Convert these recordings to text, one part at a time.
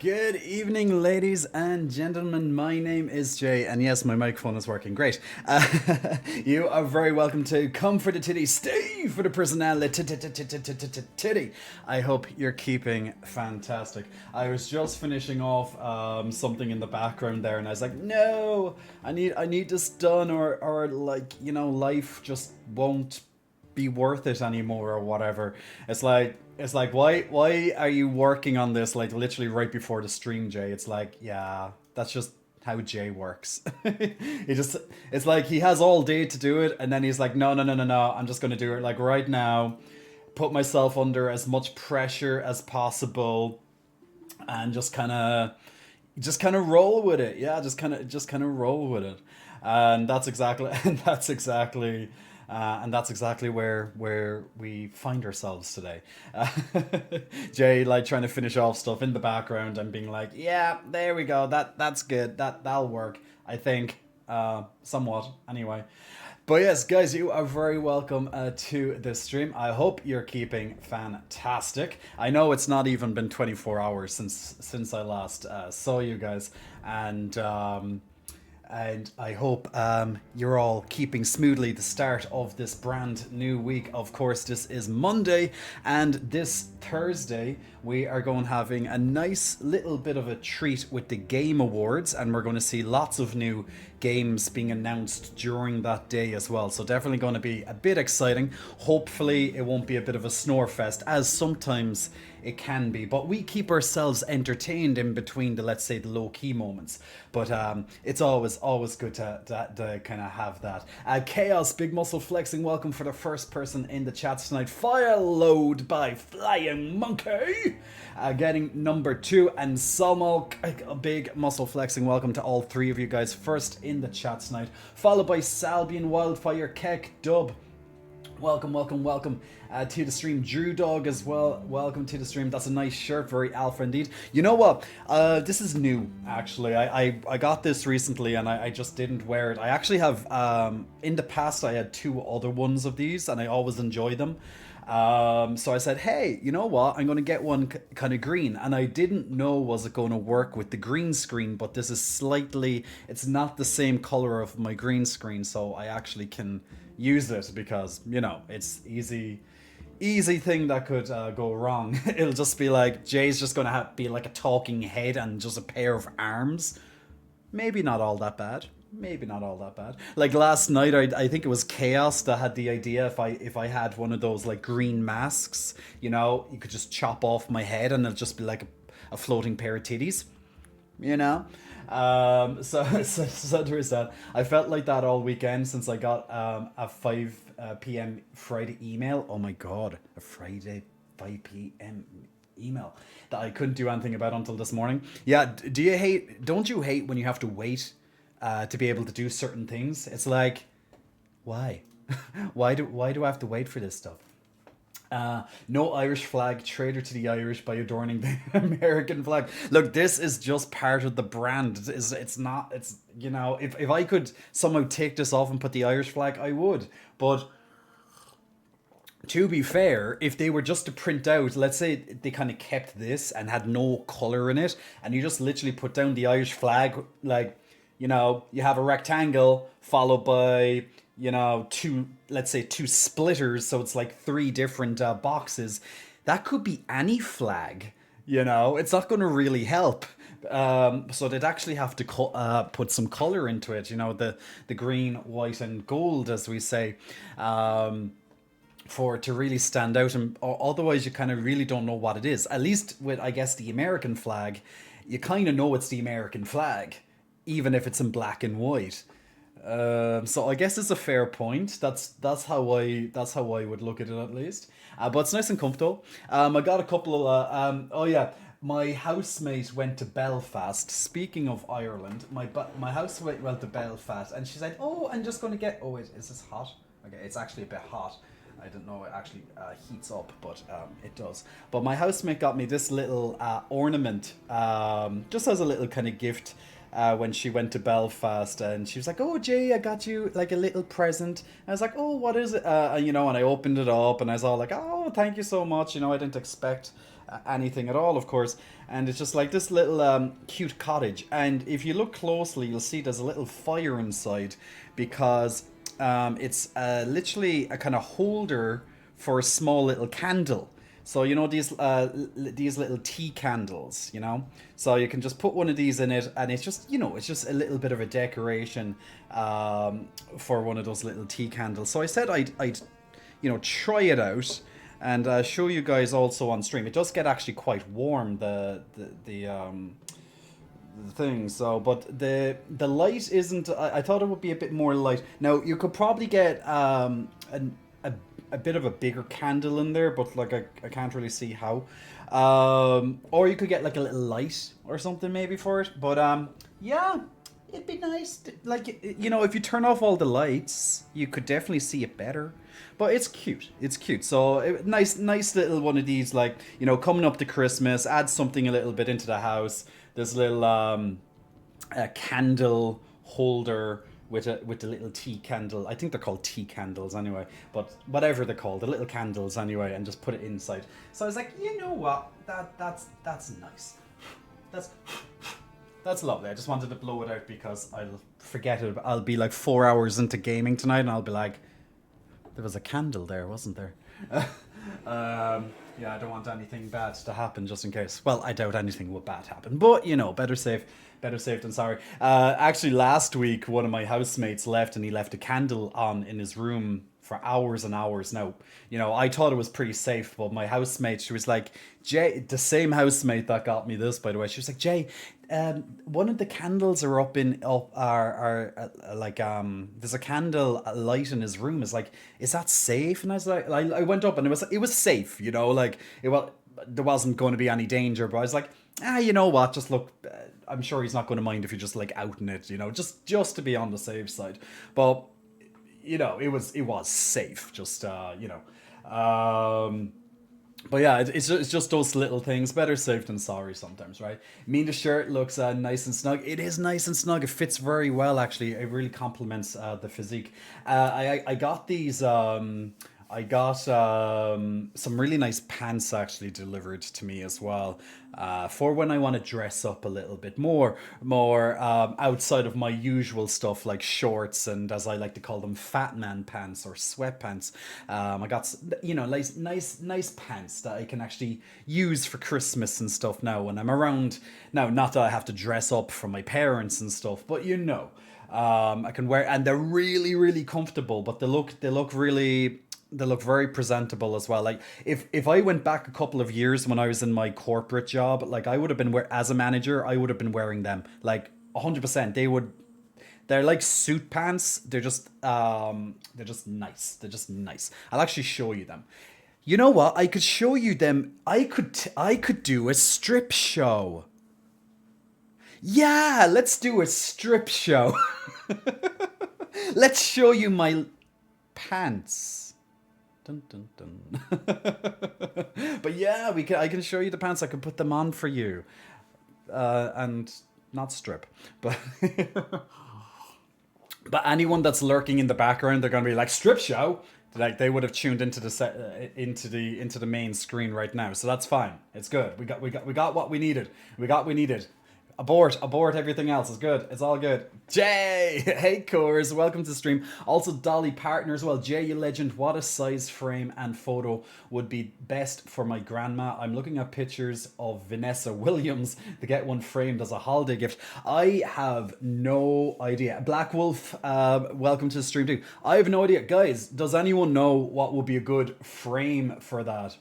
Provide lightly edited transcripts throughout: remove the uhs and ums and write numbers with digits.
Good evening, ladies and gentlemen. My name is Jay, and yes, my microphone is working great. You are very welcome to come for the titty, stay for the personality. Titty. I hope you're keeping fantastic. I was just finishing off something in the background there, and I was like, no, I need this done, or like life just won't be worth it anymore or whatever. It's like why are you working on this like literally right before the stream, Jay? It's like, yeah, that's just how Jay works. It's like he has all day to do it, and then he's like, no, I'm just gonna do it like right now, put myself under as much pressure as possible, and just kind of roll with it. Yeah, just kind of roll with it. And that's exactly and that's exactly where we find ourselves today. Uh, Jay like trying to finish off stuff in the background and being like, yeah, there we go. That's good. That'll work. I think somewhat anyway. But yes, guys, you are very welcome to this stream. I hope you're keeping fantastic. I know it's not even been 24 hours since I last saw you guys, and I hope you're all keeping smoothly the start of this brand new week. Of course, this is Monday, and this Thursday we are going having a nice little bit of a treat with the Game Awards, and we're going to see lots of new games being announced during that day as well. So definitely going to be a bit exciting. Hopefully it won't be a bit of a snore fest, as sometimes it can be, but we keep ourselves entertained in between the, let's say, the low-key moments. But it's always good to kind of have that. Chaos, Big Muscle Flexing, welcome for the first person in the chat tonight. Fire Load by Flying Monkey, getting number 2. And Salmo, Big Muscle Flexing, welcome to all three of you guys first in the chat tonight. Followed by Salbian Wildfire, Keck, Dub, welcome to the stream. Drew Dog as well, welcome to the stream. That's a nice shirt, very alpha indeed. You know what, this is new actually. I got this recently and I just didn't wear it. I actually have, in the past I had 2 other ones of these and I always enjoy them. So I said, hey, you know what, I'm going to get one kind of green, and I didn't know was it going to work with the green screen, but this is slightly, it's not the same color of my green screen, so I actually can use it because, it's easy thing that could go wrong. It'll just be like, Jay's just going to be like a talking head and just a pair of arms. Maybe not all that bad. Like last night, I think it was Chaos that had the idea, if I had one of those like green masks, you could just chop off my head and it'll just be like a floating pair of titties, so there is that. I felt like that all weekend since I got a 5 p.m. Friday email. Oh my god, a Friday 5 p.m. email that I couldn't do anything about until this morning. Yeah, don't you hate when you have to wait to be able to do certain things? It's like, why? why do I have to wait for this stuff? No Irish flag, traitor to the Irish by adorning the American flag. Look, this is just part of the brand. It's not, if I could somehow take this off and put the Irish flag, I would. But to be fair, if they were just to print out, let's say they kind of kept this and had no color in it, and you just literally put down the Irish flag, like, you have a rectangle followed by, two splitters, so it's like 3 different boxes. That could be any flag, it's not going to really help. So they'd actually have to put some color into it, the green, white and gold, as we say, for it to really stand out. And otherwise you kind of really don't know what it is. At least with, I guess, the American flag, you kind of know it's the American flag, even if it's in black and white. So I guess it's a fair point. That's how I would look at it, at least. But it's nice and comfortable. I got a couple of oh yeah, my housemate went to Belfast. Speaking of Ireland, my housemate went to Belfast, and she said, "Oh, I'm just going to get." Oh wait, is this hot? Okay, it's actually a bit hot. I didn't know it actually heats up, but it does. But my housemate got me this little ornament, just as a little kind of gift. When she went to Belfast, and she was like, "Oh, Jay, I got you like a little present." I was like, "Oh, what is it?" And I opened it up, and I was all like, "Oh, thank you so much." I didn't expect anything at all, of course. And it's just like this little cute cottage. And if you look closely, you'll see there's a little fire inside because it's literally a kind of holder for a small little candle. So you know these little tea candles, you know. So you can just put one of these in it, and it's just it's just a little bit of a decoration for one of those little tea candles. So I said I'd try it out and show you guys also on stream. It does get actually quite warm the thing. So, but the light isn't. I thought it would be a bit more light. Now you could probably get a bit of a bigger candle in there, but like I can't really see how. Or you could get like a little light or something maybe for it. But yeah, it'd be nice. Like if you turn off all the lights, you could definitely see it better. But it's cute. It's cute. So nice little one of these. Like coming up to Christmas, add something a little bit into the house. This little a candle holder with the little tea candle. I think they're called tea candles anyway, but whatever they're called, the little candles anyway, and just put it inside. So I was like, you know what, that's nice. That's lovely. I just wanted to blow it out because I'll forget it. I'll be like 4 hours into gaming tonight, and I'll be like, there was a candle there, wasn't there? Yeah, I don't want anything bad to happen just in case. Well, I doubt anything would bad happen, but better safe than sorry. Actually, last week, one of my housemates left, and he left a candle on in his room for hours and hours. Now, I thought it was pretty safe, but my housemate, she was like, Jay, the same housemate that got me this, by the way, she was like, Jay, one of the candles are up there's a candle light in his room. Is like, is that safe? And I was like, I went up and it was safe, like there wasn't going to be any danger, but I was like, you know what, just look, I'm sure he's not going to mind if you just like out in it, just to be on the safe side. But it was safe, just but yeah, it's just those little things. Better safe than sorry sometimes, right? The shirt looks nice and snug. It is nice and snug. It fits very well, actually. It really complements the physique. I got these. I got some really nice pants actually delivered to me as well, for when I want to dress up a little bit more outside of my usual stuff like shorts and, as I like to call them, fat man pants or sweatpants. I got nice pants that I can actually use for Christmas and stuff now when I'm around. Now, not that I have to dress up for my parents and stuff, but I can wear, and they're really, really comfortable. But they look very presentable as well. Like if I went back a couple of years when I was in my corporate job, like I would have been as a manager, I would have been wearing them like 100%. They're like suit pants. They're just nice. They're just nice. I'll actually show you them. You know what? I could show you them. I could do a strip show. Yeah, let's do a strip show. Let's show you my pants. Dun, dun, dun. But yeah, I can show you the pants. I can put them on for you, and not strip. But but anyone that's lurking in the background, they're gonna be like, strip show. Like they would have tuned into the main screen right now. So that's fine. It's good. We got what we needed. Abort everything else is good. It's all good. Jay, hey Coors, welcome to the stream. Also Dolly Partner as well. Jay, you legend. What a size frame and photo would be best for my grandma? I'm looking at pictures of Vanessa Williams to get one framed as a holiday gift. I have no idea. Black Wolf, welcome to the stream too. I have no idea. Guys, does anyone know what would be a good frame for that?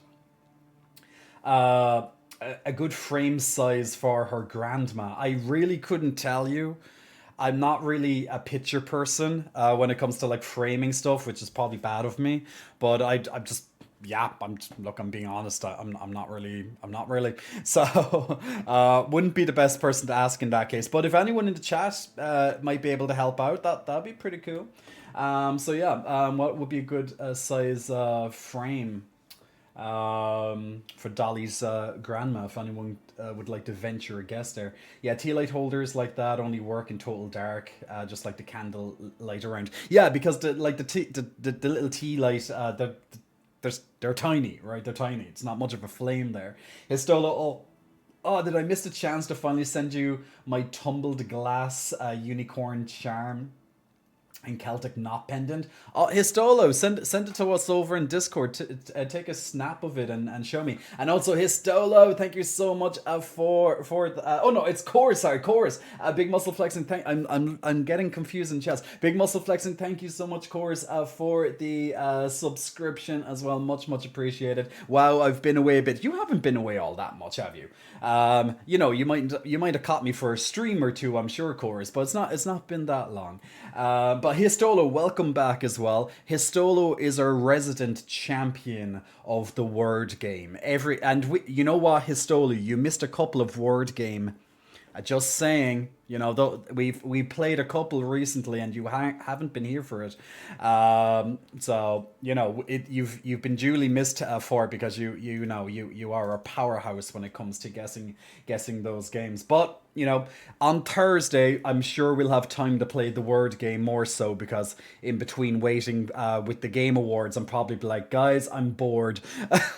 A good frame size for her grandma. I really couldn't tell you. I'm not really a picture person when it comes to like framing stuff, which is probably bad of me. But I'm just, yeah. I'm being honest. I'm not really. So wouldn't be the best person to ask in that case. But if anyone in the chat might be able to help out, that'd be pretty cool. So yeah. What would be a good size frame? For Dolly's grandma, if anyone would like to venture a guess there. Yeah, tea light holders like that only work in total dark, just like the candle light around. Yeah, because the little tea light, they're tiny, right? They're tiny. It's not much of a flame there. Histolo, oh, did I miss the chance to finally send you my tumbled glass unicorn charm and Celtic knot pendant? Oh, Histolo, send it to us over in Discord. Take a snap of it and show me. And also Histolo, thank you so much oh no, it's Chorus. Sorry, Chorus. Big muscle flexing. I'm getting confused in chest. Big muscle flexing. Thank you so much, Chorus, for the subscription as well. Much appreciated. Wow, I've been away a bit. You haven't been away all that much, have you? You know, you might have caught me for a stream or two, I'm sure, Chorus, but it's not been that long. But Histolo, welcome back as well. Histolo is our resident champion of the word game. You know what, Histolo, you missed a couple of word game. Just saying, you know, though we played a couple recently, and you haven't been here for it. So you know, you've been duly missed for it, because you are a powerhouse when it comes to guessing those games. But you know, on Thursday, I'm sure we'll have time to play the word game more so, because in between waiting with the Game Awards, I'm probably like, guys, I'm bored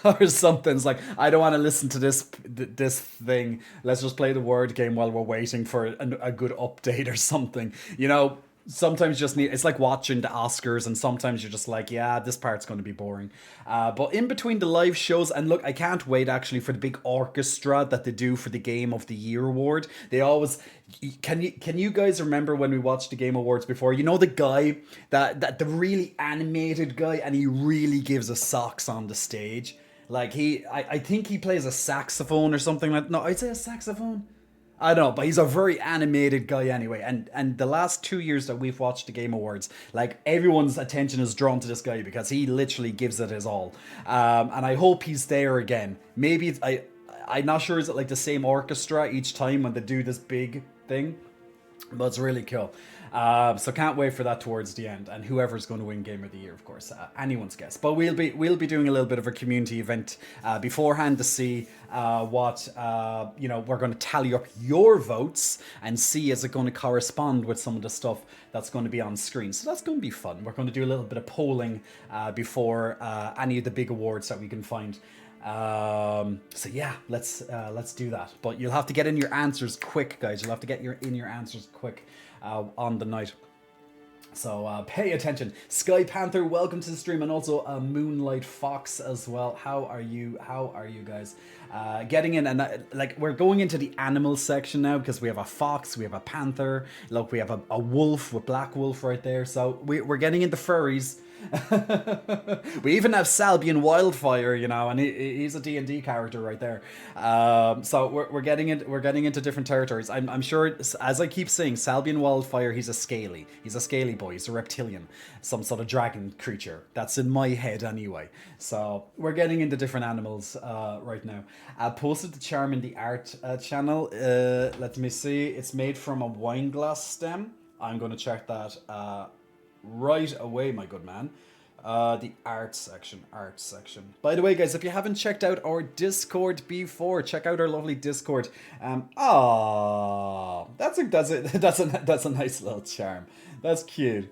or something. It's like, I don't want to listen to this thing. Let's just play the word game while we're waiting for a good update or something. You know, sometimes you just need, it's like watching the Oscars, and sometimes you're just like, yeah, this part's going to be boring. But in between the live shows, and look, I can't wait actually for the big orchestra that they do for the Game of the Year award. They always, can you guys remember when we watched the Game Awards before? You know, the guy that the really animated guy, and he really gives us socks on the stage. Like I think he plays a saxophone or something like, no, I'd say a saxophone. I don't know, but he's a very animated guy anyway. And the last 2 years that we've watched the Game Awards, like, everyone's attention is drawn to this guy because he literally gives it his all. And I hope he's there again. Maybe I'm not sure, is it like the same orchestra each time when they do this big thing? But it's really cool. So can't wait for that towards the end, and whoever's going to win Game of the Year, of course, anyone's guess. But we'll be doing a little bit of a community event beforehand to see what we're going to tally up your votes and see, is it going to correspond with some of the stuff that's going to be on screen. So that's going to be fun. We're going to do a little bit of polling before any of the big awards that we can find. So yeah, let's do that. But you'll have to get in your answers quick, guys. You'll have to get in your answers quick on the night. So pay attention. Sky Panther, welcome to the stream, and also Moonlight Fox as well. How are you guys? Getting in, and like, we're going into the animal section now, because we have a fox, we have a panther, look, we have a wolf with Black Wolf right there. So we're getting into furries. We even have Salbian Wildfire, you know, and he's a D&D character right there. So we're getting into different territories. I'm sure, as I keep saying, Salbian Wildfire, he's a scaly boy, he's a reptilian, some sort of dragon creature. That's in my head anyway. So we're getting into different animals right now. I posted the charm in the art channel. Let me see. It's made from a wine glass stem. I'm going to check that right away, my good man. The art section. By the way, guys, if you haven't checked out our Discord before, check out our lovely Discord. That's a nice little charm. That's cute.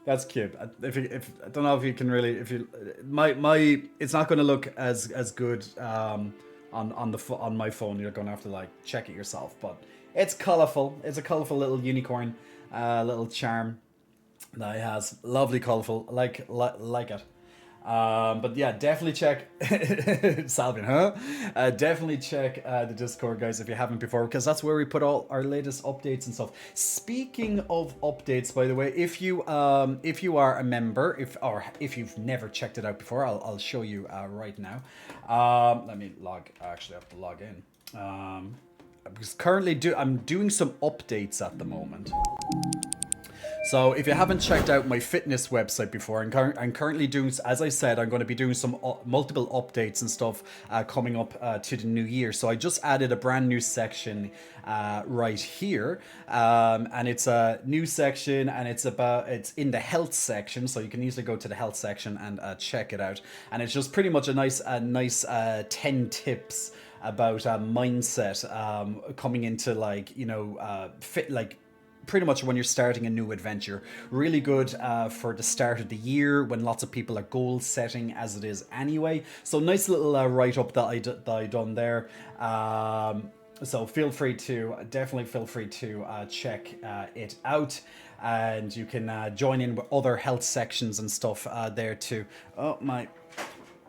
If I don't know if you can really, it's not going to look as good on my phone. You're going to have to like check it yourself. But it's colorful. It's a colorful little unicorn, little charm that he has. Lovely, colorful, like it. But yeah, definitely check Salvin, huh? Definitely check the Discord, guys, if you haven't before, because that's where we put all our latest updates and stuff. Speaking of updates, by the way, if you are a member, if you've never checked it out before, I'll show you right now. Let me actually have to log in. Because currently I'm doing some updates at the moment. So if you haven't checked out my fitness website before, I'm currently doing, as I said, I'm going to be doing some multiple updates and stuff coming up to the new year. So I just added a brand new section right here, and it's a new section, and it's in the health section, so you can easily go to the health section and check it out. And it's just pretty much a nice 10 tips about mindset coming into, like, fit, like, pretty much when you're starting a new adventure. Really good for the start of the year when lots of people are goal setting, as it is anyway. So nice little write up that I done there. So definitely feel free to check it out. And you can join in with other health sections and stuff there too. Oh, my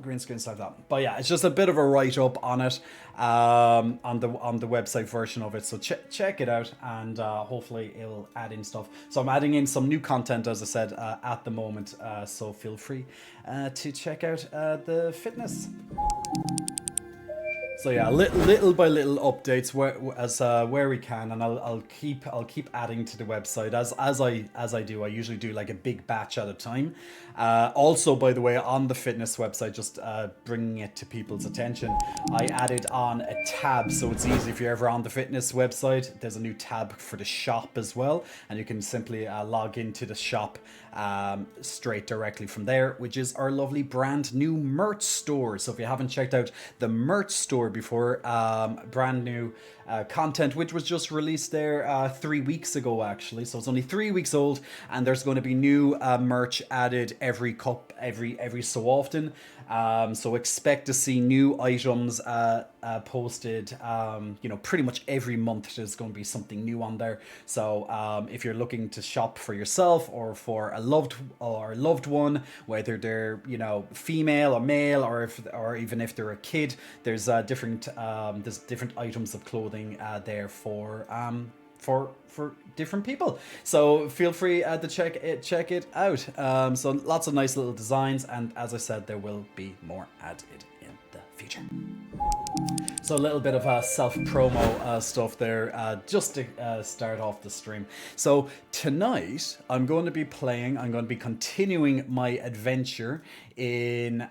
green screen's like that. But yeah, it's just a bit of a write up on it, on the website version of it. So check it out, and hopefully it'll add in stuff. So I'm adding in some new content, as I said, at the moment. So feel free to check out the fitness. So yeah, little by little updates where we can, and I'll keep adding to the website as I do. I usually do like a big batch at a time. Also, by the way, on the fitness website, just bringing it to people's attention, I added on a tab, so it's easy if you're ever on the fitness website. There's a new tab for the shop as well, and you can simply log into the shop straight directly from there, which is our lovely brand new merch store. So if you haven't checked out the merch store before, brand new content which was just released there 3 weeks ago, actually. So it's only 3 weeks old, and there's going to be new merch added every so often. So expect to see new items posted. Pretty much every month there's going to be something new on there. So if you're looking to shop for yourself or for a loved one, whether they're female or male, or even if they're a kid, there's different items of clothing there for different people. So feel free to check it out. So lots of nice little designs, and as I said, there will be more added in the future. So a little bit of self-promo stuff there, just to start off the stream. So tonight I'm going to be continuing my adventure in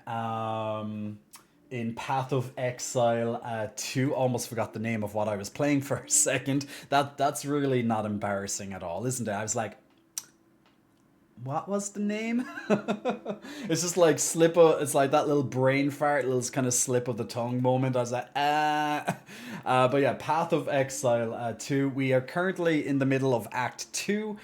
Path of Exile 2. Almost forgot the name of what I was playing for a second. That's really not embarrassing at all, isn't it? I was like, what was the name? It's just like it's like that little brain fart, little kind of slip of the tongue moment. I was like, but yeah, Path of Exile 2. We are currently in the middle of Act 2.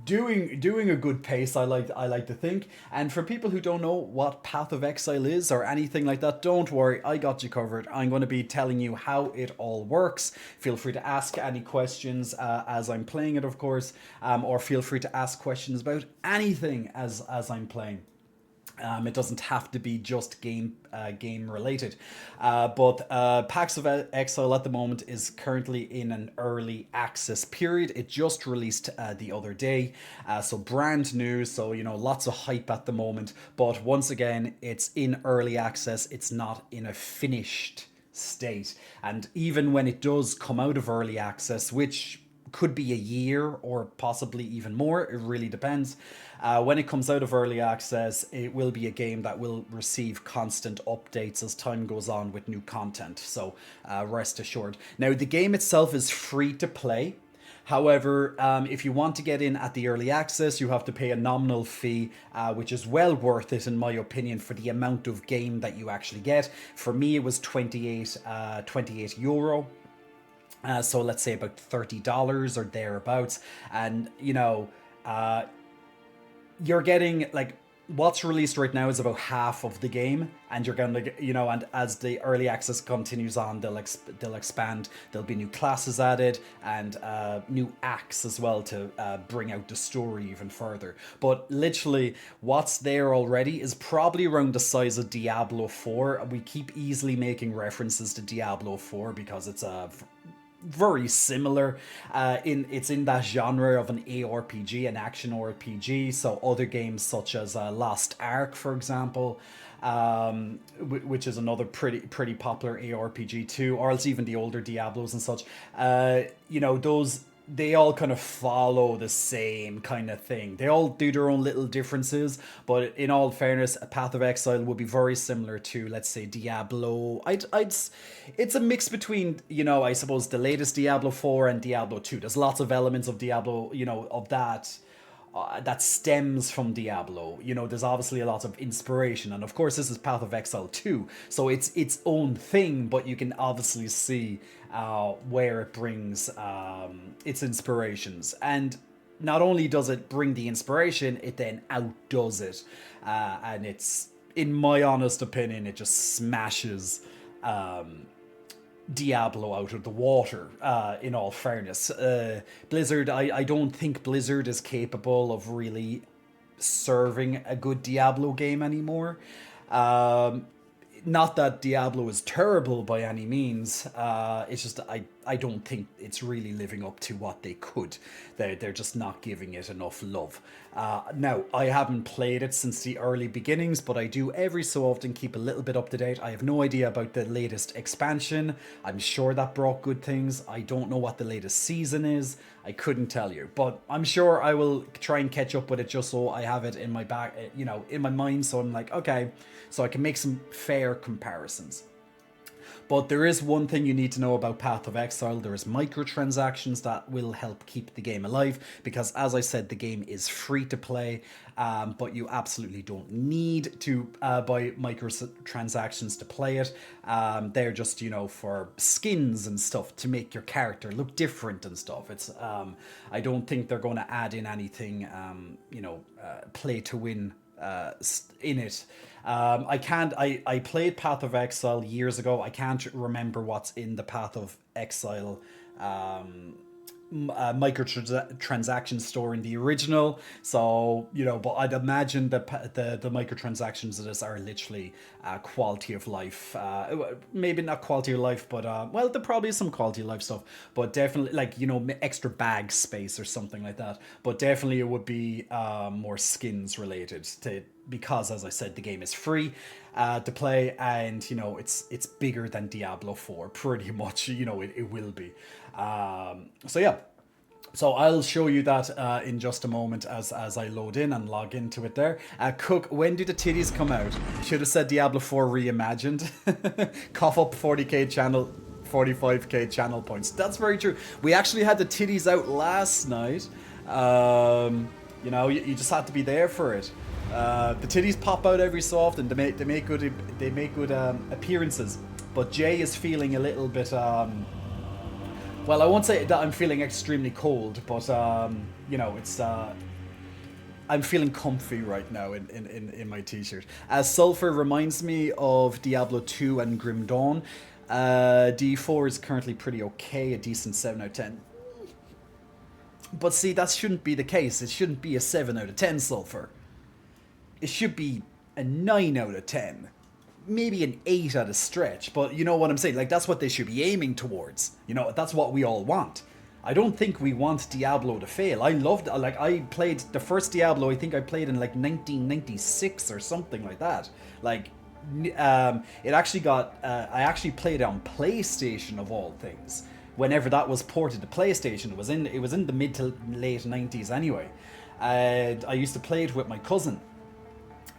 Doing a good pace, I like to think. And for people who don't know what Path of Exile is or anything like that, don't worry, I got you covered. I'm going to be telling you how it all works. Feel free to ask any questions as I'm playing it, of course, or feel free to ask questions about anything as I'm playing. It doesn't have to be just game related, but Path of Exile at the moment is currently in an early access period. It just released the other day, so brand new. So lots of hype at the moment. But once again, it's in early access. It's not in a finished state, and even when it does come out of early access, which could be a year or possibly even more, it really depends. When it comes out of early access, it will be a game that will receive constant updates as time goes on with new content, so rest assured. Now, the game itself is free to play. However, if you want to get in at the early access, you have to pay a nominal fee, which is well worth it, in my opinion, for the amount of game that you actually get. For me, it was 28 euro. So let's say about $30 or thereabouts. And, you're getting, like, what's released right now is about half of the game. And you're going to, and as the early access continues on, they'll expand. There'll be new classes added and new acts as well to bring out the story even further. But literally, what's there already is probably around the size of Diablo 4. We keep easily making references to Diablo 4 because it's a very similar. It's in that genre of an ARPG, an action RPG. So other games such as Lost Ark, for example, which is another pretty popular ARPG too, or else even the older Diablos and such. Those, they all kind of follow the same kind of thing. They all do their own little differences, but in all fairness, a Path of Exile would be very similar to, let's say, Diablo. It's a mix between, I suppose, the latest Diablo 4 and Diablo 2. There's lots of elements of Diablo, of that that stems from Diablo. You know, there's obviously a lot of inspiration, and of course, this is Path of Exile 2, so it's its own thing. But you can obviously see where it brings its inspirations, and not only does it bring the inspiration, it then outdoes it, and it's, in my honest opinion, it just smashes Diablo out of the water, in all fairness. Blizzard, I don't think Blizzard is capable of really serving a good Diablo game anymore. Not that Diablo is terrible by any means. It's just I don't think it's really living up to what they could. They're just not giving it enough love. Now, I haven't played it since the early beginnings, but I do every so often keep a little bit up to date. I have no idea about the latest expansion. I'm sure that brought good things. I don't know what the latest season is. I couldn't tell you, but I'm sure I will try and catch up with it just so I have it in my back, in my mind. So I'm like, okay, so I can make some fair comparisons. But there is one thing you need to know about Path of Exile. There is microtransactions that will help keep the game alive, because as I said, the game is free to play, but you absolutely don't need to buy microtransactions to play it. They're just, for skins and stuff to make your character look different and stuff. It's I don't think they're going to add in anything, play to win in it. I played Path of Exile years ago. I can't remember what's in the Path of Exile microtransaction store in the original, so but I'd imagine the microtransactions of this are literally quality of life, maybe not quality of life, but well, there probably is some quality of life stuff, but definitely like extra bag space or something like that. But definitely it would be more skins related to, because as I said, the game is free to play, and it's bigger than Diablo 4 pretty much. It will be. So yeah, so I'll show you that in just a moment as I load in and log into it there. Cook, when do the titties come out? Should have said Diablo 4 reimagined. Cough up 40k channel, 45k channel points. That's very true. We actually had the titties out last night. You just had to be there for it. The titties pop out every so often. They make good appearances. But Jay is feeling a little bit well, I won't say that I'm feeling extremely cold, but it's I'm feeling comfy right now in my t-shirt. Sulfur reminds me of Diablo 2 and Grim Dawn. D4 is currently pretty okay, a decent 7 out of 10. But see, that shouldn't be the case. It shouldn't be a 7 out of 10, Sulfur. It should be a 9 out of 10. Maybe an 8 at a stretch, but you know what I'm saying? Like, that's what they should be aiming towards. That's what we all want. I don't think we want Diablo to fail. I played the first Diablo, I think I played in like 1996 or something like that. Like, it actually got, I actually played it on PlayStation of all things. Whenever that was ported to PlayStation, it was in the mid to late 90s anyway. I used to play it with my cousin.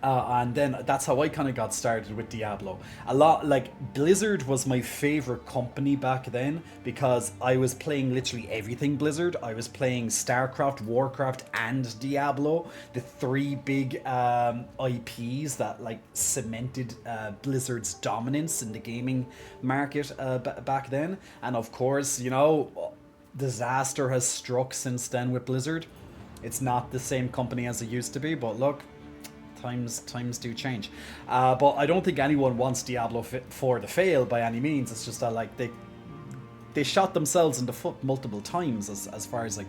And then that's how I kind of got started with Diablo. Blizzard was my favorite company back then, because I was playing literally everything Blizzard. I was playing StarCraft, Warcraft, and Diablo, the three big IPs that cemented Blizzard's dominance in the gaming market back then. And of course, disaster has struck since then with Blizzard. It's not the same company as it used to be, but look, times do change. But I don't think anyone wants Diablo 4 to fail by any means. It's just that they shot themselves in the foot multiple times, as far as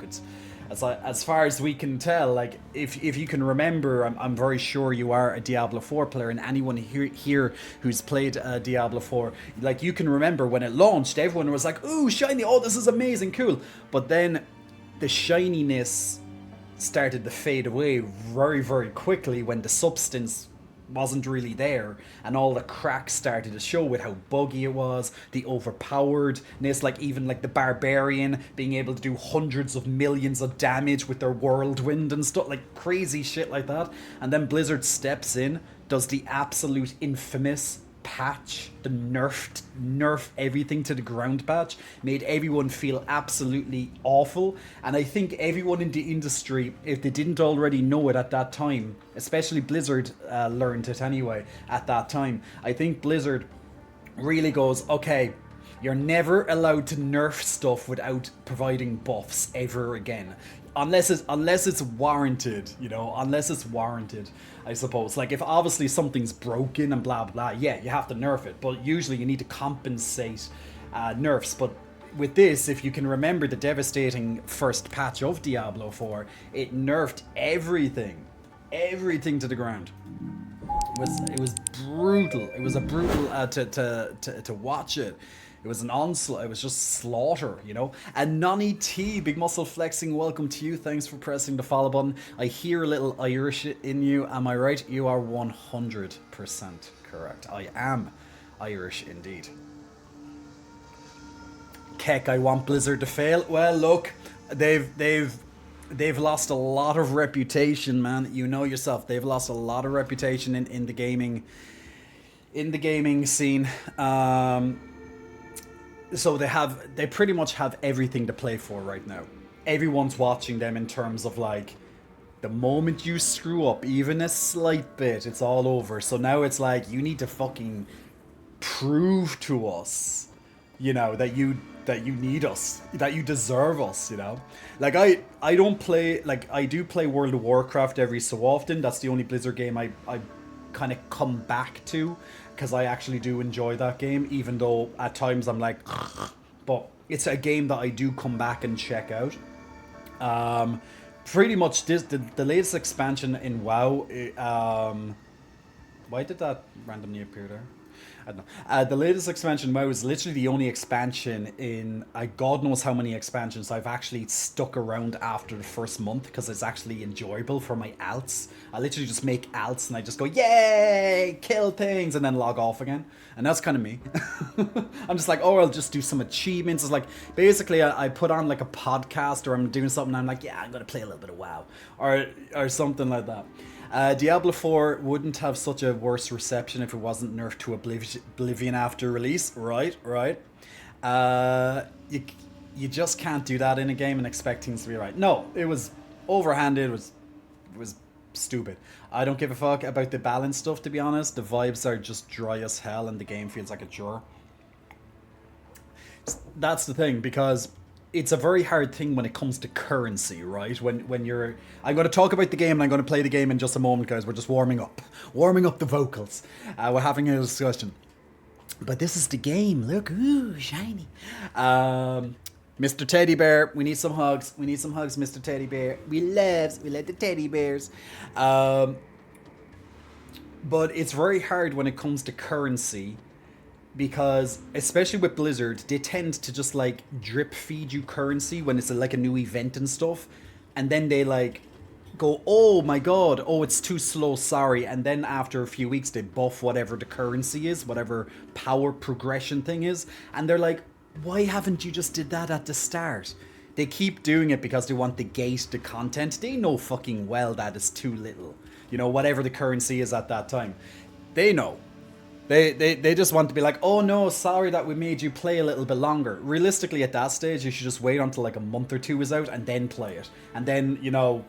as far as we can tell. If you can remember, I'm very sure you are a Diablo 4 player, and anyone here who's played Diablo 4, you can remember when it launched, everyone was like, ooh, shiny, oh, this is amazing, cool. But then the shininess started to fade away very, very quickly when the substance wasn't really there, and all the cracks started to show with how buggy it was, the overpoweredness, even the barbarian being able to do hundreds of millions of damage with their whirlwind and stuff, crazy shit like that. And then Blizzard steps in, does the absolute infamous patch, the nerf everything to the ground patch, made everyone feel absolutely awful. And I think everyone in the industry, if they didn't already know it at that time, especially Blizzard learned it anyway at that time, I think Blizzard really goes, okay, you're never allowed to nerf stuff without providing buffs ever again. Unless it's warranted, you know, unless it's warranted, I suppose. Like if obviously something's broken and blah blah, yeah, you have to nerf it. But usually you need to compensate nerfs. But with this, if you can remember the devastating first patch of Diablo 4, it nerfed everything to the ground. It was brutal. It was a brutal to watch it. It was an onslaught. It was just slaughter, you know. And Nani T, big muscle flexing. Welcome to you. Thanks for pressing the follow button. I hear a little Irish in you. Am I right? You are 100% correct. I am Irish indeed. Keck, I want Blizzard to fail. Well, look, they've lost a lot of reputation, man. You know yourself. They've lost a lot of reputation in the gaming scene. So they pretty much have everything to play for right now. Everyone's watching them in terms of like, the moment you screw up even a slight bit, it's all over. So now it's like, you need to fucking prove to us, you know, that you need us, that you deserve us, you know. Like I don't play, like I do play World of Warcraft every so often. That's the only Blizzard game I kind of come back to, because I actually do enjoy that game, even though at times I'm like, but it's a game that I do come back and check out. Pretty much the latest expansion in WoW. Why did that randomly appear there? I don't know. The latest expansion WoW is literally the only expansion in God knows how many expansions I've actually stuck around after the first month, because it's actually enjoyable for my alts. I literally just make alts and I just go, yay, kill things, and then log off again. And that's kind of me. I'm just like, oh, I'll just do some achievements. It's like, basically I put on like a podcast, or I'm doing something and I'm like, yeah, I'm going to play a little bit of WoW. Or something like that. Diablo 4 wouldn't have such a worse reception if it wasn't nerfed to Oblivion after release. Right. You just can't do that in a game and expect things to be right. No, it was overhanded. It was stupid. I don't give a fuck about the balance stuff, to be honest. The vibes are just dry as hell and the game feels like a chore. That's the thing, because it's a very hard thing when it comes to currency, right? When you're... I'm going to talk about the game and I'm going to play the game in just a moment, guys. We're just warming up the vocals. We're having a discussion. But this is the game. Look, ooh, shiny. Mr. Teddy Bear, we need some hugs. We need some hugs, Mr. Teddy Bear. We love the teddy bears. But it's very hard when it comes to currency, because especially with Blizzard, they tend to just like drip feed you currency when it's like a new event and stuff, and then they like go, oh my god, oh it's too slow, sorry, and then after a few weeks they buff whatever the currency is, whatever power progression thing is, and they're like, why haven't you just did that at the start? They keep doing it because they want to gate the content. They know fucking well that is too little, you know, whatever the currency is at that time. They know. They just want to be like, oh no, sorry that we made you play a little bit longer. Realistically, at that stage, you should just wait until like a month or two is out and then play it. And then, you know,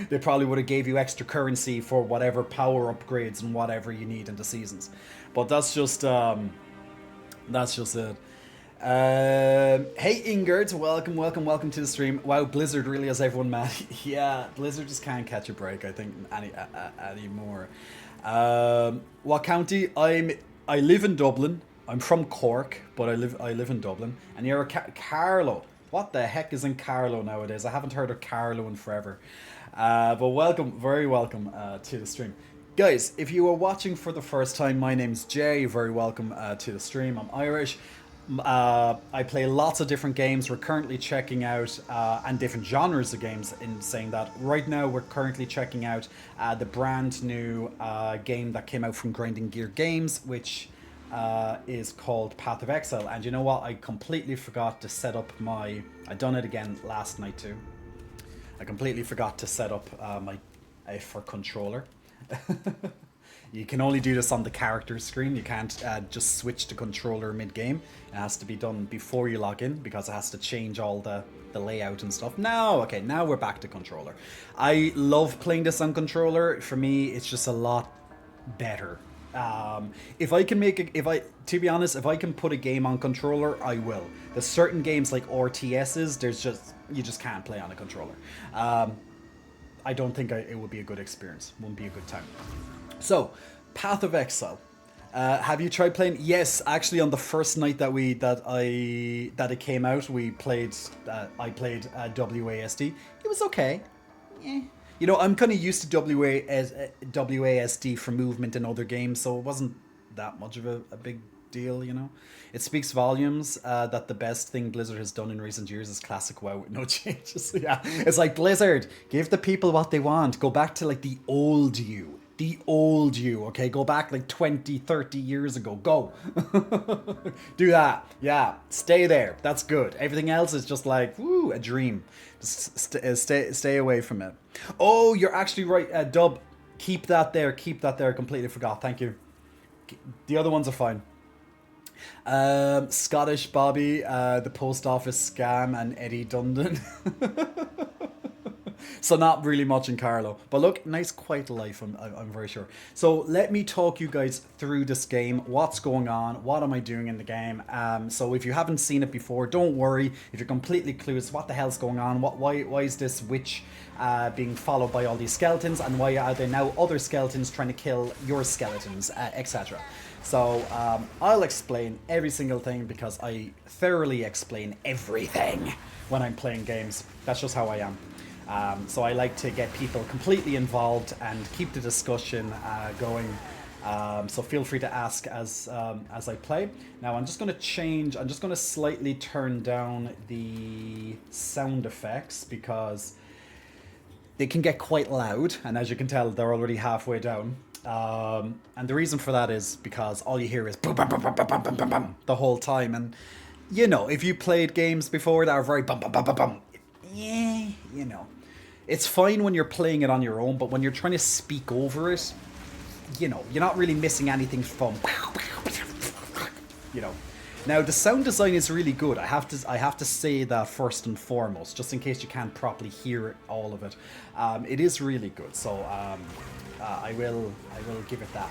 they probably would have gave you extra currency for whatever power upgrades and whatever you need in the seasons. But that's just it. Hey Ingrid, welcome to the stream. Wow, Blizzard really has everyone mad. Yeah, Blizzard just can't catch a break, I think, anymore. What county? I live in Dublin. I'm from Cork, but I live in Dublin. And you're a Carlow. What the heck is in Carlow nowadays? I haven't heard of Carlow in forever. But welcome, very welcome to the stream. Guys, if you are watching for the first time, my name's Jay. Very welcome to the stream. I'm Irish. I play lots of different games. We're currently checking out, and different genres of games in saying that. Right now, we're currently checking out the brand new game that came out from Grinding Gear Games, which is called Path of Exile. And you know what? I completely forgot to set up my... I done it again last night too. I completely forgot to set up my for controller. You can only do this on the character screen. You can't just switch the controller mid-game. It has to be done before you log in because it has to change all the layout and stuff. Now we're back to controller. I love playing this on controller. For me, it's just a lot better. If I can to be honest, if I can put a game on controller, I will. There's certain games like RTSs, you just can't play on a controller. I don't think it would be a good experience. Wouldn't be a good time. So, Path of Exile. Have you tried playing? Yes, actually, on the first night that it came out, we played. I played WASD. It was okay. Yeah. You know, I'm kind of used to WASD for movement in other games, so it wasn't that much of a big deal, you know. It speaks volumes that the best thing Blizzard has done in recent years is classic WoW with no changes. Yeah, it's like, Blizzard, give the people what they want. Go back to like the old you. The old you, okay? Go back like 20, 30 years ago. Go. Do that. Yeah, stay there. That's good. Everything else is just like, woo, a dream. Just stay away from it. Oh, you're actually right, Dub. Keep that there. Keep that there. Completely forgot. Thank you. The other ones are fine. Scottish Bobby, the post office scam, and Eddie Dundon. So not really much in Carlo. But look, nice quiet life, I'm very sure. So let me talk you guys through this game. What's going on? What am I doing in the game? So if you haven't seen it before, don't worry. If you're completely clueless, what the hell's going on? Why is this witch being followed by all these skeletons? And why are there now other skeletons trying to kill your skeletons, etc.? So I'll explain every single thing because I thoroughly explain everything when I'm playing games. That's just how I am. So I like to get people completely involved and keep the discussion going. So feel free to ask as I play. Now I'm just going to slightly turn down the sound effects because they can get quite loud, and as you can tell, they're already halfway down. And the reason for that is because all you hear is boom, boom, boom, boom, boom, boom, boom, boom, the whole time. And you know, if you played games before that are very bum bum bum bum bum, yeah, you know. It's fine when you're playing it on your own, but when you're trying to speak over it, you know, you're not really missing anything from, you know. Now, the sound design is really good. I have to say that first and foremost, just in case you can't properly hear all of it. It is really good, so I will give it that.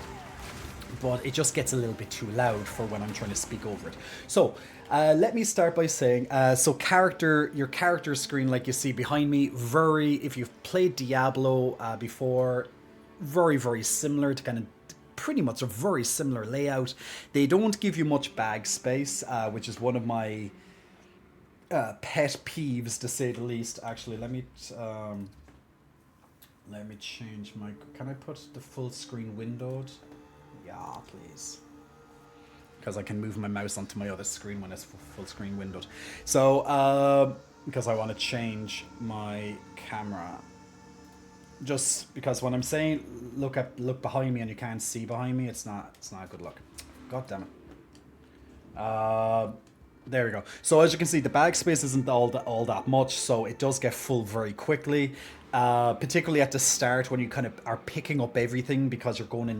But it just gets a little bit too loud for when I'm trying to speak over it. So let me start by saying, your character screen, like you see behind me, if you've played Diablo before, very, very similar to kind of pretty much a very similar layout. They don't give you much bag space, which is one of my pet peeves, to say the least. Actually, let me change my... Can I put the full screen windowed? Yeah, please. Because I can move my mouse onto my other screen when it's full screen windowed. So, because I want to change my camera. Just because when I'm saying look behind me and you can't see behind me, it's not a good look. God damn it. There we go. So as you can see, the bag space isn't all that much, so it does get full very quickly. Particularly at the start when you kind of are picking up everything because you're going to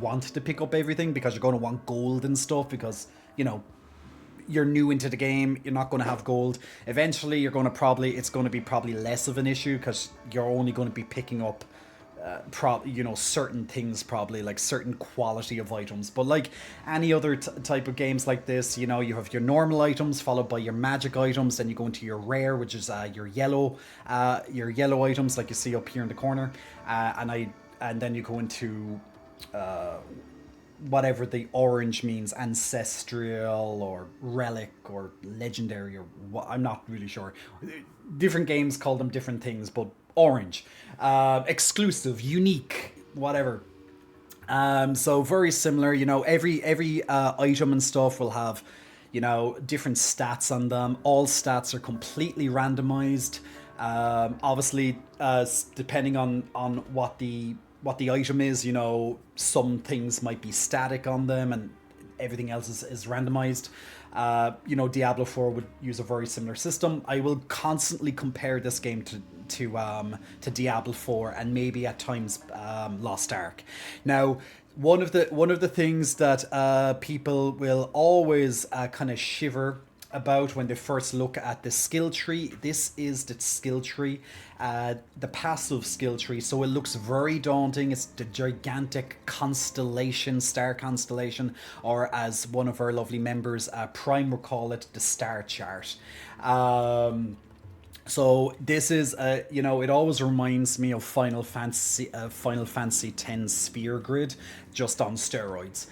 want to pick up everything because you're going to want gold and stuff because, you know, you're new into the game, you're not going to have gold. Eventually it's going to be probably less of an issue because you're only going to be picking up certain things, probably like certain quality of items. But like any other type of games like this, you know, you have your normal items followed by your magic items, then you go into your rare, which is your yellow items like you see up here in the corner, and then you go into whatever the orange means, ancestral or relic or legendary or what, I'm not really sure. Different games call them different things, but orange, exclusive, unique, whatever. So very similar, you know, every item and stuff will have, you know, different stats on them. All stats are completely randomized. Obviously, depending on what the item is, you know, some things might be static on them and everything else is randomized. You know, Diablo 4 would use a very similar system. I will constantly compare this game to Diablo 4 and maybe at times Lost Ark. Now, one of the things that people will always kind of shiver about when they first look at the skill tree. This is the skill tree, the passive skill tree. So it looks very daunting. It's the gigantic constellation, star constellation, or as one of our lovely members, Prime, will call it, the star chart. So this is, it always reminds me of Final Fantasy X sphere grid, just on steroids.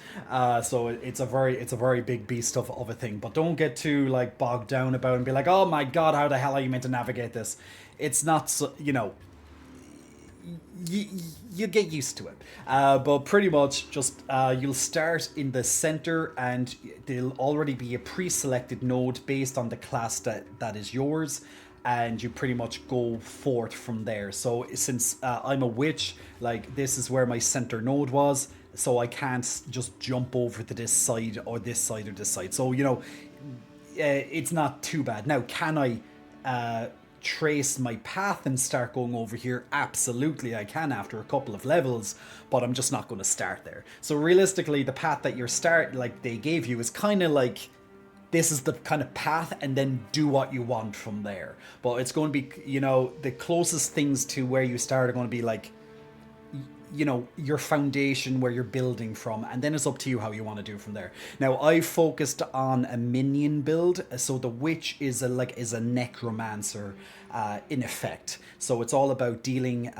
So it's a very big beast of a thing. But don't get too like bogged down about it and be like, oh my god, how the hell are you meant to navigate this? It's not so, you get used to it. But pretty much just you'll start in the center, and there'll already be a pre-selected node based on the class that is yours, and you pretty much go forth from there. So since I'm a witch, like this is where my center node was, so I can't just jump over to this side or this side or this side. So it's not too bad. Now, can I trace my path and start going over here? Absolutely I can after a couple of levels, but I'm just not going to start there. So realistically, the path that they gave you is kind of like, this is the kind of path, and then do what you want from there. But it's going to be, the closest things to where you start are going to be like, your foundation where you're building from, and then it's up to you how you want to do from there. Now, I focused on a minion build, so the witch is a necromancer in effect. So it's all about dealing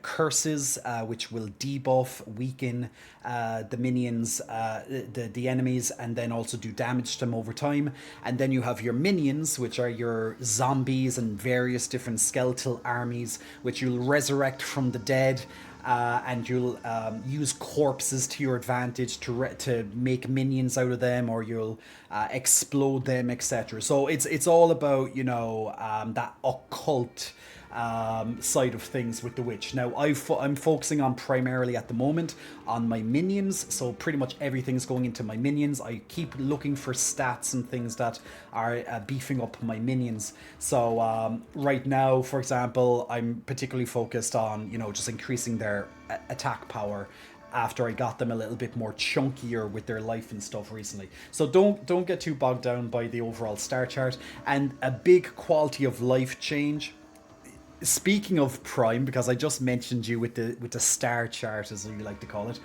curses, which will debuff, weaken the minions, the enemies, and then also do damage to them over time. And then you have your minions, which are your zombies and various different skeletal armies, which you'll resurrect from the dead. And you'll use corpses to your advantage to make minions out of them, or you'll explode them, etc. So it's all about that occult side of things with the witch. Now I'm focusing on primarily at the moment on my minions, so pretty much everything's going into my minions. I keep looking for stats and things that are beefing up my minions. So right now, for example, I'm particularly focused on just increasing their attack power after I got them a little bit more chunkier with their life and stuff recently. So don't get too bogged down by the overall star chart. And a big quality of life change, speaking of Prime, because I just mentioned you with the star chart, as we like to call it.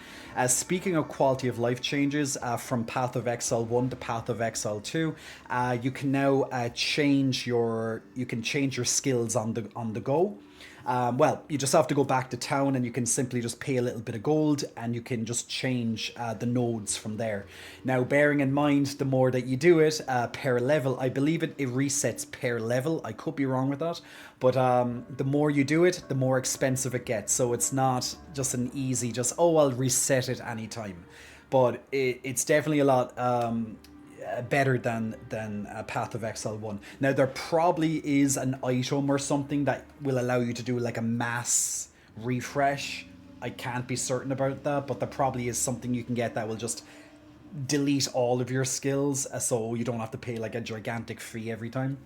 Speaking of quality of life changes, from Path of Exile 1 to Path of Exile 2, you can now change your skills on the go. Well, you just have to go back to town, and you can simply just pay a little bit of gold, and you can just change the nodes from there. Now, bearing in mind, the more that you do it per level, I believe it resets per level. I could be wrong with that, but the more you do it, the more expensive it gets. So it's not just an easy, I'll reset it anytime. But it's definitely a lot better than Path of Exile 1. Now, there probably is an item or something that will allow you to do like a mass refresh. I can't be certain about that, but there probably is something you can get that will just delete all of your skills, so you don't have to pay like a gigantic fee every time.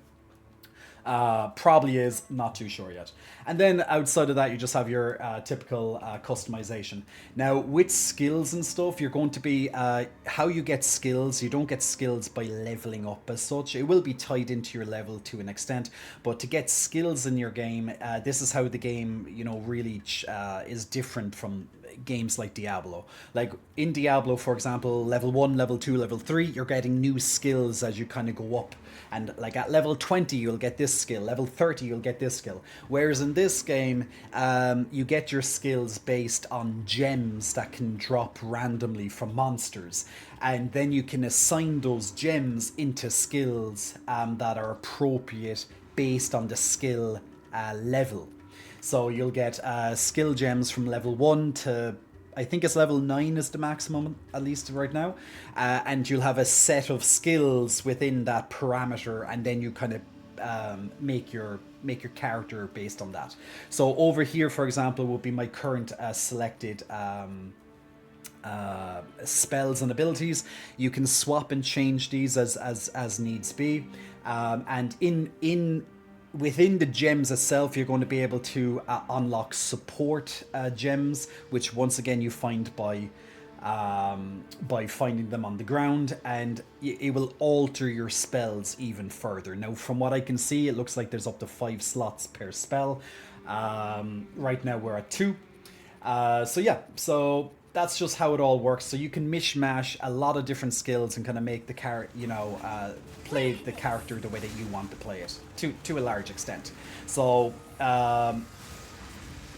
Probably is, not too sure yet. And then outside of that, you just have your typical customization. Now, with skills and stuff, you're going to be how you get skills. You don't get skills by leveling up as such. It will be tied into your level to an extent, but to get skills in your game, this is how the game really is different from games like Diablo. Like in Diablo, for example, level 1, level 2, level 3, you're getting new skills as you kind of go up. And like at level 20, you'll get this skill. Level 30, you'll get this skill. Whereas in this game, you get your skills based on gems that can drop randomly from monsters. And then you can assign those gems into skills that are appropriate based on the skill level. So you'll get skill gems from level 1 to, I think it's level 9 is the maximum, at least right now. And you'll have a set of skills within that parameter, and then you kind of make your character based on that. So over here, for example, would be my current selected spells and abilities. You can swap and change these as needs be. And in within the gems itself, you're going to be able to unlock support gems, which once again you find by finding them on the ground, and it will alter your spells even further. Now, from what I can see, it looks like there's up to 5 slots per spell. Right now we're at 2. So yeah, so that's just how it all works. So you can mishmash a lot of different skills and kind of make the play the character the way that you want to play it to a large extent. So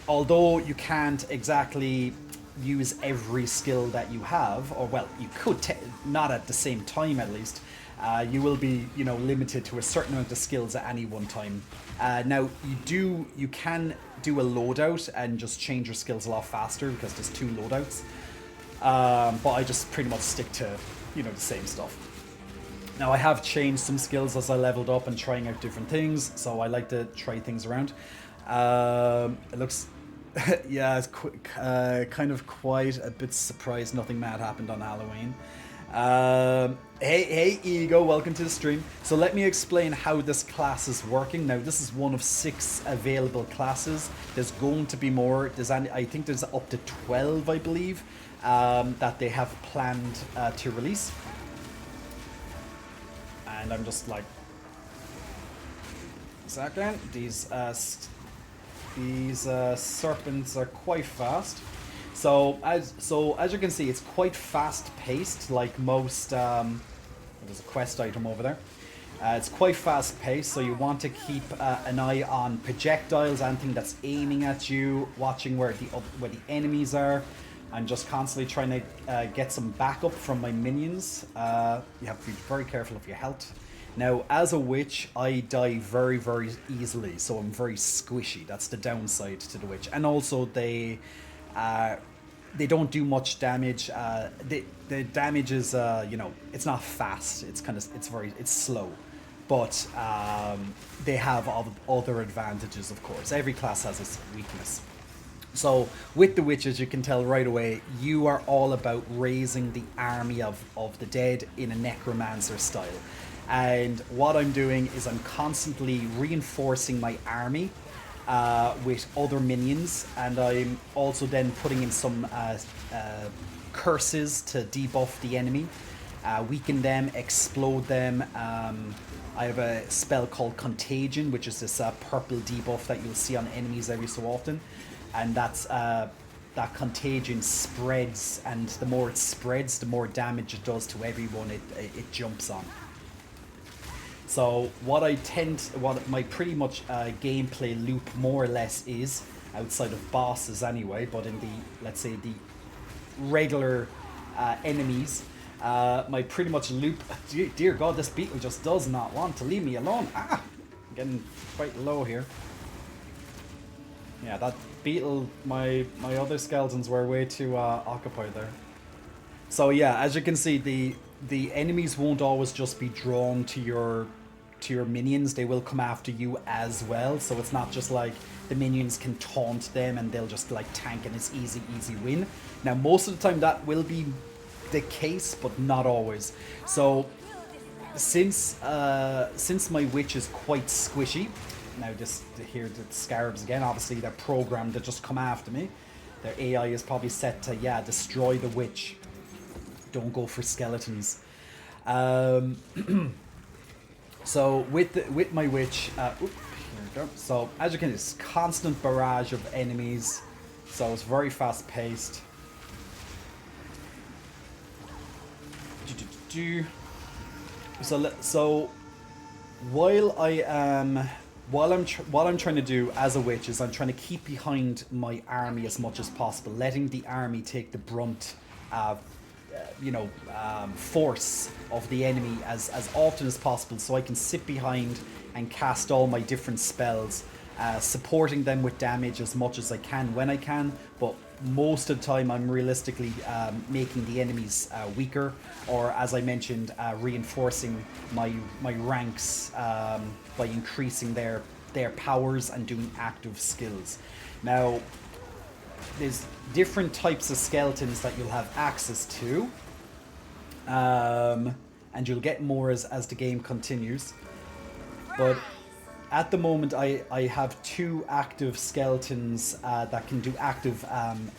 although you can't exactly use every skill that you have, or well, you could not at the same time at least. You will be, limited to a certain amount of skills at any one time. Now, you can do a loadout and just change your skills a lot faster because there's 2 loadouts. But I just pretty much stick to, the same stuff. Now, I have changed some skills as I leveled up and trying out different things, so I like to try things around. It looks... yeah, it's kind of quite a bit surprised nothing mad happened on Halloween. Hey Ego, welcome to the stream. So let me explain how this class is working. Now, this is one of 6 available classes. There's going to be more. I think there's up to 12, I believe, that they have planned to release. And I'm just like... Second, these serpents are quite fast. So as you can see, it's quite fast paced, like most. There's a quest item over there. It's quite fast paced, so you want to keep an eye on projectiles, anything that's aiming at you, watching where the enemies are, and just constantly trying to get some backup from my minions. You have to be very careful of your health. Now, as a witch, I die very, very easily, so I'm very squishy. That's the downside to the witch. And also, they don't do much damage. The damage is, it's not fast. It's slow. But they have other advantages, of course. Every class has its weakness. So, with the witches, you can tell right away, you are all about raising the army of the dead in a necromancer style. And what I'm doing is I'm constantly reinforcing my army with other minions, and I'm also then putting in some curses to debuff the enemy, weaken them, explode them. I have a spell called Contagion, which is this purple debuff that you'll see on enemies every so often, and that's that contagion spreads, and the more it spreads, the more damage it does to everyone it jumps on. So what my pretty much gameplay loop more or less is, outside of bosses anyway, but in the, let's say, the regular enemies, my pretty much loop, dear God, this beetle just does not want to leave me alone. I'm getting quite low here. Yeah, that beetle, my other skeletons were way too occupied there. So yeah, as you can see, the enemies won't always just be drawn to your minions. They will come after you as well. So it's not just like the minions can taunt them and they'll just like tank and it's easy win. Now, most of the time that will be the case, but not always. So since my witch is quite squishy, now just here the scarabs again, obviously they're programmed to just come after me. Their AI is probably set to, yeah, destroy the witch. Don't go for skeletons. So with my witch, here we go. So as you can see, it's constant barrage of enemies. So it's very fast paced. So while what I'm trying to do as a witch is I'm trying to keep behind my army as much as possible, letting the army take the brunt force of the enemy as often as possible, so I can sit behind and cast all my different spells, supporting them with damage as much as I can when I can, but most of the time I'm realistically making the enemies weaker, or as I mentioned, reinforcing my ranks by increasing their powers and doing active skills. Now, there's different types of skeletons that you'll have access to, and you'll get more as the game continues. But at the moment, I have 2 active skeletons that can do active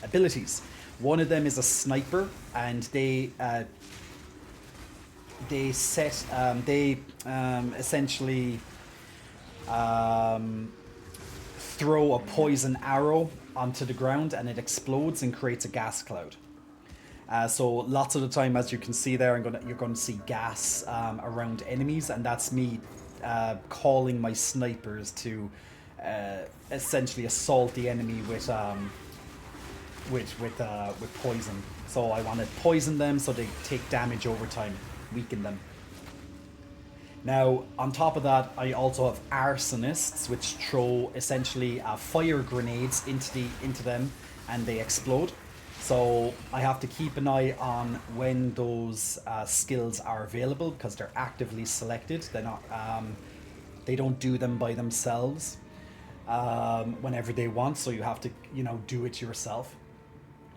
abilities. One of them is a sniper, and they essentially throw a poison arrow onto the ground, and it explodes and creates a gas cloud. So lots of the time, as you can see there, you're going to see gas around enemies, and that's me calling my snipers to essentially assault the enemy with poison. So I want to poison them so they take damage over time, weaken them. Now, on top of that, I also have arsonists, which throw essentially fire grenades into them, and they explode. So I have to keep an eye on when those skills are available, because they're actively selected. They're not. They don't do them by themselves whenever they want. So you have to, do it yourself.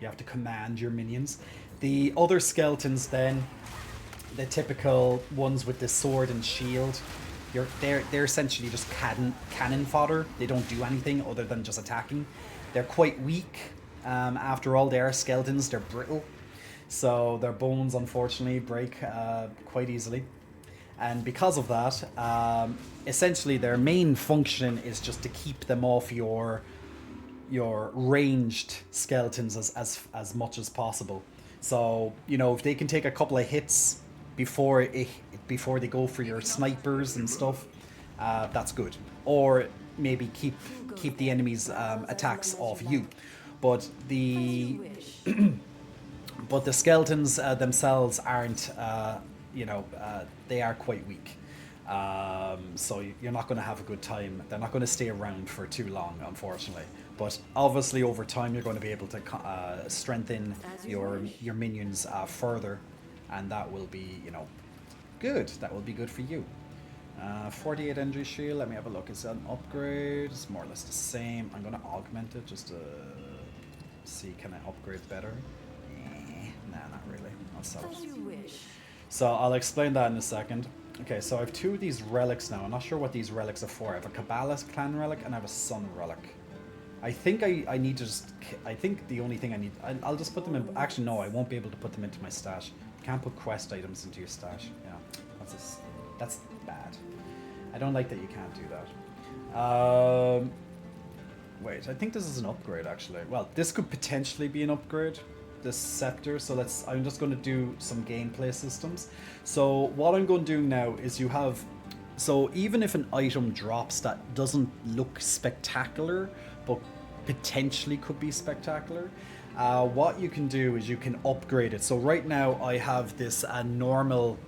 You have to command your minions. The other skeletons, then, the typical ones with the sword and shield, they're essentially just cannon fodder. They don't do anything other than just attacking. They're quite weak. After all, they are skeletons. They're brittle, so their bones unfortunately break quite easily. And because of that, essentially their main function is just to keep them off your ranged skeletons as much as possible. So if they can take a couple of hits before they go for your snipers and stuff, that's good. Or maybe keep the enemy's attacks off you. But the skeletons themselves aren't, they are quite weak. So you're not going to have a good time. They're not going to stay around for too long, unfortunately. But obviously, over time, you're going to be able to strengthen your minions further, and that will be, good. That will be good for you. 48 energy shield. Let me have a look. Is that an upgrade? It's more or less the same. I'm going to augment it just to see, can I upgrade better? Nah, not really. I'll sell it. So I'll explain that in a second. Okay, so I have 2 of these relics now. I'm not sure what these relics are for. I have a Kabbalist clan relic and I have a Sun relic. I think I need to just... I think the only thing I need... I'll just put them in... Actually, no, I won't be able to put them into my stash. You can't put quest items into your stash. Yeah, that's bad. I don't like that you can't do that. Wait, I think this is an upgrade, actually. Well, this could potentially be an upgrade, this scepter. So I'm just going to do some gameplay systems. So what I'm going to do now is you have... So even if an item drops that doesn't look spectacular, but potentially could be spectacular, what you can do is you can upgrade it. So right now I have this normal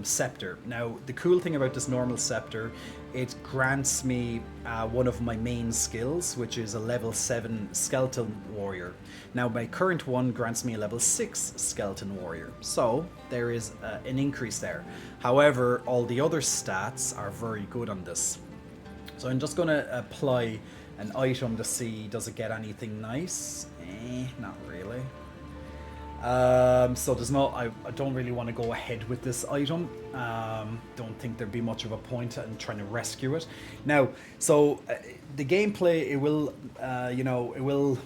scepter. Now the cool thing about this normal scepter, it grants me one of my main skills, which is a level 7 skeleton warrior. Now my current one grants me a level 6 skeleton warrior, so there is an increase there. However, all the other stats are very good on this. So I'm just going to apply an item to see, does it get anything nice? Not really. So there's no, I don't really want to go ahead with this item. Don't think there'd be much of a point in trying to rescue it. Now, so the gameplay, it will, it will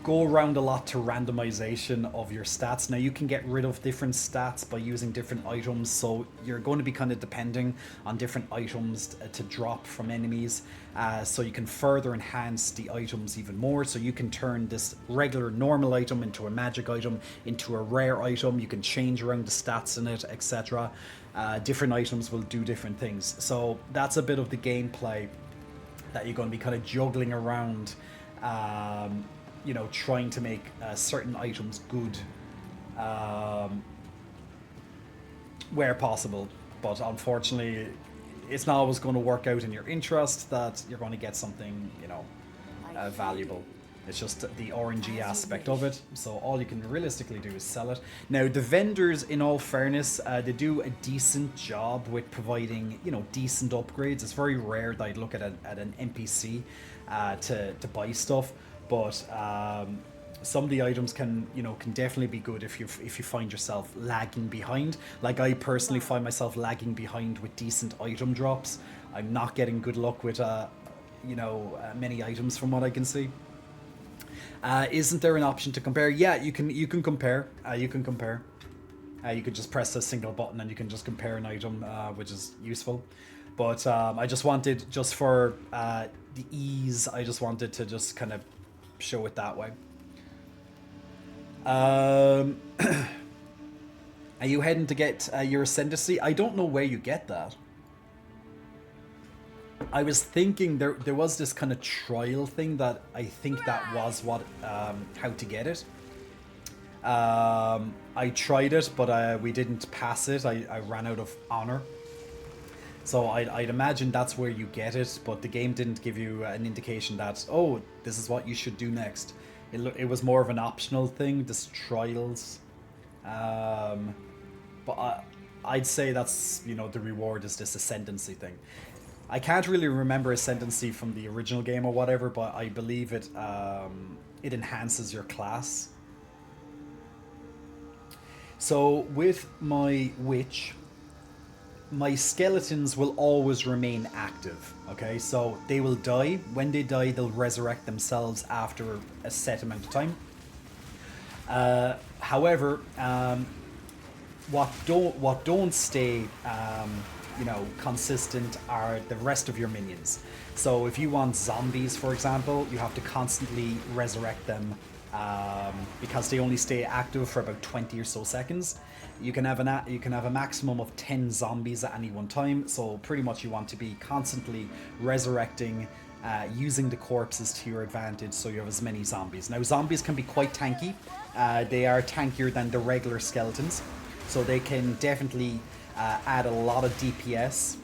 go around a lot to randomization of your stats. Now you can get rid of different stats by using different items, so you're going to be kind of depending on different items to drop from enemies, so you can further enhance the items even more. So you can turn this regular normal item into a magic item, into a rare item. You can change around the stats in it, etc. Different items will do different things. So that's a bit of the gameplay that you're going to be kind of juggling around, trying to make certain items good where possible. But unfortunately, it's not always going to work out in your interest that you're going to get something, valuable. It's just the RNG aspect of it. So all you can realistically do is sell it. Now, the vendors, in all fairness, they do a decent job with providing, decent upgrades. It's very rare that I'd look at an NPC to buy stuff. But some of the items can, you know, can definitely be good if you find yourself lagging behind. Like I personally find myself lagging behind with decent item drops. I'm not getting good luck with, many items from what I can see. Isn't there an option to compare? Yeah, you can compare. You can compare. You could just press a single button and you can just compare an item, which is useful. But I just wanted, just for the ease, I just wanted to just kind of show it that way. Are you heading to get your ascendancy? I don't know where you get that. I was thinking there was this kind of trial thing that I think that was what how to get it. I tried it, but we didn't pass it. I ran out of honor. So I'd imagine that's where you get it, but the game didn't give you an indication that, oh, this is what you should do next. It was more of an optional thing, this trials. But I'd say that's, you know, the reward is this ascendancy thing. I can't really remember ascendancy from the original game or whatever, but I believe it enhances your class. So with my witch, my skeletons will always remain active, okay? So they will die. When they die, they'll resurrect themselves after a set amount of time. However, what don't stay, consistent are the rest of your minions. So if you want zombies, for example, you have to constantly resurrect them because they only stay active for about 20 or so seconds. You can have a maximum of 10 zombies at any one time. So pretty much you want to be constantly resurrecting, using the corpses to your advantage, so you have as many zombies. Now zombies can be quite tanky. They are tankier than the regular skeletons, so they can definitely add a lot of DPS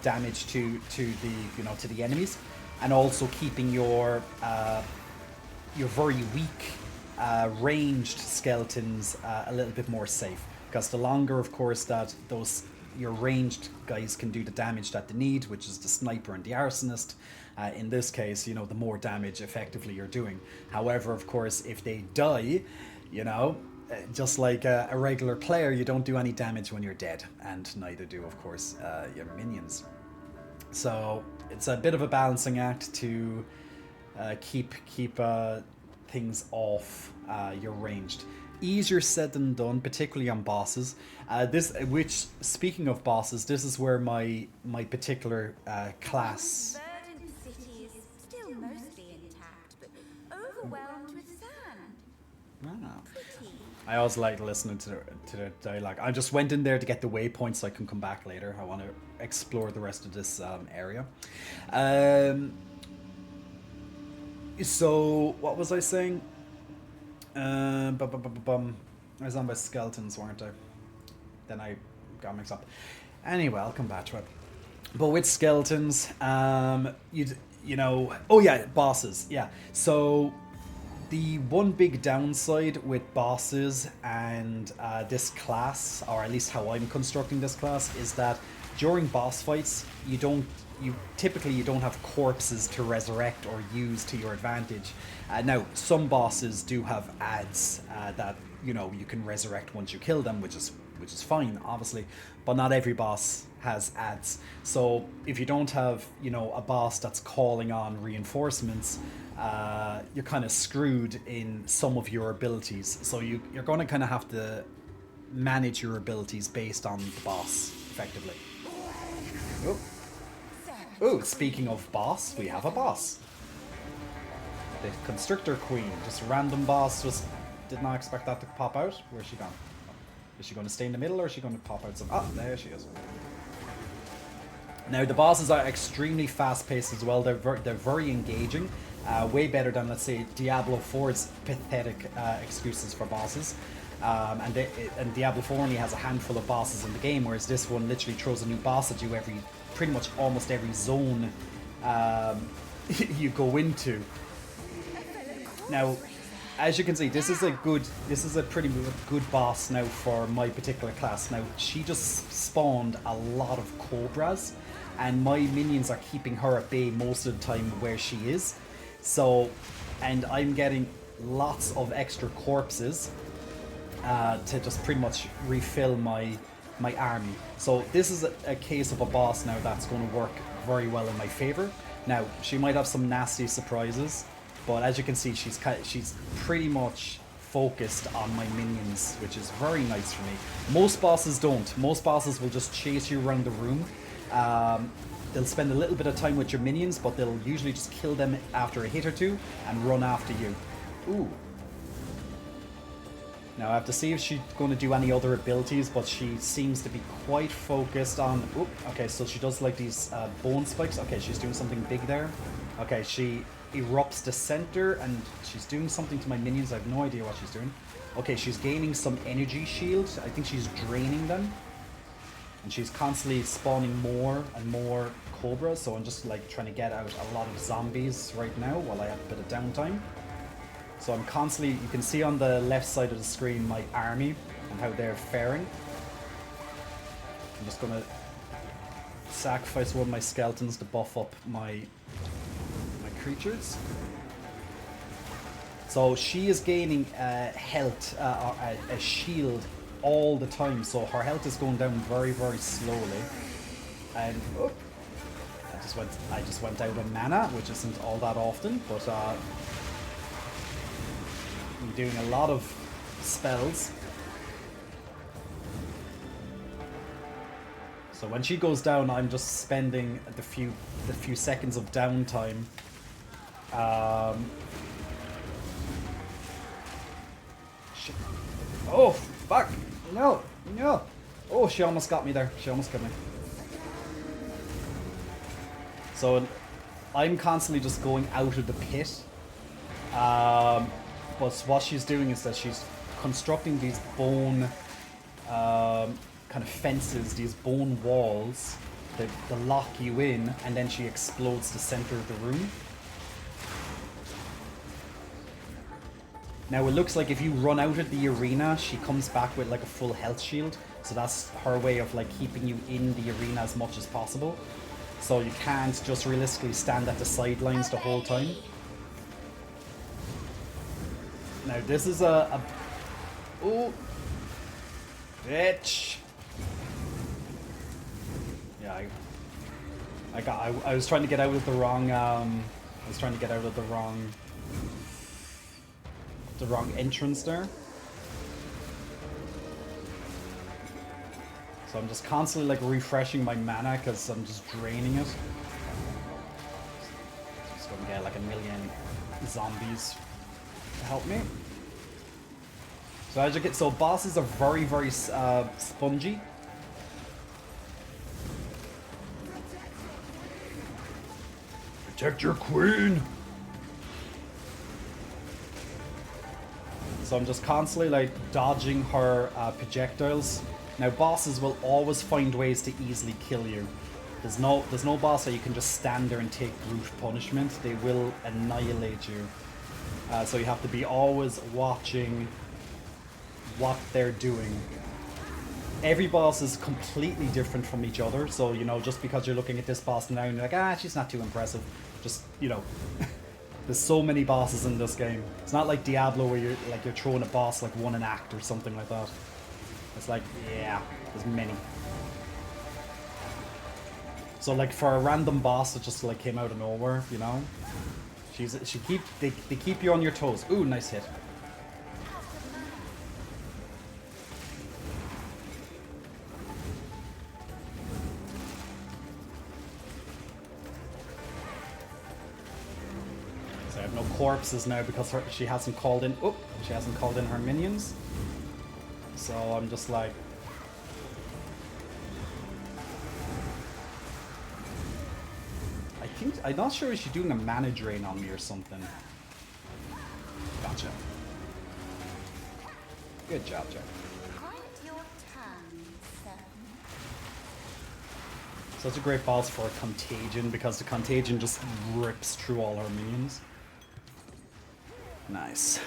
damage to the enemies, and also keeping your very weak ranged skeletons a little bit more safe, because the longer, of course, that your ranged guys can do the damage that they need, which is the sniper and the arsonist, in this case, you know, the more damage effectively you're doing. However, of course, if they die, you know, just like a regular player, you don't do any damage when you're dead, and neither do, of course, your minions. So it's a bit of a balancing act to keep things off your ranged. Easier said than done, particularly on bosses. Which, speaking of bosses, this is where my particular class. Still mostly intact, but overwhelmed with sand. Wow. I always like listening to the dialogue. I just went in there to get the waypoints so I can come back later. I want to explore the rest of this area. So what was I saying? I was on by skeletons, weren't I? Then I got mixed up. Anyway, I'll come back to it. But with skeletons, oh yeah, bosses. Yeah. So the one big downside with bosses and this class, or at least how I'm constructing this class, is that during boss fights, you typically don't have corpses to resurrect or use to your advantage. Now, some bosses do have adds that you can resurrect once you kill them, which is fine, obviously, but not every boss has adds. So if you don't have a boss that's calling on reinforcements, you're kind of screwed in some of your abilities. So you're going to kind of have to manage your abilities based on the boss effectively. Oh, speaking of boss, we have a boss. The Constrictor Queen, just a random boss. Just did not expect that to pop out. Where's she gone? Is she going to stay in the middle, or is she going to pop out some? Ah, there she is. Now the bosses are extremely fast-paced as well. They're very engaging. Way better than, let's say, Diablo 4's pathetic excuses for bosses. And Diablo 4 only has a handful of bosses in the game, whereas this one literally throws a new boss at you pretty much almost every zone you go into. Now, as you can see, this is a pretty good boss now for my particular class. Now, she just spawned a lot of cobras, and my minions are keeping her at bay most of the time where she is. So, and I'm getting lots of extra corpses to just pretty much refill my army. So this is a case of a boss now that's going to work very well in my favor. Now she might have some nasty surprises, but as you can see, she's pretty much focused on my minions, which is very nice for me. Most bosses don't. Most bosses will just chase you around the room. They'll spend a little bit of time with your minions, but they'll usually just kill them after a hit or two and run after you. Ooh. Now I have to see if she's going to do any other abilities, but she seems to be quite focused on... Oop, okay, so she does like these bone spikes. Okay, she's doing something big there. Okay, she erupts the center and she's doing something to my minions. I have no idea what she's doing. Okay, she's gaining some energy shields. I think she's draining them. And she's constantly spawning more and more cobras, so I'm just like trying to get out a lot of zombies right now while I have a bit of downtime. So I'm constantly, you can see on the left side of the screen my army and how they're faring. I'm just gonna sacrifice one of my skeletons to buff up my creatures. So she is gaining health, a shield all the time, so her health is going down very, very slowly. And oh, I just went out of mana, which isn't all that often, but I'm doing a lot of spells. So when she goes down, I'm just spending the few seconds of downtime. Shit. Oh, fuck! No, no! Oh, she almost got me there. She almost got me. So I'm constantly just going out of the pit. But what she's doing is that she's constructing these bone kind of fences, these bone walls that lock you in, and then she explodes the center of the room. Now it looks like if you run out of the arena, she comes back with like a full health shield. So that's her way of like keeping you in the arena as much as possible. So you can't just realistically stand at the sidelines the whole time. Now this is a oh, bitch. Yeah, I was trying to get out of the wrong the wrong entrance there. So I'm just constantly like refreshing my mana because I'm just draining it. Just gonna get like a million zombies to help me. So as you get, so bosses are very, very spongy. Protect your queen. So I'm just constantly like dodging her projectiles. Now bosses will always find ways to easily kill you. There's no boss that you can just stand there and take brute punishment. They will annihilate you. So you have to be always watching what they're doing. Every boss is completely different from each other. So, you know, just because you're looking at this boss now and you're like, ah, she's not too impressive. Just, you know, there's so many bosses in this game. It's not like Diablo where you're throwing a boss like one an act or something like that. It's like, yeah, there's many. So like for a random boss that just like came out of nowhere, you know, they keep you on your toes. Ooh, nice hit. So I have no corpses now because she hasn't called in. Oh, she hasn't called in her minions. So I'm just like. I'm not sure, is she doing a mana drain on me or something? Gotcha. Good job, Jack. Such a great boss for Contagion because the Contagion just rips through all her minions. Nice.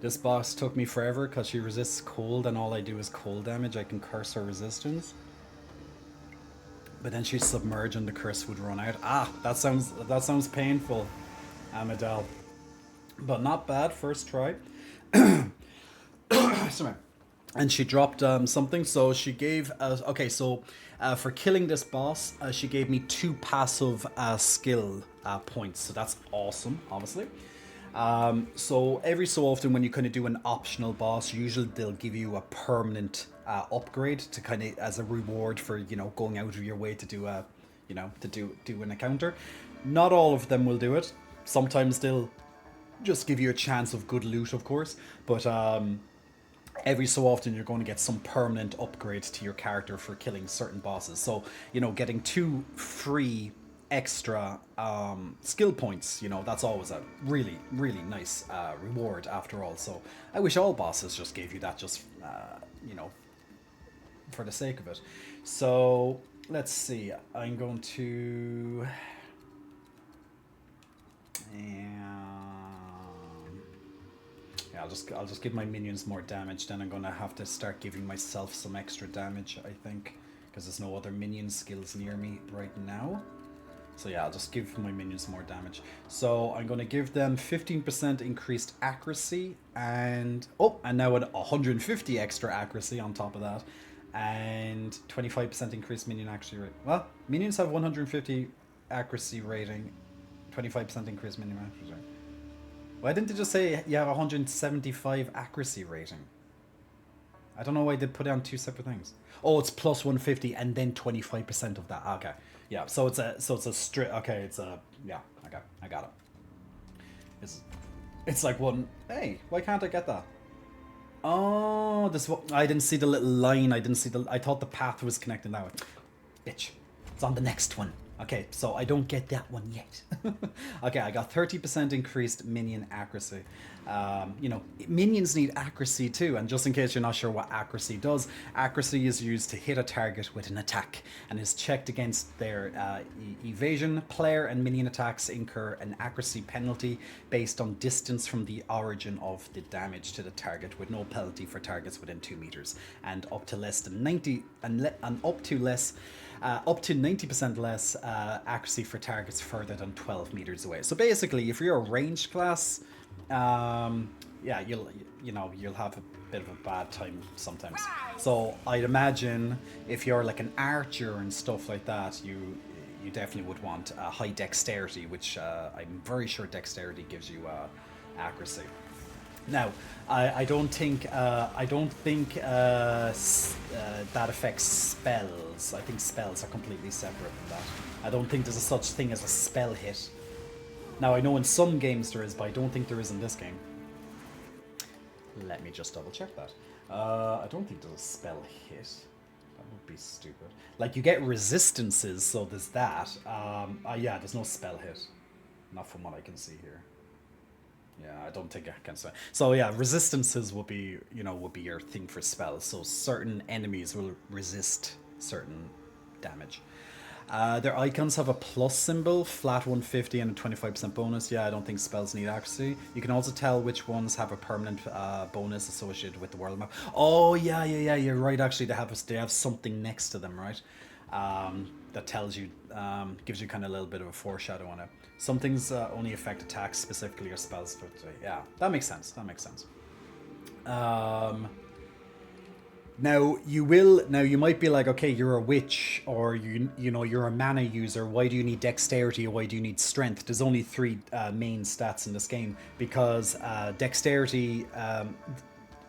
This boss took me forever because she resists cold and all I do is cold damage. I can curse her resistance. But then she'd submerge and the curse would run out. Ah, that sounds painful, Amadel. but not bad. First try. Sorry. And she dropped something, so she gave us, okay, so for killing this boss, she gave me 2 passive skill points, so that's awesome, obviously. So every so often when you kind of do an optional boss, usually they'll give you a permanent upgrade to kind of as a reward for, you know, going out of your way to do a, you know, to do an encounter. Not all of them will do it. Sometimes they'll just give you a chance of good loot, of course, but every so often you're going to get some permanent upgrades to your character for killing certain bosses. So, you know, getting 2 free extra skill points, you know, that's always a really, really nice reward after all. So I wish all bosses just gave you that, just, you know, for the sake of it. So let's see, I'm going to... Yeah, I'll just give my minions more damage. Then I'm gonna have to start giving myself some extra damage, I think, because there's no other minion skills near me right now. So yeah, I'll just give my minions more damage. So I'm gonna give them 15% increased accuracy and now at 150 extra accuracy on top of that, and 25% increased minion accuracy rate. Well, minions have 150 accuracy rating, 25% increased minion accuracy rate. Why didn't they just say you have 175 accuracy rating? I don't know why they put it on 2 separate things. Oh, it's plus 150 and then 25% of that. Okay, yeah. So it's a straight. Okay, it's a yeah. Okay, I got it. It's like one. Hey, why can't I get that? Oh, this one. I didn't see the little line. I didn't see the. I thought the path was connected now. Bitch, it's on the next one. Okay, so I don't get that one yet. Okay, I got 30% increased minion accuracy. You know, minions need accuracy too, and just in case you're not sure what accuracy does, accuracy is used to hit a target with an attack and is checked against their evasion. Player and minion attacks incur an accuracy penalty based on distance from the origin of the damage to the target, with no penalty for targets within 2 meters, and up to less than 90 and up to 90% less accuracy for targets further than 12 meters away. So basically, if you're a ranged class, yeah, you'll have a bit of a bad time sometimes. So I'd imagine if you're like an archer and stuff like that, you definitely would want high dexterity, which I'm very sure dexterity gives you accuracy. Now, I don't think that affects spells. I think spells are completely separate from that. I don't think there's a such thing as a spell hit. Now, I know in some games there is, but I don't think there is in this game. Let me just double check that. I don't think there's a spell hit. That would be stupid. Like, you get resistances, so there's that. Yeah, there's no spell hit. Not from what I can see here. Yeah, I don't think I can say. So yeah, resistances will be, would be your thing for spells. So certain enemies will resist certain damage. Their icons have a plus symbol, flat 150 and a 25% bonus. Yeah, I don't think spells need accuracy. You can also tell which ones have a permanent bonus associated with the world map. Oh yeah, you're right. Actually, they have something next to them, right? That tells you, gives you kind of a little bit of a foreshadow on it. Some things only affect attacks specifically or spells. But yeah, that makes sense. Now you might be like, okay, you're a witch, or you're a mana user. Why do you need dexterity, or why do you need strength? There's only 3 main stats in this game, because dexterity,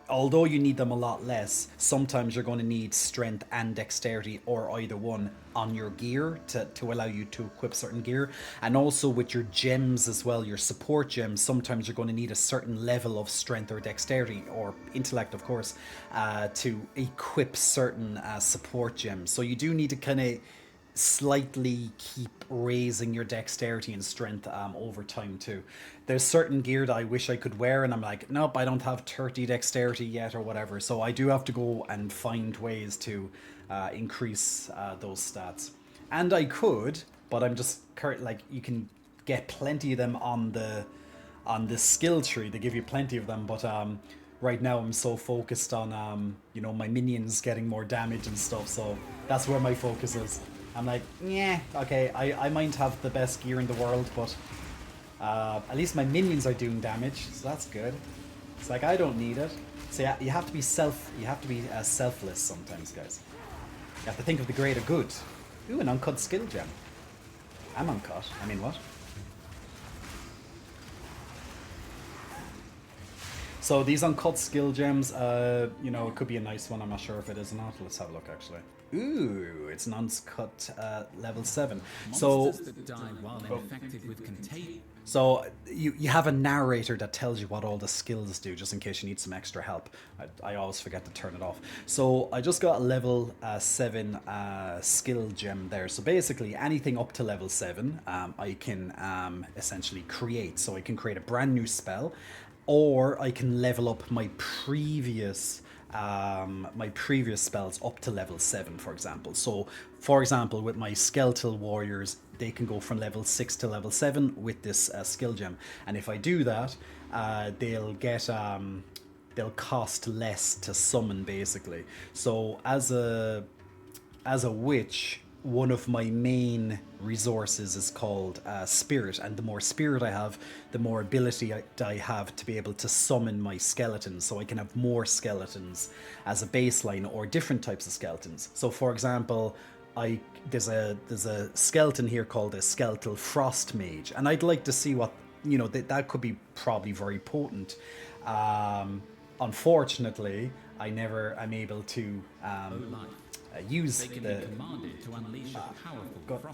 although you need them a lot less, sometimes you're going to need strength and dexterity, or either one, on your gear to allow you to equip certain gear. And also with your gems as well, your support gems, sometimes you're going to need a certain level of strength or dexterity, or intellect of course, to equip certain support gems. So you do need to kind of slightly keep raising your dexterity and strength over time too. There's certain gear that I wish I could wear, and I'm like, nope, I don't have 30 dexterity yet or whatever, so I do have to go and find ways to increase those stats. And I could, but I'm just like, you can get plenty of them on the skill tree. They give you plenty of them, but right now I'm so focused on my minions getting more damage and stuff, so that's where my focus is. I'm like, yeah, okay, I might have the best gear in the world, but At least my minions are doing damage, so that's good. It's like I don't need it. So yeah, you have to be selfless sometimes, guys. You have to think of the greater good. Ooh, an uncut skill gem. I'm uncut. I mean, what? So these uncut skill gems, you know, it could be a nice one. I'm not sure if it is or not. Let's have a look, actually. Ooh, it's an uncut level 7. Monsters that die while infected with contagion. So you have a narrator that tells you what all the skills do, just in case you need some extra help. I always forget to turn it off. So I just got a level 7 skill gem there. So basically anything up to level 7 I can essentially create. So I can create a brand new spell, or I can level up my previous spells up to level 7, for example. So for example, with my skeletal warriors, they can go from level 6 to level 7 with this skill gem, and if I do that, they'll cost less to summon, basically. So as a witch, one of my main resources is called spirit, and the more spirit I have, the more ability I have to be able to summon my skeletons, so I can have more skeletons as a baseline, or different types of skeletons. So for example, there's a skeleton here called a skeletal frost mage, and I'd like to see what, you know, that could be probably very potent. Unfortunately, I never am able to use the.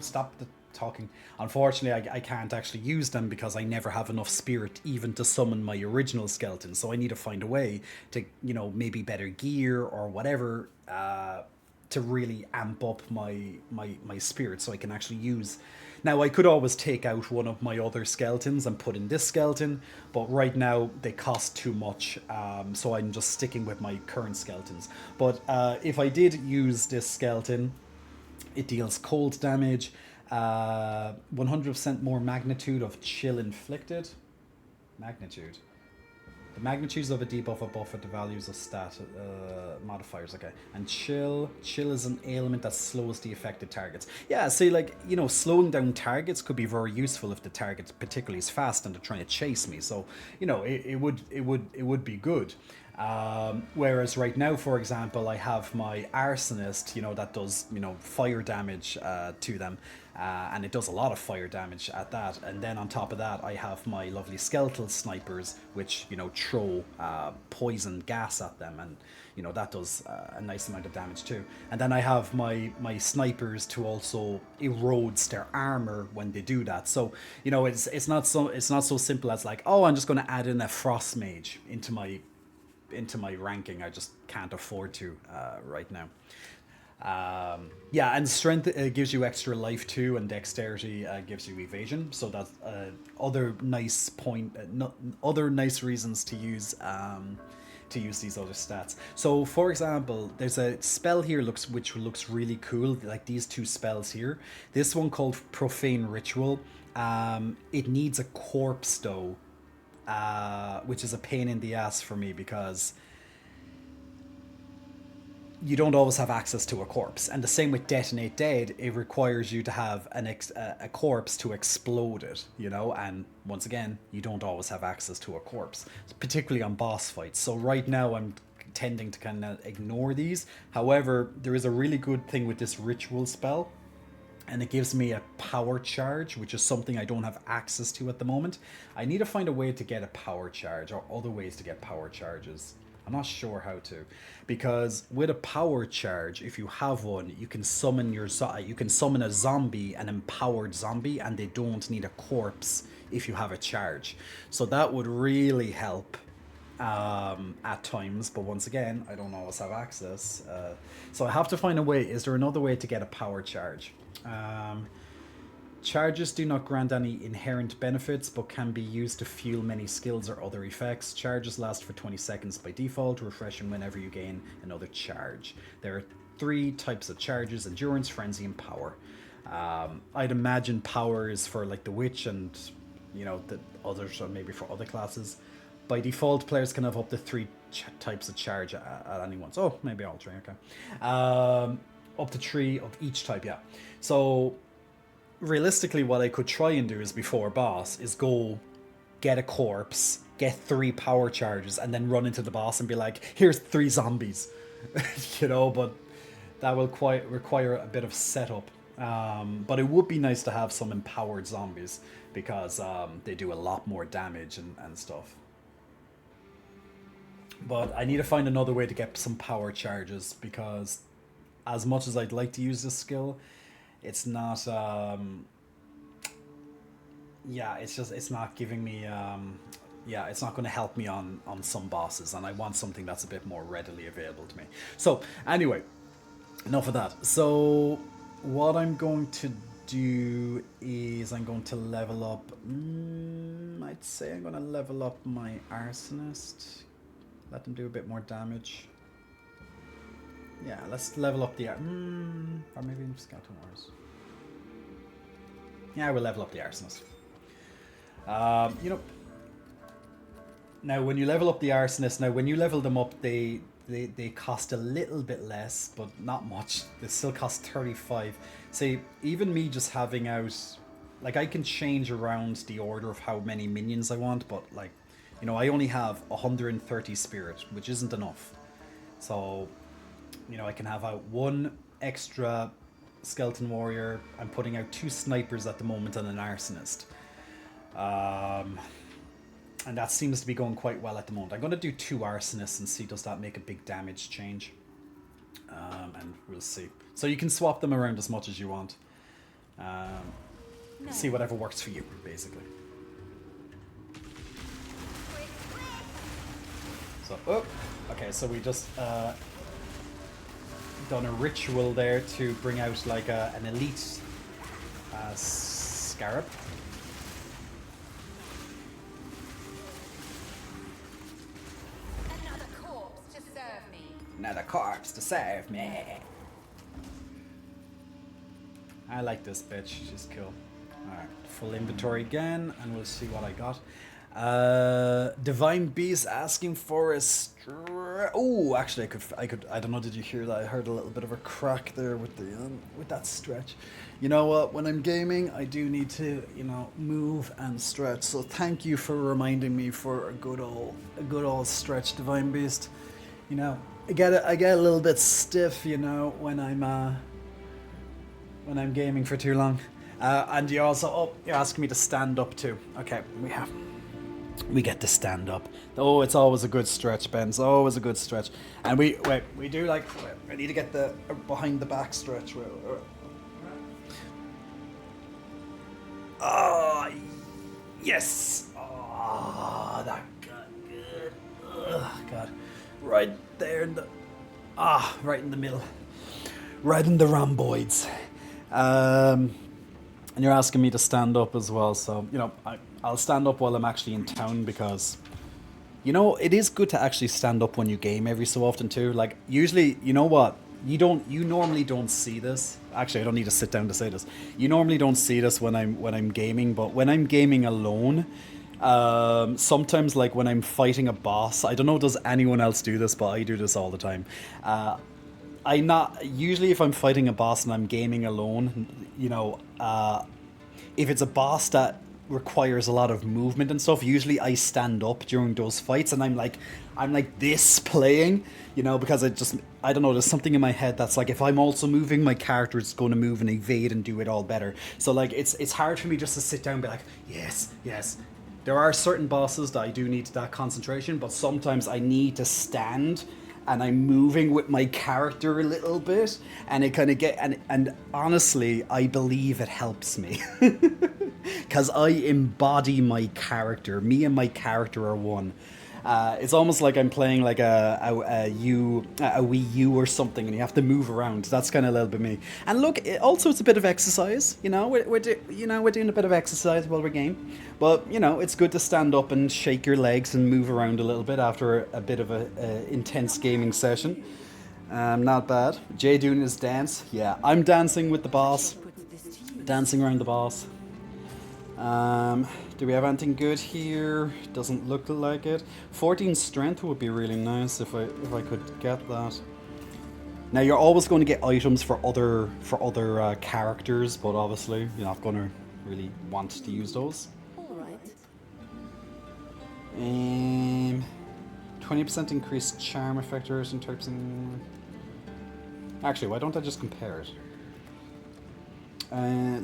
Stop the talking. Unfortunately, I can't actually use them because I never have enough spirit even to summon my original skeleton. So I need to find a way to, you know, maybe better gear or whatever, to really amp up my spirit, so I can actually use. Now, I could always take out one of my other skeletons and put in this skeleton, but right now they cost too much, so I'm just sticking with my current skeletons. But if I did use this skeleton, it deals cold damage, 100% more magnitude of chill inflicted. Magnitude. The magnitudes of a debuff or buff at the values of stat modifiers, okay. And chill is an ailment that slows the affected targets. Yeah, see, like, you know, slowing down targets could be very useful if the target particularly is fast and they're trying to chase me. So, you know, it would be good. Whereas right now, for example, I have my arsonist, you know, that does, you know, fire damage to them. And it does a lot of fire damage at that. And then on top of that, I have my lovely skeletal snipers, which, you know, throw poison gas at them, and, you know, that does a nice amount of damage too. And then I have my snipers to also erodes their armor when they do that. So, you know, it's not so simple as like, oh, I'm just going to add in a frost mage into my ranking. I just can't afford to right now. Yeah, and strength gives you extra life too, and dexterity gives you evasion. So that's other nice reasons to use these other stats. So for example, there's a spell here which looks really cool, like these two spells here. This one called Profane Ritual. It needs a corpse though, which is a pain in the ass for me because you don't always have access to a corpse. And the same with Detonate Dead, it requires you to have a corpse to explode it, you know, and once again, you don't always have access to a corpse, particularly on boss fights. So right now I'm tending to kind of ignore these. However, there is a really good thing with this ritual spell, and it gives me a power charge, which is something I don't have access to at the moment. I need to find a way to get a power charge, or other ways to get power charges. I'm not sure how to, because with a power charge, if you have one, you can summon a zombie, an empowered zombie, and they don't need a corpse if you have a charge. So that would really help at times, but once again, I don't always have access. So I have to find a way. Is there another way to get a power charge? Charges do not grant any inherent benefits, but can be used to fuel many skills or other effects. Charges last for 20 seconds by default, refreshing whenever you gain another charge. There are 3 types of charges: endurance, frenzy, and power. I'd imagine power is for like the witch, and, you know, the others are maybe for other classes. By default, players can have up to 3 types of charge at any once. Oh, maybe all 3, okay. Up to 3 of each type, yeah. So realistically, what I could try and do is before boss is go get a corpse, get 3 power charges, and then run into the boss and be like, here's 3 zombies. You know, but that will quite require a bit of setup. But it would be nice to have some empowered zombies because they do a lot more damage and stuff. But I need to find another way to get some power charges because as much as I'd like to use this skill, it's not yeah, it's not giving me yeah, it's not going to help me on some bosses, and I want something that's a bit more readily available to me. So anyway, enough of that. So what I'm going to do is I'm going to level up, I'd say I'm going to level up my arsonist, let them do a bit more damage. Yeah, let's level up the or maybe skeleton wars. Yeah, we'll level up the arsonist. You know, now when you level up the arsonist, now when you level them up, they cost a little bit less, but not much. They still cost 35. See, even me just having out, like, I can change around the order of how many minions I want, but like, you know, I only have 130 spirit, which isn't enough. So, you know, I can have out 1 extra skeleton warrior. I'm putting out 2 snipers at the moment and an arsonist. And that seems to be going quite well at the moment. I'm going to do 2 arsonists and see does that make a big damage change. And we'll see. So you can swap them around as much as you want. See whatever works for you, basically. So, oh, okay, so we just done a ritual there to bring out like an elite scarab. Another corpse to serve me. Another corpse to serve me. I like this bitch, she's cool. Alright, full inventory again, and we'll see what I got. Divine Beast asking for a oh, actually, I could. I don't know. Did you hear that? I heard a little bit of a crack there with the with that stretch. You know what? When I'm gaming, I do need to, you know, move and stretch. So thank you for reminding me for a good old stretch, Divine Beast. You know, I get a little bit stiff, you know, when I'm gaming for too long. And you also, you're asking me to stand up too. Okay, we get to stand up. Oh, it's always a good stretch, Ben. It's always a good stretch. And we do like, I need to get the behind the back stretch. Oh, yes. Oh, that got good. Oh, God. Right there in the, right in the middle. Right in the rhomboids. And you're asking me to stand up as well, so, you know, I'll stand up while I'm actually in town because, you know, it is good to actually stand up when you game every so often too. Like, usually, you know what? You normally don't see this. Actually, I don't need to sit down to say this. You normally don't see this when I'm gaming, but when I'm gaming alone, sometimes, like when I'm fighting a boss, I don't know, does anyone else do this, but I do this all the time. Usually if I'm fighting a boss and I'm gaming alone, you know, if it's a boss that requires a lot of movement and stuff, usually I stand up during those fights and I'm like this playing, you know, because I don't know, there's something in my head that's like, if I'm also moving, my character is going to move and evade and do it all better. So like, it's hard for me just to sit down and be like, yes. There are certain bosses that I do need that concentration, but sometimes I need to stand and I'm moving with my character a little bit, and it kind of and honestly, I believe it helps me. Because I embody my character. Me and my character are one. It's almost like I'm playing like a Wii U or something, and you have to move around. That's kind of a little bit me. And look, also it's a bit of exercise. You know, we're doing a bit of exercise while we're game. But you know, it's good to stand up and shake your legs and move around a little bit after a bit of a intense gaming session. Not bad. Jay doing his dance. Yeah, I'm dancing with the boss. Dancing around the boss. Do we have anything good here? Doesn't look like it. 14 strength would be really nice if I could get that. Now you're always going to get items for other characters, but obviously you're not going to really want to use those. All right. 20% increased charm effectors and 30%. Actually, why don't I just compare it?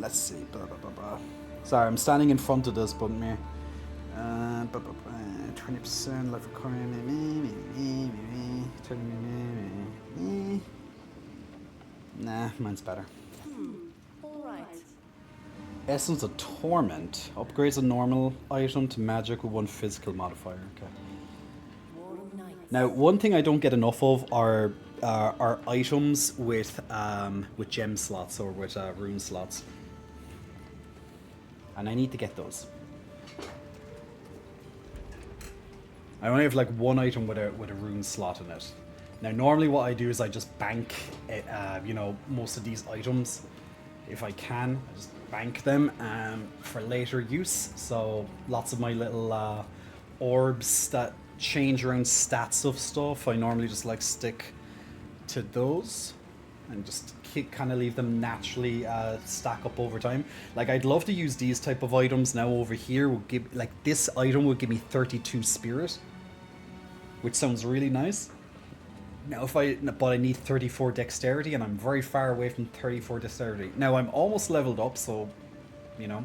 Let's see. Blah, blah, blah, blah. Sorry, I'm standing in front of this, but me. 20% life requirement. Nah, mine's better. All right. Essence of Torment upgrades a normal item to magic with one physical modifier. Okay. War of Night. Now, one thing I don't get enough of are items with gem slots or with rune slots, and I need to get those. I only have like one item with a rune slot in it. Now, normally what I do is I just bank, you know, most of these items. If I can, I just bank them for later use. So lots of my little orbs that change around stats of stuff, I normally just like stick to those and just kind of leave them naturally stack up over time. Like, I'd love to use these type of items now. Over here will give, like, this item will give me 32 spirit, which sounds really nice. Now but I need 34 dexterity, and I'm very far away from 34 dexterity. Now I'm almost leveled up, so, you know,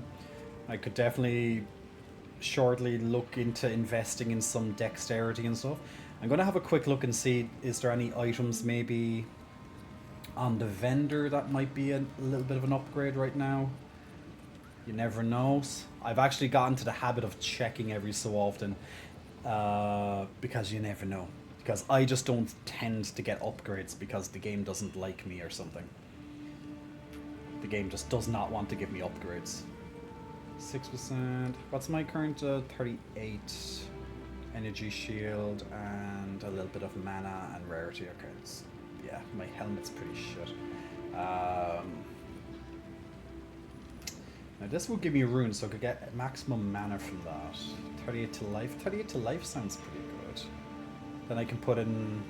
I could definitely shortly look into investing in some dexterity and stuff. I'm going to have a quick look and see, is there any items maybe on the vendor that might be a little bit of an upgrade right now. You never know. I've actually gotten to the habit of checking every so often, because you never know. Because I just don't tend to get upgrades because the game doesn't like me or something. The game just does not want to give me upgrades. 6%. What's my current 38? Energy shield and a little bit of mana and rarity. Okay, yeah, my helmet's pretty shit. Now this will give me runes, so I could get maximum mana from that. 38 to life. 38 to life sounds pretty good. Then I can put in...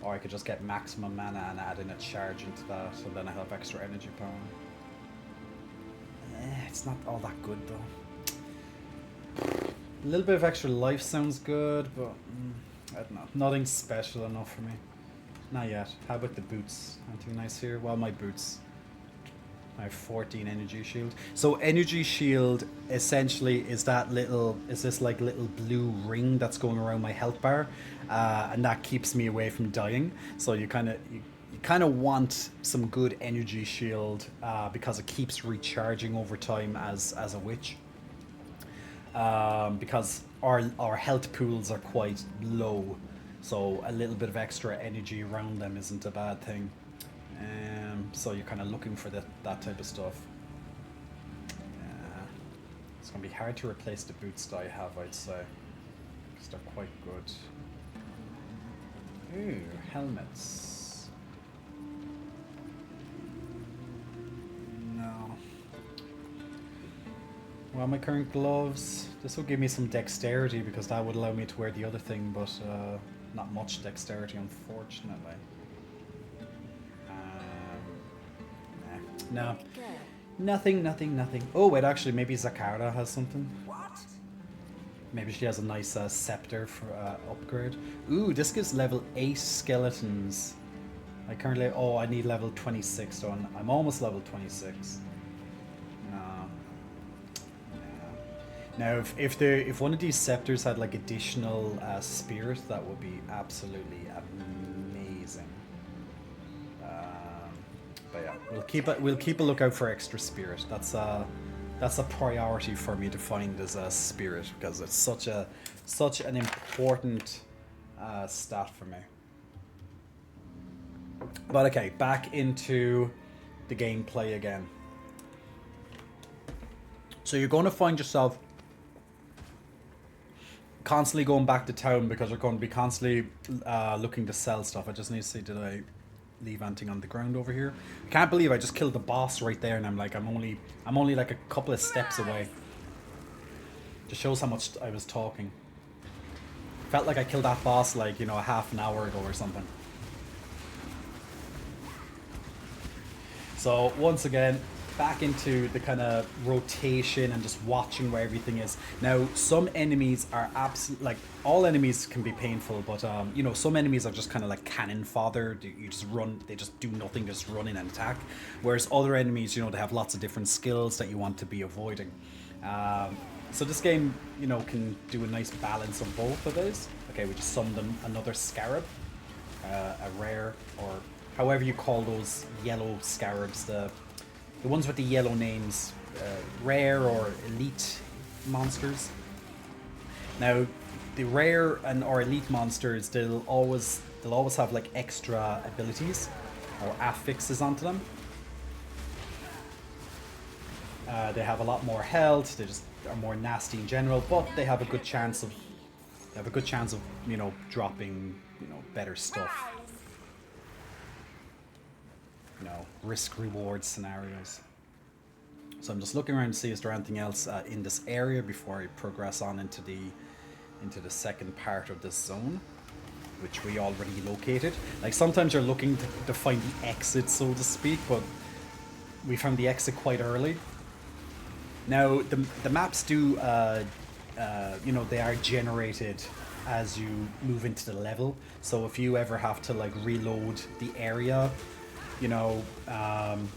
or I could just get maximum mana and add in a charge into that, so then I have extra energy power. It's not all that good though. A little bit of extra life sounds good, but I don't know. Nothing special enough for me. Not yet. How about the boots? Anything nice here? Well, my boots. I have 14 energy shield. So energy shield essentially is this like little blue ring that's going around my health bar, and that keeps me away from dying. So you kind of want some good energy shield because it keeps recharging over time as a witch. Because our health pools are quite low, so a little bit of extra energy around them isn't a bad thing. So you're kind of looking for that type of stuff. It's going to be hard to replace the boots that I have, I'd say, because they're quite good. Ooh, helmets. No. Well, my current gloves. This will give me some dexterity because that would allow me to wear the other thing, but not much dexterity, unfortunately. No. Nothing. Oh, wait, actually, maybe Zakara has something. What? Maybe she has a nice scepter for upgrade. Ooh, this gives level 8 skeletons. I currently... oh, I need level 26, so I'm almost level 26. No. Now, if one of these scepters had, like, additional spirit, that would be absolutely amazing. But yeah, we'll keep a lookout for extra spirit. That's a priority for me to find as a spirit, because it's such an important stat for me. But okay, back into the gameplay again. So you're going to find yourself constantly going back to town because you're going to be constantly looking to sell stuff. I just need to see, did I leave anything on the ground over here? I can't believe I just killed the boss right there, and I'm only like a couple of steps away. Just shows how much I was talking. Felt like I killed that boss like, you know, a half an hour ago or something. So once again, back into the kind of rotation and just watching where everything is. Now, some enemies are absolute, like all enemies can be painful, but you know, some enemies are just kind of like cannon fodder. You just run, they just do nothing, just run in and attack. Whereas other enemies, you know, they have lots of different skills that you want to be avoiding. So this game, you know, can do a nice balance of both of those. Okay, we just summoned another scarab, a rare, or however you call those yellow scarabs, the ones with the yellow names, rare or elite monsters. Now, the rare and or elite monsters, they'll always have like extra abilities or affixes onto them. They have a lot more health. They just are more nasty in general, but they have a good chance of you know, dropping, you know, better stuff. You know, risk reward scenarios. So I'm just looking around to see is there anything else in this area before I progress on into the second part of this zone, which we already located. Like sometimes you're looking to find the exit, so to speak, but we found the exit quite early. Now the maps do you know, they are generated as you move into the level. So if you ever have to like reload the area, you know,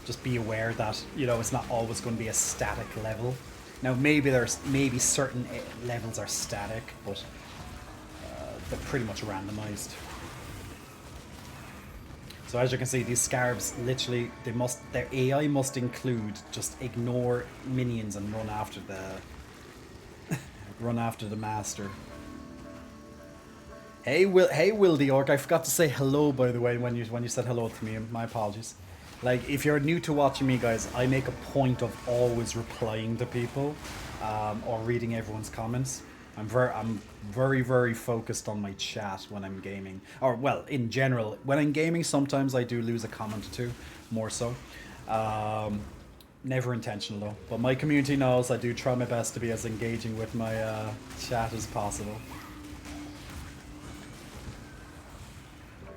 just be aware that, you know, it's not always going to be a static level. Now maybe certain levels are static, but they're pretty much randomized. So as you can see, these scarabs literally, their AI must include just ignore minions and run after the master. Hey Will the Orc, I forgot to say hello, by the way, when you said hello to me. My apologies. Like, if you're new to watching me, guys, I make a point of always replying to people or reading everyone's comments. I'm very focused on my chat when I'm gaming, or well, in general, when I'm gaming sometimes I do lose a comment or two, more so. Never intentional though, but my community knows I do try my best to be as engaging with my chat as possible.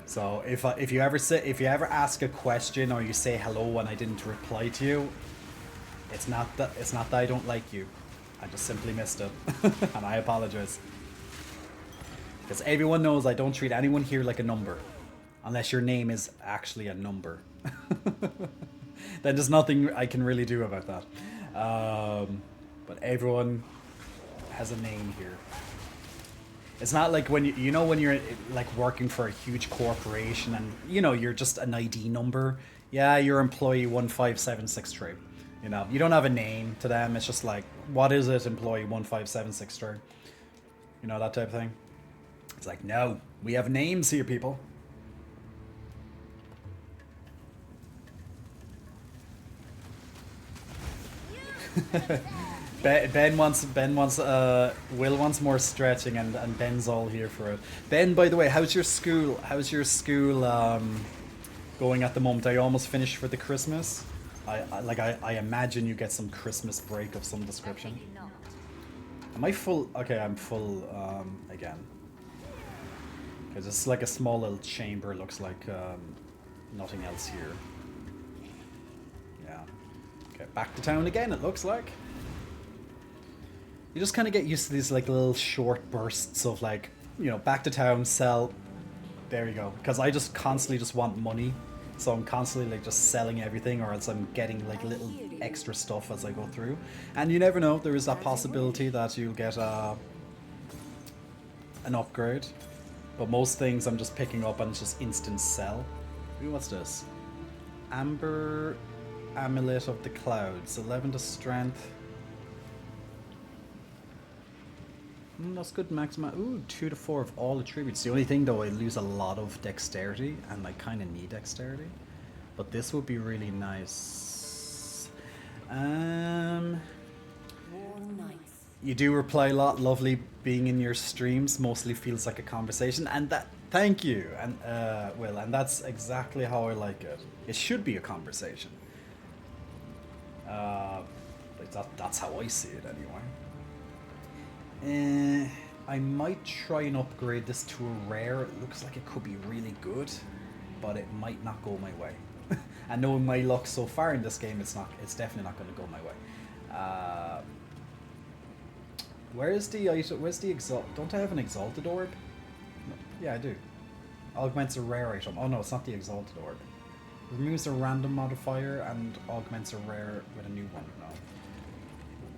So if you ever ask a question or you say hello and I didn't reply to you, it's not that I don't like you. I just simply missed it, and I apologize. Because everyone knows I don't treat anyone here like a number, unless your name is actually a number. Then there's nothing I can really do about that. But everyone has a name here. It's not like when you know when you're like working for a huge corporation and you know you're just an ID number. Yeah, you're employee 15763. You know, you don't have a name to them. It's just like, what is it, employee 15763? You know, that type of thing. It's like, no, we have names here, people. Will wants more stretching, and Ben's all here for it. Ben, by the way, how's your school? Going at the moment? Are you almost finished for the Christmas? I imagine you get some Christmas break of some description. Am I full? Okay, I'm full again. Because it's like a small little chamber. Looks like nothing else here. Yeah. Okay, back to town again. It looks like. You just kind of get used to these like little short bursts of like, you know, back to town, sell. There you go. Because I just constantly just want money. So I'm constantly like just selling everything, or else I'm getting like little extra stuff as I go through. And you never know, there is that possibility that you'll get an upgrade. But most things I'm just picking up and it's just instant sell. Ooh, what's this? Amber Amulet of the Clouds. 11 to strength. That's good maximum. Ooh, 2 to 4 of all attributes. The only thing though, I lose a lot of dexterity, and I kind of need dexterity. But this would be really nice. You do reply a lot. Lovely being in your streams. Mostly feels like a conversation, and that. Thank you, and Will, and that's exactly how I like it. It should be a conversation. Like that's how I see it anyway. I might try and upgrade this to a rare. It looks like it could be really good, but it might not go my way. And knowing my luck so far in this game, it's not. It's definitely not going to go my way. Where's the item? Where's the exalt? Don't I have an exalted orb? No. Yeah, I do. Augments a rare item. Oh no, it's not the exalted orb. Removes a random modifier and augments a rare with a new one. No.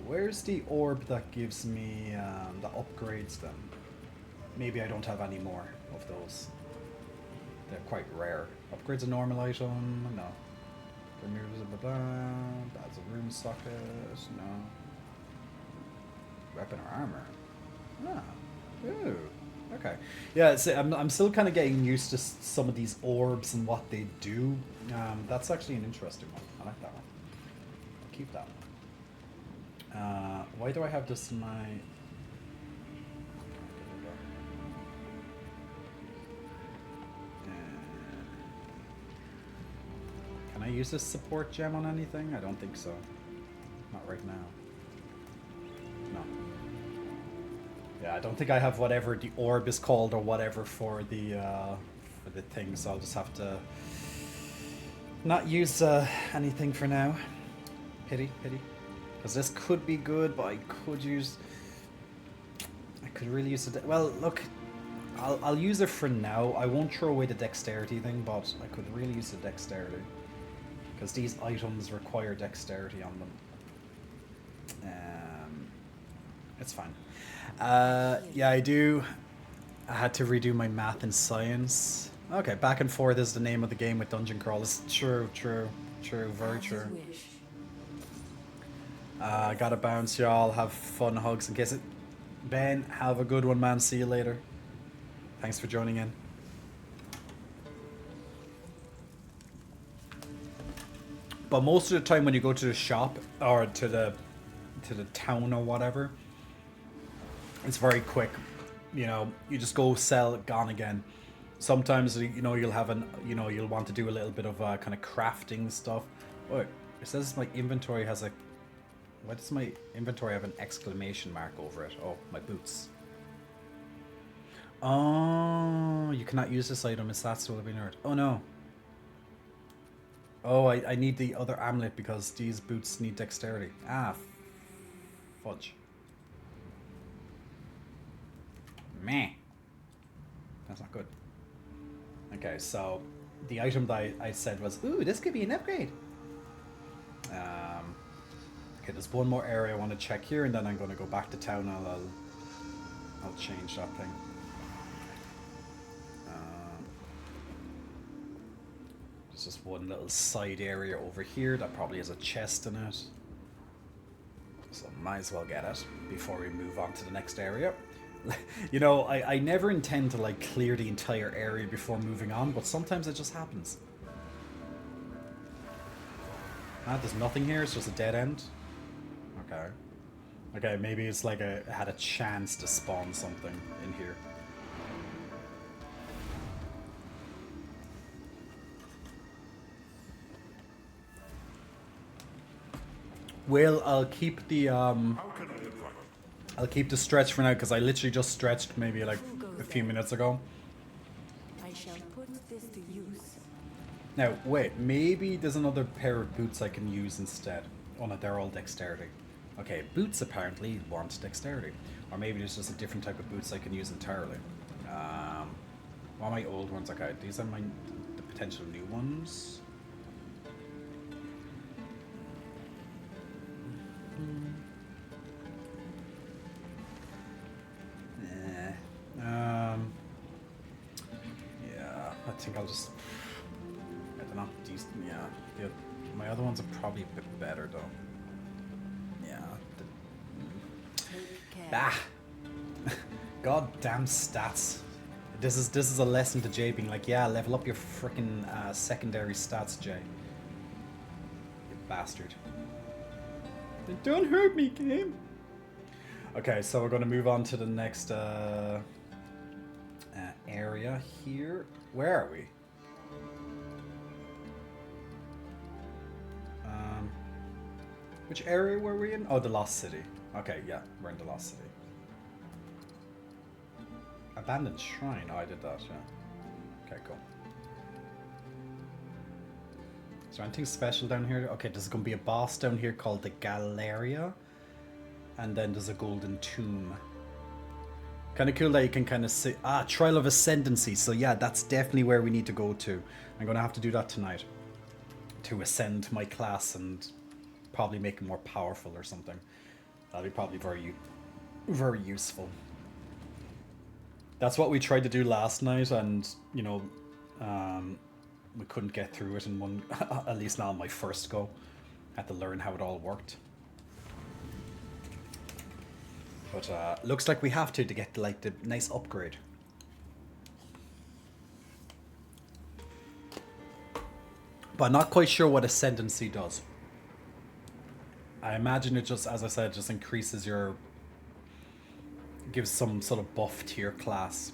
Where's the orb that gives me that upgrades them? Maybe I don't have any more of those. They're quite rare. Upgrades a normal item. No. Removes a adds a rune socket. No. Weapon or armor. Ah. Ooh. Okay. Yeah, I'm still kind of getting used to some of these orbs and what they do. That's actually an interesting one. I like that one. I'll keep that one. Why do I have this in my... Can I use this support gem on anything? I don't think so. Not right now. No. Yeah, I don't think I have whatever the orb is called or whatever for the thing, so I'll just have to not use anything for now. Pity. Because this could be good, but I could really use it. Well, look, I'll use it for now. I won't throw away the dexterity thing, but I could really use the dexterity. Because these items require dexterity on them. It's fine. Yeah, I do. I had to redo my math and science. Okay, back and forth is the name of the game with dungeon crawlers. True, very true. Gotta bounce, y'all. Have fun, hugs, and kisses. Ben, have a good one, man. See you later. Thanks for joining in. But most of the time when you go to the shop or to the town or whatever, it's very quick. You know, you just go sell, gone again. Sometimes you'll have you'll want to do a little bit of kind of crafting stuff. Oh, it says my inventory has a... Why does my inventory have an exclamation mark over it? Oh, my boots. Oh, you cannot use this item. Is that still being hurt? Oh no. Oh, I need the other amulet because these boots need dexterity. Ah, fudge. Meh. That's not good. Okay, so the item that I said was, ooh, this could be an upgrade. Okay, there's one more area I want to check here, and then I'm going to go back to town and I'll change that thing. There's just one little side area over here that probably has a chest in it. So might as well get it before we move on to the next area. You know, I never intend to like clear the entire area before moving on, but sometimes it just happens. There's nothing here, it's just a dead end. Okay. Okay, maybe it's like it had a chance to spawn something in here. Well, I'll keep the stretch for now because I literally just stretched maybe like a few minutes ago. I shall put this to use. Now, wait, maybe there's another pair of boots I can use instead. Oh no, they're all dexterity. Okay, boots apparently want dexterity. Or maybe there's just a different type of boots I can use entirely. What are my old ones? Okay, these are the potential new ones. Yeah, I think I'll just... I don't know, yeah. My other ones are probably a bit better though. Yeah. Ah! Goddamn stats. This is a lesson to Jay being like, yeah, level up your frickin' secondary stats, Jay. You bastard. Don't hurt me, game! Okay, so we're going to move on to the next area here. Where are we? Which area were we in? Oh, the Lost City. Okay, yeah, we're in the Lost City. Abandoned Shrine. Oh, I did that, yeah. Okay, cool. Is there anything special down here? Okay, there's going to be a boss down here called the Galeria. And then there's a golden tomb. Kind of cool that you can kind of see... Ah, Trial of Ascendancy. So yeah, that's definitely where we need to go to. I'm going to have to do that tonight. To ascend my class and probably make it more powerful or something. That'll be probably very useful. That's what we tried to do last night, and, you know, we couldn't get through it in one... at least not on my first go. Had to learn how it all worked. But looks like we have to get like the nice upgrade. But I'm not quite sure what Ascendancy does. I imagine it just, as I said, just increases your... gives some sort of buff to your class.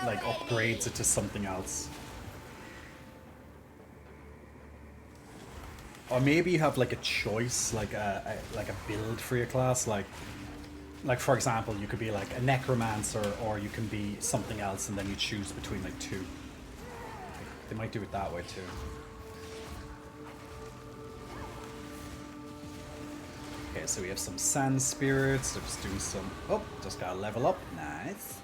Like upgrades it to something else. Or maybe you have like a choice, like a build for your class, like for example, you could be like a necromancer, or you can be something else, and then you choose between like two. They might do it that way too. Okay, so we have some sand spirits. They're just doing some. Oh, just gotta level up. Nice.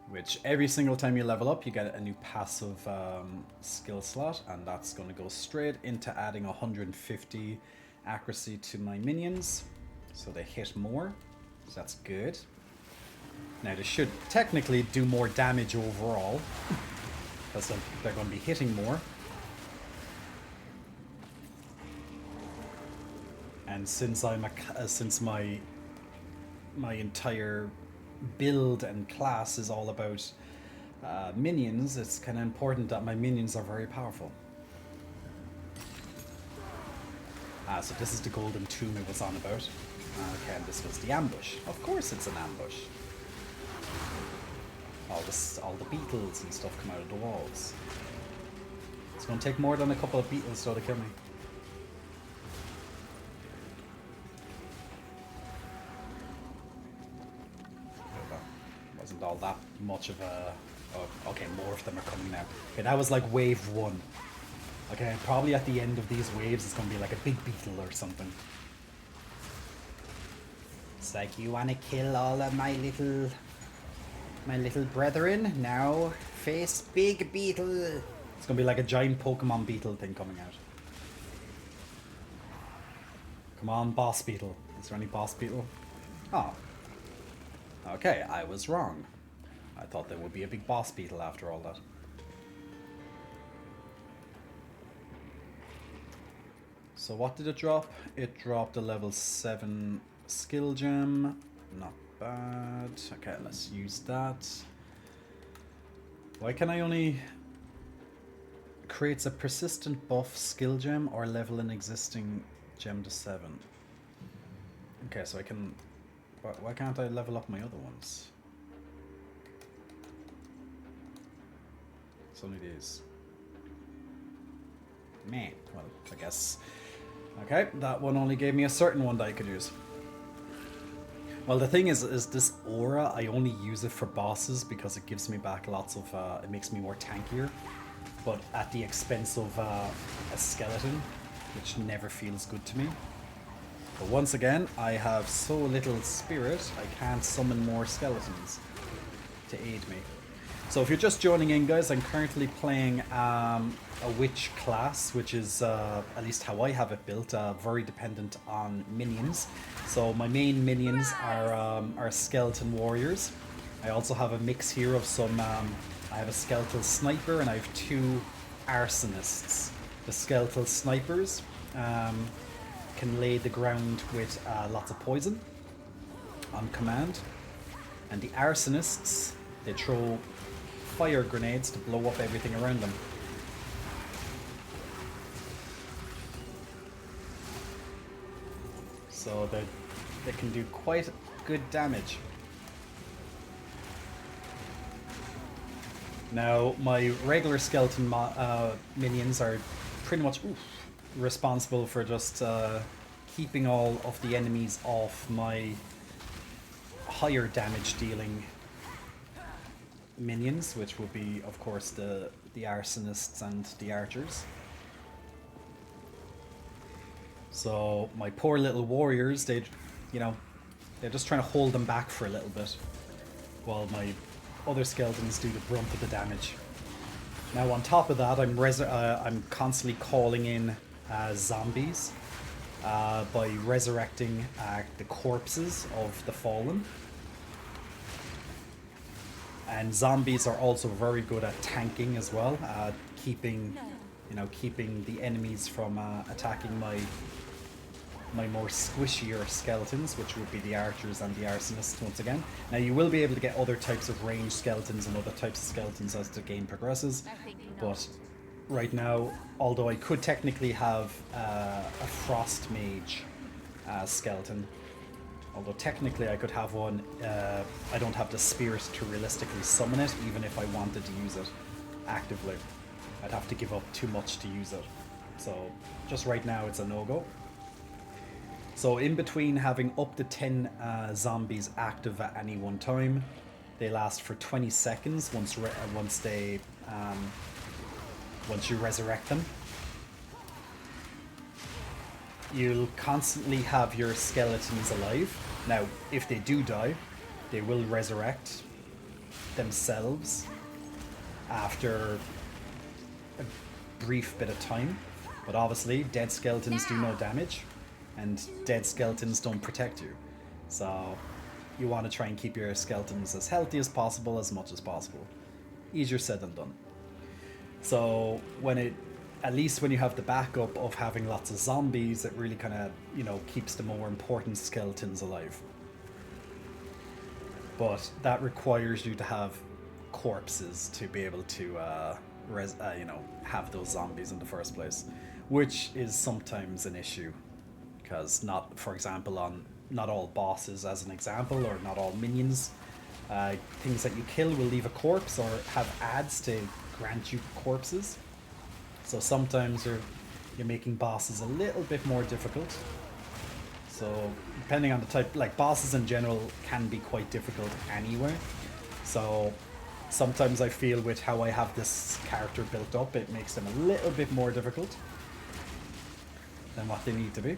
Which every single time you level up, you get a new passive skill slot, and that's going to go straight into adding 150 accuracy to my minions, so they hit more. So that's good. Now they should technically do more damage overall, because they're going to be hitting more. And since I'm since my entire build and class is all about minions, it's kind of important that my minions are very powerful. So this is the golden tomb it was on about. Okay, and this was the ambush. Of course it's an ambush. All the beetles and stuff come out of the walls. It's going to take more than a couple of beetles though to kill me. Wasn't all that much of a... Oh, okay, more of them are coming now. Okay, that was like wave 1. Okay, probably at the end of these waves it's going to be like a big beetle or something. It's like, you want to kill all of my little brethren? Now face big beetle. It's going to be like a giant Pokemon beetle thing coming out. Come on, boss beetle. Is there any boss beetle? Oh. Okay, I was wrong. I thought there would be a big boss beetle after all that. So what did it drop? It dropped a level 7 skill gem. Not bad. Okay, let's use that. Why can I only... Creates a persistent buff skill gem or level an existing gem to 7. Okay, so I can... Why can't I level up my other ones? It's only these. Meh. Well, I guess... Okay, that one only gave me a certain one that I could use. Well, the thing is this aura, I only use it for bosses because it gives me back lots of... it makes me more tankier. But at the expense of a skeleton, which never feels good to me. But once again, I have so little spirit, I can't summon more skeletons to aid me. So if you're just joining in, guys, I'm currently playing a witch class, which is, at least how I have it built, very dependent on minions. So my main minions are skeleton warriors. I also have a mix here of some, I have a skeletal sniper and I have 2 arsonists. The skeletal snipers, can lay the ground with lots of poison on command, and the arsonists, they throw fire grenades to blow up everything around them. So they can do quite good damage. Now my regular skeleton minions are pretty much responsible for just keeping all of the enemies off my higher damage dealing minions, which would be, of course, the arsonists and the archers. So my poor little warriors, they're just trying to hold them back for a little bit, while my other skeletons do the brunt of the damage. Now on top of that, I'm constantly calling in zombies by resurrecting the corpses of the fallen. And zombies are also very good at tanking as well, keeping the enemies from attacking my more squishier skeletons, which would be the archers and the arsonists once again. Now you will be able to get other types of ranged skeletons and other types of skeletons as the game progresses, but right now, although I could technically have a frost mage skeleton, although technically I could have one, I don't have the spirit to realistically summon it, even if I wanted to use it actively. I'd have to give up too much to use it. So just right now it's a no-go. So in between having up to 10 zombies active at any one time, they last for 20 seconds once you resurrect them. You'll constantly have your skeletons alive. Now, if they do die, they will resurrect themselves after a brief bit of time. But obviously, dead skeletons do no damage, and dead skeletons don't protect you. So you want to try and keep your skeletons as healthy as possible, as much as possible. Easier said than done. So at least when you have the backup of having lots of zombies, it really kind of, keeps the more important skeletons alive. But that requires you to have corpses to be able to have those zombies in the first place, which is sometimes an issue. Because for example, not all bosses, as an example, or not all minions, things that you kill will leave a corpse or have ads to grant you corpses. So sometimes you're making bosses a little bit more difficult. So depending on the type, like bosses in general can be quite difficult anyway. So sometimes I feel with how I have this character built up, it makes them a little bit more difficult than what they need to be.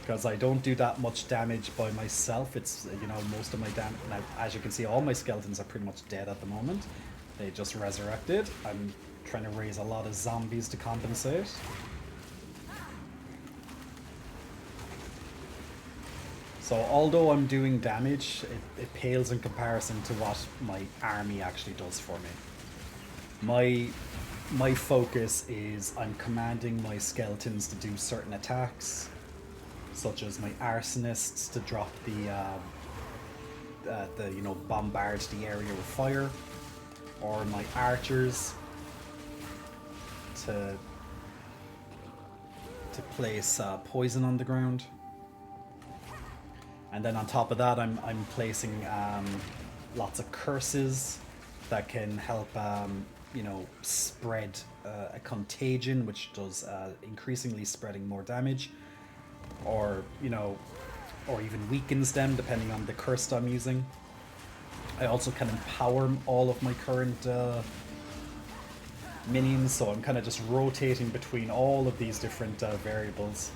Because I don't do that much damage by myself. It's, most of my damage... Now, as you can see, all my skeletons are pretty much dead at the moment. They just resurrected. I'm trying to raise a lot of zombies to compensate. So, although I'm doing damage, it pales in comparison to what my army actually does for me. My focus is I'm commanding my skeletons to do certain attacks, such as my arsonists to drop bombard the area with fire, or my archers to place poison on the ground. And then on top of that, I'm placing lots of curses that can help spread a contagion, which does increasingly spreading more damage. Or even weakens them depending on the curse I'm using. I also can empower all of my current minions, so I'm kind of just rotating between all of these different variables.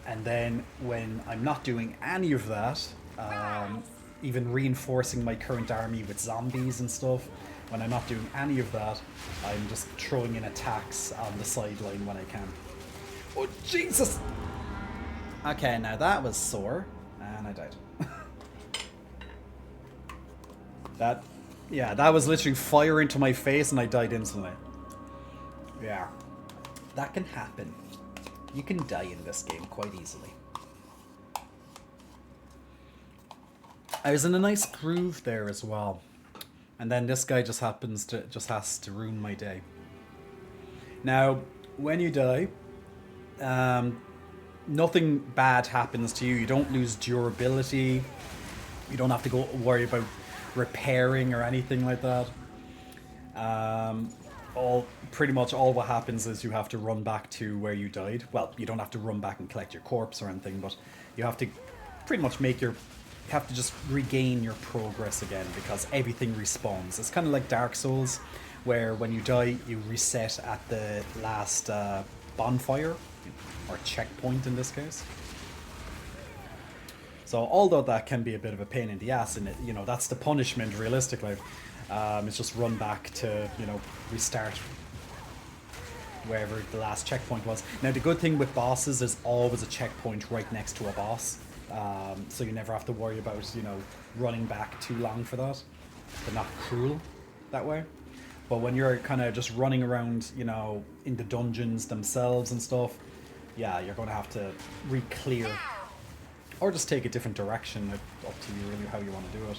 And then when I'm not doing any of that, even reinforcing my current army with zombies and stuff, when I'm not doing any of that, I'm just throwing in attacks on the sideline when I can. Oh, Jesus! Okay, now that was sore, and I died. That was literally fire into my face and I died instantly. Yeah, that can happen. You can die in this game quite easily. I was in a nice groove there as well. And then this guy just has to ruin my day. Now, when you die, nothing bad happens to you. You don't lose durability. You don't have to worry about repairing or anything like that. pretty much all what happens is you have to run back to where you died. Well, you don't have to run back and collect your corpse or anything, but you have to pretty much you have to just regain your progress again because everything respawns. It's kind of like Dark Souls, where when you die, you reset at the last bonfire, or checkpoint in this case. So although that can be a bit of a pain in the ass, and you know, that's the punishment realistically. It's just run back to, you know, restart wherever the last checkpoint was. Now the good thing with bosses is always a checkpoint right next to a boss. So you never have to worry about, you know, running back too long for that. They're not cruel that way. But when you're kind of just running around, you know, in the dungeons themselves and stuff, yeah, you're going to have to re-clear. Or just take a different direction. It's up to you really how you want to do it.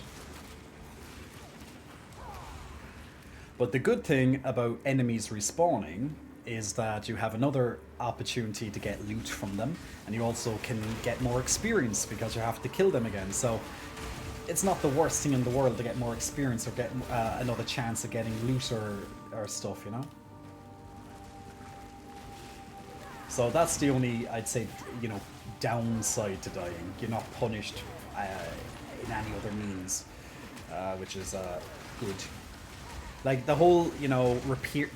But the good thing about enemies respawning is that you have another opportunity to get loot from them, and you also can get more experience because you have to kill them again. So it's not the worst thing in the world to get more experience or get another chance of getting loot or stuff, you know? So that's the only, I'd say, you know, downside to dying. You're not punished in any other means, which is good. Like, the whole, you know,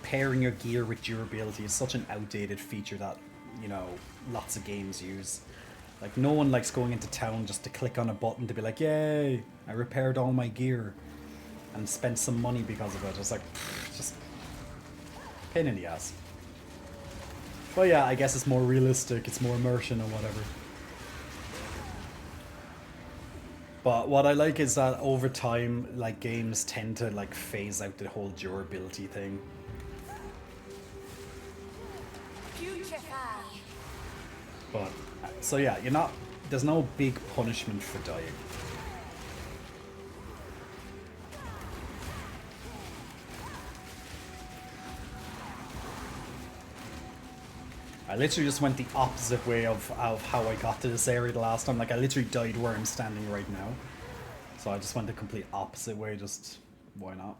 pairing your gear with durability is such an outdated feature that, you know, lots of games use. Like, no one likes going into town just to click on a button to be like, yay, I repaired all my gear and spent some money because of it. It's like, just pain in the ass. But yeah, I guess it's more realistic, it's more immersion or whatever. But what I like is that over time, like, games tend to like phase out the whole durability thing. But so yeah, there's no big punishment for dying. I literally just went the opposite way of how I got to this area the last time. Like, I literally died where I'm standing right now. So I just went the complete opposite way, just why not?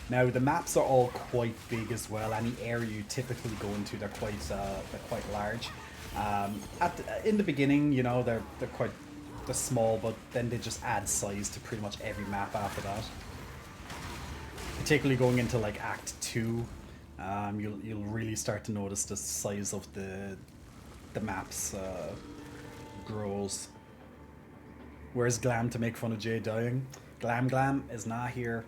Now, the maps are all quite big as well. Any area you typically go into, they're quite large. In the beginning, you know, they're small, but then they just add size to pretty much every map after that. Particularly going into like Act 2. You'll really start to notice the size of the maps grows. Where's Glam to make fun of Jay dying? Glam is not here.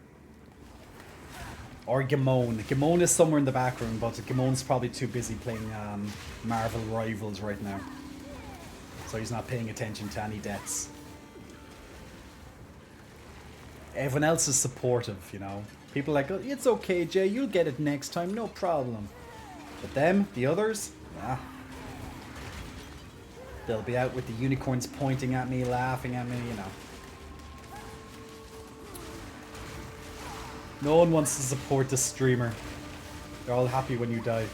Or Gamone. Gamone is somewhere in the background, but Gamone's probably too busy playing Marvel Rivals right now. So he's not paying attention to any deaths. Everyone else is supportive, you know. People are like, oh, it's okay, Jay, you'll get it next time, no problem. But them, the others, nah. They'll be out with the unicorns pointing at me, laughing at me, you know. No one wants to support the streamer. They're all happy when you die.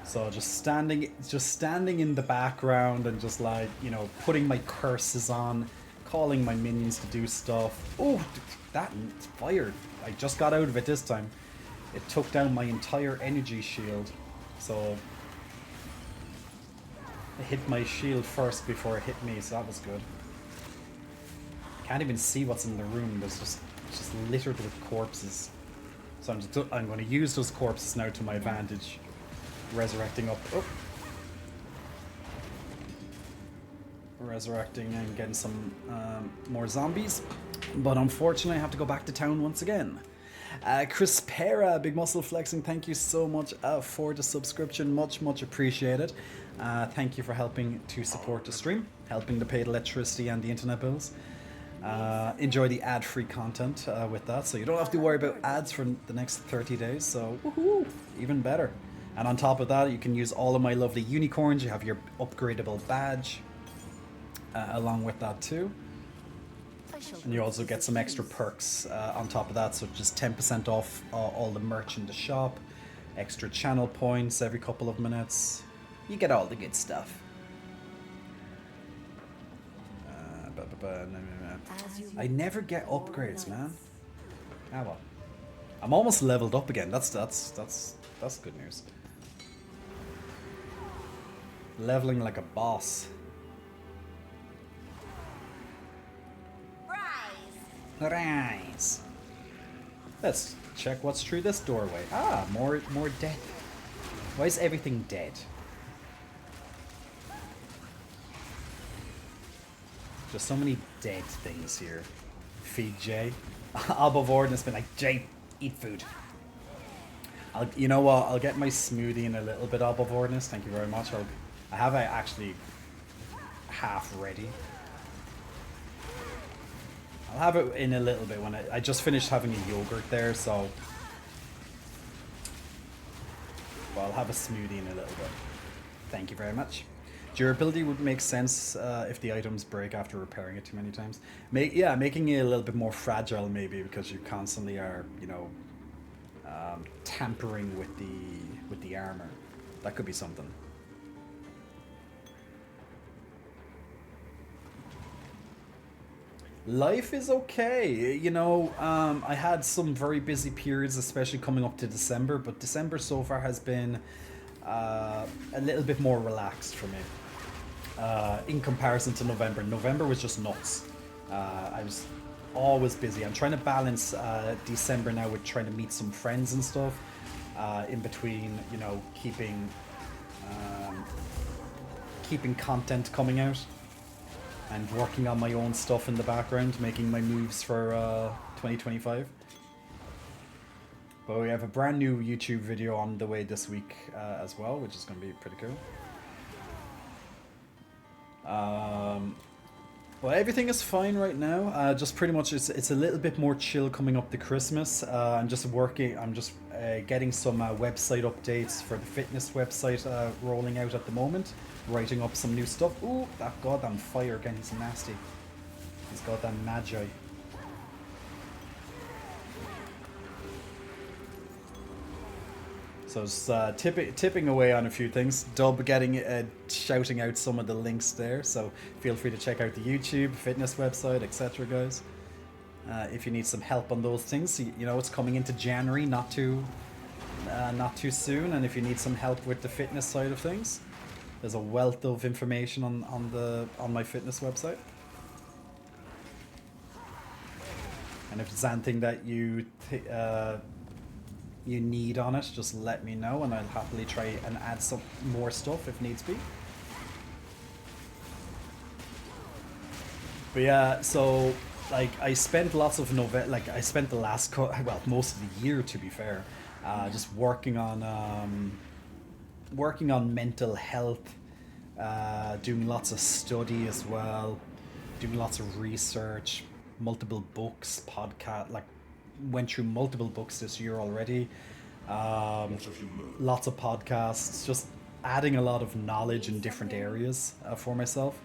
So just standing in the background and just like, you know, putting my curses on, calling my minions to do stuff. Oh, that fired. I just got out of it this time. It took down my entire energy shield. So it hit my shield first before it hit me, so that was good. Can't even see what's in the room. There's just littered with corpses. So I'm going to use those corpses now to my advantage. Resurrecting up. Oh. Resurrecting and getting some more zombies. But unfortunately, I have to go back to town once again. Chris Pera, Big Muscle Flexing, thank you so much for the subscription. Much appreciated. Thank you for helping to support the stream, helping to pay the electricity and the internet bills. Enjoy the ad-free content with that, so you don't have to worry about ads for the next 30 days. So, woohoo, even better. And on top of that, you can use all of my lovely unicorns. You have your upgradable badge along with that too. And you also get some extra perks on top of that, so just 10% off all the merch in the shop, extra channel points every couple of minutes. You get all the good stuff. I never get upgrades, man. Ah well. I'm almost leveled up again. That's good news. Leveling like a boss. Rise. Let's check what's through this doorway. Ah, more death. Why is everything dead? Just so many dead things here. Feed Jay. Above Orden has been like, Jay, eat food. You know what? I'll get my smoothie in a little bit, Above Ordness. Thank you very much. I have it actually half ready. I'll have it in a little bit when I just finished having a yogurt there, so. Well, I'll have a smoothie in a little bit. Thank you very much. Durability would make sense if the items break after repairing it too many times. Making it a little bit more fragile maybe because you constantly are, you know, tampering with the armor. That could be something. Life is okay. You know, I had some very busy periods, especially coming up to December, but December so far has been a little bit more relaxed for me. In comparison to November. November was just nuts. I was always busy. I'm trying to balance December now with trying to meet some friends and stuff. In between, you know, keeping content coming out and working on my own stuff in the background, making my moves for 2025. But we have a brand new YouTube video on the way this week as well, which is going to be pretty cool. Well, everything is fine right now. Just pretty much it's a little bit more chill coming up to Christmas. I'm just getting some website updates for the fitness website rolling out at the moment. Writing up some new stuff. Ooh, that goddamn fire again, he's nasty. He's goddamn magi. So it's tipping away on a few things. Dub shouting out some of the links there. So feel free to check out the YouTube, fitness website, etc., guys. If you need some help on those things, you know it's coming into January, not too soon. And if you need some help with the fitness side of things, there's a wealth of information on my fitness website. And if there's anything that you need on it, just let me know and I'll happily try and add some more stuff if needs be. But yeah, so like I spent lots of I spent the last most of the year, to be fair, just working on mental health, doing lots of study as well, doing lots of research, multiple books, podcast, like went through multiple books this year already. Lots of podcasts, just adding a lot of knowledge in different areas for myself.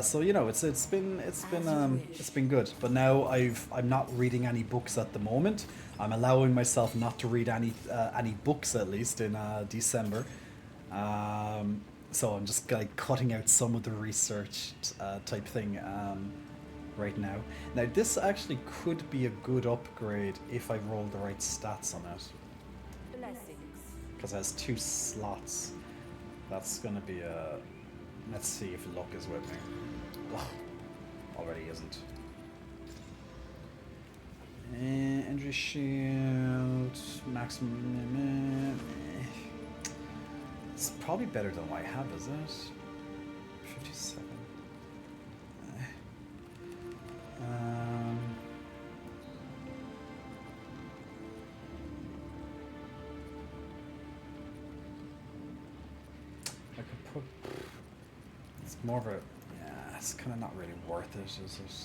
So you know, it's been good. But now I'm not reading any books at the moment. I'm allowing myself not to read any books at least in December. So I'm just like cutting out some of the research type thing right now. Now this actually could be a good upgrade if I roll the right stats on it. Because it has 2 slots. That's gonna be a... Let's see if luck is with me. Oh, already isn't. Injury shield, maximum... It's probably better than what I have, is it? 57. I could put... It's more of a... Yeah, it's kind of not really worth it, is it?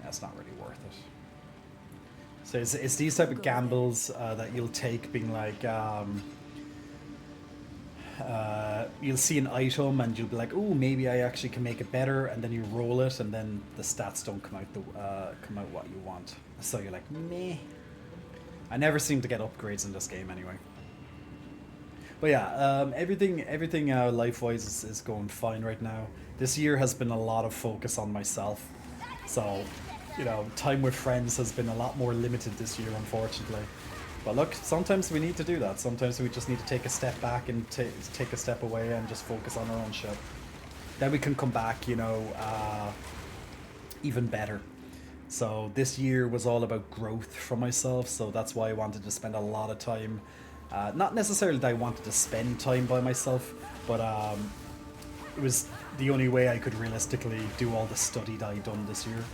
Yeah, it's not really worth it. So it's these type of gambles that you'll take, being like... you'll see an item and you'll be like, "Oh, maybe I actually can make it better," and then you roll it, and then the stats don't come out what you want. So you're like, meh. I never seem to get upgrades in this game anyway. But yeah, everything life-wise is going fine right now. This year has been a lot of focus on myself. So, you know, time with friends has been a lot more limited this year, unfortunately. But look, sometimes we need to do that. Sometimes we just need to take a step back and take a step away and just focus on our own shit. Then we can come back, you know, even better. So this year was all about growth for myself, so that's why I wanted to spend a lot of time. Not necessarily that I wanted to spend time by myself, but it was the only way I could realistically do all the study that I'd done this year.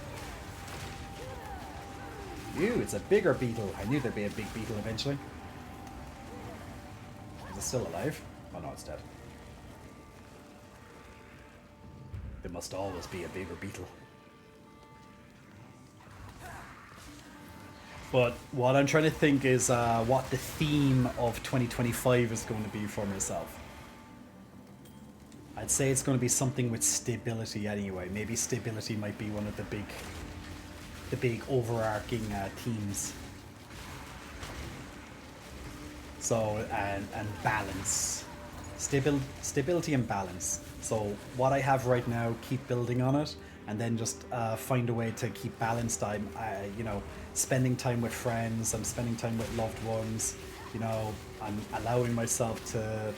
Ew, it's a bigger beetle. I knew there'd be a big beetle eventually. Is it still alive? Oh no, it's dead. There must always be a bigger beetle. But what I'm trying to think is what the theme of 2025 is going to be for myself. I'd say it's going to be something with stability anyway. Maybe stability might be one of the big overarching themes. So and balance, stability and balance. So what I have right now, keep building on it, and then just find a way to keep balanced. I'm you know, spending time with friends. I'm spending time with loved ones. You know, I'm allowing myself to,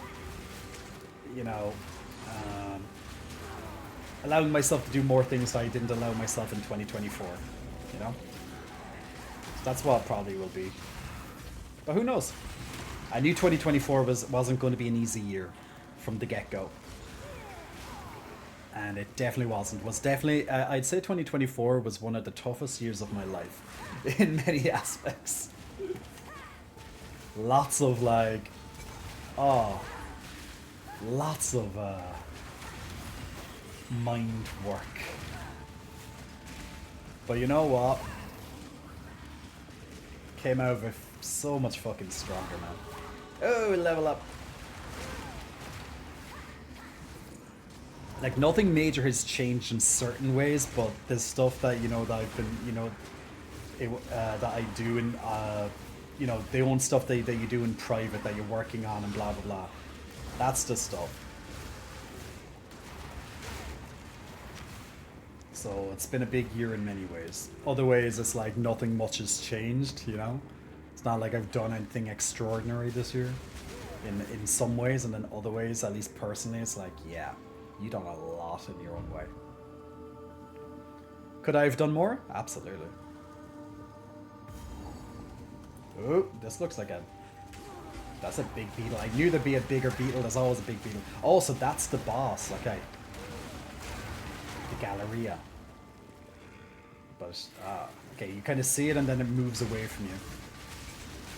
you know, allowing myself to do more things that I didn't allow myself in 2024. You know, so that's what it probably will be. But who knows? I knew 2024 wasn't going to be an easy year from the get-go. And it definitely wasn't. Was definitely, I'd say 2024 was one of the toughest years of my life in many aspects. Lots of like, lots of mind work. But you know what? Came out of it so much fucking stronger, man. Oh, level up. Like, nothing major has changed in certain ways, but there's stuff that, you know, that I've been, you know, that I do in, you know, the own stuff that you do in private that you're working on and blah, blah, blah. That's the stuff. So it's been a big year in many ways. Other ways, it's like nothing much has changed, you know? It's not like I've done anything extraordinary this year in some ways, and in other ways, at least personally, it's like, yeah, you've done a lot in your own way. Could I have done more? Absolutely. Oh, this looks like that's a big beetle. I knew there'd be a bigger beetle. There's always a big beetle. Oh, so that's the boss. Okay. The Galleria. But, okay, you kind of see it and then it moves away from you.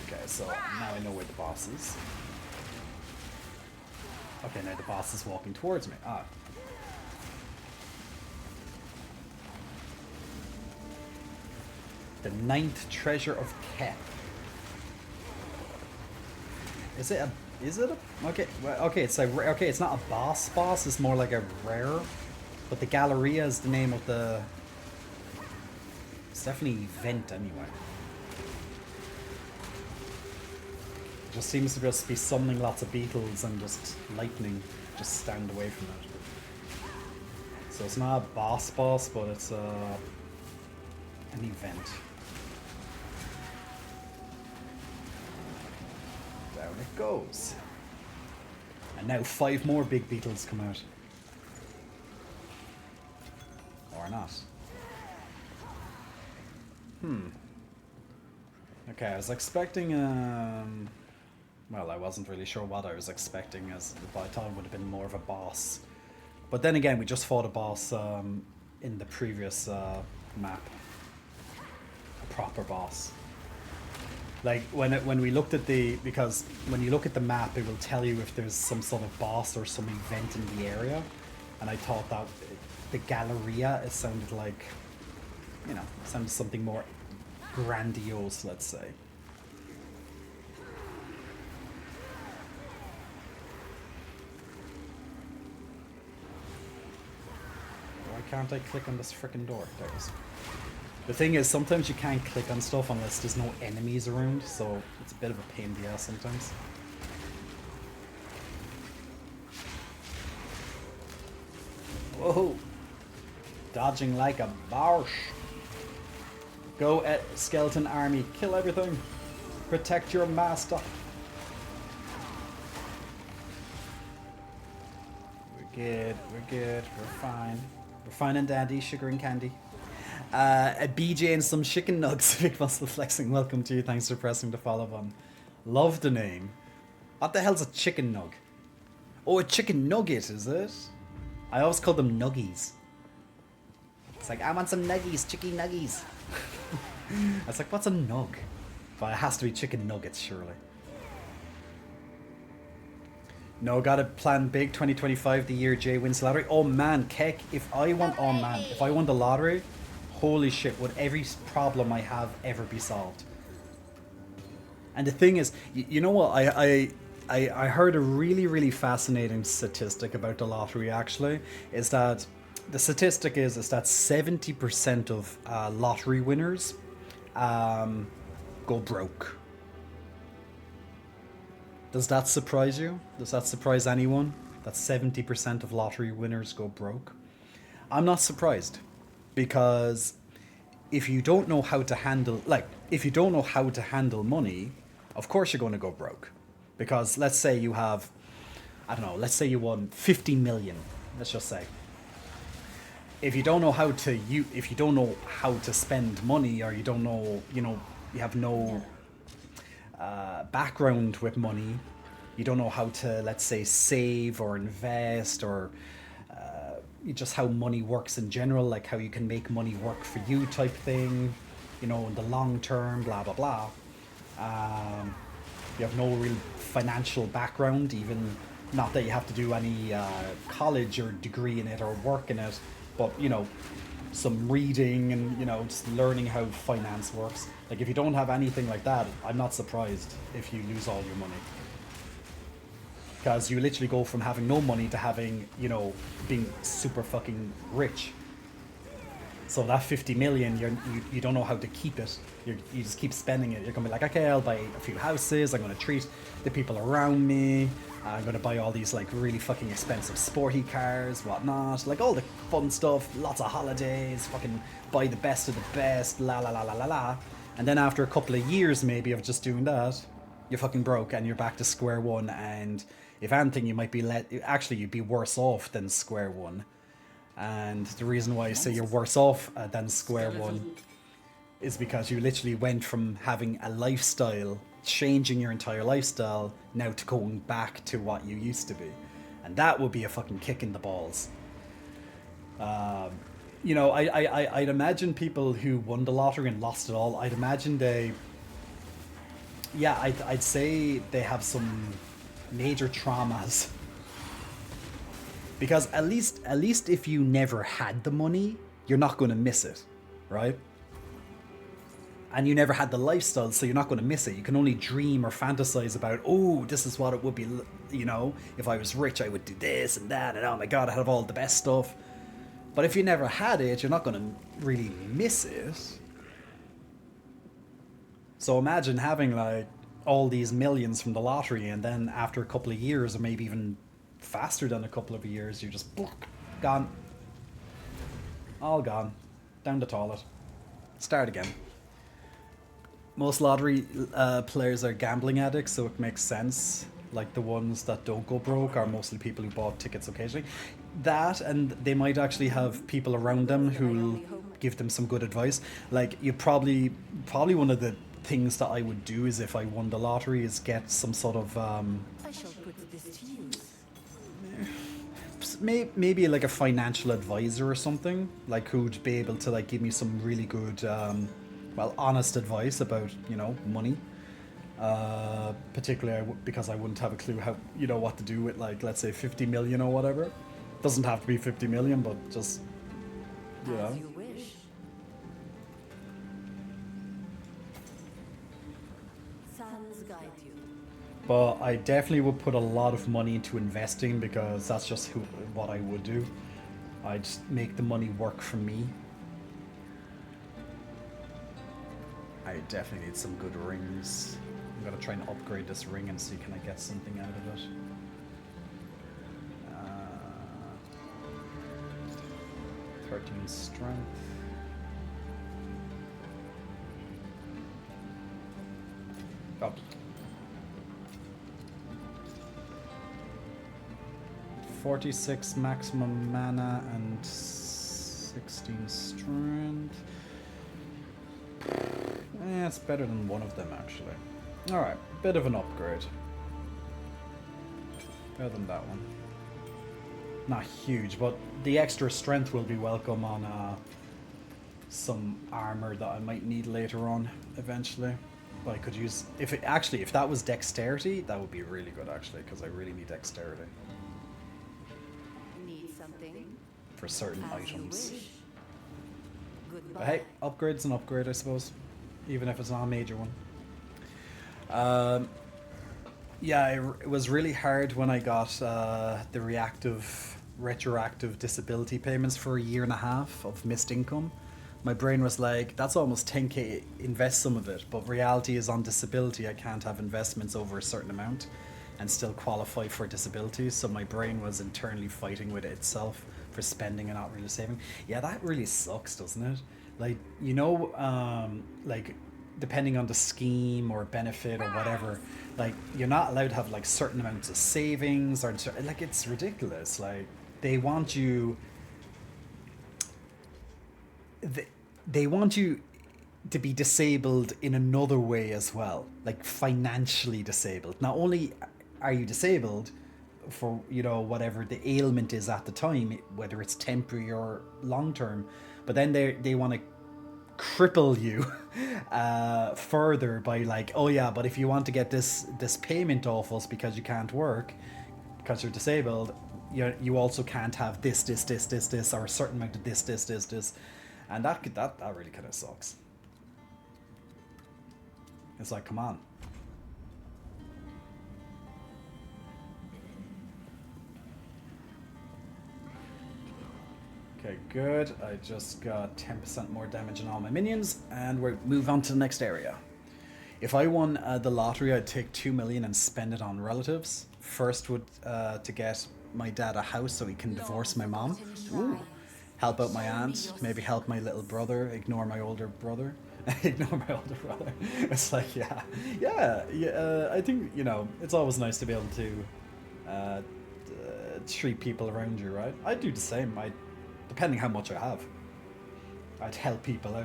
Okay, so now I know where the boss is. Okay, now the boss is walking towards me. Ah. The 9th treasure of Kep. Is it a, okay, well, okay, it's like, okay, it's not a boss, it's more like a rare, but the Galleria is the name of the, it's definitely event anyway. It just seems to just be summoning lots of beetles and just lightning, just stand away from it. So it's not a boss, but it's an event. Down it goes. And now 5 more big beetles come out. Or not. Okay, I was expecting, well, I wasn't really sure what I was expecting, but I thought it would have been more of a boss. But then again, we just fought a boss in the previous map. A proper boss. Like, when we looked at because when you look at the map, it will tell you if there's some sort of boss or some event in the area. And I thought that the Galleria, it sounded like, you know, it sounded something more grandiose, let's say. Why can't I click on this frickin' door? There it is. The thing is, sometimes you can't click on stuff unless there's no enemies around, so it's a bit of a pain in the ass sometimes. Whoa! Dodging like a Bosch. Go at skeleton army. Kill everything. Protect your master. We're good. We're good. We're fine. We're fine and dandy. Sugar and candy. A BJ and some chicken nugs. Big muscle flexing. Welcome to you. Thanks for pressing the follow button. Love the name. What the hell's a chicken nug? Oh, a chicken nugget, is it? I always call them nuggies. It's like, I want some nuggies, chicken nuggies. I was like, what's a nug? But it has to be chicken nuggets, surely. No, gotta plan big. 2025, the year Jay wins the lottery. Oh man, Keck, if I won the lottery, holy shit, would every problem I have ever be solved? And the thing is, you know what, I heard a really, really fascinating statistic about the lottery, actually, is that the statistic is that 70% of lottery winners go broke. Does that surprise you? Does that surprise anyone? That 70% of lottery winners go broke? I'm not surprised, because if you don't know how to handle, money, of course you're going to go broke. Because let's say you have, I don't know, let's say you won 50 million, let's just say. If you don't know how to spend money, or you don't know, you have no background with money, you don't know how to, let's say, save or invest, or just how money works in general, like how you can make money work for you type thing, in the long term, blah, blah, blah. You have no real financial background, even not that you have to do any college or degree in it or work in it, but, some reading and, just learning how finance works. Like, if you don't have anything like that, I'm not surprised if you lose all your money. Because you literally go from having no money to having, being super fucking rich. So that 50 million, you don't know how to keep it. You just keep spending it. You're going to be like, okay, I'll buy a few houses. I'm going to treat the people around me. I'm going to buy all these, like, really fucking expensive sporty cars, whatnot. Like, all the fun stuff. Lots of holidays. Fucking buy the best of the best. La, la, la, la, la, la. And then after a couple of years, maybe, of just doing that, you're fucking broke and you're back to square one. And if anything, you might be you'd be worse off than square one. And the reason why I say you're worse off than square one is because you literally went from having a lifestyle, changing your entire lifestyle, now to going back to what you used to be. And that would be a fucking kick in the balls. I'd imagine people who won the lottery and lost it all, I'd imagine I'd say they have some major traumas. Because at least if you never had the money, you're not going to miss it, right? And you never had the lifestyle, so you're not going to miss it. You can only dream or fantasize about, oh, this is what it would be, if I was rich, I would do this and that, and oh my god, I have all the best stuff. But if you never had it, you're not going to really miss it. So imagine having, like, all these millions from the lottery, and then after a couple of years, or maybe even faster than a couple of years, you're just gone. All gone. Down the toilet. Start again. Most lottery players are gambling addicts, so it makes sense. Like, the ones that don't go broke are mostly people who bought tickets occasionally. That, and they might actually have people around them who'll give them some good advice. Like, you probably one of the things that I would do is, if I won the lottery, is get some sort of I shall put this to use. maybe like a financial advisor or something, like, who'd be able to, like, give me some really good honest advice about money, particularly because I wouldn't have a clue how what to do with, like, let's say 50 million or whatever. Doesn't have to be 50 million, but just As you wish. Sands guide you. But I definitely would put a lot of money into investing, because that's just what I would do. I'd make the money work for me. I definitely need some good rings. I'm gonna try and upgrade this ring and see, can I get something out of it. 13 strength. Oh. 46 maximum mana and 16 strength. Yeah, it's better than one of them actually. Alright, bit of an upgrade. Better than that one. Not huge, but the extra strength will be welcome on some armor that I might need later on eventually. But I could use if that was dexterity, that would be really good actually, because I really need dexterity Need something? for certain As you items. wish. Goodbye. But hey, upgrade's an upgrade, I suppose, even if it's not a major one. Yeah, it was really hard when I got the retroactive disability payments for a year and a half of missed income. My brain was like, that's almost 10k, invest some of it. But reality is on disability, I can't have investments over a certain amount and still qualify for disability. So my brain was internally fighting with itself for spending and not really saving. Yeah, that really sucks, doesn't it? Like, you know, like depending on the scheme or benefit or whatever, like you're not allowed to have like certain amounts of savings or like it's ridiculous. Like they want you they want you to be disabled in another way as well, like financially disabled. Not only are you disabled for, you know, whatever the ailment is at the time, whether it's temporary or long term, but then they want to cripple you further by like, oh yeah, but if you want to get this payment off us because you can't work because you're disabled, you also can't have this or a certain amount of this, and that really kind of sucks. It's like, come on. Okay, good. I just got 10% more damage on all my minions, and we move on to the next area. If I won the lottery, I'd take 2 million and spend it on relatives. First would to get my dad a house so he can divorce my mom. Ooh. Help out my aunt, maybe help my little brother, ignore my older brother. Ignore my older brother. It's like, yeah. I think, you know, it's always nice to be able to treat people around you, right? I'd do the same. Depending how much I have, I'd help people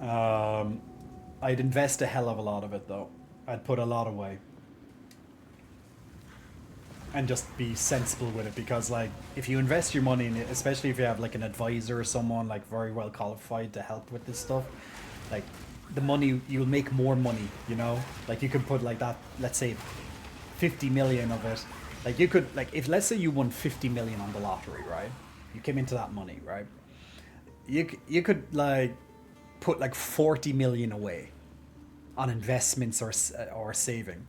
out. I'd invest a hell of a lot of it though. I'd put a lot away. And just be sensible with it, because like if you invest your money in it, especially if you have like an advisor or someone like very well qualified to help with this stuff, like the money, you'll make more money, you know? Like you could put like that, let's say 50 million of it. Like you could, like if let's say you won 50 million on the lottery, right? You came into that money, right? You could like put like 40 million away on investments or saving,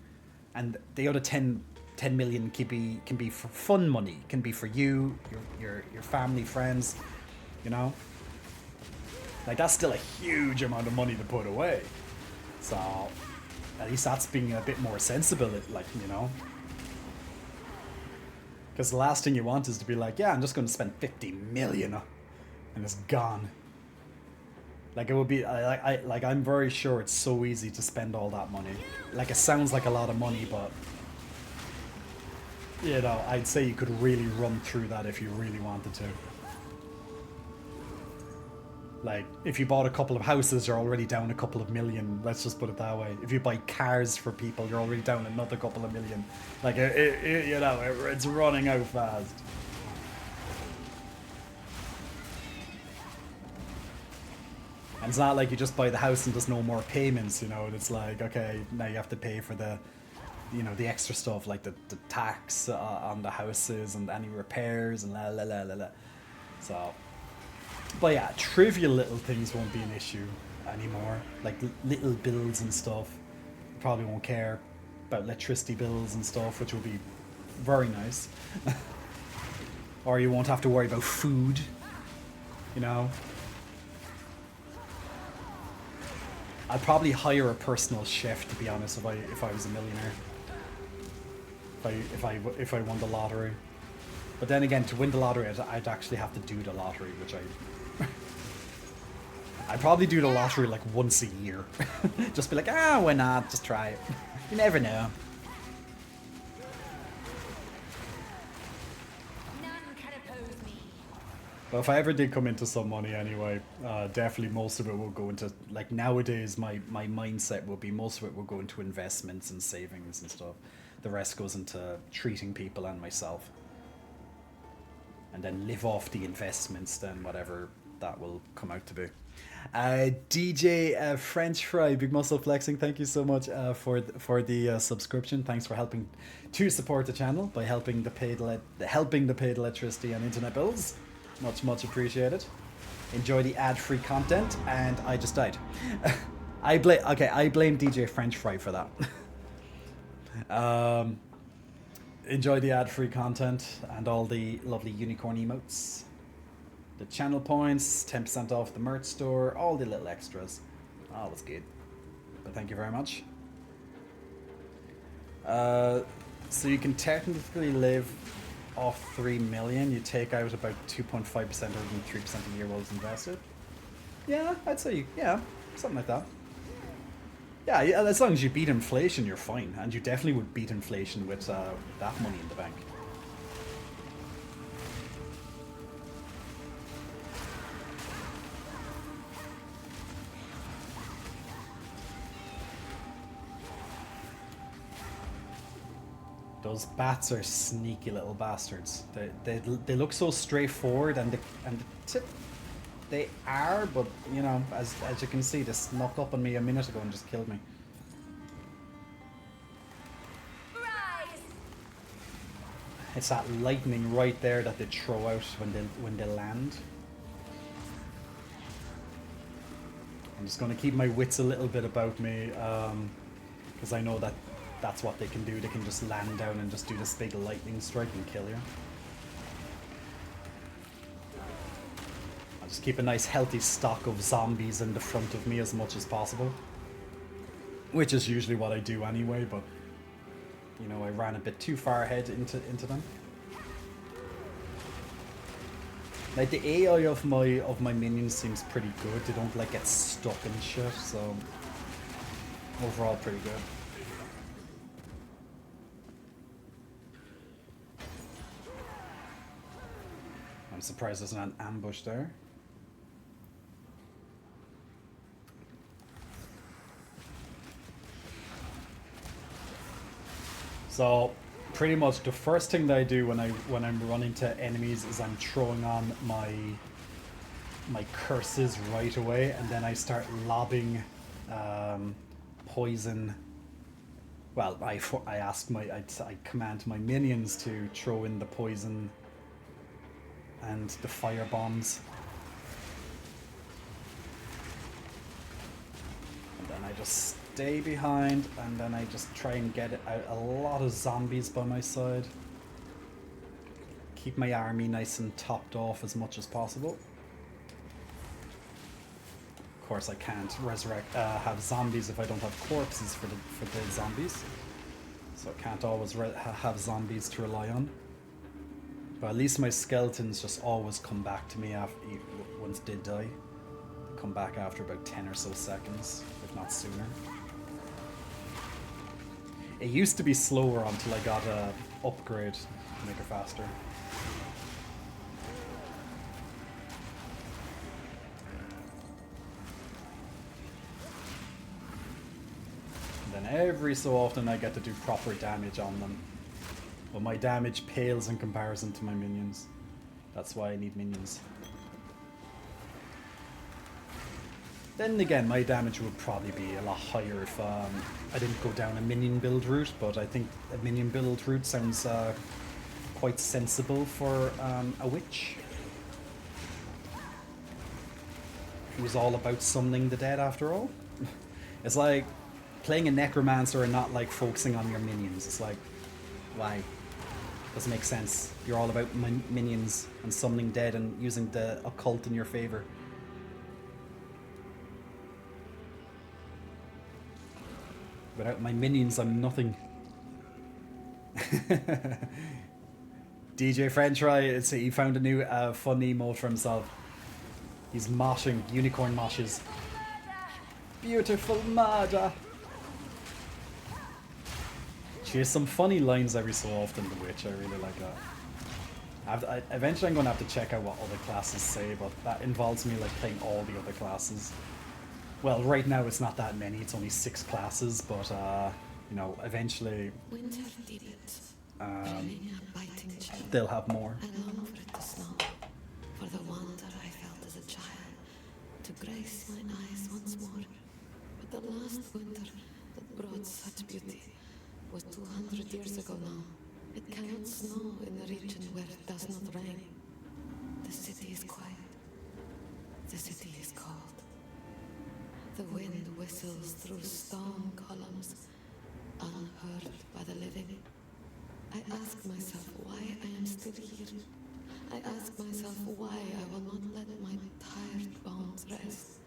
and the other 10 million can be for fun money, can be for you, your family, friends, you know? Like that's still a huge amount of money to put away. So at least that's being a bit more sensible, like, you know? Because the last thing you want is to be like, yeah, I'm just going to spend 50 million and it's gone. Like it would be, I'm very sure it's so easy to spend all that money. Like it sounds like a lot of money, but you know, I'd say you could really run through that if you really wanted to. Like, if you bought a couple of houses, you're already down a couple of million. Let's just put it that way. If you buy cars for people, you're already down another couple of million. Like, you know, it's running out fast. And it's not like you just buy the house and there's no more payments, you know. It's like, okay, now you have to pay for the, you know, the extra stuff, like the tax on the houses and any repairs and la. So, but yeah, trivial little things won't be an issue anymore. Like little bills and stuff. You probably won't care about electricity bills and stuff, which will be very nice. Or you won't have to worry about food, you know. I'd probably hire a personal chef, to be honest, if I was a millionaire. If I won the lottery. But then again, to win the lottery, I'd actually have to do the lottery, which I'd probably do the lottery like once a year. Just be like, why not? Just try it. You never know. None can oppose me. But if I ever did come into some money anyway, definitely most of it will go into, like nowadays my mindset will be most of it will go into investments and savings and stuff. The rest goes into treating people and myself. And then live off the investments, then whatever that will come out to be. DJ French Fry, Big Muscle Flexing, thank you so much for the subscription. Thanks for helping to support the channel by helping the paid electricity and internet bills. Much appreciated. Enjoy the ad-free content, and I just died. I blame DJ French Fry for that. Enjoy the ad-free content and all the lovely unicorn emotes. The channel points, 10% off the merch store, all the little extras. All was good. But thank you very much. So you can technically live off 3 million. You take out about 2.5% or even 3% a year while it's invested. Yeah, I'd say, yeah, something like that. Yeah, as long as you beat inflation, you're fine. And you definitely would beat inflation with that money in the bank. Those bats are sneaky little bastards. They look so straightforward, and they are, but you know, as you can see, they snuck up on me a minute ago and just killed me. Rise! It's that lightning right there that they throw out when they land. I'm just going to keep my wits a little bit about me, because I know that that's what they can do. They can just land down and just do this big lightning strike and kill you. I'll just keep a nice healthy stock of zombies in the front of me as much as possible. Which is usually what I do anyway, but you know, I ran a bit too far ahead into them. Like the AI of my minions seems pretty good. They don't like get stuck and shit, so overall pretty good. I'm surprised there's not an ambush there. So pretty much the first thing that I do when I'm running to enemies is I'm throwing on my curses right away, and then I start lobbing poison. Well, I command my minions to throw in the poison and the fire bombs, and then I just stay behind, and then I just try and get out a lot of zombies by my side. Keep my army nice and topped off as much as possible. Of course, I can't have zombies if I don't have corpses for the zombies, so I can't always have zombies to rely on. But at least my skeletons just always come back to me after once they die. They come back after about 10 or so seconds, if not sooner. It used to be slower until I got a upgrade to make it faster. And then every so often I get to do proper damage on them. But my damage pales in comparison to my minions. That's why I need minions. Then again, my damage would probably be a lot higher if I didn't go down a minion build route, but I think a minion build route sounds quite sensible for a witch. Who's all about summoning the dead after all. It's like playing a necromancer and not like focusing on your minions. It's like, why? Doesn't make sense. You're all about minions and summoning dead and using the occult in your favor. Without my minions, I'm nothing. DJ French Fry, he found a new fun emote for himself. He's moshing, unicorn moshes. Beautiful murder. She has some funny lines every so often, The Witch. I really like that. Eventually I'm going to have to check out what other classes say, but that involves me like playing all the other classes. Well, right now it's not that many, it's only 6 classes, but you know, eventually Winter deepens, bringing a biting chill. they'll have more. I long for it to snow, for the wonder I felt as a child, to grace my eyes once more. But the last winter that brought such beauty was 200 years ago now. It cannot snow in a region where it does not rain. The city is quiet. The city is cold. The wind whistles through stone columns, unheard by the living. I ask myself why I am still here. I ask myself why I will not let my tired bones rest.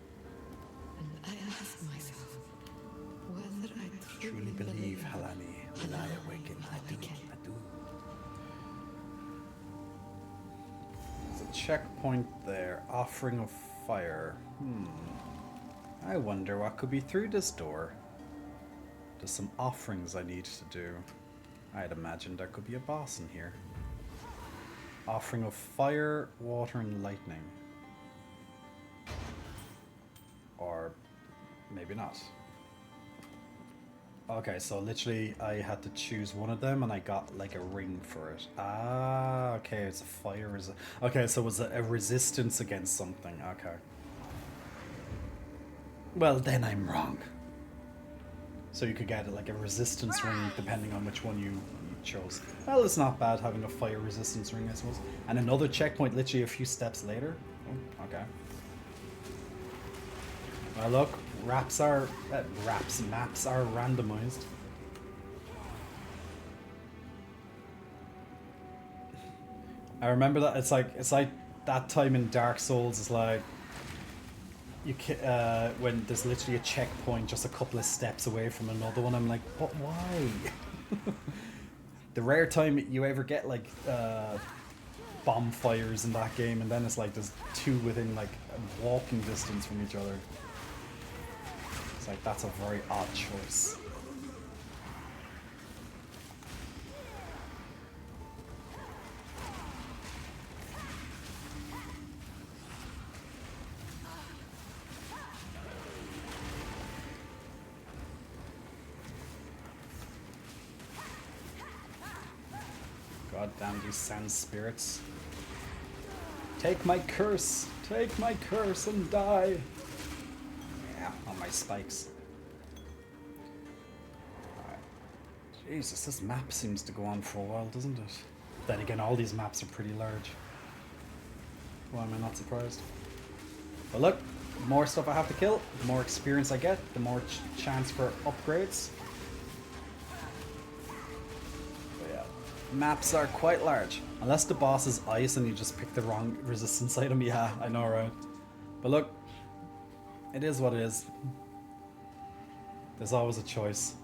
And I ask myself whether I truly believe Halani will lie awake in Adu. There's a checkpoint there. Offering of fire. I wonder what could be through this door. There's some offerings I need to do. I'd imagine there could be a boss in here. Offering of fire, water, and lightning. Or maybe not. Okay, so literally I had to choose one of them and I got like a ring for it. Ah, okay, it's a fire. Okay, so it was a resistance against something. Okay. Well, then I'm wrong. So you could get like a resistance ring depending on which one you chose. Well, it's not bad having a fire resistance ring, I suppose. And another checkpoint literally a few steps later. Oh, okay. Well, look, maps are randomized. I remember that it's like that time in Dark Souls is like when there's literally a checkpoint just a couple of steps away from another one. I'm like, but why? The rare time you ever get like bonfires in that game, and then it's like there's 2 within like a walking distance from each other. It's like that's a very odd choice. God damn these sand spirits. Take my curse! Take my curse and die! Yeah, on my spikes. Alright. Jesus, this map seems to go on for a while, doesn't it? Then again, all these maps are pretty large. Why am I not surprised? But look, the more stuff I have to kill, the more experience I get, the more chance for upgrades. Maps are quite large. Unless the boss is ice and you just pick the wrong resistance item. Yeah, I know, right? But look, it is what it is. There's always a choice.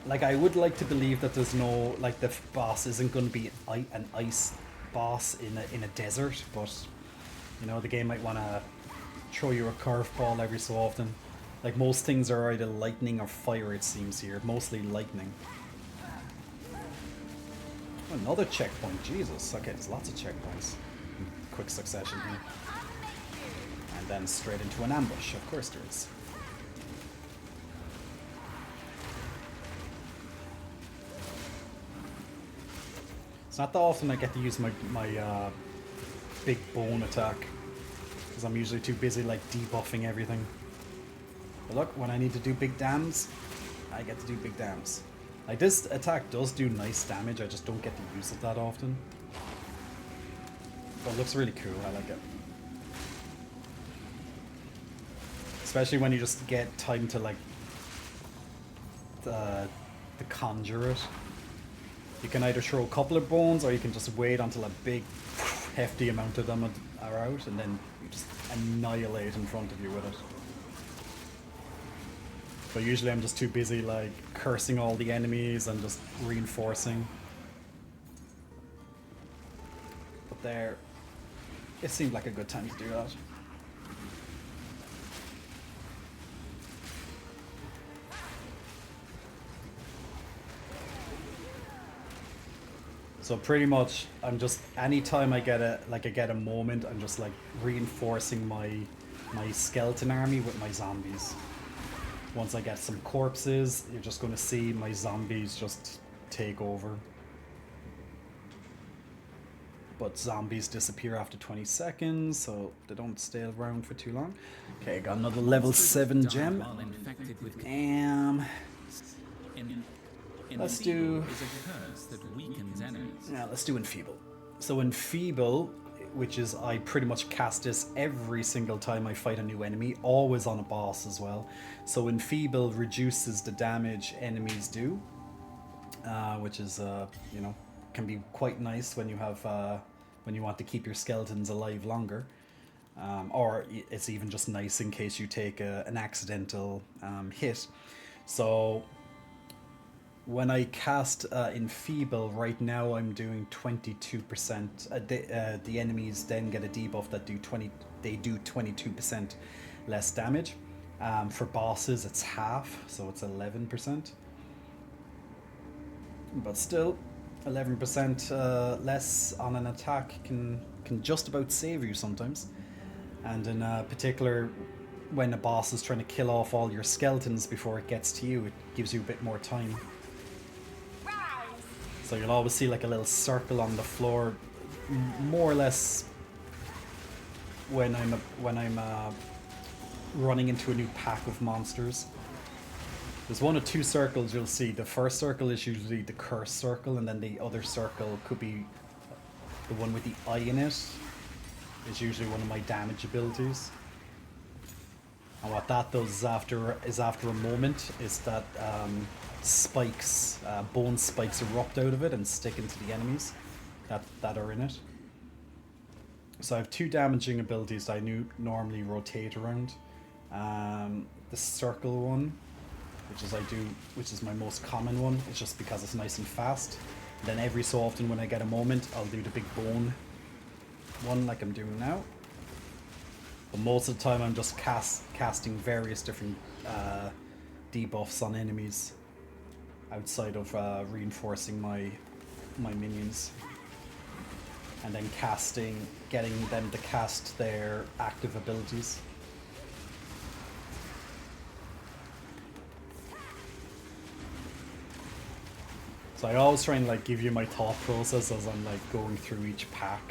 Like, I would like to believe that there's no, like, the boss isn't going to be an ice boss in a desert, but, you know, the game might want to throw you a curveball every so often. Like, most things are either lightning or fire, it seems here. Mostly lightning. Another checkpoint, Jesus. Okay, there's lots of checkpoints. Quick succession here. And then straight into an ambush. Of course there is. It's not that often I get to use my big bone attack. Because I'm usually too busy, like, debuffing everything. But look, when I need to do big dams, I get to do big dams. Like, this attack does do nice damage, I just don't get to use it that often. But it looks really cool, I like it. Especially when you just get time to, like, to conjure it. You can either throw a couple of bones, or you can just wait until a big, hefty amount of them are out, and then you just annihilate in front of you with it. But usually I'm just too busy like cursing all the enemies and just reinforcing. But there, it seemed like a good time to do that. So pretty much, I'm just, anytime I get a moment, I'm just like reinforcing my skeleton army with my zombies. Once I get some corpses, you're just going to see my zombies just take over. But zombies disappear after 20 seconds, so they don't stay around for too long. Okay, got another level 7 gem. Let's do... Yeah, let's do Enfeeble. So Enfeeble, which is, I pretty much cast this every single time I fight a new enemy, always on a boss as well. So Enfeeble reduces the damage enemies do, which is, you know, can be quite nice when you have, when you want to keep your skeletons alive longer. Or it's even just nice in case you take an accidental hit. So when I cast Enfeeble, right now I'm doing 22%. The enemies then get a debuff that do 22% less damage. For bosses, it's half, so it's 11%. But still, 11% less on an attack can just about save you sometimes. And in particular, when a boss is trying to kill off all your skeletons before it gets to you, it gives you a bit more time. So you'll always see like a little circle on the floor, more or less when I'm running into a new pack of monsters. There's one or two circles you'll see. The first circle is usually the curse circle, and then the other circle could be the one with the eye in it. Is usually one of my damage abilities. And what that does is after a moment is that spikes, bone spikes erupt out of it and stick into the enemies that are in it. So I have two damaging abilities that I normally rotate around. The circle one, which is my most common one. It's just because it's nice and fast. Then every so often when I get a moment, I'll do the big bone one like I'm doing now. But most of the time I'm just casting various different debuffs on enemies outside of reinforcing my minions. And then getting them to cast their active abilities. So I always try and like give you my thought process as I'm like going through each pack.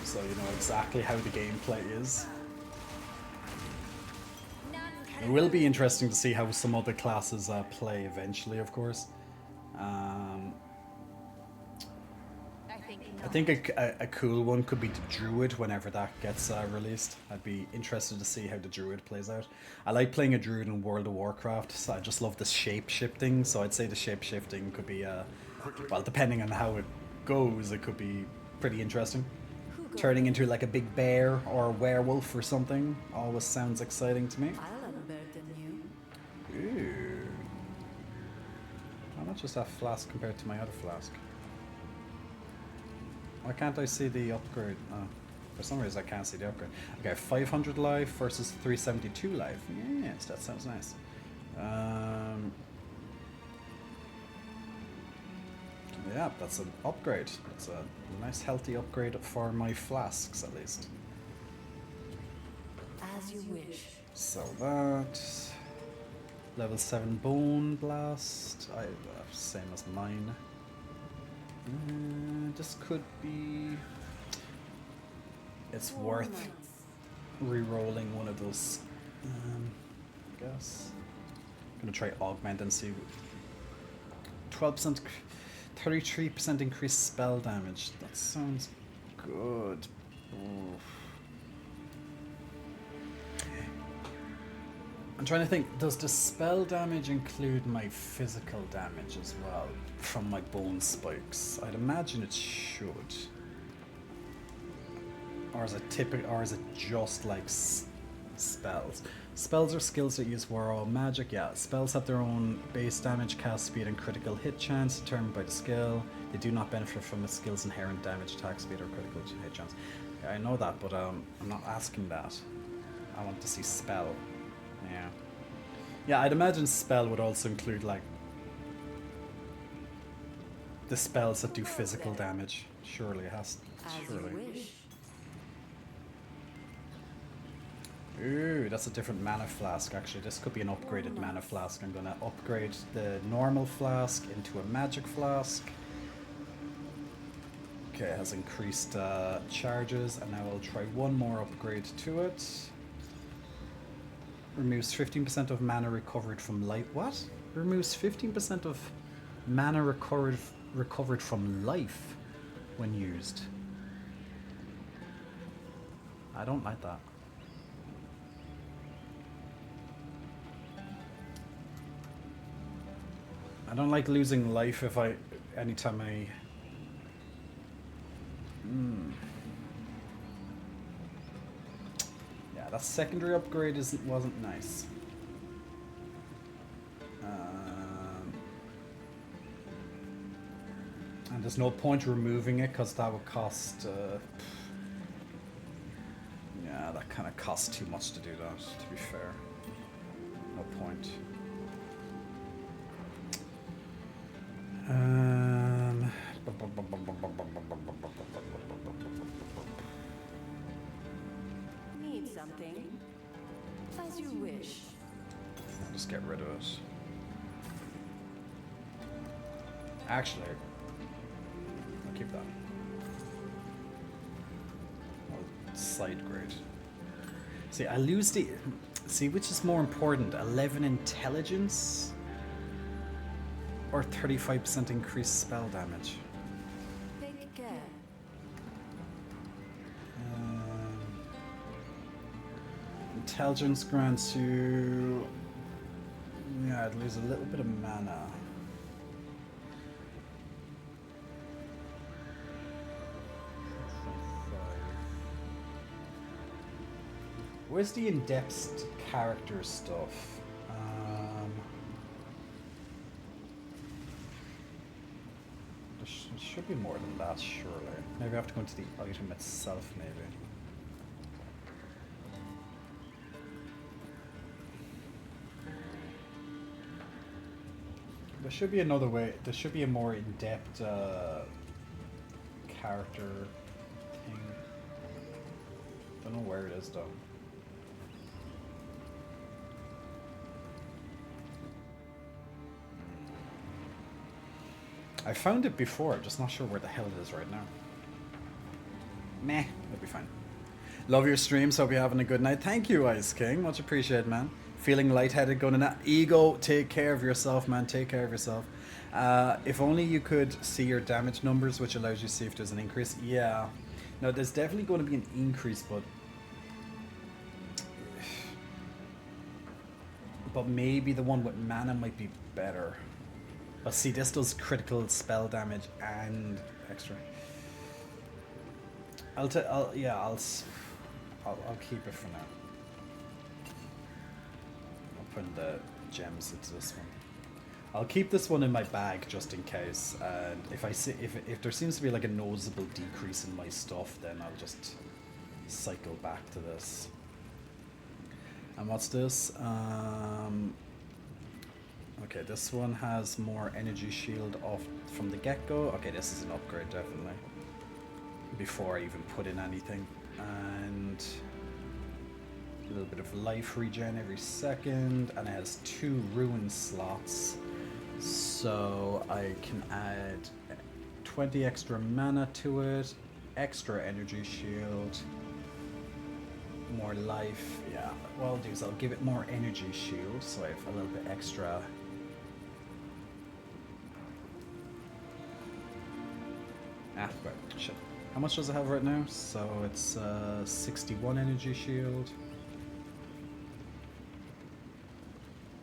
So you know exactly how the gameplay is. It will be interesting to see how some other classes play eventually, of course. I think a cool one could be the Druid whenever that gets released. I'd be interested to see how the Druid plays out. I like playing a Druid in World of Warcraft, so I just love the shape-shifting, so I'd say the shape-shifting could be, well, depending on how it goes, it could be pretty interesting. Turning into like a big bear or a werewolf or something always sounds exciting to me. I'll have a better than you. Ooh. How much is that flask compared to my other flask? Why can't I see the upgrade? Oh, for some reason I can't see the upgrade. Okay, 500 life versus 372 life. Yes, that sounds nice. Yeah, that's an upgrade. It's a nice healthy upgrade for my flasks at least. As you wish. So that... Level 7 Bone Blast. Same as mine. This could be... It's worth re-rolling one of those, I guess. I'm gonna try Augment and see. 12%, 33% increased spell damage. That sounds good. Oof. I'm trying to think, does the spell damage include my physical damage as well from my bone spikes? I'd imagine it should. Or is it just like Spells. Spells are skills that use war or magic. Yeah, spells have their own base damage, cast speed, and critical hit chance determined by the skill. They do not benefit from a skill's inherent damage, attack speed, or critical hit chance. Yeah, I know that, but I'm not asking that. I want to see spell. Yeah. Yeah, I'd imagine spell would also include, like, the spells that do physical damage. Surely it has. As Surely. you wish. Ooh, that's a different mana flask, actually. This could be an upgraded mana flask. I'm gonna upgrade the normal flask into a magic flask. Okay, it has increased charges, and now I'll try one more upgrade to it. Removes 15% of mana recovered from life. What? Removes 15% of mana recovered from life when used. I don't like that. I don't like losing life if anytime I... Yeah, that secondary upgrade wasn't nice. And there's no point removing it because that would cost... yeah, that kind of costs too much to do that, to be fair. No point. Need something? As you wish. I'll just get rid of it. Actually, I'll keep that. I'll side grade. See, I lose the... See, which is more important? 11 intelligence? Or 35% increased spell damage? Take care. Intelligence grants you... Yeah, I'd lose a little bit of mana. Where's the in-depth character stuff? There should be more than that, surely. Maybe I have to go into the item itself, maybe. There should be another way. There should be a more in-depth character thing. Don't know where it is though. I found it before, just not sure where the hell it is right now. Meh, it'll be fine. Love your streams, hope you're having a good night. Thank you, Ice King, much appreciated, man. Feeling lightheaded going to that. Ego, take care of yourself, man, take care of yourself. If only you could see your damage numbers, which allows you to see if there's an increase. Yeah, no, there's definitely going to be an increase, but maybe the one with mana might be better. But see, this does critical spell damage and extra. I'll keep it for now. I'll put the gems into this one. I'll keep this one in my bag just in case. And if there seems to be like a noticeable decrease in my stuff, then I'll just cycle back to this. And what's this? Okay, this one has more energy shield off from the get-go. Okay, this is an upgrade, definitely. Before I even put in anything. And a little bit of life regen every second. And it has 2 ruin slots. So I can add 20 extra mana to it. Extra energy shield. More life. Yeah, what I'll do is I'll give it more energy shield. So I have a little bit extra. Right, shit. How much does it have right now? So it's 61 energy shield.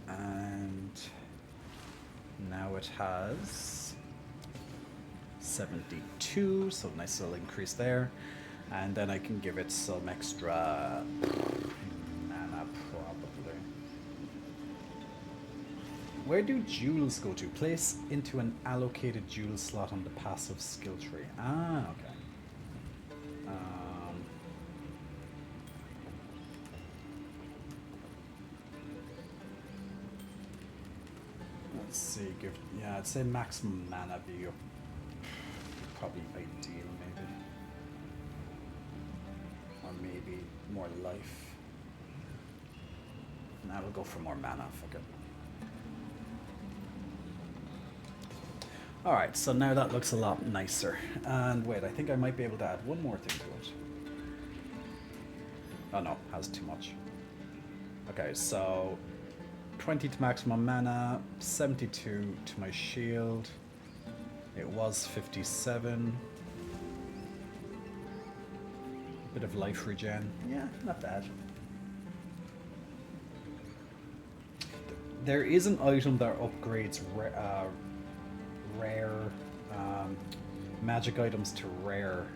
And now it has 72, so nice little increase there. And then I can give it some extra mana. Where do jewels go to? Place into an allocated jewel slot on the passive skill tree. Ah, okay. Let's see. Yeah, I'd say maximum mana be probably ideal, maybe. Or maybe more life. Now we'll go for more mana. Fuck it. Alright, so now that looks a lot nicer. And wait, I think I might be able to add one more thing to it. Oh no, has too much. Okay, so 20 to maximum mana, 72 to my shield. It was 57. Bit of life regen. Yeah, not bad. There is an item that upgrades rare magic items to rare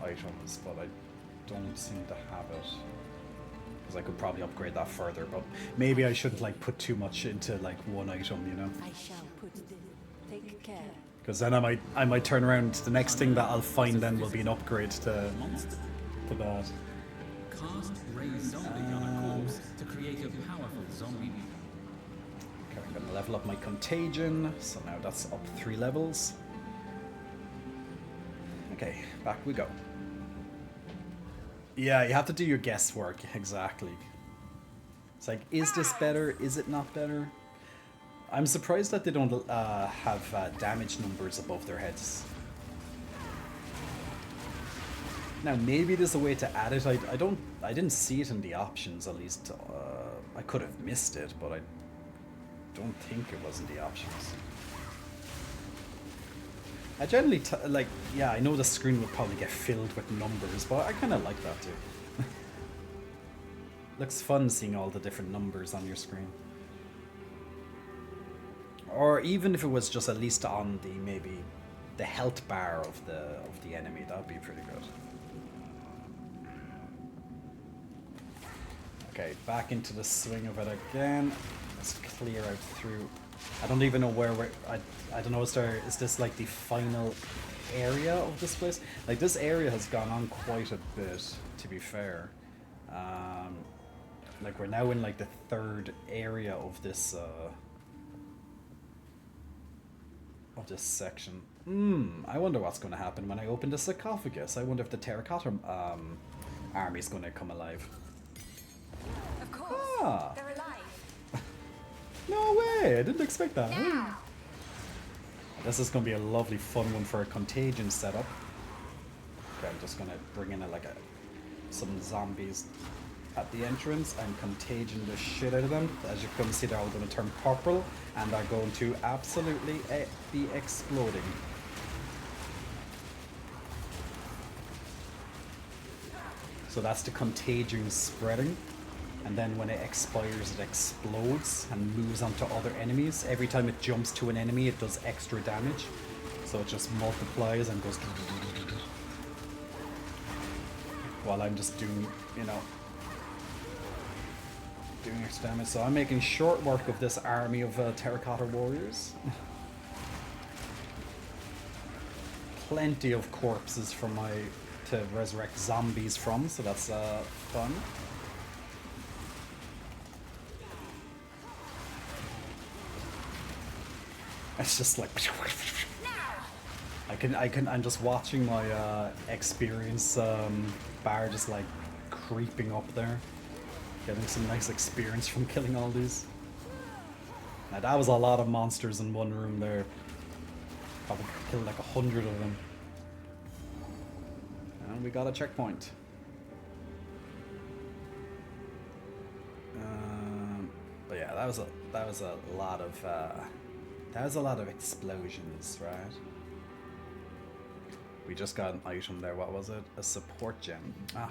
items, but I don't seem to have it. Because I could probably upgrade that further, but maybe I shouldn't like put too much into like one item, you know? I shall put this. Take care. Because then I might turn around. The next thing that I'll find then will be an upgrade to that. Cast raise zombie on a corpse to create a powerful zombie. Okay, I'm gonna level up my contagion, so now that's up 3 levels. Okay, back we go. Yeah, you have to do your guesswork, exactly. It's like, is this better? Is it not better? I'm surprised that they don't have damage numbers above their heads. Now maybe there's a way to add it. I didn't see it in the options, at least. I could have missed it, but I don't think it was in the options. I generally yeah, I know the screen would probably get filled with numbers, but I kind of like that too. Looks fun seeing all the different numbers on your screen. Or even if it was just at least on the maybe the health bar of the enemy, that would be pretty good. Okay, back into the swing of it again. Let's clear out through. I don't even know where we're. I don't know. Is this like the final area of this place? Like this area has gone on quite a bit, to be fair. Like we're now in like the 3rd area of this section. I wonder what's going to happen when I open the sarcophagus. I wonder if the terracotta army is going to come alive. Of course. Ah. They're alive. No way! I didn't expect that. Now. This is going to be a lovely fun one for a contagion setup. Okay, I'm just going to bring in some zombies at the entrance and contagion the shit out of them. As you can see, they're all going to turn purple and are going to absolutely be exploding. So that's the contagion spreading. And then when it expires, it explodes and moves onto other enemies. Every time it jumps to an enemy, it does extra damage. So it just multiplies and goes while I'm just doing, you know, doing extra damage. So I'm making short work of this army of terracotta warriors. Plenty of corpses for to resurrect zombies from, so that's fun. It's just like I'm just watching my experience bar just like creeping up there, getting some nice experience from killing all these. Now that was a lot of monsters in one room there. Probably killed like 100 of them. And we got a checkpoint. But yeah, that was a lot of explosions, right? We just got an item there. What was it? A support gem. Ah,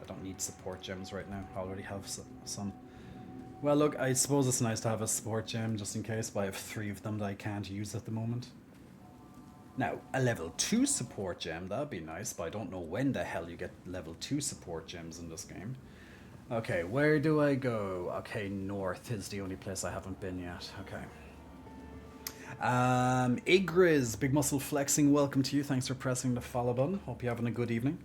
I don't need support gems right now. I already have some. Well, look, I suppose it's nice to have a support gem just in case, but I have 3 of them that I can't use at the moment. Now, a level 2 support gem, that'd be nice, but I don't know when the hell you get level 2 support gems in this game. Okay, where do I go? Okay, north is the only place I haven't been yet. Okay. Igriz, Big Muscle Flexing, welcome to you. Thanks for pressing the follow button. Hope you're having a good evening.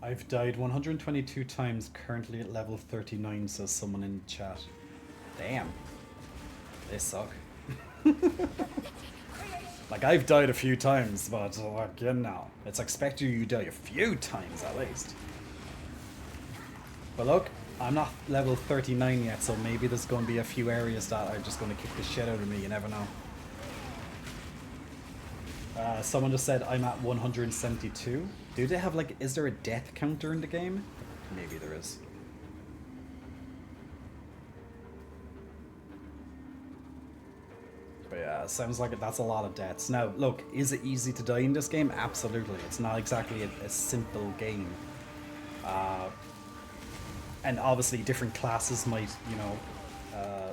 I've died 122 times, currently at level 39, says someone in chat. Damn. They suck. Like, I've died a few times, but, like, you know, it's expected you die a few times at least. But look, I'm not level 39 yet, so maybe there's going to be a few areas that are just going to kick the shit out of me, you never know. Someone just said I'm at 172. Do they have, like, is there a death counter in the game? Maybe there is. But yeah, sounds like that's a lot of deaths. Now, look, is it easy to die in this game? Absolutely. It's not exactly a simple game. And obviously different classes might, you know,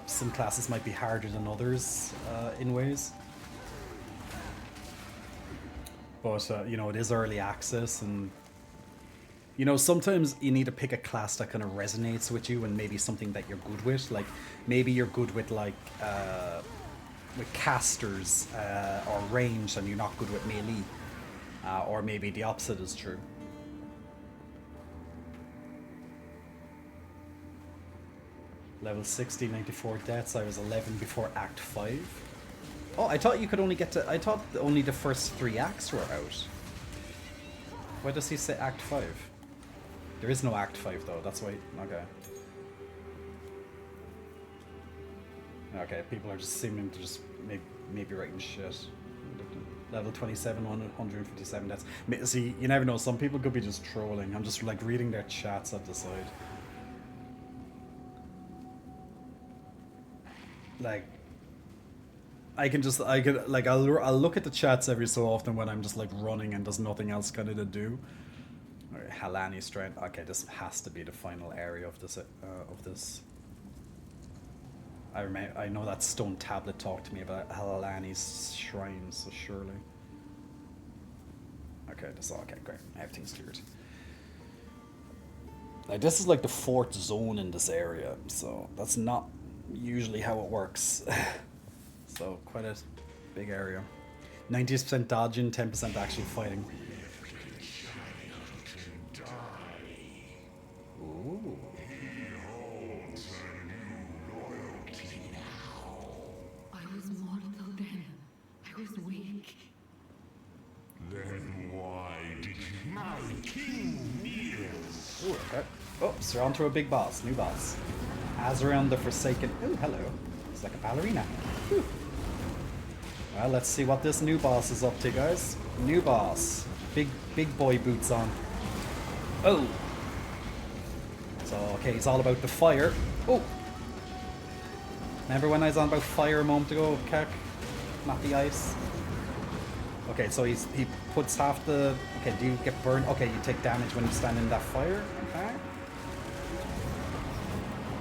some classes might be harder than others in ways. But, you know, it is early access, and, you know, sometimes you need to pick a class that kind of resonates with you and maybe something that you're good with. Like, maybe you're good with, like, with casters or range, and you're not good with melee. Or maybe the opposite is true. Level 60, 94 deaths. I was 11 before Act 5. Oh, I thought you could only get to... I thought only the first 3 acts were out. Why does he say Act 5? There is no Act 5 though, that's why... Okay. Okay, people are just seeming to just maybe writing shit. Level 27, 157 deaths. See, you never know, some people could be just trolling. I'm just like reading their chats at the side. Like... I'll look at the chats every so often when I'm just like running and there's nothing else kind of to do. Alright, Halani Strength. Okay, this has to be the final area of this. I know that stone tablet talked to me about Halani's shrine, so surely. Okay, okay, great. Everything's cleared. Like, this is like the 4th zone in this area, so that's not usually how it works. So, quite a big area. 90% dodging, 10% actually fighting. Ooh. I was mortal then. I was weak. Then why did my king kneel? Ooh, okay. Oh, so we're on to a big boss, new boss. Azrael the Forsaken. Ooh, hello. It's like a ballerina. Whew. Well, let's see what this new boss is up to, guys. New boss. Big boy boots on. Oh! So, okay, he's all about the fire. Oh! Remember when I was on about fire a moment ago, Kek? Not the ice. Okay, so he puts half the... Okay, do you get burned? Okay, you take damage when you stand in that fire. Okay.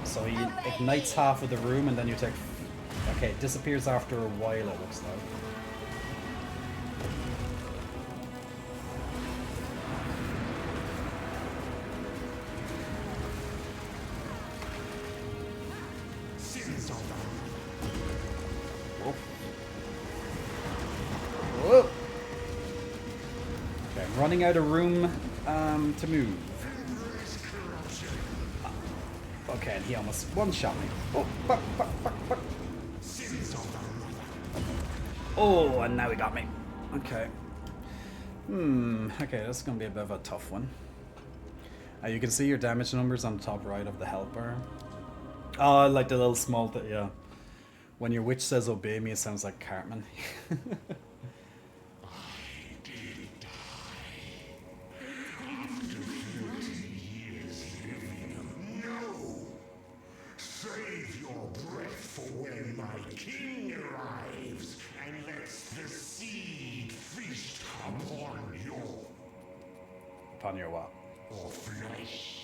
So he ignites half of the room and then you take... Okay, it disappears after a while, it looks like. Whoa. Whoa. Okay, I'm running out of room to move. Okay, and he almost one-shot me. Oh, fuck, fuck, fuck, fuck. Oh, and now he got me. Okay. Okay, this is gonna be a bit of a tough one. You can see your damage numbers on the top right of the health bar. Oh, like the little small thing, yeah. When your witch says obey me, it sounds like Cartman. Save your breath for when my king arrives and lets the seed feast upon your what? or flesh.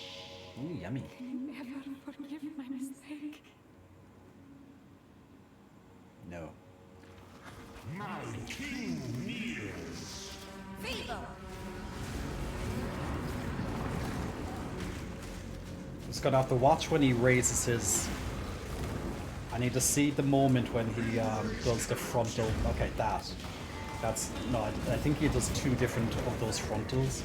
Ooh, yummy. Never forgive my mistake. No. My king kneels. Feeble. Just gonna have to watch when he raises his... I need to see the moment when he does the frontal... Okay, that's... No, I think he does 2 different of those frontals.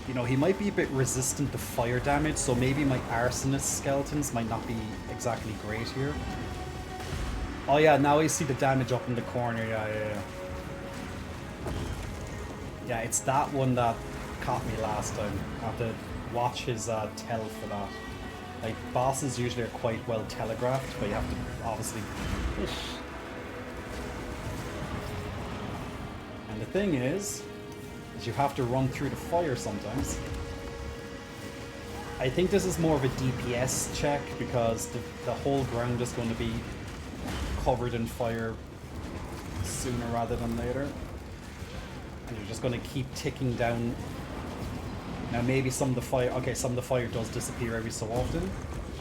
You know, he might be a bit resistant to fire damage, so maybe my arsonist skeletons might not be exactly great here. Oh yeah, now I see the damage up in the corner. Yeah. Yeah, it's that one that caught me last time. I have to watch his tell for that. Like, bosses usually are quite well telegraphed, but you have to obviously... And the thing is you have to run through the fire sometimes. I think this is more of a DPS check because the whole ground is going to be covered in fire sooner rather than later. And you're just going to keep ticking down. Now maybe some of the fire... Okay, some of the fire does disappear every so often,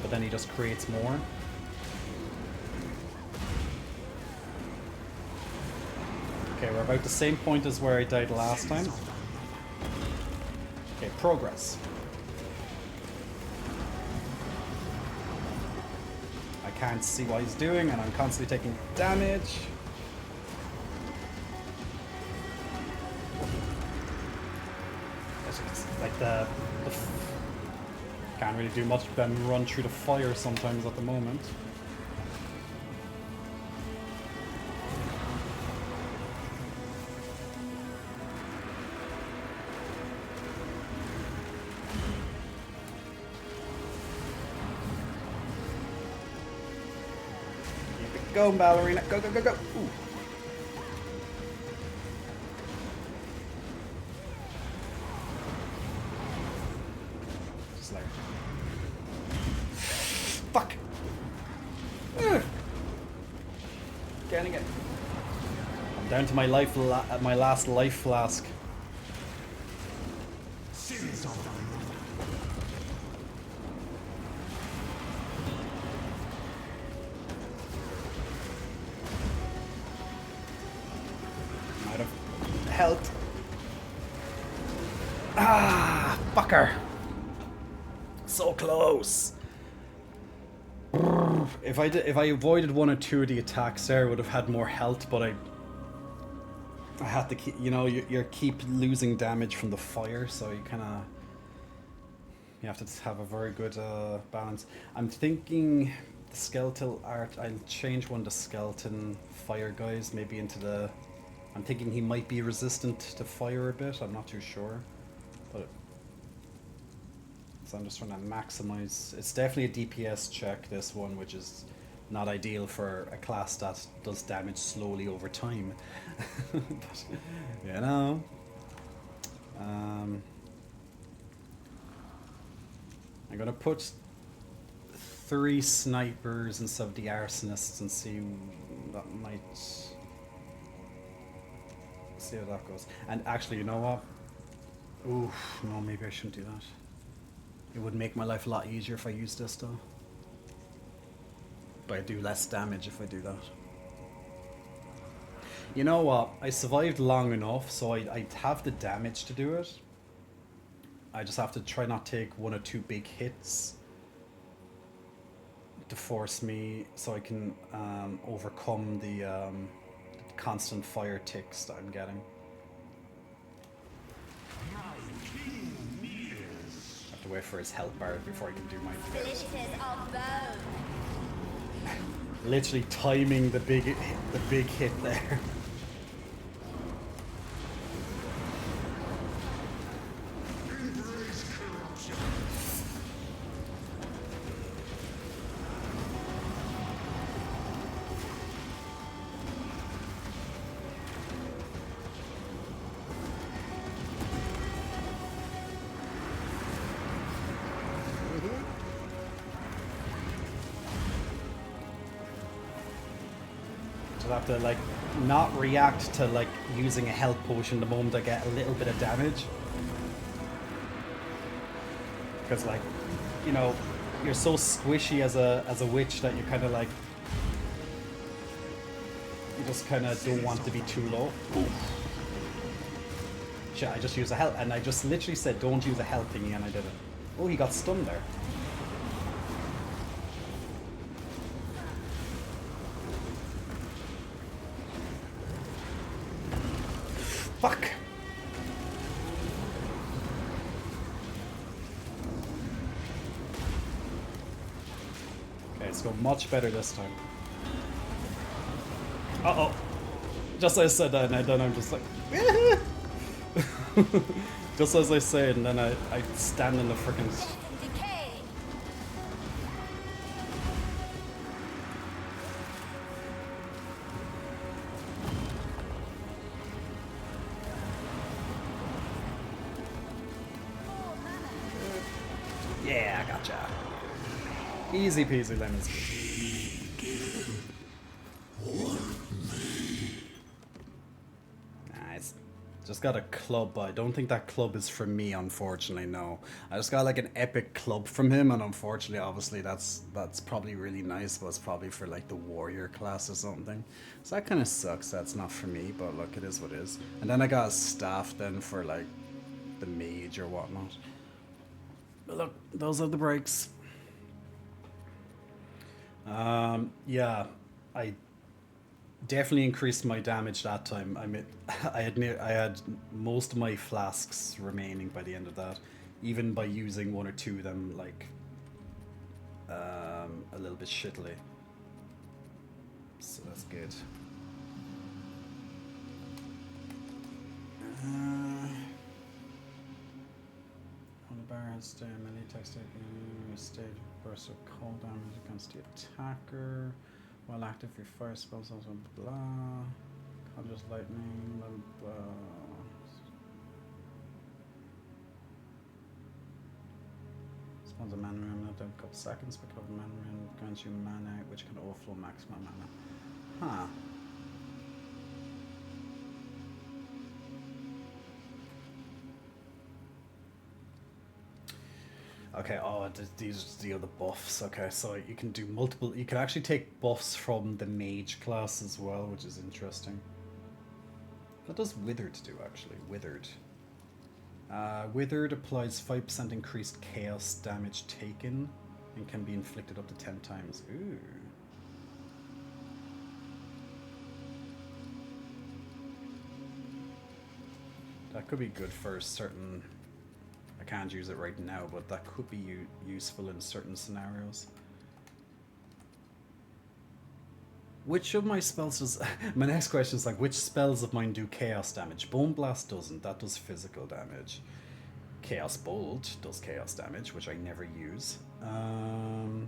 but then he just creates more. Okay, we're about the same point as where I died last time. Okay, progress. I can't see what he's doing and I'm constantly taking damage. It's like the can't really do much than run through the fire sometimes at the moment. Go, ballerina. Go, go, go, go. Ooh. Slayer. Fuck. Getting it. I'm down to my life, my last life flask. Helped. Ah, fucker. So close. If I avoided 1 or 2 of the attacks there, I would have had more health, but I had to keep, you know, you keep losing damage from the fire, so you have to have a very good balance. I'm thinking the skeletal art, I'll change one of the skeleton fire guys maybe into the... I'm thinking he might be resistant to fire a bit, I'm not too sure. But so I'm just trying to maximize. It's definitely a DPS check, this one, which is not ideal for a class that does damage slowly over time. But, you know. I'm gonna put 3 snipers instead of the arsonists and see that might... See how that goes. And actually, you know what? Ooh, no, maybe I shouldn't do that. It would make my life a lot easier if I used this though. But I do less damage if I do that. You know what? I survived long enough, so I have the damage to do it. I just have to try not take 1 or 2 big hits to force me so I can overcome the constant fire ticks that I'm getting. I have to wait for his health bar before I can do my literally timing the big hit there. Have to like not react to like using a health potion the moment I get a little bit of damage, because like, you know, you're so squishy as a witch that you kind of like, you just kind of don't want to be too low. Ooh. shit, I just used a health, and I just literally said don't use a health thingy, and I didn't. Oh, he got stunned there. Fuck! Okay, it's going much better this time. Uh-oh. Just as I said that, and then I'm just like... just as I say it, and then I stand in the freaking... Decay. Yeah, I gotcha. Easy peasy lemon squeeze. Nice. Just got a club, but I don't think that club is for me, unfortunately, no. I just got like an epic club from him, and unfortunately, obviously, that's probably really nice, but it's probably for like the warrior class or something. So that kind of sucks, that's not for me, but look, it is what it is. And then I got a staff then for like the mage or whatnot. But look, those are the breaks. Yeah, I definitely increased my damage that time. I had most of my flasks remaining by the end of that, even by using one or two of them like a little bit shittily. So that's good. On the bar has to melee text state burst of cold damage against the attacker. While active, your fire spells also blah. Conjures lightning, blah blah. Spawns a mana ram not every couple seconds, but cover mana ram grants you mana which can overflow maximum mana. Huh. Okay, oh, these are the other buffs. Okay, so you can do multiple... You can actually take buffs from the mage class as well, which is interesting. What does Withered do, actually? Withered. Withered applies 5% increased chaos damage taken and can be inflicted up to 10 times. Ooh. That could be good for certain... I can't use it right now, but that could be useful in certain scenarios. Which of my spells does... My next question is like, which spells of mine do chaos damage? Bone Blast doesn't, that does physical damage. Chaos Bolt does chaos damage, which I never use. Are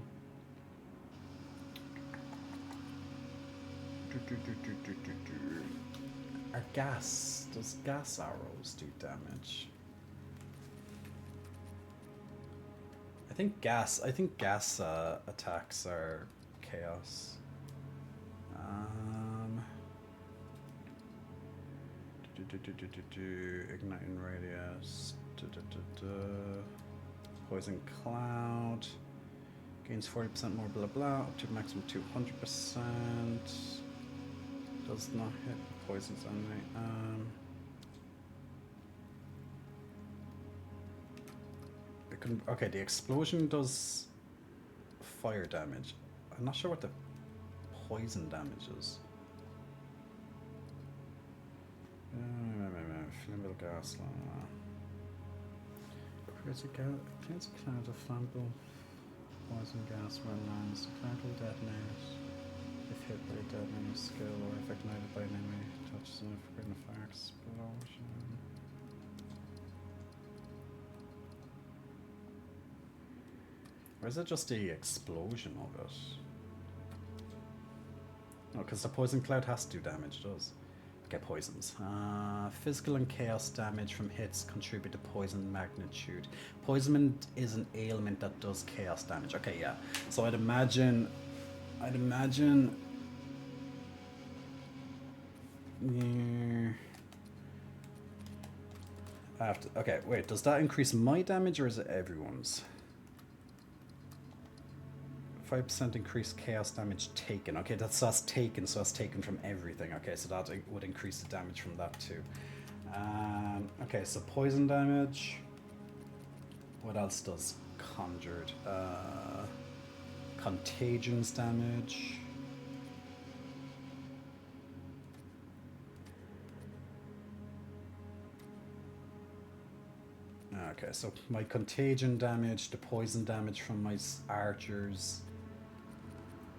gas... Does gas arrows do damage? I think gas attacks are chaos. Igniting radius. Poison cloud. Gains 40% more blah blah up to maximum 200%. Does not hit poisons enemy. Okay, the explosion does fire damage. I'm not sure what the poison damage is. Flammable gas. Creates a cloud of flammable poison gas when lands. The cloud will detonate if hit by a dead enemy skill or if ignited by an enemy touches an forbidden fire explosion. Or is it just the explosion of it? No, because the poison cloud has to do damage, does. Okay, poisons. Physical and chaos damage from hits contribute to poison magnitude. Poison is an ailment that does chaos damage. Okay, yeah. So I'd imagine... Yeah. I have to... Okay, wait. Does that increase my damage or is it everyone's? 5% increased chaos damage taken. Okay, that's taken, so that's taken from everything. Okay, so that would increase the damage from that too. Okay, so poison damage. What else does conjured? Contagions damage. Okay, so my contagion damage, the poison damage from my archers,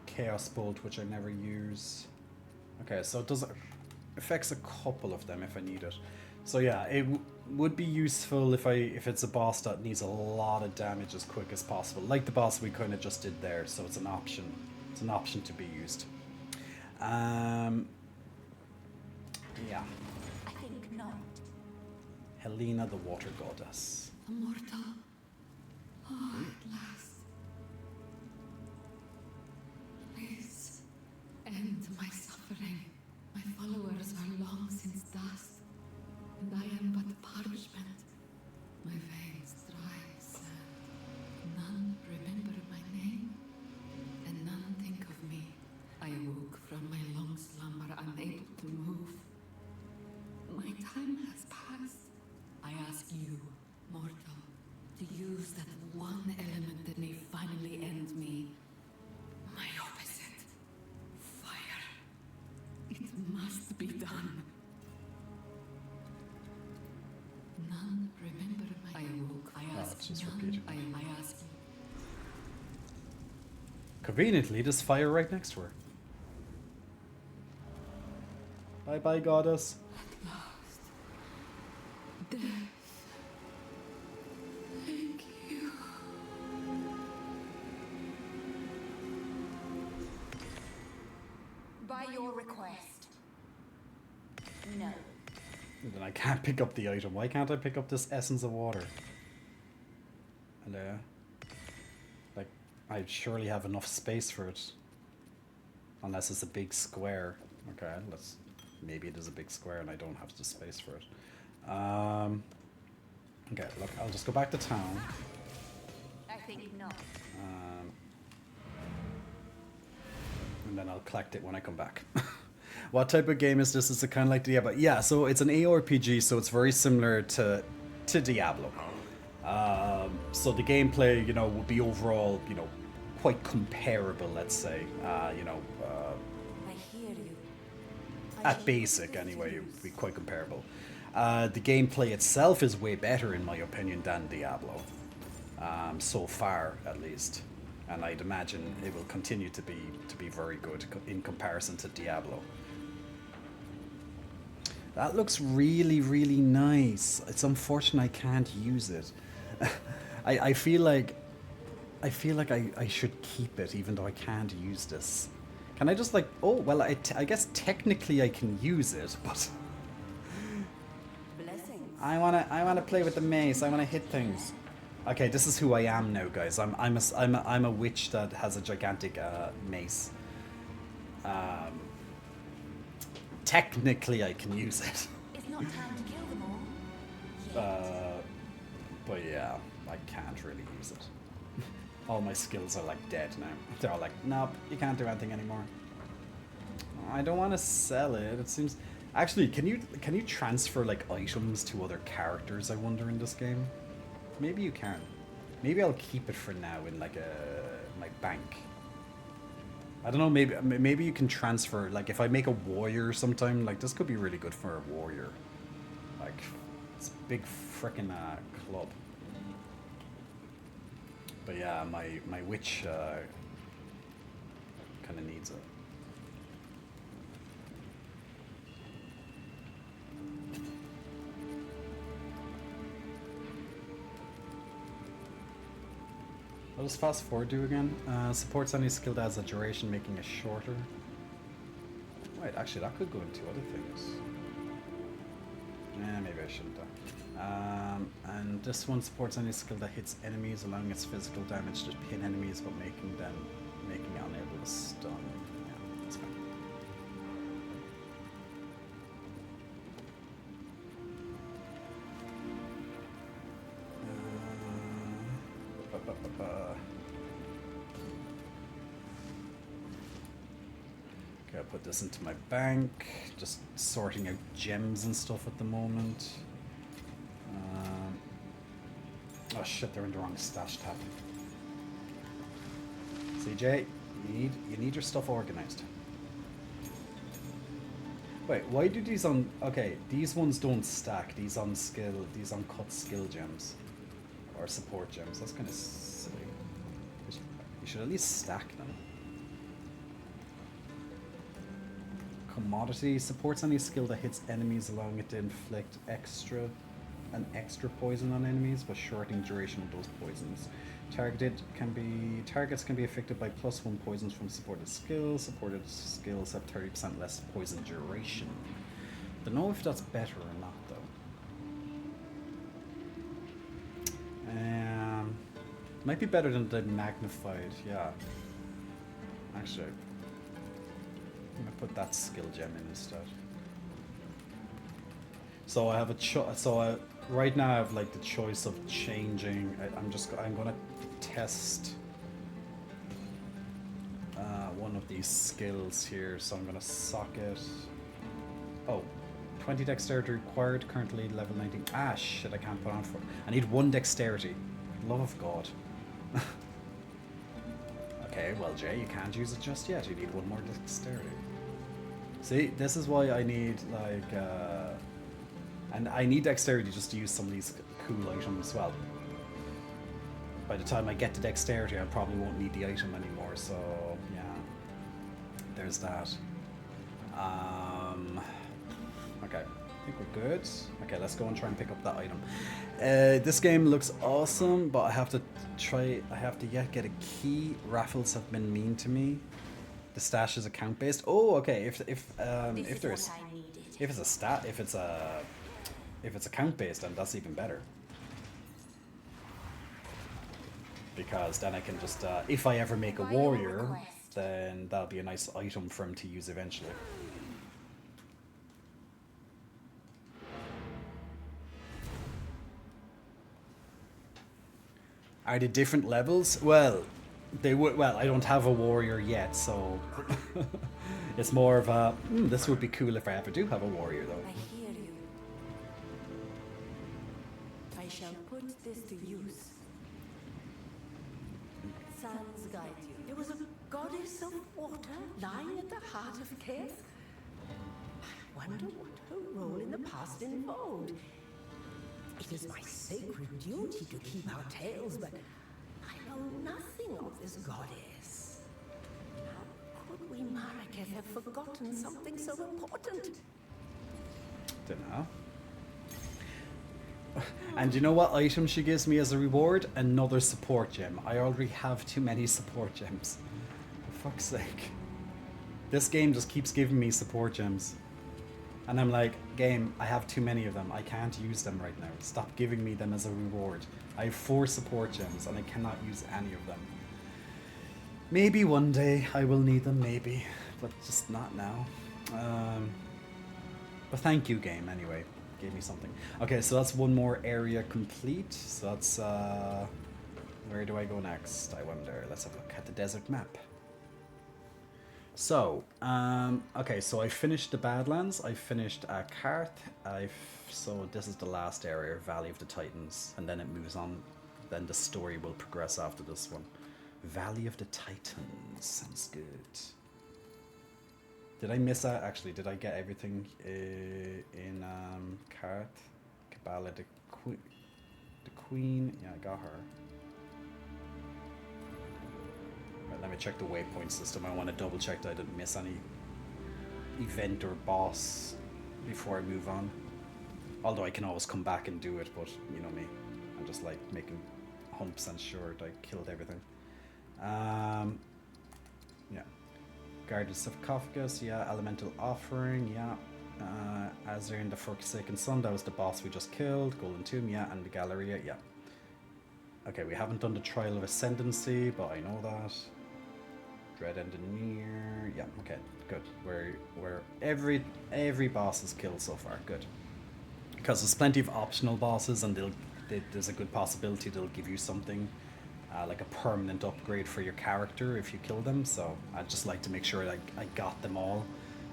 chaos bolt, which I never use. Okay, so it does affects a couple of them if I need it. So yeah, it would be useful if it's a boss that needs a lot of damage as quick as possible, like the boss we kind of just did there. So it's an option. It's an option to be used. Yeah. I think not. Helena, the water goddess. Immortal. Oh, at last. Please, end my suffering. My followers are long since dust, and I am but parchment. My veins dry sand. None remember my name, and none think of me. I awoke from my long slumber, unable to move. My time has passed. I ask you, mortal, to use that one element that may finally end me. My opposite. Fire. It must be done. None remember my... I awoke. I ask it's just none. repeating. I ask you. Conveniently, there's fire right next to her. Bye bye, goddess. Death. Thank you. By your request. No. And then I can't pick up the item. Why can't I pick up this essence of water? Hello? Like, I surely have enough space for it. Unless it's a big square. Okay, let's... Maybe it is a big square and I don't have the space for it. Okay, look, I'll just go back to town. I think not. And then I'll collect it when I come back. What type of game is this? Is it kind of like Diablo? Yeah, so it's an ARPG, so it's very similar to Diablo. So the gameplay, will be overall, quite comparable, let's say. I hear you. At basic, anyway, it would be quite comparable. The gameplay itself is way better, in my opinion, than Diablo. So far, at least. And I'd imagine it will continue to be very good in comparison to Diablo. That looks really, really nice. It's unfortunate I can't use it. I feel like I should keep it, even though I can't use this. Can I just I guess technically I can use it, but Blessings. I wanna play with the mace. I wanna hit things. Okay, this is who I am now, guys. I'm a witch that has a gigantic mace. Technically, I can use it. It's not time to kill them all. But yeah, I can't really use it. All my skills are like dead now. They're all like, nope, you can't do anything anymore. I don't want to sell it. It seems. Actually, can you transfer like items to other characters? I wonder in this game. Maybe you can. Maybe I'll keep it for now in like my bank. I don't know. Maybe you can transfer. Like if I make a warrior sometime, like this could be really good for a warrior. Like it's a big frickin' club. But yeah, my witch kind of needs it. What does fast forward do again? Supports any skill that has a duration, making it shorter. Wait, actually that could go into other things. Maybe I shouldn't have. And this one supports any skill that hits enemies, allowing its physical damage to pin enemies, but making it unable to stun. Yeah, that's fine. Okay, I'll put this into my bank. Just sorting out gems and stuff at the moment. Oh shit, they're in the wrong stash tab. CJ, you need your stuff organized. Wait, why do these on... Okay, these ones don't stack. These on Cottz skill gems. Or support gems. That's kind of silly. You should at least stack them. Commodity supports any skill that hits enemies, allowing it to inflict an extra poison on enemies, but shortening duration of those poisons. Targets can be affected by +1 poisons from supported skills. Supported skills have 30% less poison duration. Don't know if that's better or not though. Might be better than the magnified, yeah. Actually, I'm gonna put that skill gem in instead. So I have a right now I have like the choice of changing. I'm gonna test one of these skills here. So I'm gonna socket. Oh, 20 dexterity required. Currently level 19. Ah shit! I can't put on for. I need 1 dexterity. Love of God. Okay, well Jay, you can't use it just yet. You need 1 more dexterity. See, this is why I need like. And I need dexterity just to use some of these cool items as well. By the time I get to dexterity, I probably won't need the item anymore, so yeah. There's that. Okay, I think we're good. Okay, let's go and try and pick up that item. This game looks awesome, but I have to yet get a key. Raffles have been mean to me. The stash is account based. Oh, okay. If it's account based, then that's even better. Because then I can just, if I ever make a warrior, then that'll be a nice item for him to use eventually. Are they different levels? Well, they would. Well, I don't have a warrior yet, so it's more of a. This would be cool if I ever do have a warrior, though. I hear you. I shall put this to use. Sands guide you. There was a goddess of water lying at the heart of Keth. I wonder what her role in the past involved. It is my sacred duty to keep our tales, but I know nothing of this goddess. How could we, Maraketh, have forgotten something so important? Dunno. And you know what item she gives me as a reward? Another support gem. I already have too many support gems. For fuck's sake. This game just keeps giving me support gems. And I'm like, game, I have too many of them. I can't use them right now. Stop giving me them as a reward. I have 4 support gems and I cannot use any of them. Maybe one day I will need them, maybe. But just not now. But thank you, game, anyway. Gave me something. Okay, so that's one more area complete. So that's, where do I go next? I wonder. Let's have a look at the desert map. So, okay, so I finished the Badlands, I finished Karth, so this is the last area, Valley of the Titans, and then it moves on, then the story will progress after this one. Valley of the Titans, sounds good. Did I miss out? Actually, did I get everything in Karth? Kabbalah, the Queen, yeah, I got her. Let me check the waypoint system. I want to double check that I didn't miss any event or boss before I move on. Although I can always come back and do it, but you know me. I'm just like making 100% sure that I killed everything. Yeah. Guarded Sarcophagus, yeah. Elemental Offering, yeah. Azir the Forsaken Sun, that was the boss we just killed. Golden Tomb, yeah. And the Galleria, yeah. Okay, we haven't done the Trial of Ascendancy, but I know that. Dread Engineer, yeah, okay, good. Where every boss is killed so far, good. Because there's plenty of optional bosses, and there's a good possibility they'll give you something like a permanent upgrade for your character if you kill them. So I'd just like to make sure I got them all.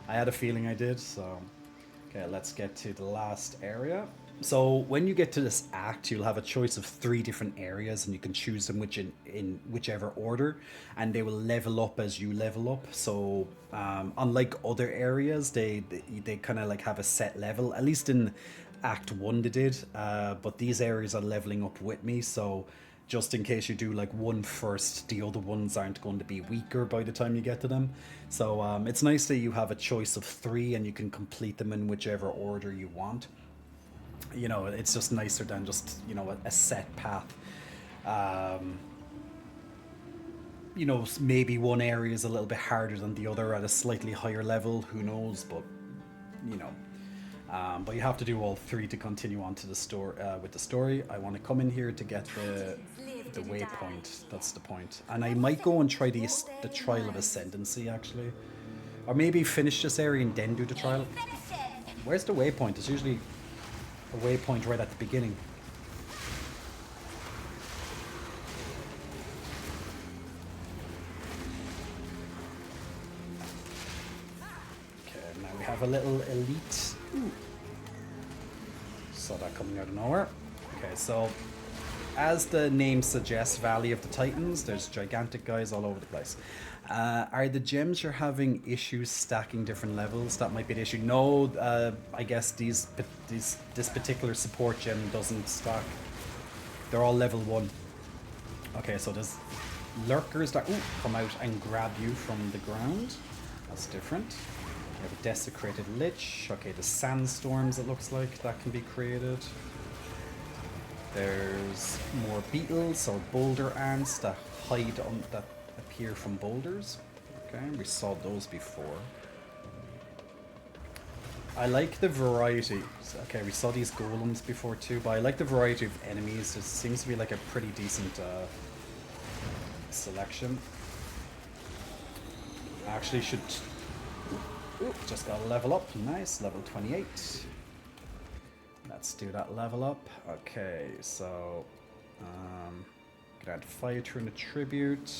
I had a feeling I did, so... Okay, let's get to the last area. So when you get to this act, you'll have a choice of 3 different areas, and you can choose them in whichever order, and they will level up as you level up. So unlike other areas, they kind of like have a set level. At least in Act 1 they did, but these areas are leveling up with me, so just in case you do like one first, the other ones aren't going to be weaker by the time you get to them. So it's nice that you have a choice of 3 and you can complete them in whichever order you want. You know, it's just nicer than just, you know, a set path. You know, maybe one area is a little bit harder than the other at a slightly higher level, who knows, but, you know. But you have to do all 3 to continue on to the story. With the story, I want to come in here to get the waypoint. That's the point. And I might go and try the Trial of Ascendancy, actually. Or maybe finish this area and then do the trial. Where's the waypoint? It's usually a waypoint right at the beginning. Okay, now we have a little elite. Ooh. Saw that coming out of nowhere. Okay, so as the name suggests, Valley of the Titans, there's gigantic guys all over the place. Are the gems you're having issues stacking different levels? That might be the issue. No, I guess this particular support gem doesn't stack. They're all level 1. Okay, so there's lurkers that come out and grab you from the ground. That's different. We have a desecrated lich. Okay, the sandstorms, it looks like, that can be created. There's more beetles or boulder ants that hide on that appear from boulders. Okay, we saw those before. I like the variety. Okay, we saw these golems before too, but I like the variety of enemies. It seems to be like a pretty decent selection. I actually should... Ooh, just got a level up. Nice, level 28. Let's do that level up. Okay, so... Gonna add fire turn attribute.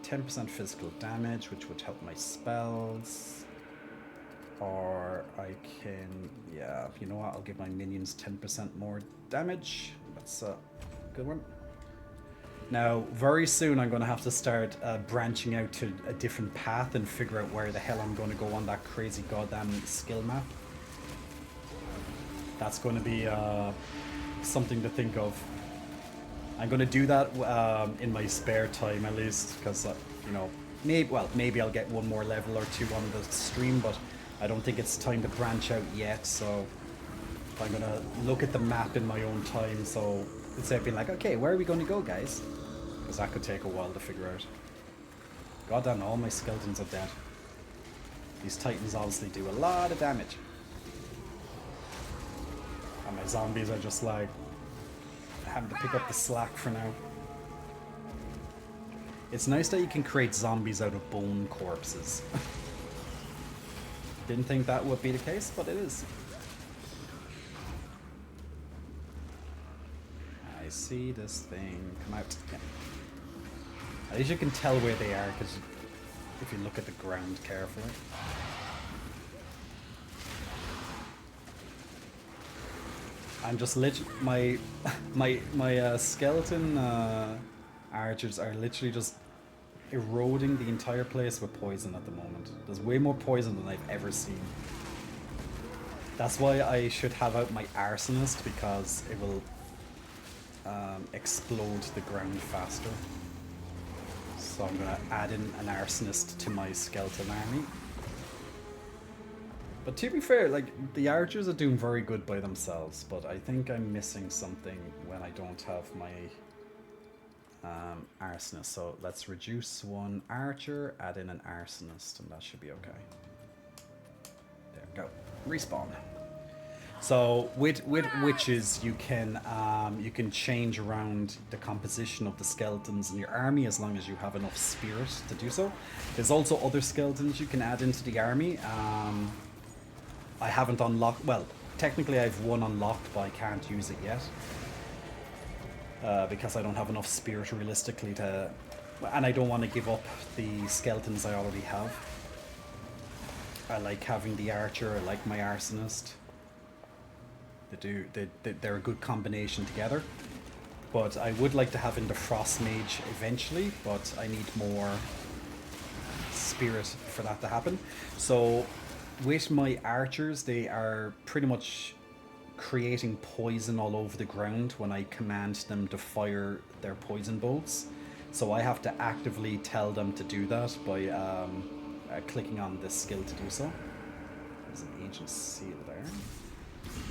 10% physical damage, which would help my spells. Or I can... Yeah, you know what? I'll give my minions 10% more damage. That's a good one. Now, very soon I'm going to have to start branching out to a different path and figure out where the hell I'm going to go on that crazy goddamn skill map. That's going to be something to think of. I'm going to do that in my spare time at least, because, you know, maybe I'll get one more level or 2 on the stream, but I don't think it's time to branch out yet, so I'm going to look at the map in my own time, so instead of being like, okay, where are we going to go, guys? Because that could take a while to figure out. God damn, all my skeletons are dead. These titans obviously do a lot of damage. And my zombies are just like having to pick up the slack for now. It's nice that you can create zombies out of bone corpses. Didn't think that would be the case, but it is. I see this thing come out. Yeah. At least you can tell where they are, because if you look at the ground carefully. I'm just my skeleton archers are literally just eroding the entire place with poison at the moment. There's way more poison than I've ever seen. That's why I should have out my arsonist, because it will explode the ground faster. So I'm gonna add in an arsonist to my skeleton army. But to be fair, like, the archers are doing very good by themselves, but I think I'm missing something when I don't have my arsonist. So let's reduce one archer, add in an arsonist, and that should be okay. There we go. Respawn. So with witches, you can change around the composition of the skeletons in your army as long as you have enough spirit to do so. There's also other skeletons you can add into the army. I haven't unlocked, well, technically I have one unlocked, but I can't use it yet. because I don't have enough spirit realistically to, and I don't want to give up the skeletons I already have. I like having the archer, I like my arsonist. They're a good combination together. But I would like to have in the frost mage eventually, but I need more spirit for that to happen. So with my archers, they are pretty much creating poison all over the ground when I command them to fire their poison bolts. So I have to actively tell them to do that by clicking on this skill to do so. There's an ancient seal there.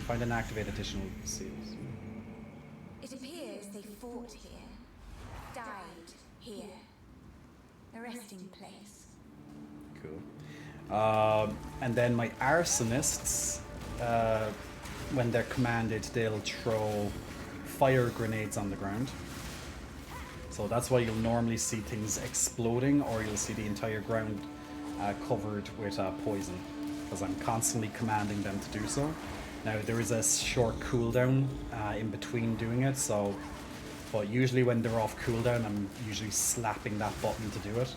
Find and activate additional seals. It appears they fought here, died here. A resting place. Cool. And then my arsonists, when they're commanded, they'll throw fire grenades on the ground. So that's why you'll normally see things exploding, or you'll see the entire ground covered with poison, because I'm constantly commanding them to do so. Now there is a short cooldown in between doing it, so but usually when they're off cooldown, I'm usually slapping that button to do it.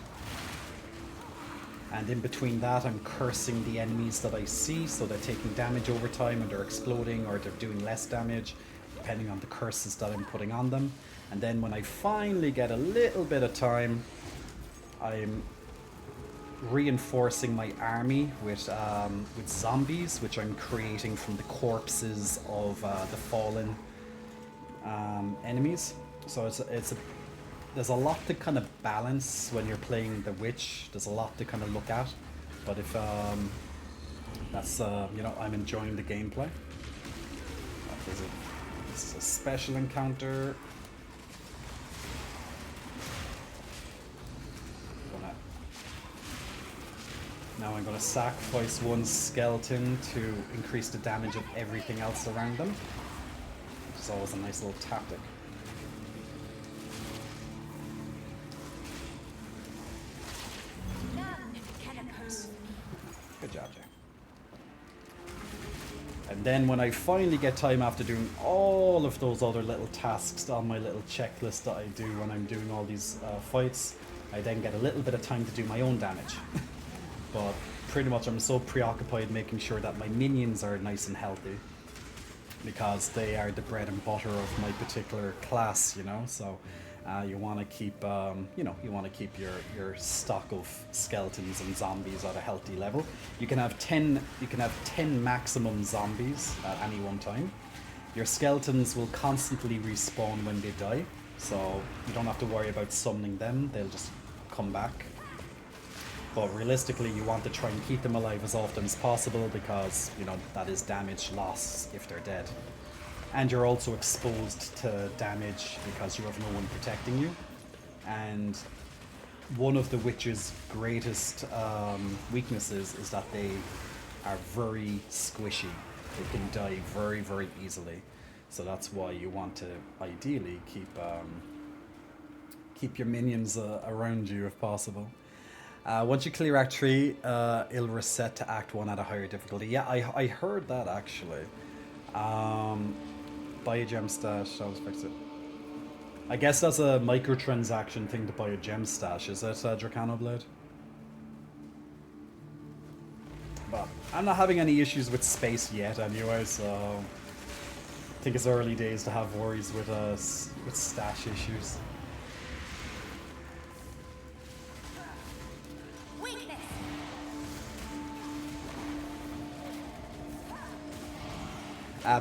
And in between that, I'm cursing the enemies that I see, so they're taking damage over time and they're exploding, or they're doing less damage, depending on the curses that I'm putting on them. And then when I finally get a little bit of time, I'm reinforcing my army with zombies, which I'm creating from the corpses of the fallen enemies. So there's a lot to kind of balance when you're playing the witch. There's a lot to kind of look at, but if that's you know, I'm enjoying the gameplay. This is a special encounter. Now I'm going to sacrifice one skeleton to increase the damage of everything else around them, which is always a nice little tactic. Good job, Jack. And then when I finally get time after doing all of those other little tasks on my little checklist that I do when I'm doing all these fights, I then get a little bit of time to do my own damage. But pretty much I'm so preoccupied making sure that my minions are nice and healthy, because they are the bread and butter of my particular class, you know. So you want to keep, you know, you want to keep your stock of skeletons and zombies at a healthy level. You can have 10 maximum zombies at any one time. Your skeletons will constantly respawn when they die, so you don't have to worry about summoning them. They'll just come back. But realistically, you want to try and keep them alive as often as possible, because, you know, that is damage loss if they're dead. And you're also exposed to damage because you have no one protecting you. And one of the witch's greatest weaknesses is that they are very squishy. They can die very, very easily. So that's why you want to ideally keep your minions around you if possible. Once you clear Act 3, it'll reset to Act 1 at a higher difficulty. Yeah, I heard that actually. Buy a gem stash, I'll fix it. I guess that's a microtransaction thing to buy a gem stash, is it, Dracanoblade? But I'm not having any issues with space yet anyway, so I think it's early days to have worries with stash issues.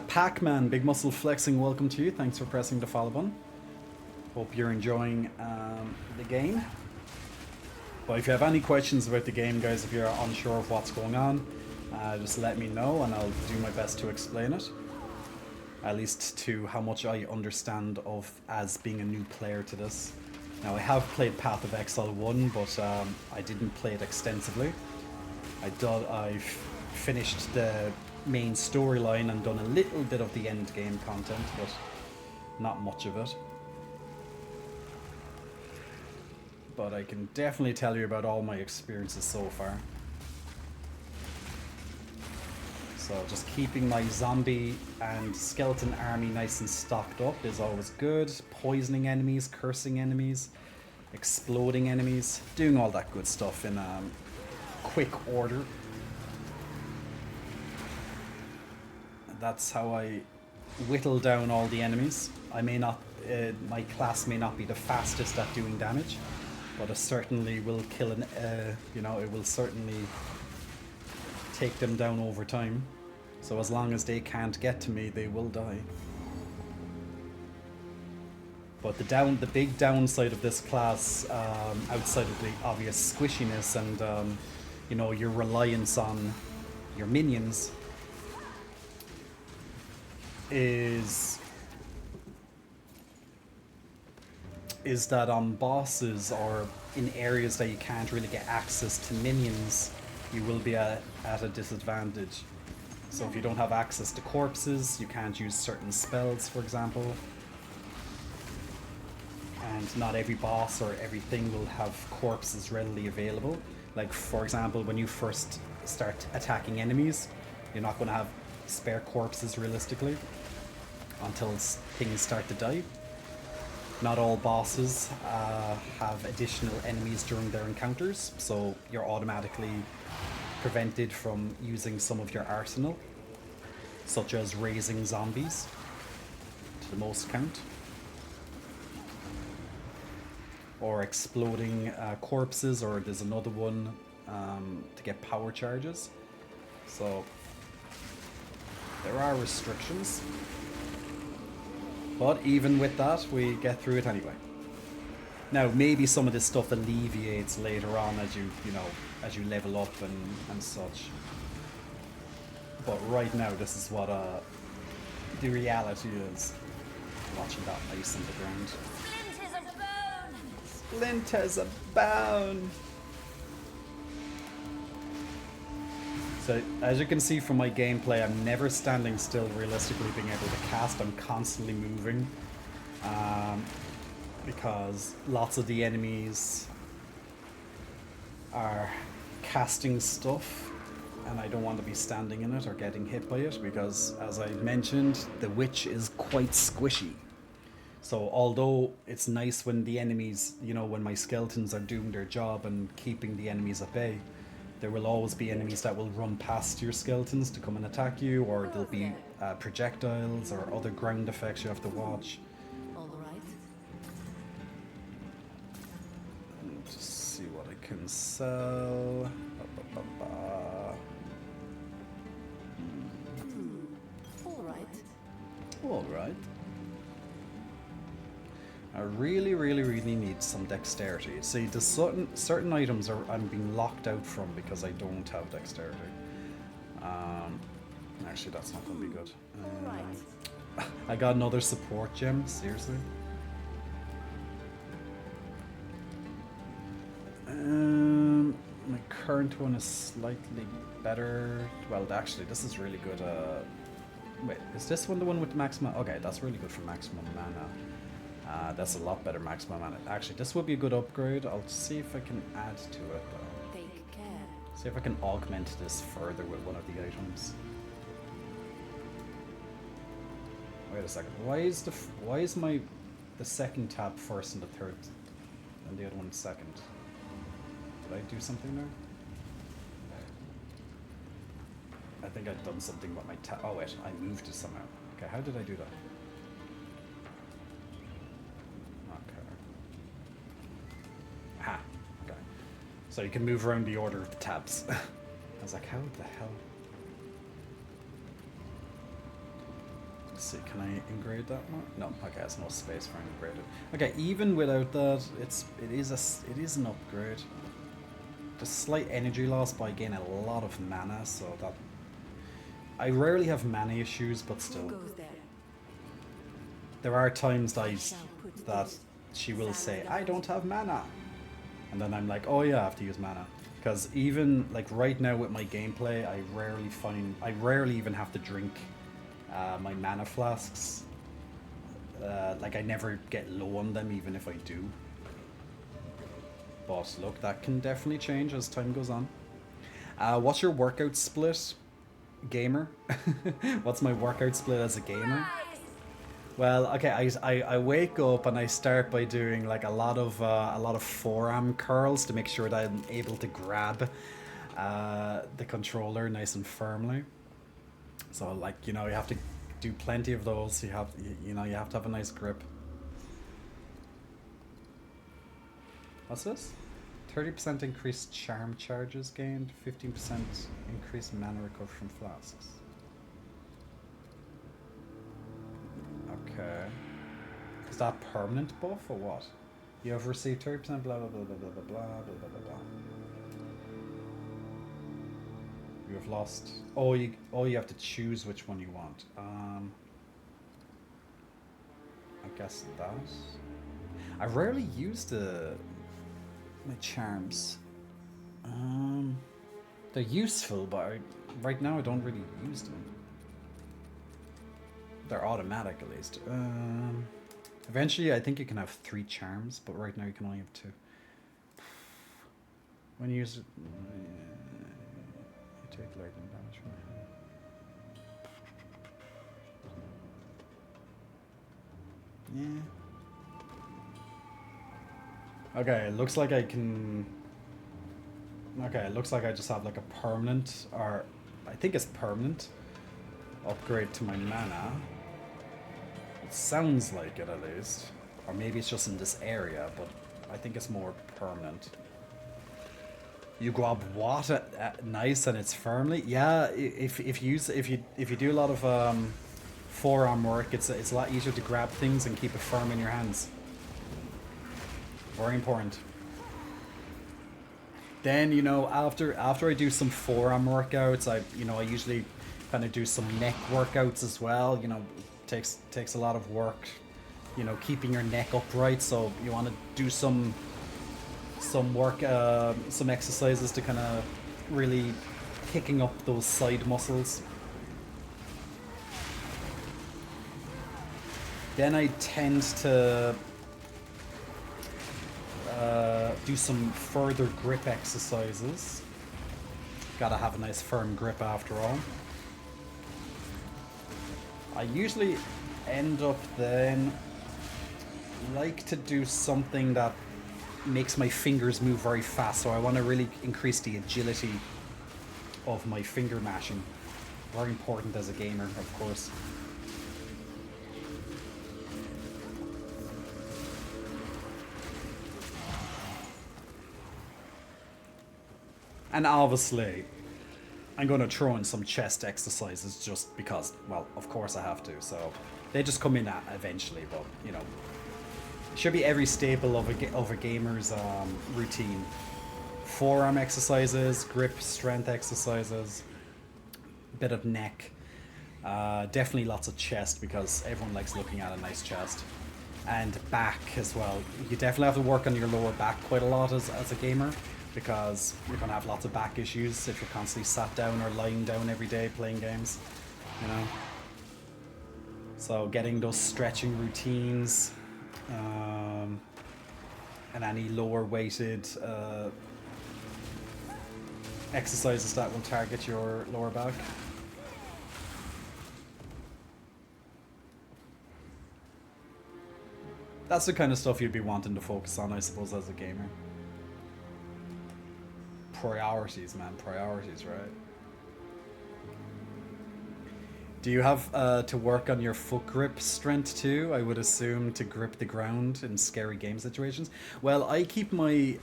Pac-Man, Big Muscle Flexing, welcome to you. Thanks for pressing the follow button. Hope you're enjoying the game. But if you have any questions about the game, guys, if you're unsure of what's going on, just let me know and I'll do my best to explain it. At least to how much I understand of as being a new player to this. Now, I have played Path of Exile 1, but I didn't play it extensively. I've finished the main storyline and done a little bit of the end game content, but not much of it. But I can definitely tell you about all my experiences so far. So just keeping my zombie and skeleton army nice and stocked up is always good. Poisoning enemies, cursing enemies, exploding enemies, doing all that good stuff in quick order. That's how I whittle down all the enemies. I may not, my class may not be the fastest at doing damage, but it certainly will kill an, you know, it will certainly take them down over time. So as long as they can't get to me, they will die. But the big downside of this class, outside of the obvious squishiness and you know, your reliance on your minions, is that on bosses or in areas that you can't really get access to minions, you will be at a disadvantage. So if you don't have access to corpses, you can't use certain spells, for example. And not every boss or everything will have corpses readily available. Like, for example, when you first start attacking enemies, you're not going to have spare corpses realistically until things start to die. Not all bosses have additional enemies during their encounters, so you're automatically prevented from using some of your arsenal, such as raising zombies to the most count, or exploding corpses, or there's another one to get power charges. So there are restrictions, but even with that, we get through it anyway. Now, maybe some of this stuff alleviates later on as as you level up and such. But right now, this is what the reality is. Watching that ice on the ground. Splinters of bone! Splinters of bone! So, as you can see from my gameplay, I'm never standing still realistically being able to cast. I'm constantly moving. Because lots of the enemies are casting stuff, and I don't want to be standing in it or getting hit by it, because, as I mentioned, the witch is quite squishy. So although it's nice when the enemies, when my skeletons are doing their job and keeping the enemies at bay, there will always be enemies that will run past your skeletons to come and attack you, or there'll be projectiles or other ground effects you have to watch. All right. Just see what I can sell. All right. All right. I really, really, really need some dexterity. See, there's certain items I'm being locked out from because I don't have dexterity. Actually, that's not going to be good. All right. I got another support gem. Seriously. My current one is slightly better. Well, actually, this is really good. Wait, is this one the one with maximum? Okay, that's really good for maximum mana. That's a lot better maximum mana. Actually, this would be a good upgrade. I'll see if I can add to it though. Take care. See if I can augment this further with one of the items. Wait a second. Why is the second tab first and the third, and the other one second? Did I do something there? I think I've done something with my tab. Oh wait, I moved it somehow. Okay, how did I do that? Aha, okay. So you can move around the order of the tabs. I was like, how the hell? Let's see, can I engrave that one? No, okay, there's no space for engraved. Okay, even without that, it is an upgrade. Just slight energy loss, but I gain a lot of mana, so that I rarely have mana issues, but still. Who goes there? There are times that she will say, I don't have mana. And then I'm like, oh yeah, I have to use mana. Because even like right now with my gameplay, I rarely even have to drink my mana flasks. Like I never get low on them, even if I do. But look, that can definitely change as time goes on. What's your workout split? gamer? What's my workout split as a gamer? Rise! Well, okay, I wake up and I start by doing like a lot of forearm curls to make sure that I'm able to grab the controller nice and firmly. So like, you know, you have to do plenty of those. You have you know, you have to have a nice grip. What's this? 30% increased charm charges gained, 15% increased mana recovery from flasks. Okay. Is that permanent buff or what? You have received 30% blah blah blah blah blah blah blah blah blah blah. You have lost. Oh, you have to choose which one you want. I guess that. I rarely use my charms. They're useful, but right now I don't really use them. They're automatic at least. Eventually I think you can have 3 charms, but right now you can only have 2. When you use it, you take lightning damage from it. Yeah. Okay, it looks like I can... Okay, it looks like I just have like a permanent, or I think it's permanent, upgrade to my mana. It sounds like it at least. Or maybe it's just in this area, but I think it's more permanent. You grab what at nice and it's firmly? Yeah, if you do a lot of forearm work, it's a lot easier to grab things and keep it firm in your hands. Very important. Then, you know, after I do some forearm workouts, I usually kind of do some neck workouts as well. You know, takes a lot of work, you know, keeping your neck upright. So you want to do some work, some exercises to kind of really kicking up those side muscles. Then I tend to do some further grip exercises. Gotta have a nice firm grip after all. I usually end up then like to do something that makes my fingers move very fast, so I want to really increase the agility of my finger mashing. Very important as a gamer, of course. And obviously, I'm going to throw in some chest exercises just because, well, of course I have to. So they just come in eventually, but, you know, it should be every staple of a gamer's routine. Forearm exercises, grip strength exercises, a bit of neck. Definitely lots of chest because everyone likes looking at a nice chest. And back as well. You definitely have to work on your lower back quite a lot as a gamer, because you're going to have lots of back issues if you're constantly sat down or lying down every day playing games, you know. So getting those stretching routines, and any lower weighted exercises that will target your lower back. That's the kind of stuff you'd be wanting to focus on, I suppose, as a gamer. Priorities, man. Priorities, right? Do you have to work on your foot grip strength too? I would assume to grip the ground in scary game situations. Well, I keep my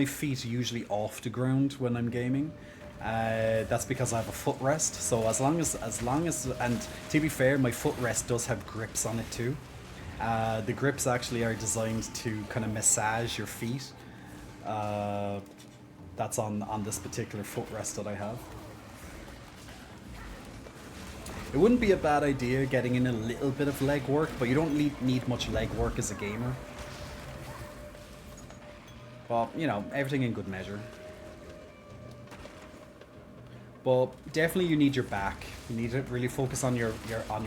feet usually off the ground when I'm gaming. That's because I have a footrest. So as long as, and to be fair, my footrest does have grips on it too. The grips actually are designed to kind of massage your feet. That's on this particular footrest that I have. It wouldn't be a bad idea getting in a little bit of leg work, but you don't need much leg work as a gamer. But, you know, everything in good measure. But definitely you need your back. You need to really focus on your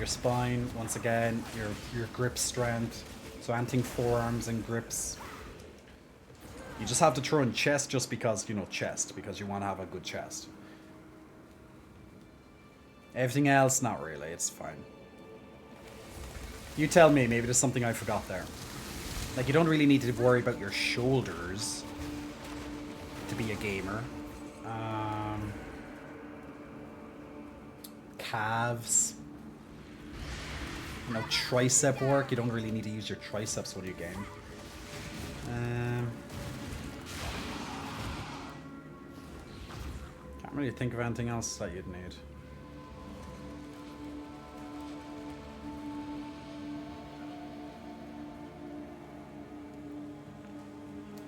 spine, once again, your grip strength. So anything forearms and grips. You just have to throw in chest just because, you know, chest, because you want to have a good chest. Everything else, not really. It's fine. You tell me. Maybe there's something I forgot there. Like, you don't really need to worry about your shoulders to be a gamer. Calves. You know, tricep work. You don't really need to use your triceps when you game. Can't really think of anything else that you'd need.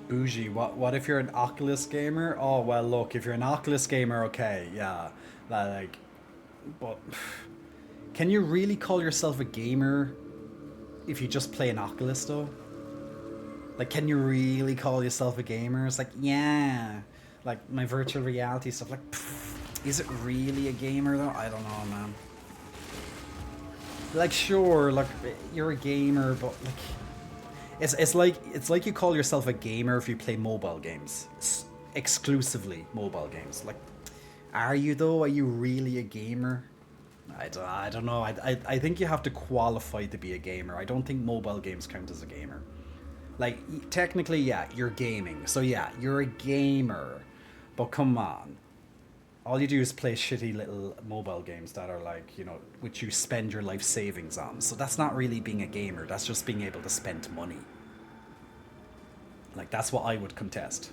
Bougie. What if you're an Oculus gamer? Oh well, look, if you're an Oculus gamer, okay, yeah, like, but can you really call yourself a gamer if you just play an Oculus though? Like, can you really call yourself a gamer? It's like, yeah, like my virtual reality stuff. Like, is it really a gamer though? I don't know, man. Like, sure, like you're a gamer, but like. It's like you call yourself a gamer if you play mobile games. It's exclusively mobile games. Like, are you though? Are you really a gamer? I don't know. I think you have to qualify to be a gamer. I don't think mobile games count as a gamer. Like, technically, yeah, you're gaming. So yeah, you're a gamer. But come on. All you do is play shitty little mobile games that are like, you know, which you spend your life savings on. So that's not really being a gamer. That's just being able to spend money. Like, that's what I would contest.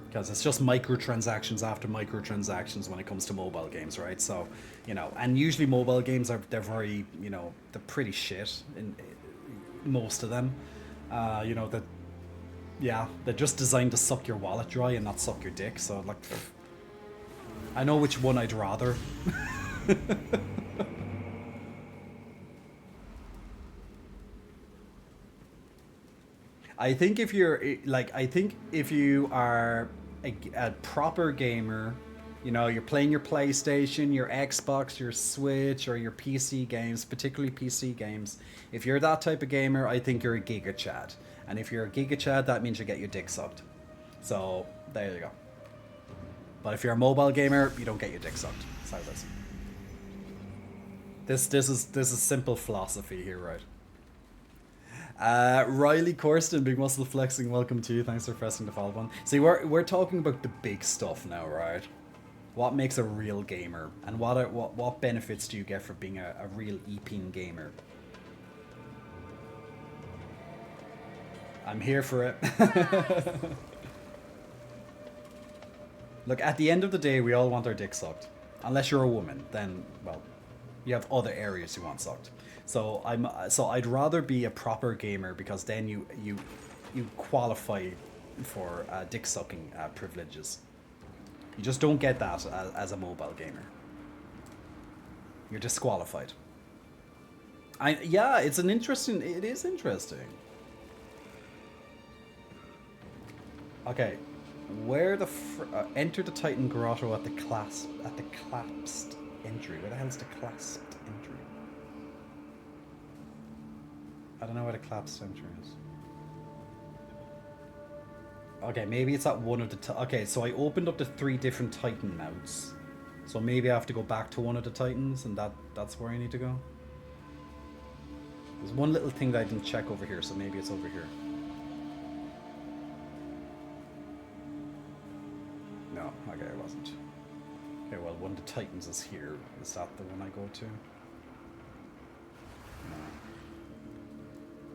Because it's just microtransactions after microtransactions when it comes to mobile games, right? So, you know, and usually mobile games they're very, you know, they're pretty shit in most of them. You know, they're just designed to suck your wallet dry and not suck your dick. So, like, I know which one I'd rather. I think if you're like, I think if you are a proper gamer, you know, you're playing your PlayStation, your Xbox, your Switch, or your PC games, particularly PC games. If you're that type of gamer, I think you're a Giga Chad. And if you're a Giga Chad, that means you get your dick sucked. So there you go. But if you're a mobile gamer, you don't get your dick sucked. That's how it is. This is simple philosophy here, right? Riley Corsten, Big Muscle Flexing, welcome to you. Thanks for pressing the follow button. See, we're talking about the big stuff now, right? What makes a real gamer, and what benefits do you get for being a real EPing gamer? I'm here for it. Look, at the end of the day, we all want our dick sucked. Unless you're a woman, then, well, you have other areas you want sucked. So I'd rather be a proper gamer, because then you qualify for dick sucking privileges. You just don't get that as a mobile gamer. You're disqualified. It is interesting. Okay. Where the enter the Titan Grotto at the collapsed entry. Where the hell is the clasped entry? I don't know where the collapsed entry is. Okay, maybe it's at one of the okay, so I opened up the 3 different Titan mounts. So maybe I have to go back to one of the Titans, and that's where I need to go. There's one little thing that I didn't check over here, so maybe it's over here. No, okay, it wasn't. Okay, well, one of the Titans is here. Is that the one I go to? No.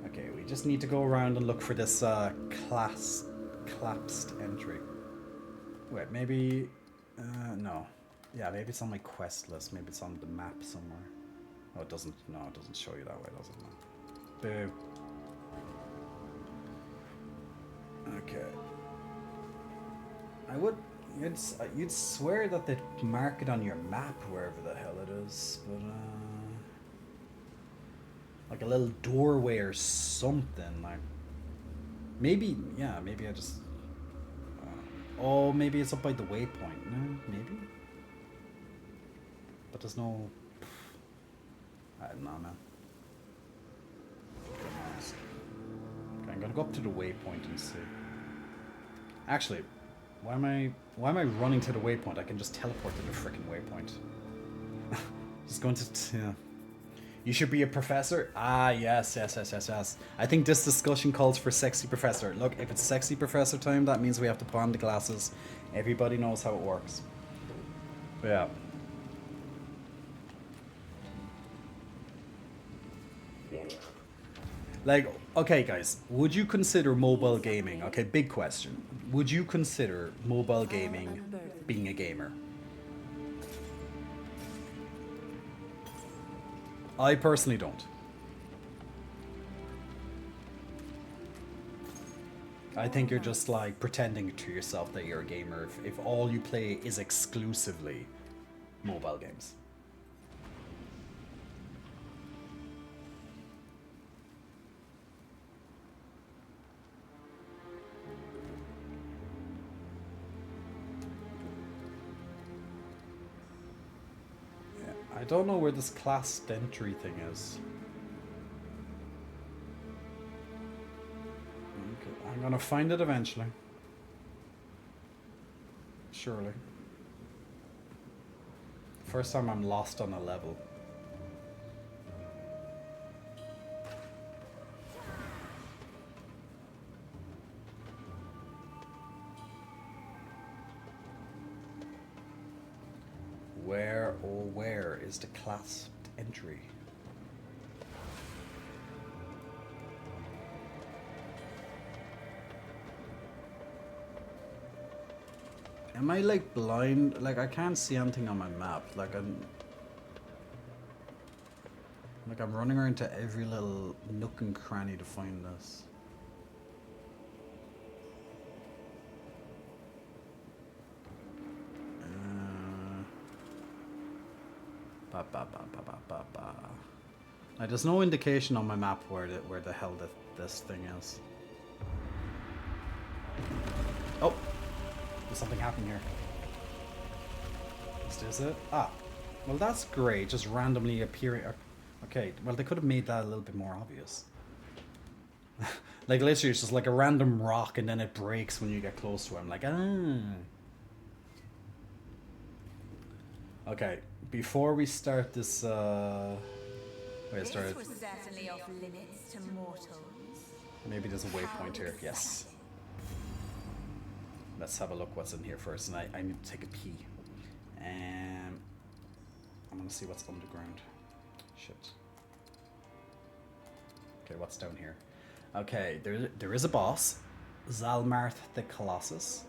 Okay, we just need to go around and look for this collapsed entry. Wait, maybe... no. Yeah, maybe it's on my quest list. Maybe it's on the map somewhere. Oh, it doesn't... No, it doesn't show you that way, does it? No. Boo. Okay. I would... You'd swear that they'd mark it on your map wherever the hell it is, but like a little doorway or something. Like maybe, yeah, maybe I just. Oh, maybe it's up by the waypoint. No, maybe. But there's no. I don't know, man. Okay, I'm gonna go up to the waypoint and see. Actually. Why am I running to the waypoint? I can just teleport to the frickin' waypoint. Just going to. Yeah. You should be a professor. Ah, yes. I think this discussion calls for sexy professor. Look, if it's sexy professor time, that means we have to put on the glasses. Everybody knows how it works. But yeah. Like, okay, guys, would you consider mobile gaming? Okay, big question. Would you consider mobile gaming being a gamer? I personally don't. I think you're just like pretending to yourself that you're a gamer if all you play is exclusively mobile games. I don't know where this class entry thing is. Okay, I'm gonna find it eventually. Surely. First time I'm lost on a level. Where is the clasped entry? Am I like blind? Like I can't see anything on my map. Like I'm running around to every little nook and cranny to find this. Like, there's no indication on my map where the hell this thing is. Oh, there's something happening here. Is it? Ah, well that's great. Just randomly appearing. Okay, well they could have made that a little bit more obvious. Like literally, it's just like a random rock, and then it breaks when you get close to it. I'm like, ah. Okay, before we start this, wait, This started. was certainly off limits to mortals. Maybe there's a waypoint here. Yes. Let's have a look what's in here first, and I need to take a pee. I'm gonna see what's underground. Shit. Okay, what's down here? Okay, there is a boss, Zalmarth the Colossus.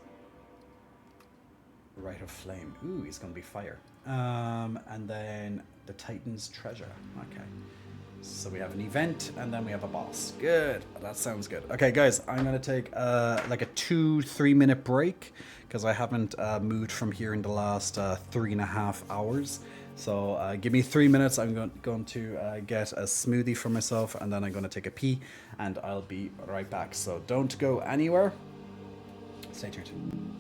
Rite of Flame. Ooh, he's gonna be fire. And then the Titan's Treasure. Okay. So we have an event and then we have a boss. Good. That sounds good. Okay, guys, I'm gonna take like a 2-3 minute break because I haven't moved from here in the last 3.5 hours. So give me 3 minutes. I'm going to get a smoothie for myself and then I'm gonna take a pee and I'll be right back. So don't go anywhere. Stay tuned.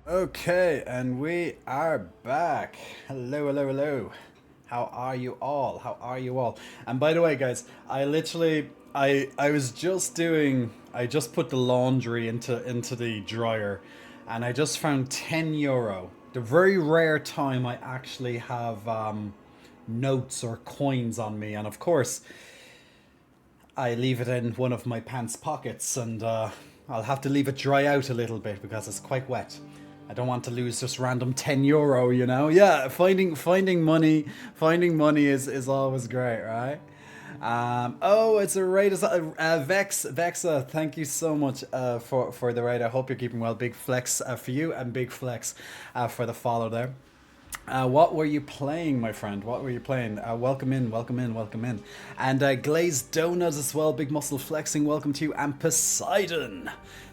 Okay, and we are back. Hello, hello, hello. How are you all? How are you all? And by the way, guys, I literally, I was just doing, I just put the laundry into the dryer, and I just found €10. The very rare time I actually have notes or coins on me, and of course, I leave it in one of my pants pockets, and I'll have to leave it dry out a little bit because it's quite wet. I don't want to lose just random €10, you know. Yeah, finding money is always great, right? Oh, it's a raid. Vexa, thank you so much for the raid. I hope you're keeping well. Big flex for you, and big flex for the follow there. What were you playing, my friend? What were you playing? Welcome in, welcome in, welcome in. And Glazed Donuts as well, big muscle flexing, welcome to you. And Poseidon,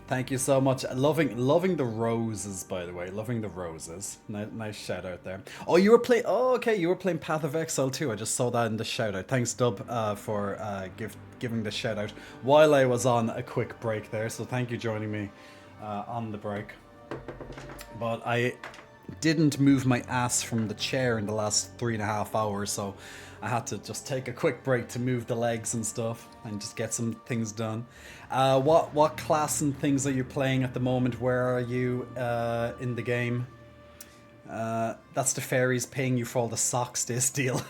thank you so much. Loving the roses, by the way, loving the roses. Nice shout out there. Oh, you were playing, oh, okay, you were playing Path of Exile too. I just saw that in the shout out. Thanks, Dub, for giving the shout out while I was on a quick break there. So thank you joining me on the break. But I didn't move my ass from the chair in the last 3.5 hours, so I had to just take a quick break to move the legs and stuff and just get some things done. What class and things are you playing at the moment? Where are you in the game? That's the fairies paying you for all the socks this deal.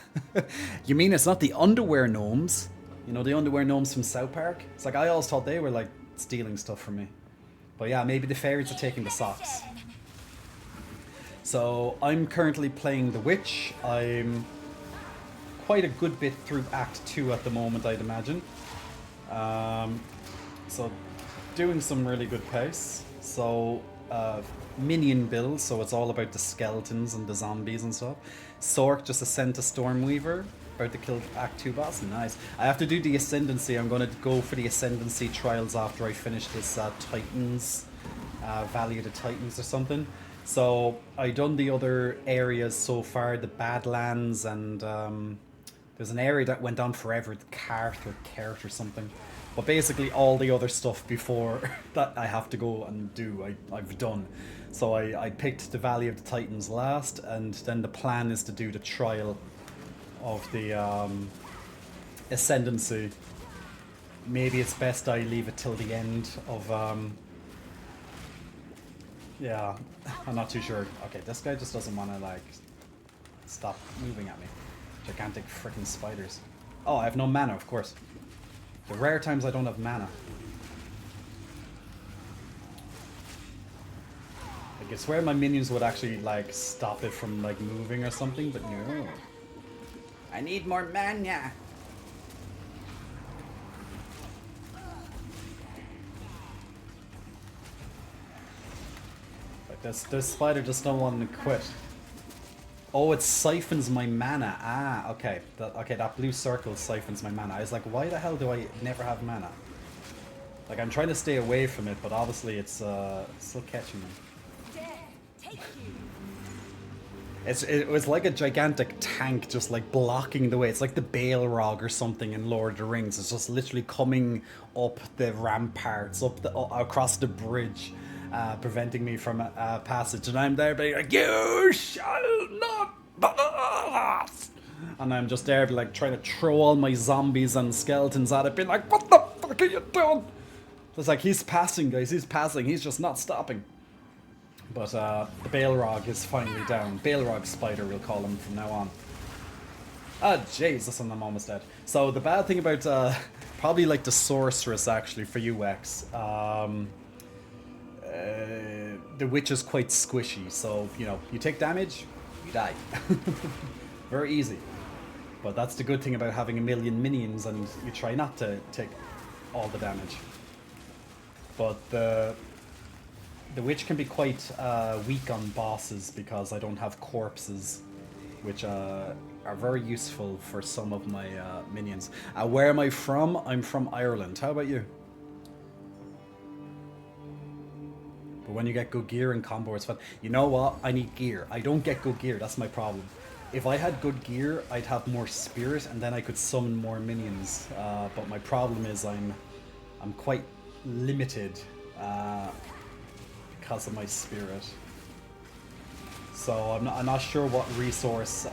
You mean it's not the underwear gnomes? You know, the underwear gnomes from South Park? It's like I always thought they were like stealing stuff from me. But yeah, maybe the fairies are taking the socks. So I'm currently playing the Witch. I'm quite a good bit through Act 2 at the moment, I'd imagine. So doing some really good pace. So minion build, so it's all about the skeletons and the zombies and stuff. Sork just ascend to Stormweaver, about to kill Act 2 boss. Nice. I have to do the Ascendancy. I'm going to go for the Ascendancy trials after I finish this Titans, Valley of the Titans or something. So I done the other areas so far, the Badlands, and there's an area that went on forever, the Cart or something. But basically all the other stuff before that I have to go and do, I've done. So I picked the Valley of the Titans last, and then the plan is to do the trial of the Ascendancy. Maybe it's best I leave it till the end of... yeah, I'm not too sure. Okay, this guy just doesn't want to, like, stop moving at me. Gigantic freaking spiders. Oh, I have no mana, of course. The rare times I don't have mana. Like, I swear my minions would actually, like, stop it from, like, moving or something, but no. I need more mana! This spider just don't want to quit. Oh, it siphons my mana. Ah, okay. That blue circle siphons my mana. I was like, why the hell do I never have mana? Like, I'm trying to stay away from it, but obviously it's still catching me. It was like a gigantic tank just like blocking the way. It's like the Balrog or something in Lord of the Rings. It's just literally coming up the ramparts, across the bridge. Preventing me from passage, and I'm there being like, you shall not pass! And I'm just there like trying to throw all my zombies and skeletons at it, being like, what the fuck are you doing? It's like, he's passing, guys, he's passing, he's just not stopping. But the Balrog is finally down. Balrog Spider, we'll call him from now on. Ah, Jesus, and I'm almost dead. So the bad thing about probably like the Sorceress actually for you, X. The Witch is quite squishy, so, you know, you take damage, you die. Very easy. But that's the good thing about having a million minions, and you try not to take all the damage. But the Witch can be quite weak on bosses because I don't have corpses, which are very useful for some of my minions. Where am I from? I'm from Ireland. How about you? But when you get good gear and combo, it's fun. You know what? I need gear. I don't get good gear. That's my problem. If I had good gear, I'd have more spirit, and then I could summon more minions. But my problem is I'm quite limited because of my spirit. So I'm not sure what resource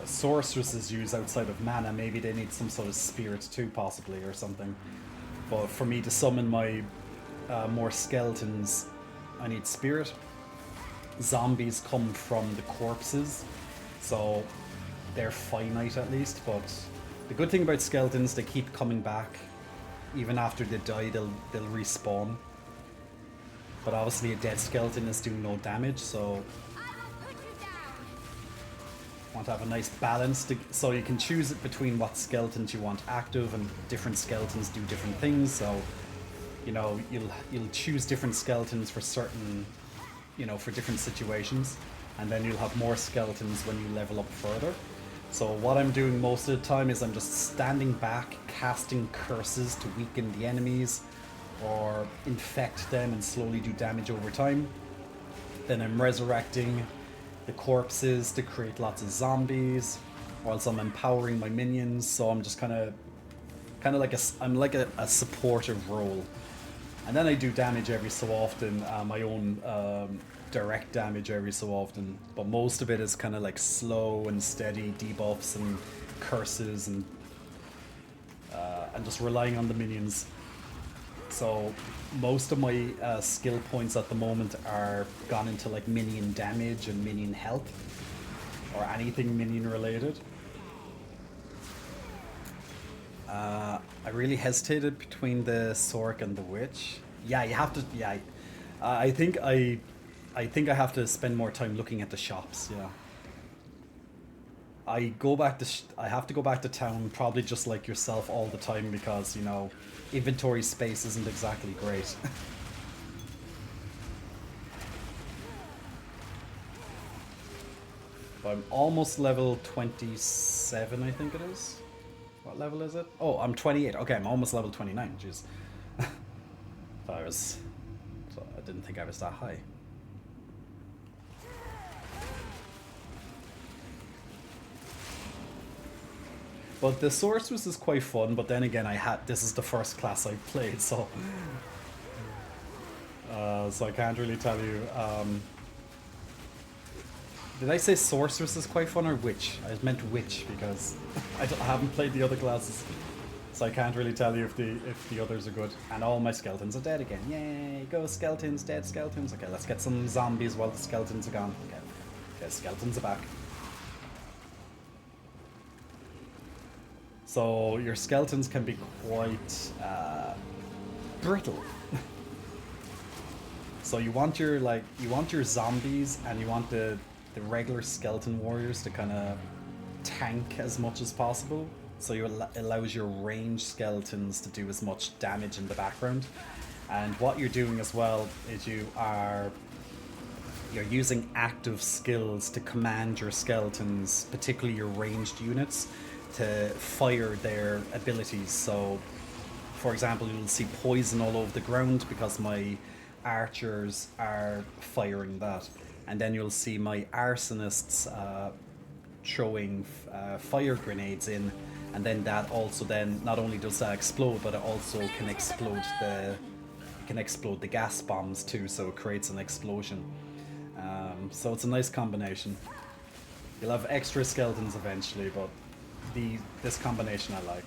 sorceresses use outside of mana. Maybe they need some sort of spirit too, possibly, or something. But for me to summon my more skeletons, I need spirit. Zombies come from the corpses, so they're finite at least. But the good thing about skeletons, they keep coming back. Even after they die, they'll respawn. But obviously a dead skeleton is doing no damage, so want to have a nice balance so you can choose it between what skeletons you want active, and different skeletons do different things. So you know, you'll choose different skeletons for certain, you know, for different situations, and then you'll have more skeletons when you level up further. So what I'm doing most of the time is I'm just standing back, casting curses to weaken the enemies or infect them and slowly do damage over time. Then I'm resurrecting the corpses to create lots of zombies, whilst I'm empowering my minions. So I'm just kind of like I'm like a supportive role. And then I do damage every so often, my own direct damage every so often. But most of it is kind of like slow and steady debuffs and curses and just relying on the minions. So most of my skill points at the moment are gone into like minion damage and minion health, or anything minion related. I really hesitated between the Sork and the Witch. Yeah, you have to. Yeah, I think I have to spend more time looking at the shops. Yeah. I have to go back to town, probably just like yourself, all the time, because, you know, inventory space isn't exactly great. But I'm almost level 27, I think it is. What level is it? Oh, I'm 28. Okay, I'm almost level 29. Jeez. I didn't think I was that high. But the sorceress is quite fun, but then again, this is the first class I played, so so I can't really tell you. Did I say sorceress is quite fun, or witch? I meant witch because I haven't played the other classes, so I can't really tell you if the others are good. And all my skeletons are dead again. Yay! Go skeletons, dead skeletons. Okay, let's get some zombies while the skeletons are gone. Okay, skeletons are back. So your skeletons can be quite brittle. So you want your zombies, and you want the regular skeleton warriors to kind of tank as much as possible. So it allows your ranged skeletons to do as much damage in the background. And what you're doing as well is you're using active skills to command your skeletons, particularly your ranged units, to fire their abilities. So, for example, you'll see poison all over the ground because my archers are firing that. And then you'll see my arsonists throwing fire grenades in, and then that also then not only does that explode, but it also can explode the gas bombs too, so it creates an explosion. So it's a nice combination. You'll have extra skeletons eventually, but this combination I like.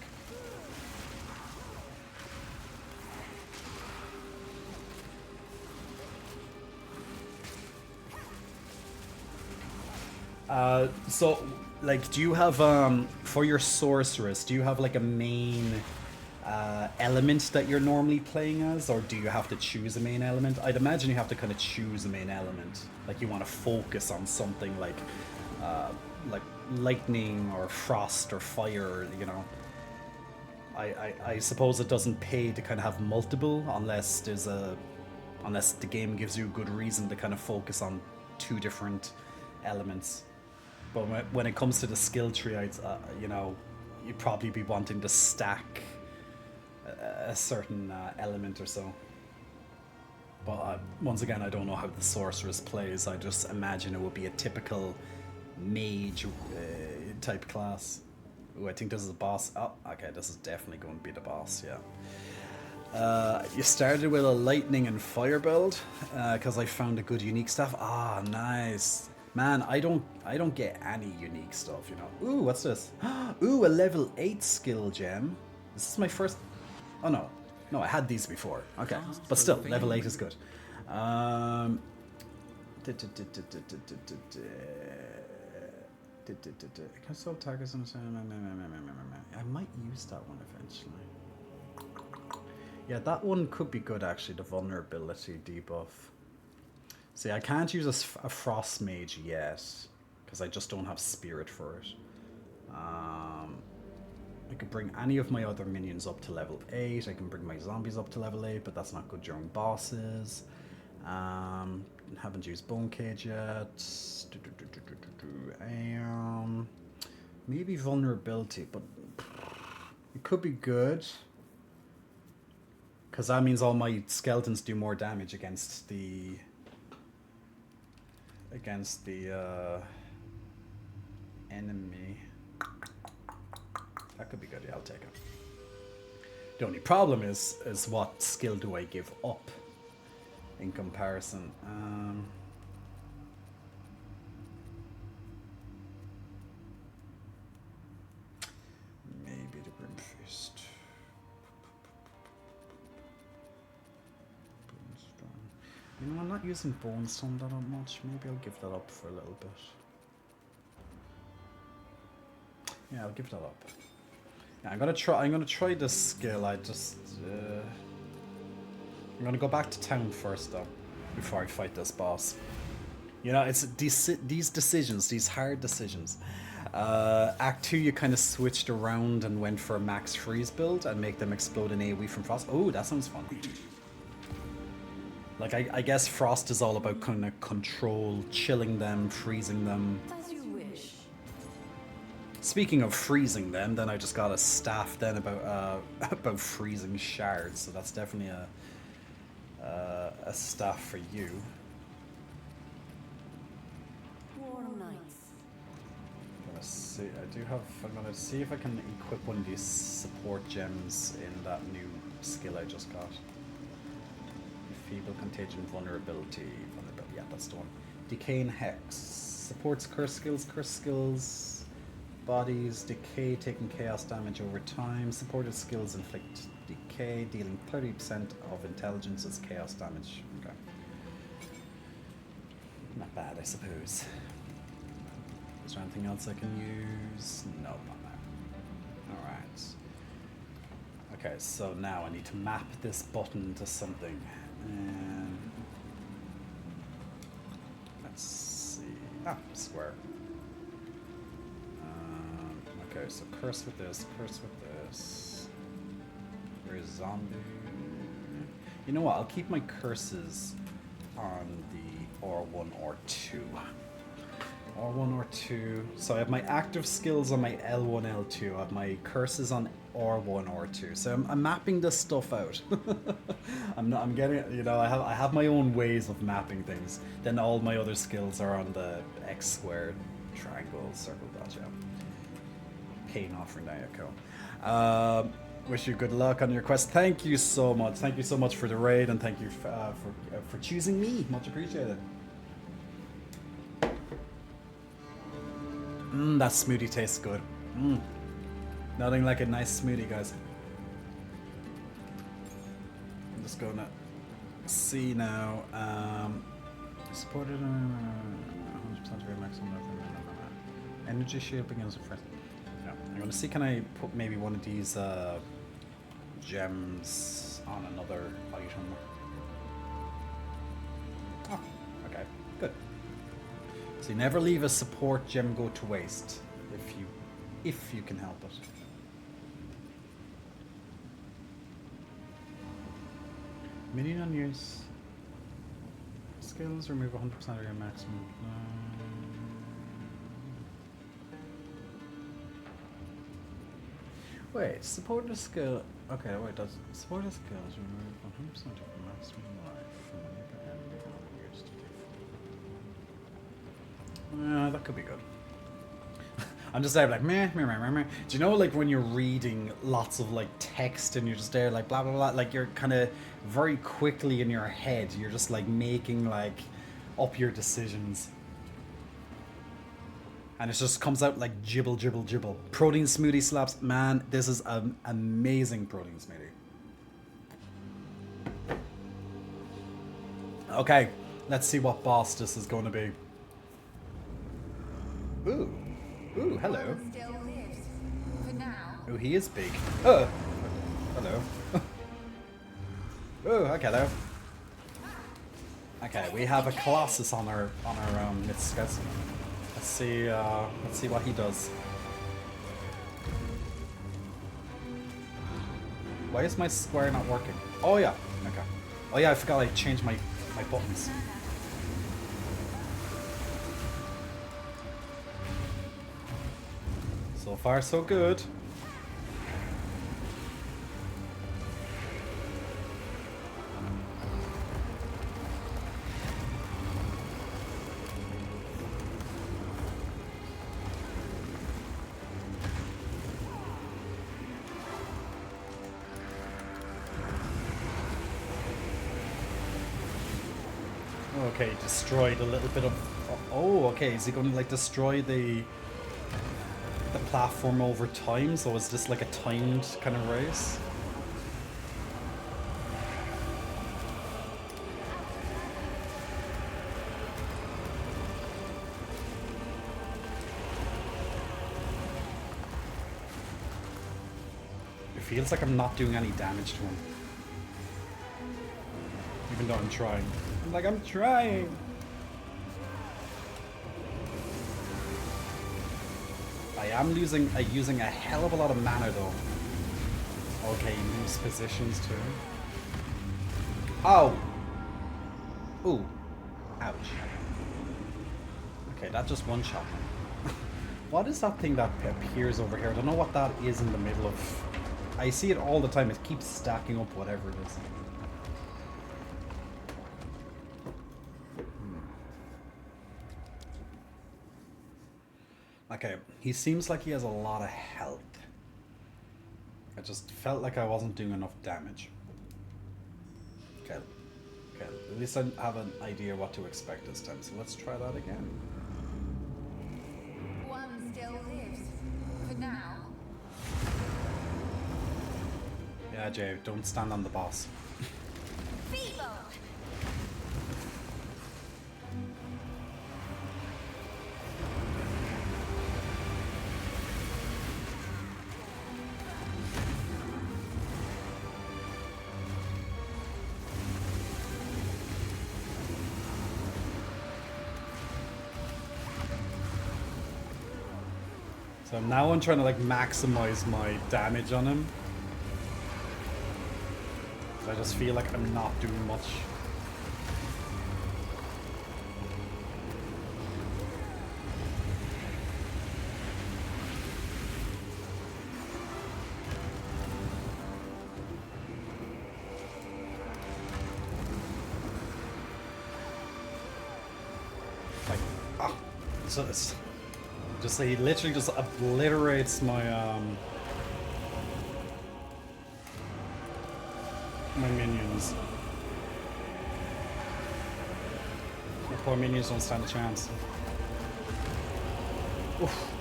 So, like, do you have, for your sorceress, do you have, like, a main element that you're normally playing as, or do you have to choose a main element? I'd imagine you have to kind of choose a main element. Like, you want to focus on something like lightning or frost or fire, you know. I suppose it doesn't pay to kind of have multiple unless the game gives you a good reason to kind of focus on two different elements. But when it comes to the skill tree, you know, you'd probably be wanting to stack a certain element or so. But once again, I don't know how the sorceress plays. I just imagine it would be a typical mage type class. Ooh, I think this is a boss. Oh, okay, this is definitely going to be the boss, yeah. You started with a lightning and fire build because I found a good unique stuff. Ah, nice. Man, I don't get any unique stuff, you know. Ooh, what's this? Ooh, a level 8 skill gem. This is my first... Oh, no. No, I had these before. Okay. But still, level 8 is good. Consult targets. I might use that one eventually. Yeah, that one could be good actually, the vulnerability debuff. See, I can't use a frost mage yet because I just don't have spirit for it. I could bring any of my other minions up to level 8. I can bring my zombies up to level 8, but that's not good during bosses. Haven't used Bone Cage yet. Maybe vulnerability, but it could be good. Because that means all my skeletons do more damage against the... enemy. That could be good, yeah, I'll take it. The only problem is what skill do I give up in comparison? Maybe the Grim Fist. Bonestone. You know, I'm not using Bonestone that much. Maybe I'll give that up for a little bit. Yeah, I'll give that up. Yeah, I'm gonna try this skill. I'm gonna go back to town first though, before I fight this boss. You know, it's these decisions, these hard decisions. Act 2, you kind of switched around and went for a max freeze build and make them explode in AoE from frost. Oh, that sounds fun. Like, I guess frost is all about kind of control, chilling them, freezing them. As you wish. Speaking of freezing them, then I just got a staff then about freezing shards, so that's definitely a staff for you. Warm nights. I'm gonna see if I can equip one of these support gems in that new skill I just got. Feeble Contagion, Vulnerability, yeah, that's the one. Decaying Hex, supports curse skills, bodies, decay, taking chaos damage over time. Supported skills inflict decay, dealing 30% of intelligence as chaos damage. Okay. Not bad, I suppose. Is there anything else I can use? No, not now. Alright. Okay, so now I need to map this button to something. And let's see. Ah, square. Okay, so curse with this, curse with this. Where's zombie? You know what? I'll keep my curses on the R1 or 2. R1 or 2. So I have my active skills on my L1, L2. I have my curses on R1 or 2. So I'm mapping this stuff out. I'm getting, you know, I have my own ways of mapping things. Then all my other skills are on the X squared, triangle, circle, dot, yeah. Pain offering, there you go. Wish you good luck on your quest. Thank you so much. Thank you so much for the raid, and thank you for choosing me. Much appreciated. That smoothie tastes good. Nothing like a nice smoothie, guys. I'm just gonna see now. Supported 100% of your maximum energy shield begins with first. Yeah, I'm gonna see, can I put maybe one of these gems on another item? Oh, okay, good. So you never leave a support gem go to waste if you can help it. Minion on use. Skills remove 100% of your maximum. Wait, support the skill. Okay, wait, does support the skills remove 100% of your maximum life from whenever enemy on use to default? That could be good. I'm just there like meh, meh, meh, meh, meh. Do you know like when you're reading lots of like text and you're just there like blah blah blah, like you're kind of very quickly in your head, you're just like making like up your decisions. And it just comes out like jibble, jibble, jibble. Protein smoothie slaps. Man, this is an amazing protein smoothie. Okay, let's see what boss this is going to be. Ooh. Ooh, hello. Still lives. For now. Ooh, he is big. Oh. Hello. Oh, okay, hello. Okay, we have a Colossus on our midst, guys. Let's see what he does. Why is my square not working? Oh yeah, okay. Oh yeah, I forgot I changed my buttons. So far so good. Okay, destroyed a little bit of... Oh, okay, is he going to like destroy the platform over time? So is this like a timed kind of race? It feels like I'm not doing any damage to him. Even though I'm trying. I'm trying. I am using a hell of a lot of mana though. Okay, he moves positions too. Oh! Ooh. Ouch. Okay, that just one-shot me. What is that thing that appears over here? I don't know what that is in the middle of... I see it all the time. It keeps stacking up whatever it is. Okay, he seems like he has a lot of health. I just felt like I wasn't doing enough damage. Okay, at least I have an idea what to expect this time, so let's try that again. One still lives. For now. Yeah, Jay, don't stand on the boss. Feeble. So now I'm trying to like maximize my damage on him. I just feel like I'm not doing much. Like, ah, so it's just he literally just obliterates my my minions. The poor minions don't stand a chance. Oof.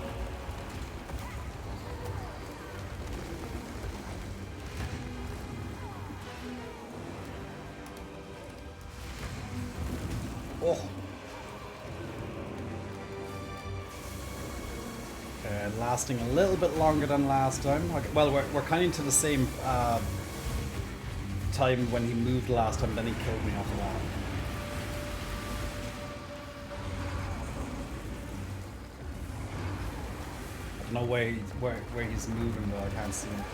Oh. Lasting a little bit longer than last time. Okay, well, we're kind of to the same time when he moved last time, then he killed me after that. I don't know where he's moving though, I can't see him.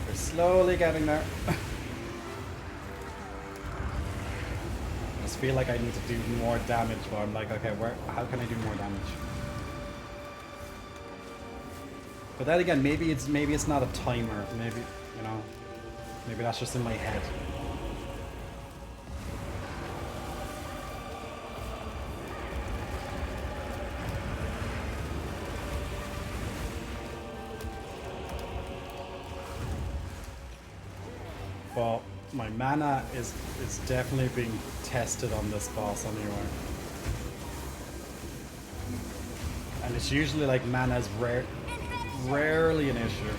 We're slowly getting there. I feel like I need to do more damage, but I'm like, okay, how can I do more damage? But then again, maybe it's not a timer, maybe, you know. Maybe that's just in my head. But my mana is definitely being tested on this boss anyway. And it's usually like mana is rarely an issue.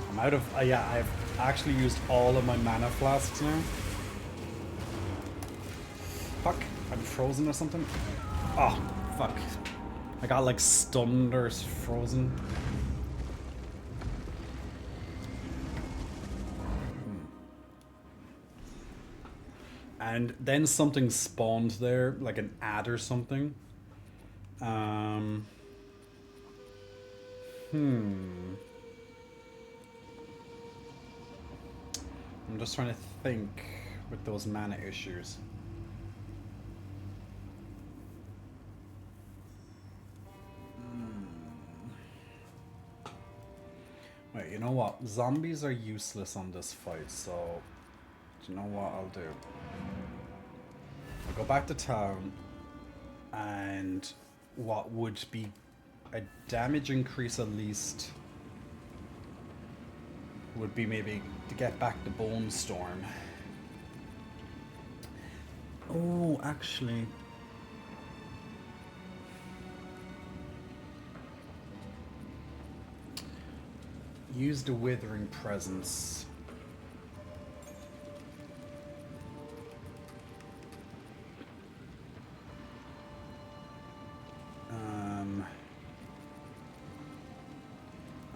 I'm out of yeah, I've actually used all of my mana flasks now. Fuck, I'm frozen or something. Oh, fuck. I got like stunned or frozen. And then something spawned there, like an ad or something. I'm just trying to think with those mana issues. Wait, you know what? Zombies are useless on this fight, so do you know what I'll do? I'll go back to town, and what would be a damage increase at least would be maybe to get back the Bone Storm. Oh, actually. Use the Withering Presence.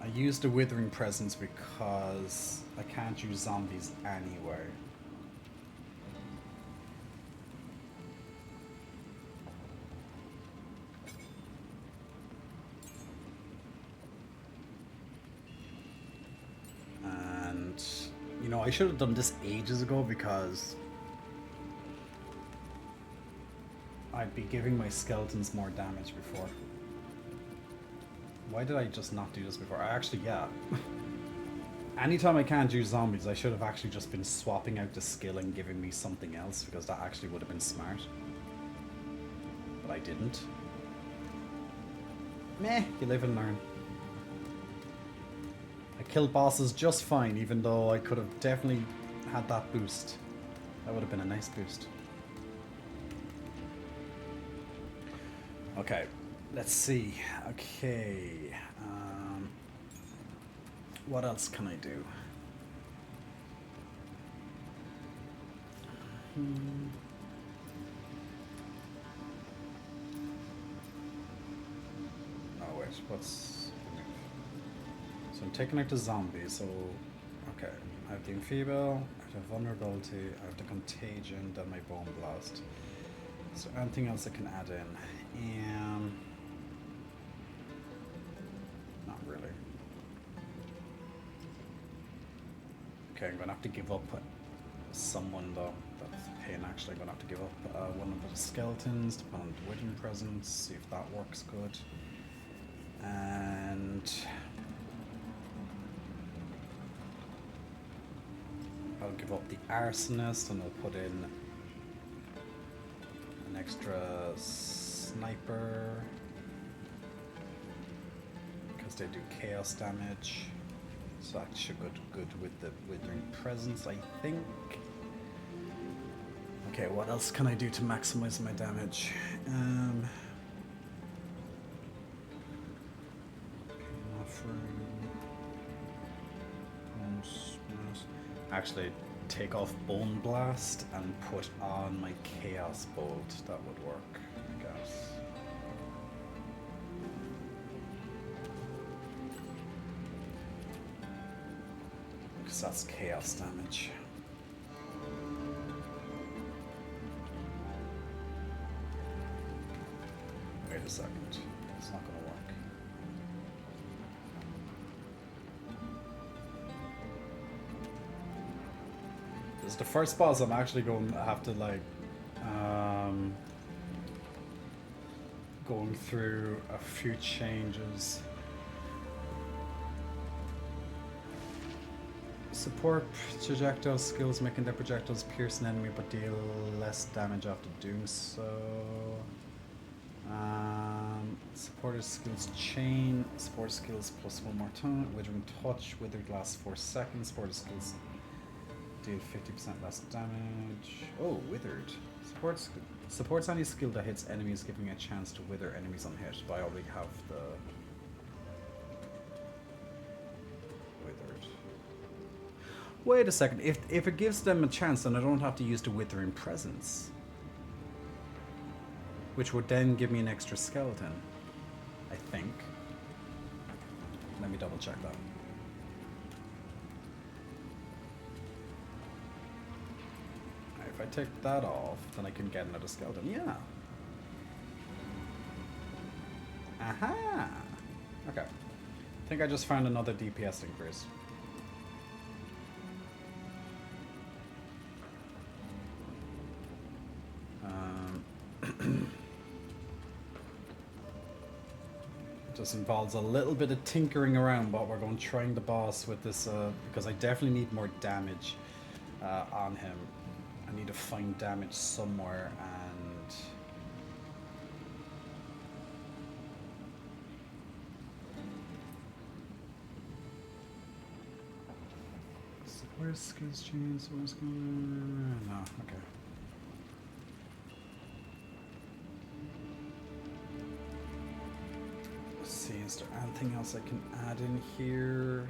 I use the Withering Presence because I can't use zombies anyway. And, you know, I should have done this ages ago because I'd be giving my skeletons more damage before. Why did I just not do this before? I actually, yeah. Anytime I can't use zombies, I should have actually just been swapping out the skill and giving me something else, because that actually would have been smart. But I didn't. Meh, you live and learn. I killed bosses just fine, even though I could have definitely had that boost. That would have been a nice boost. Okay. Let's see. Okay. What else can I do? Oh wait, what's the move? So I'm taking out the zombie, so okay. I have the enfeeble, I have the vulnerability, I have the contagion, then my bone blast. Is there anything else I can add in? Not really. Okay, I'm gonna have to give up someone though. That's a pain actually. I'm gonna have to give up one of the skeletons to put on the Withering Presence, see if that works good. And I'll give up the Arsonist and I'll put in an extra sniper because they do chaos damage, so that should go good with the Withering Presence, I think. Okay, what else can I do to maximize my damage? Actually, take off Bone Blast and put on my Chaos Bolt. That would work, I guess. Because that's chaos damage. Wait a second. It's not going to work. It's the first boss I'm actually going to have to like going through a few changes. Support projectile skills, making their projectiles pierce an enemy but deal less damage after doing so. Supporter skills chain, support skills plus one more time, withering touch, withered lasts 4 seconds, supporter skills deal 50% less damage. Oh, withered. Supports any skill that hits enemies, giving a chance to wither enemies unhit, but I already have the withered. Wait a second, if it gives them a chance, then I don't have to use the withering presence. Which would then give me an extra skeleton, I think. Let me double check that. If I take that off, then I can get another skeleton. Yeah. Aha! Okay. I think I just found another DPS increase. Just involves a little bit of tinkering around, but we're going trying the boss with this because I definitely need more damage on him. I need to find damage somewhere, and where's skills chains? Where's no, okay. Let's see, is there anything else I can add in here?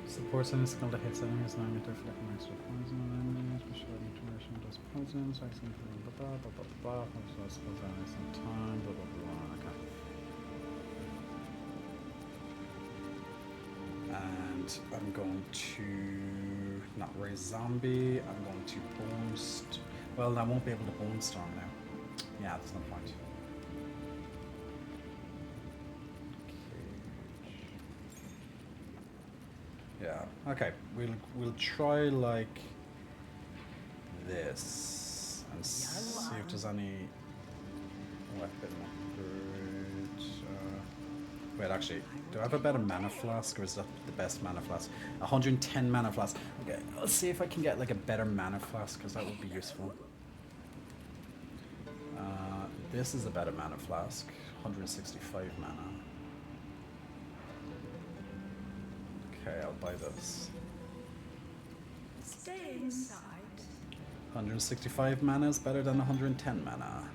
Supports any skill that hits enemies, now get deflecting extra poison on enemies, but short duration does poison, so I can blah blah blah blah blah blah, so skills on some time, blah blah blah, okay. And I'm going to not raise zombie, I'm going to bone well, I won't be able to bone storm now. Yeah, there's no point. Yeah, okay. We'll try like this and see if there's any weapon upgrade. Wait, actually, do I have a better mana flask, or is that the best mana flask? 110 mana flask. Okay, I'll see if I can get like a better mana flask, because that would be useful. This is a better mana flask. 165 mana. Okay, I'll buy this. Stay inside. 165 mana is better than 110 mana.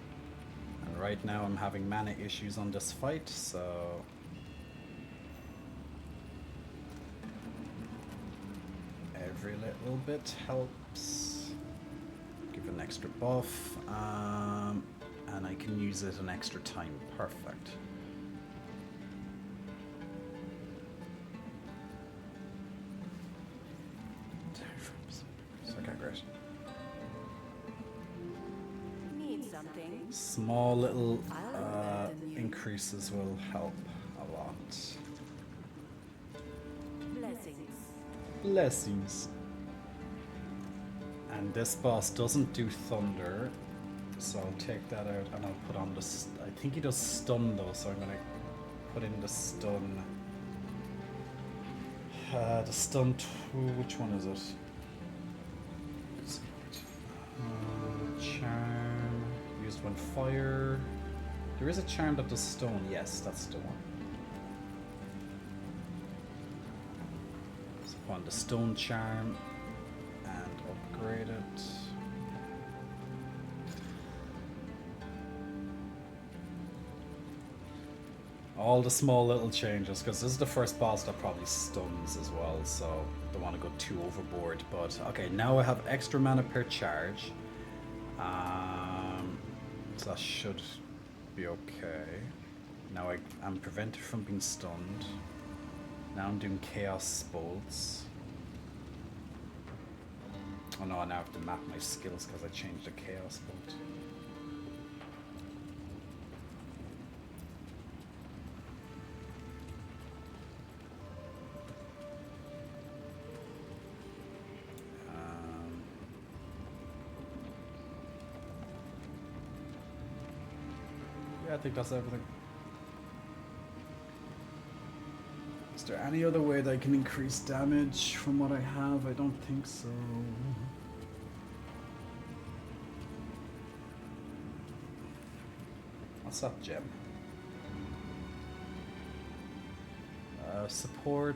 And right now I'm having mana issues on this fight, so... every little bit helps. Give an extra buff, and I can use it an extra time. Perfect. Okay, great. Need something? Small little increases will help a lot. Blessings. Blessings. And this boss doesn't do thunder, so I'll take that out and I'll put on the... I think he does stun though, so I'm going to put in the stun. The stun... which one is it? Charm. Used when fire. There is a charm that does stone. Yes, that's the one. So put on the stone charm and upgrade it. All the small little changes, because this is the first boss that probably stuns as well, so don't want to go too overboard. But okay, now I have extra mana per charge. So that should be okay. Now I'm prevented from being stunned. Now I'm doing chaos bolts. Oh no, I now have to map my skills because I changed the chaos bolt. Yeah, I think that's everything. Is there any other way that I can increase damage from what I have? I don't think so. What's that gem? Support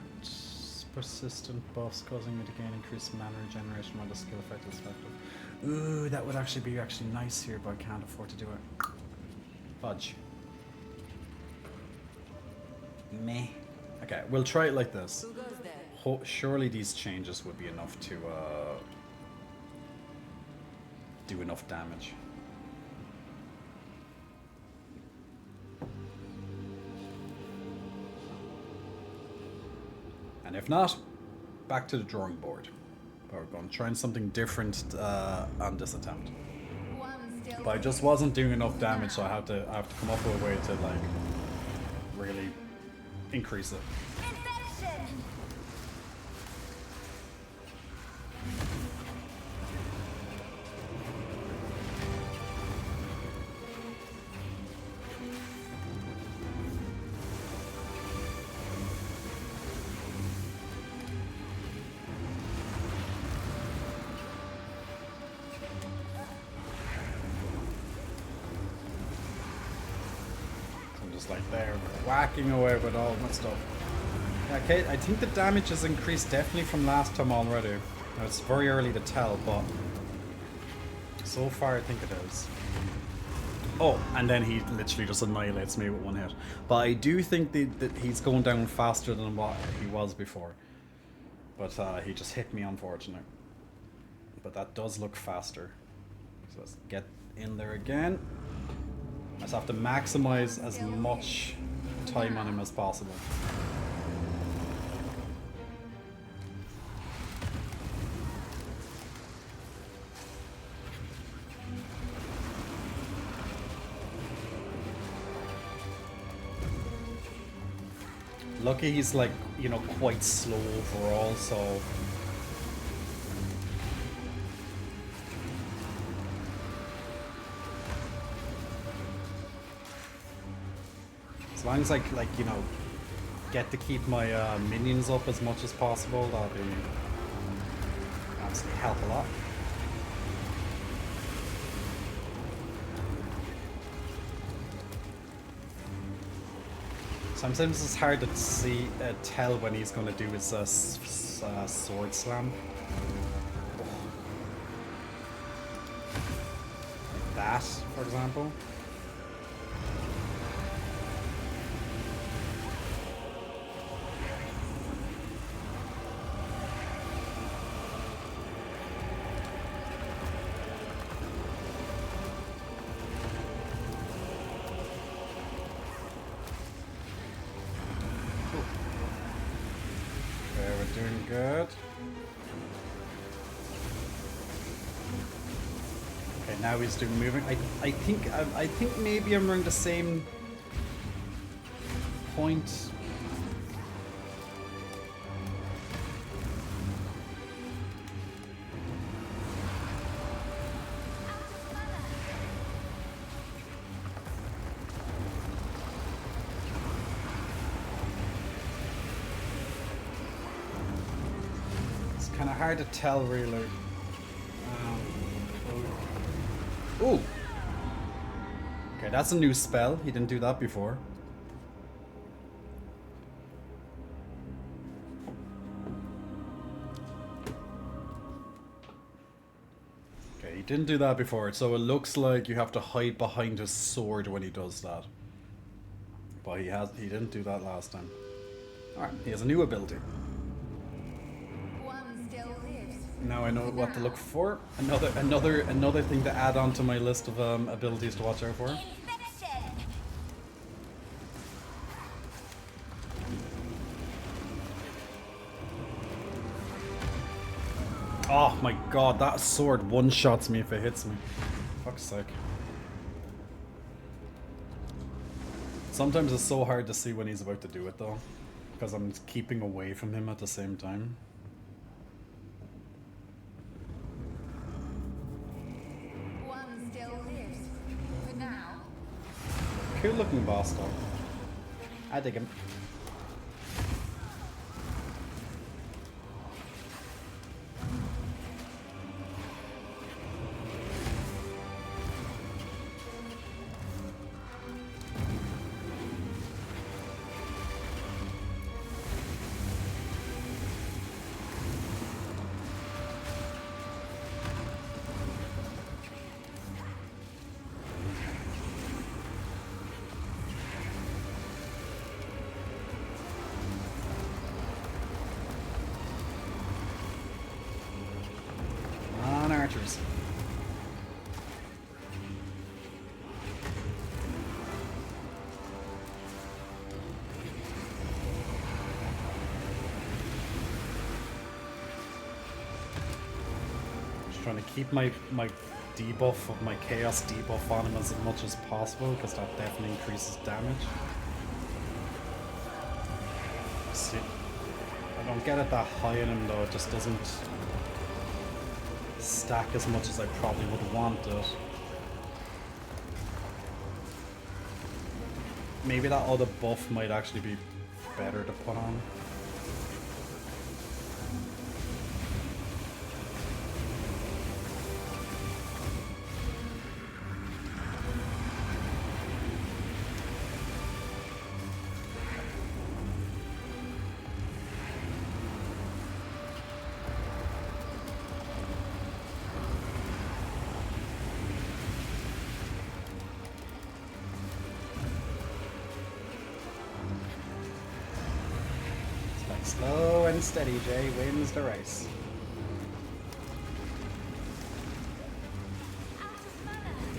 persistent buffs causing you to gain increased mana regeneration while the skill effect is effective. Ooh, that would actually be nice here, but I can't afford to do it. Fudge. Meh. Okay, we'll try it like this. Who goes there? Surely these changes would be enough to do enough damage. And if not, back to the drawing board. We're going to try something different on this attempt. One still But I just wasn't doing enough damage, so I have to come up with a way to like really increase it. Infection! I'm just like there, whacking away with all my stuff. Yeah, Kate, I think the damage has increased definitely from last time already. Now, it's very early to tell, but so far I think it is. Oh, and then he literally just annihilates me with one hit. But I do think that he's going down faster than what he was before. But he just hit me, unfortunately. But that does look faster. So let's get in there again. I just have to maximize as much time on him as possible. Lucky he's like, you know, quite slow overall, so as long as I like, you know, get to keep my minions up as much as possible, that'll be absolutely help a lot. Sometimes it's hard to tell when he's going to do his sword slam. Like that, for example. Doing good. Okay, now he's doing moving. I think maybe I'm around the same point. Kind of hard to tell, really. Ooh. Okay, that's a new spell. He didn't do that before. Okay, he didn't do that before, so it looks like you have to hide behind his sword when he does that. But he didn't do that last time. Alright, he has a new ability. Now I know what to look for. Another thing to add on to my list of abilities to watch out for. Oh my god, that sword one-shots me if it hits me. Fuck's sake. Sometimes it's so hard to see when he's about to do it though, because I'm keeping away from him at the same time. Cool looking boss though. I dig him. Archers. Just trying to keep my debuff of my chaos debuff on him as much as possible because that definitely increases damage. See, I don't get it that high in him though, it just doesn't stack as much as I probably would want it. Maybe that other buff might actually be better to put on. Slow and steady, Jay wins the race.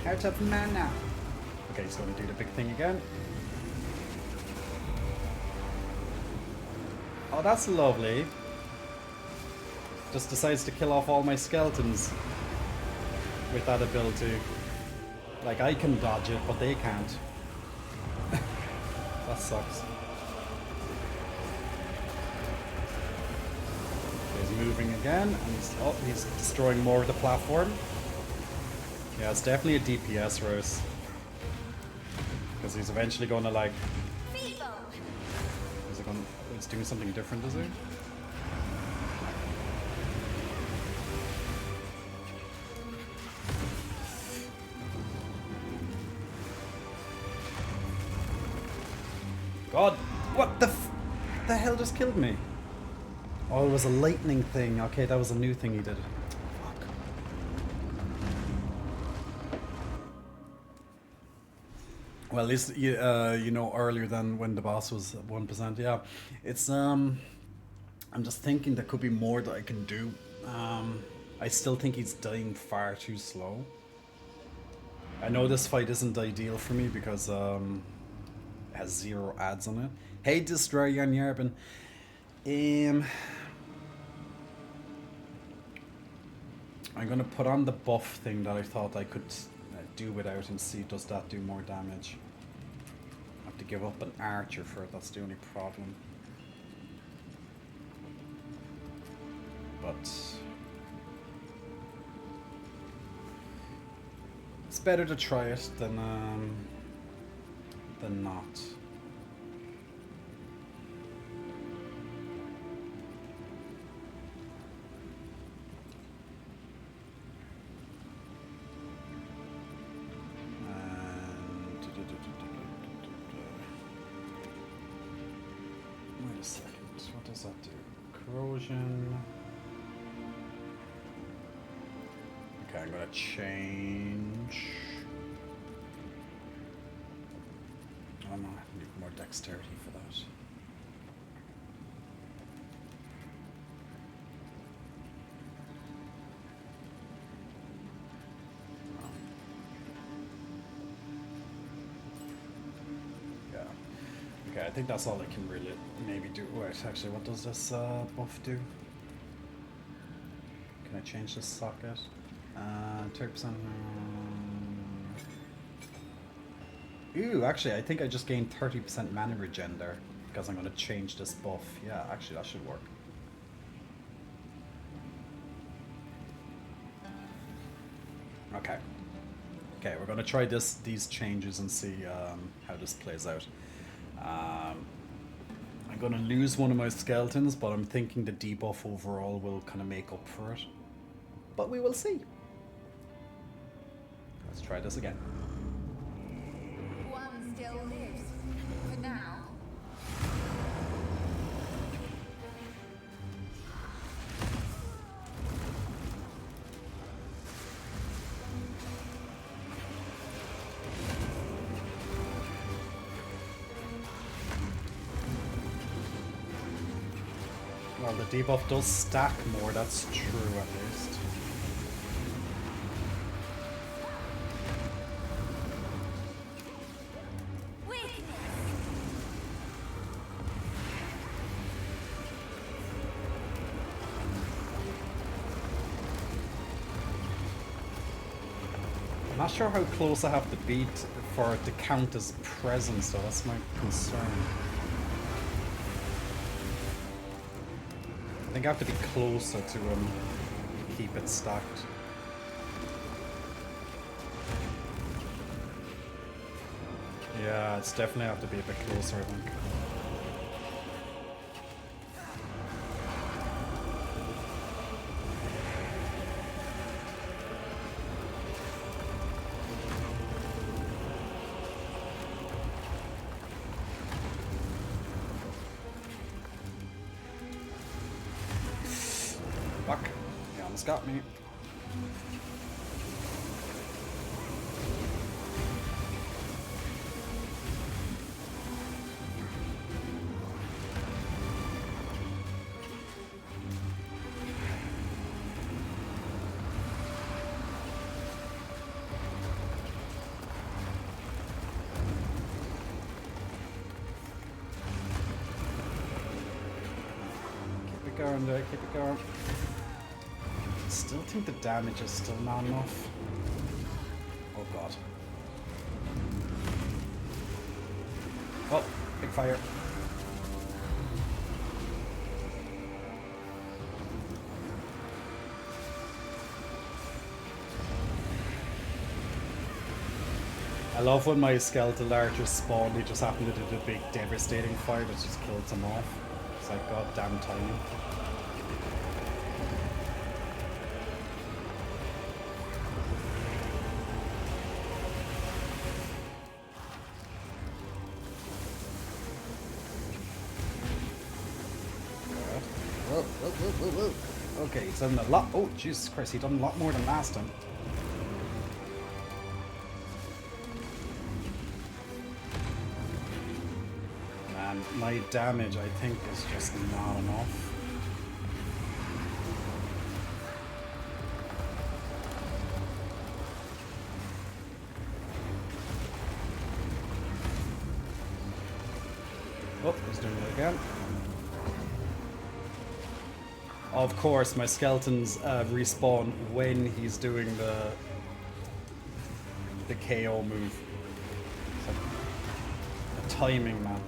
Out of mana. Okay, so we do the big thing again. Oh, that's lovely. Just decides to kill off all my skeletons with that ability. Like, I can dodge it, but they can't. That sucks. Moving again, and he's destroying more of the platform. Yeah, it's definitely a DPS race. Because he's eventually going to like... He's doing something different, is he? God, what the hell just killed me? Oh, it was a lightning thing. Okay, that was a new thing he did. Fuck. Well, at least you know earlier than when the boss was at 1%. Yeah, it's I'm just thinking there could be more that I can do. I still think he's dying far too slow. I know this fight isn't ideal for me because it has 0 ads on it. Hey, Destroy Yan Yarbin. I'm gonna put on the buff thing that I thought I could do without and see does that do more damage. I have to give up an archer for it, that's the only problem. But it's better to try it than not. Wait a second, what does that do? Corrosion. Okay, I'm gonna change. Oh no, I need more dexterity for that. Okay, I think that's all I can really maybe do. Wait, actually, what does this buff do? Can I change this socket? 30%. Ooh, actually, I think I just gained 30% mana regen there because I'm going to change this buff. Yeah, actually, that should work. Okay. Okay, we're gonna try these changes and see how this plays out. I'm gonna lose one of my skeletons, but I'm thinking the debuff overall will kind of make up for it. But we will see. Let's try this again. One still lives. For now. Well, the debuff does stack more, that's true at least. I'm not sure how close I have to be for it to count as presence, so that's my concern. I think I have to be closer to keep it stacked. Yeah, it's definitely have to be a bit closer, I think. Fuck. He almost got me. Keep it going there, keep it going. Still think the damage is still not enough. Oh god. Oh, big fire. I love when my skeletal archers spawn, they just happen to do the big devastating fire that just kills them off. It's like goddamn timing. Whoa, whoa, whoa, whoa, whoa. Okay, he's done a lot. Oh, Jesus Christ, he's done a lot more than last time. Man, my damage, I think, is just not enough. Oh, he's doing it again. Of course, my skeletons respawn when he's doing the KO move. So, the timing, man.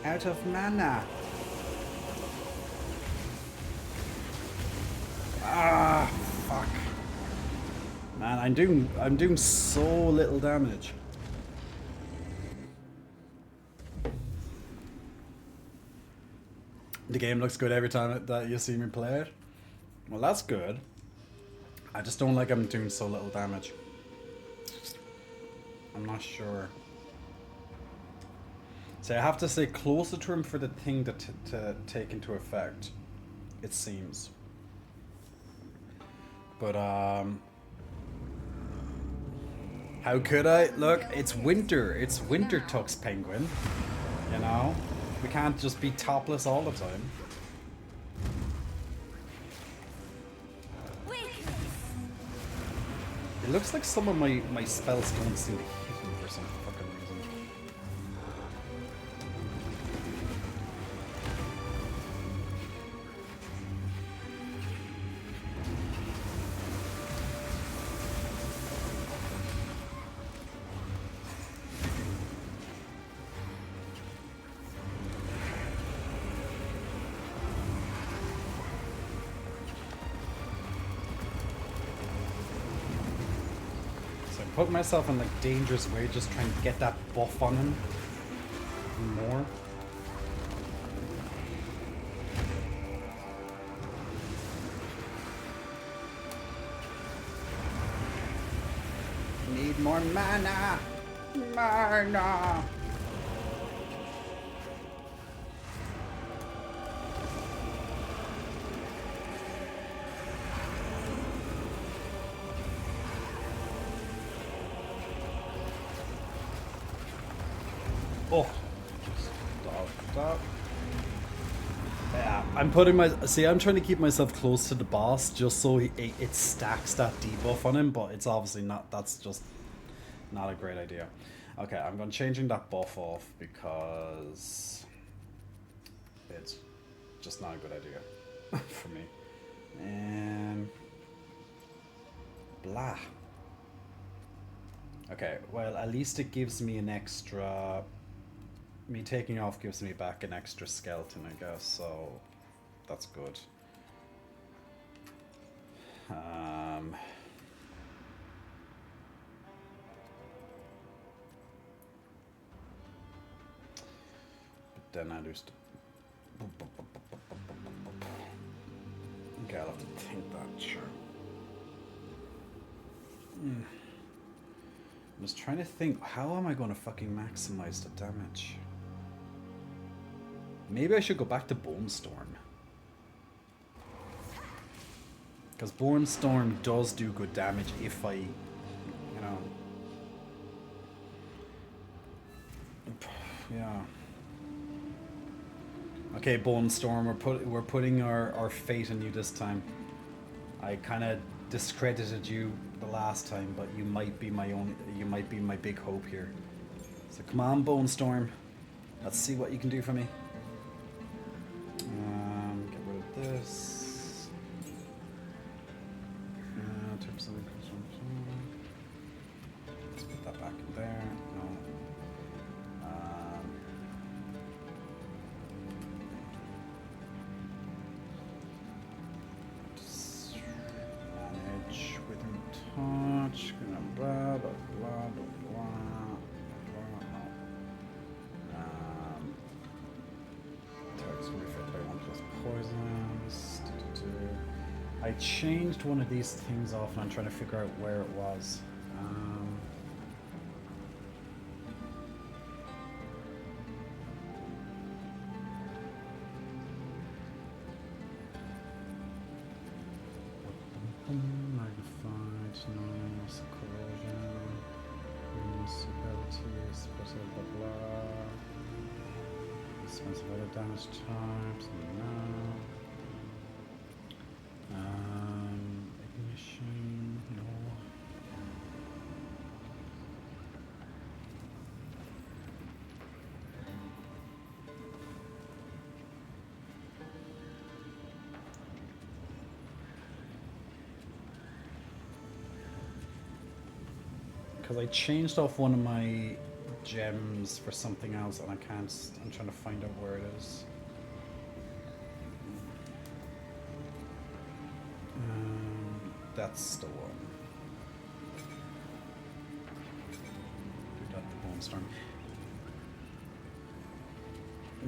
Out of mana. Ah, fuck. Man, I'm doing so little damage. The game looks good every time that you see me play it. Well, that's good. I just don't like I'm doing so little damage. I'm not sure. So I have to stay closer to him for the thing to take into effect, it seems. But how could I? Look, it's winter. It's winter, Tux Penguin. You know, we can't just be topless all the time. It looks like some of my spells don't seem to hit him for some fucking reason. put myself in like dangerous way just trying to get that buff on him more. Need more mana! Mana! Oh, stop. Yeah, I'm putting my. See, I'm trying to keep myself close to the boss just so it stacks that debuff on him, but it's obviously not. That's just not a great idea. Okay, I'm going changing that buff off because it's just not a good idea for me. And blah. Okay, well, at least it gives me an extra. Me taking off gives me back an extra skeleton, I guess, so that's good. But then I just. Okay, I'll have to think that, sure. I'm just trying to think, how am I going to fucking maximize the damage? Maybe I should go back to Bone Storm. Because Bone Storm does do good damage if I, you know... Yeah. Okay, Bone Storm, we're putting our fate in you this time. I kind of discredited you the last time, but you might be my big hope here. So come on, Bone Storm. Let's see what you can do for me. Get rid of this. 2% let's put that back in there. No. Manage within touch. Blah blah blah blah blah. Poisons. I changed one of these things off and I'm trying to figure out where it was. Magnified, noise, corrosion, municipality, special blah blah. Expensive other damage types, no. Ignition, no. Because I changed off one of my gems for something else and I can't. I'm trying to find out where it is. That's the one. Do that, the Bone Storm.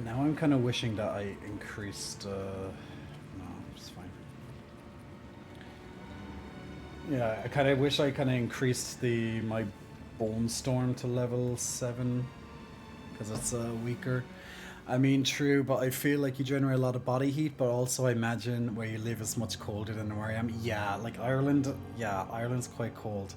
Now I'm kind of wishing that I increased. No, it's fine. Yeah, I kind of wish I kind of increased my Bone Storm to level 7 because it's weaker. I mean, true, but I feel like you generate a lot of body heat, but also I imagine where you live is much colder than where I am. Yeah, like Ireland, yeah, Ireland's quite cold.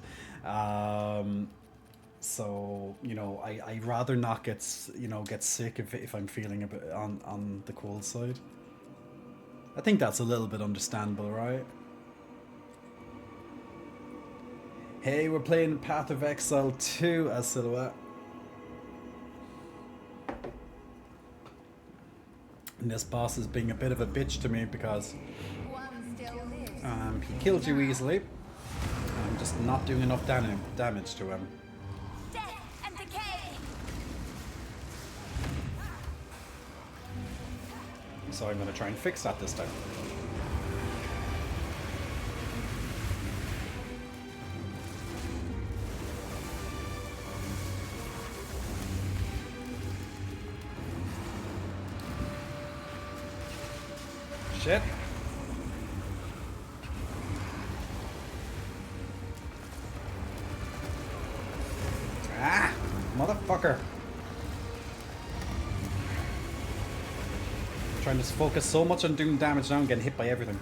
So, you know, I'd rather not get sick if I'm feeling a bit on the cold side. I think that's a little bit understandable, right? Hey, we're playing Path of Exile 2 as Silhouette. And this boss is being a bit of a bitch to me because he killed you easily. I'm just not doing enough damage to him. Death and decay. So I'm going to try and fix that this time. Shit. Ah! Motherfucker. Trying to focus so much on doing damage now and getting hit by everything.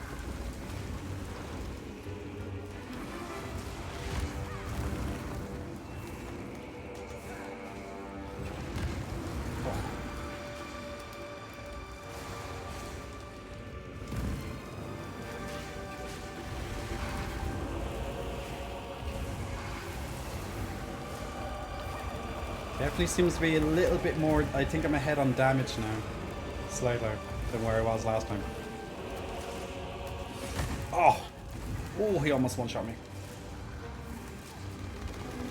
Definitely seems to be a little bit more. I think I'm ahead on damage now, slightly, than where I was last time. Oh! Oh, he almost one-shot me.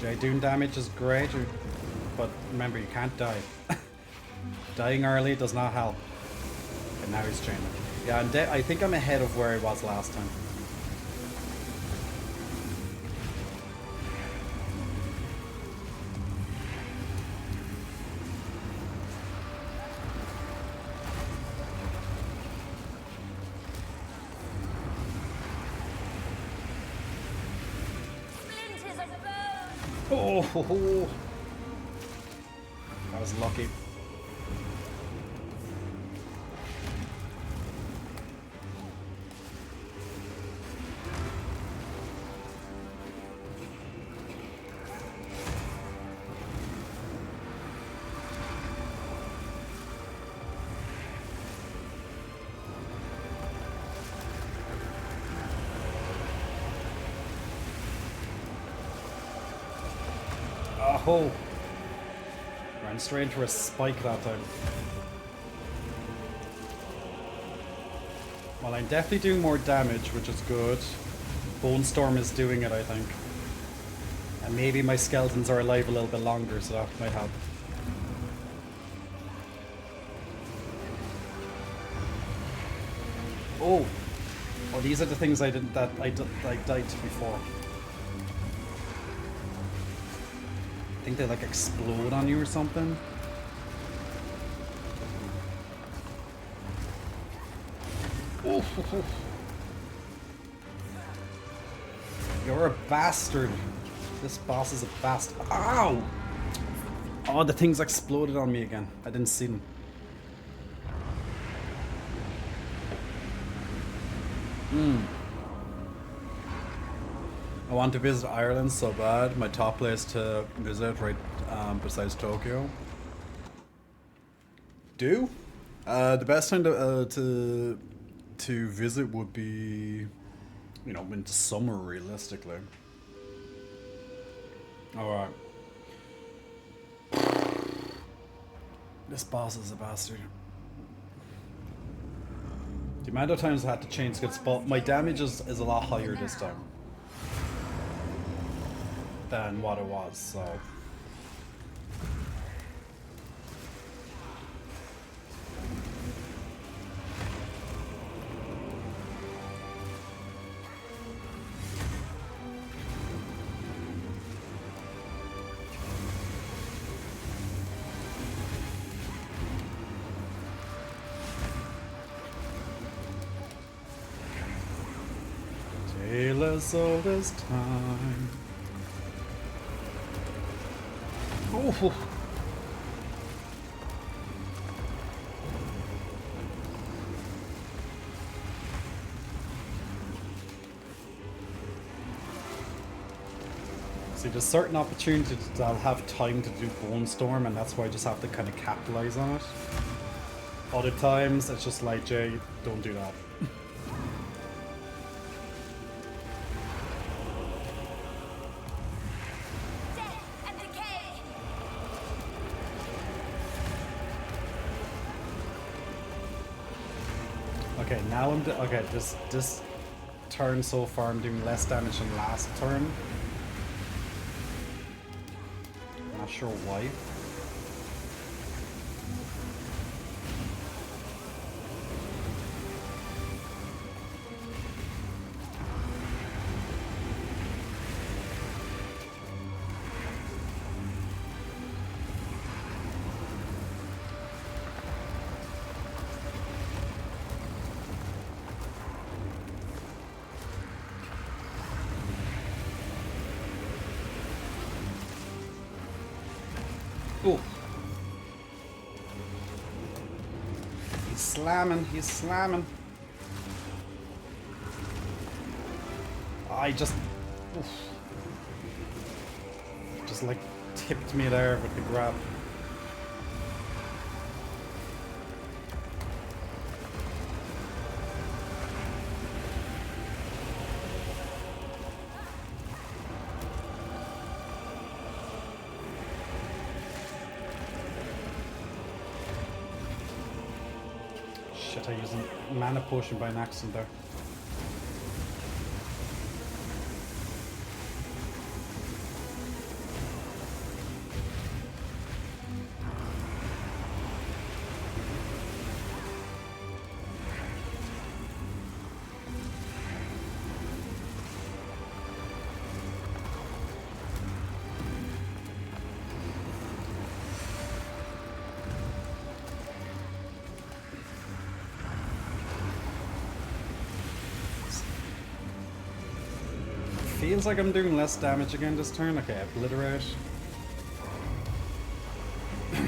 Jay, doing damage is great, but remember, you can't die. Dying early does not help. And now he's chaining. Yeah, I think I'm ahead of where I was last time. Oh, that was lucky. Oh! Ran straight into a spike that time. Well, I'm definitely doing more damage, which is good. Bone Storm is doing it, I think. And maybe my skeletons are alive a little bit longer, so that might help. Oh! Oh, these are the things I died to before. I think they like explode on you or something. Oh, you're a bastard. This boss is a bastard. Ow! Oh, the things exploded on me again. I didn't see them. I want to visit Ireland so bad. My top place to visit right besides Tokyo. The best time to visit would be, you know, into summer realistically. Alright. This boss is a bastard. The amount of times I had to change skills, but my damage is a lot higher this time than what it was, so. Tale all this time. Oh. See, there's certain opportunities that I'll have time to do Bone Storm, and that's why I just have to kind of capitalize on it. Other times, it's just like, Jay, don't do that. Okay, now I'm okay. This turn so far, I'm doing less damage than last turn. I'm not sure why. Oh. He's slamming, he's slamming. I just... Oof. Just like tipped me there with the grab. Shit, I used a mana potion by an accident there. Feels like I'm doing less damage again this turn. Okay, obliterate. Okay.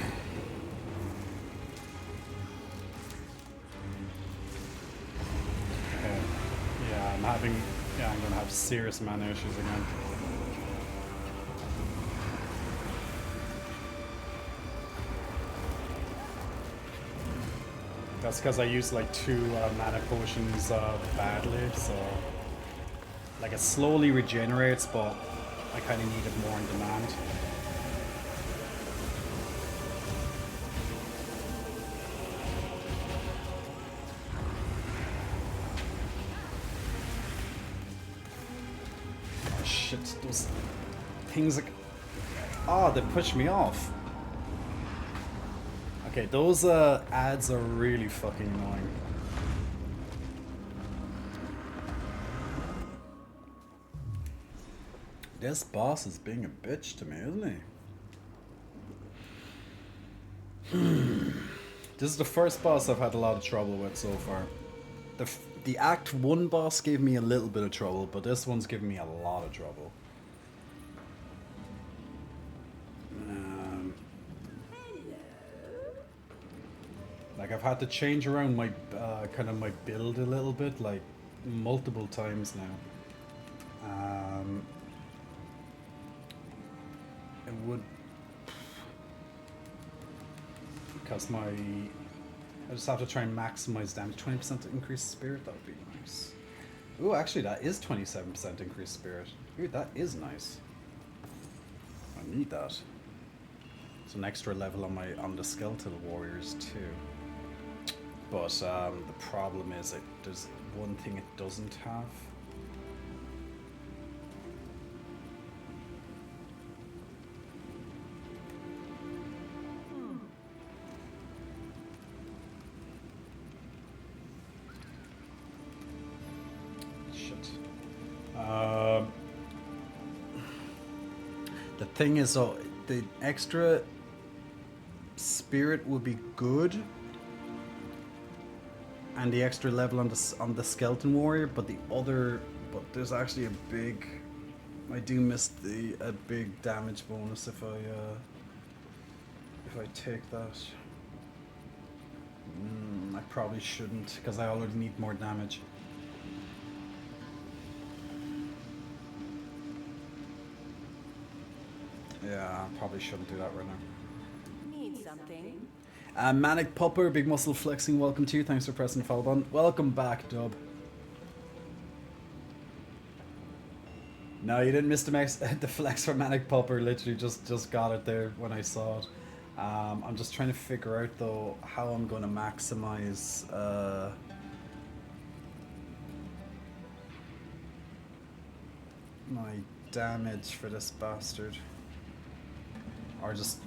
Yeah, I'm gonna have serious mana issues again. That's because I used like 2 mana potions badly, so... Like, it slowly regenerates, but I kind of need it more in demand. Oh shit, those things like... Oh, they push me off. Okay, those ads are really fucking annoying. This boss is being a bitch to me, isn't he? This is the first boss I've had a lot of trouble with so far. The Act 1 boss gave me a little bit of trouble, but this one's given me a lot of trouble. Like, I've had to change around my kind of my build a little bit, like multiple times now. It would, because I just have to try and maximize damage. 20% increased spirit, that would be nice. Ooh, actually that is 27% increased spirit. Ooh, that is nice. I need that. It's an extra level on the skeletal warriors too. But the problem is there's one thing it doesn't have. The thing is, though, the extra spirit would be good, and the extra level on the skeleton warrior, but there's actually a big. I do miss a big damage bonus if I take that. I probably shouldn't, because I already need more damage. Yeah, I probably shouldn't do that right now. Need something? Manic Popper, Big Muscle Flexing, welcome to you. Thanks for pressing the follow button. Welcome back, Dub. No, you didn't miss the flex for Manic Popper. Literally just got it there when I saw it. I'm just trying to figure out, though, how I'm going to maximize... my damage for this bastard. Or just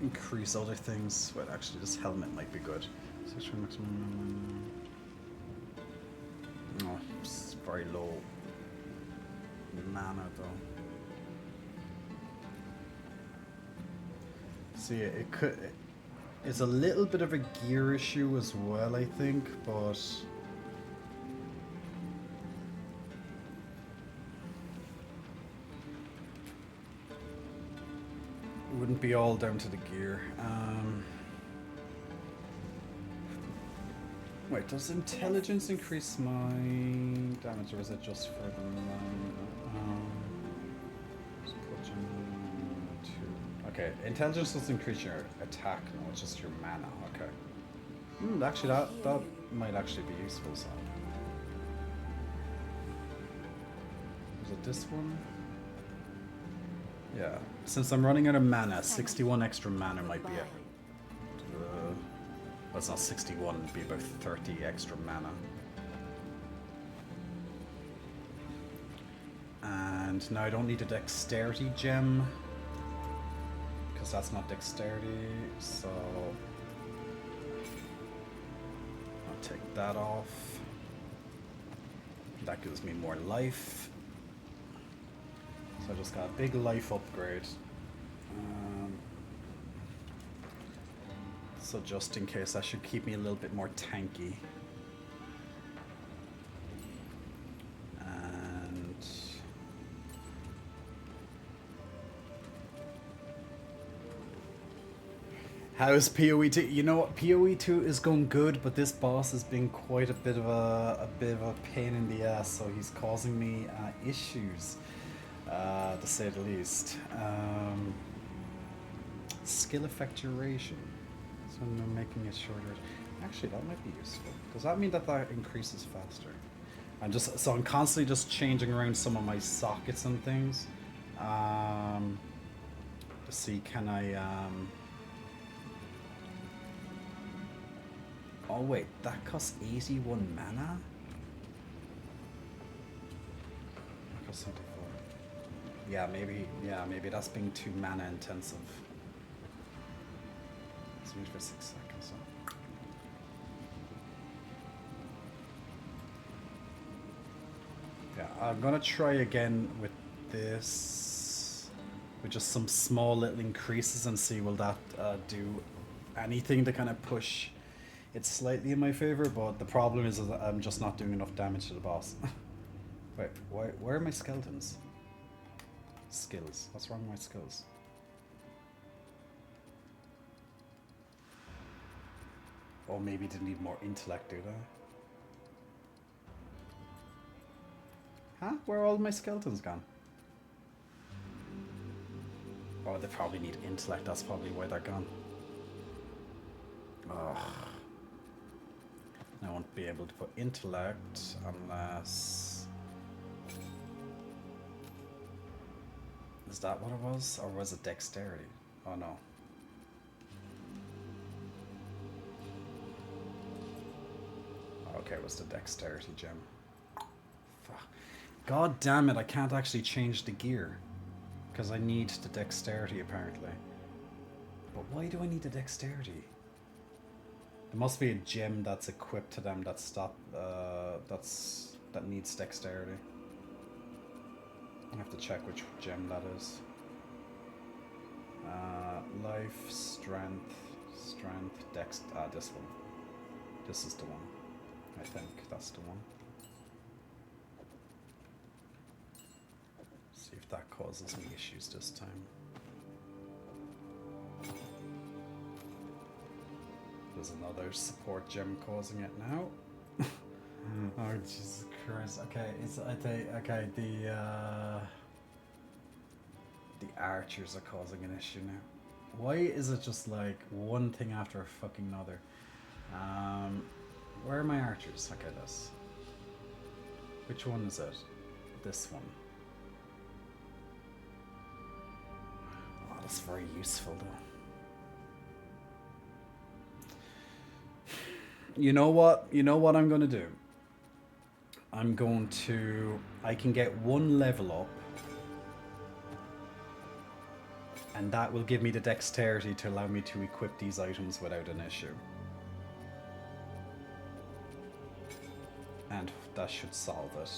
increase other things. Well, actually, this helmet might be good. Oh, it's very low mana, though. See, it's a little bit of a gear issue as well, I think, but... wouldn't be all down to the gear. Wait, does intelligence increase my damage, or is it just for the okay, intelligence does increase your attack, no, it's just your mana, okay. Actually, that might actually be useful, so. Is it this one? Yeah, since I'm running out of mana, 61 extra mana might be it. Well, it's not 61, it'd be about 30 extra mana. And now I don't need a dexterity gem, because that's not dexterity, so I'll take that off. That gives me more life. So I just got a big life upgrade. So just in case, that should keep me a little bit more tanky. And how's POE 2? You know what, POE 2 is going good, but this boss has been quite a bit of a pain in the ass, so he's causing me issues, to say the least. Skill effect duration. So I'm making it shorter. Actually, that might be useful. Does that mean that increases faster? I'm constantly just changing around some of my sockets and things. To see, can I oh wait, that costs 81 mana? That costs 74. Yeah, maybe that's being too mana intensive. Let's wait for 6 seconds. Yeah, I'm gonna try again with this, with just some small little increases, and see will that do anything to kind of push it slightly in my favor. But the problem is that I'm just not doing enough damage to the boss. Wait, where are my skeletons? Skills. What's wrong with my skills? Oh, maybe they need more intellect, do they? Huh? Where are all my skeletons gone? Oh, they probably need intellect. That's probably why they're gone. Ugh. I won't be able to put intellect unless... Is that what it was? Or was it dexterity? Oh no. Okay, it was the dexterity gem. Fuck. God damn it, I can't actually change the gear. Because I need the dexterity apparently. But why do I need the dexterity? There must be a gem that's equipped to them that needs dexterity. I have to check which gem that is. Life, strength, dex. This one. This is the one. I think that's the one. See if that causes me issues this time. There's another support gem causing it now. Oh Jesus Christ! Okay, the archers are causing an issue now. Why is it just like one thing after a fucking another? Where are my archers? Okay, this. Which one is it? This one. Oh, that's very useful though. You know what? You know what I'm going to do? I can get one level up, and that will give me the dexterity to allow me to equip these items without an issue. And that should solve it.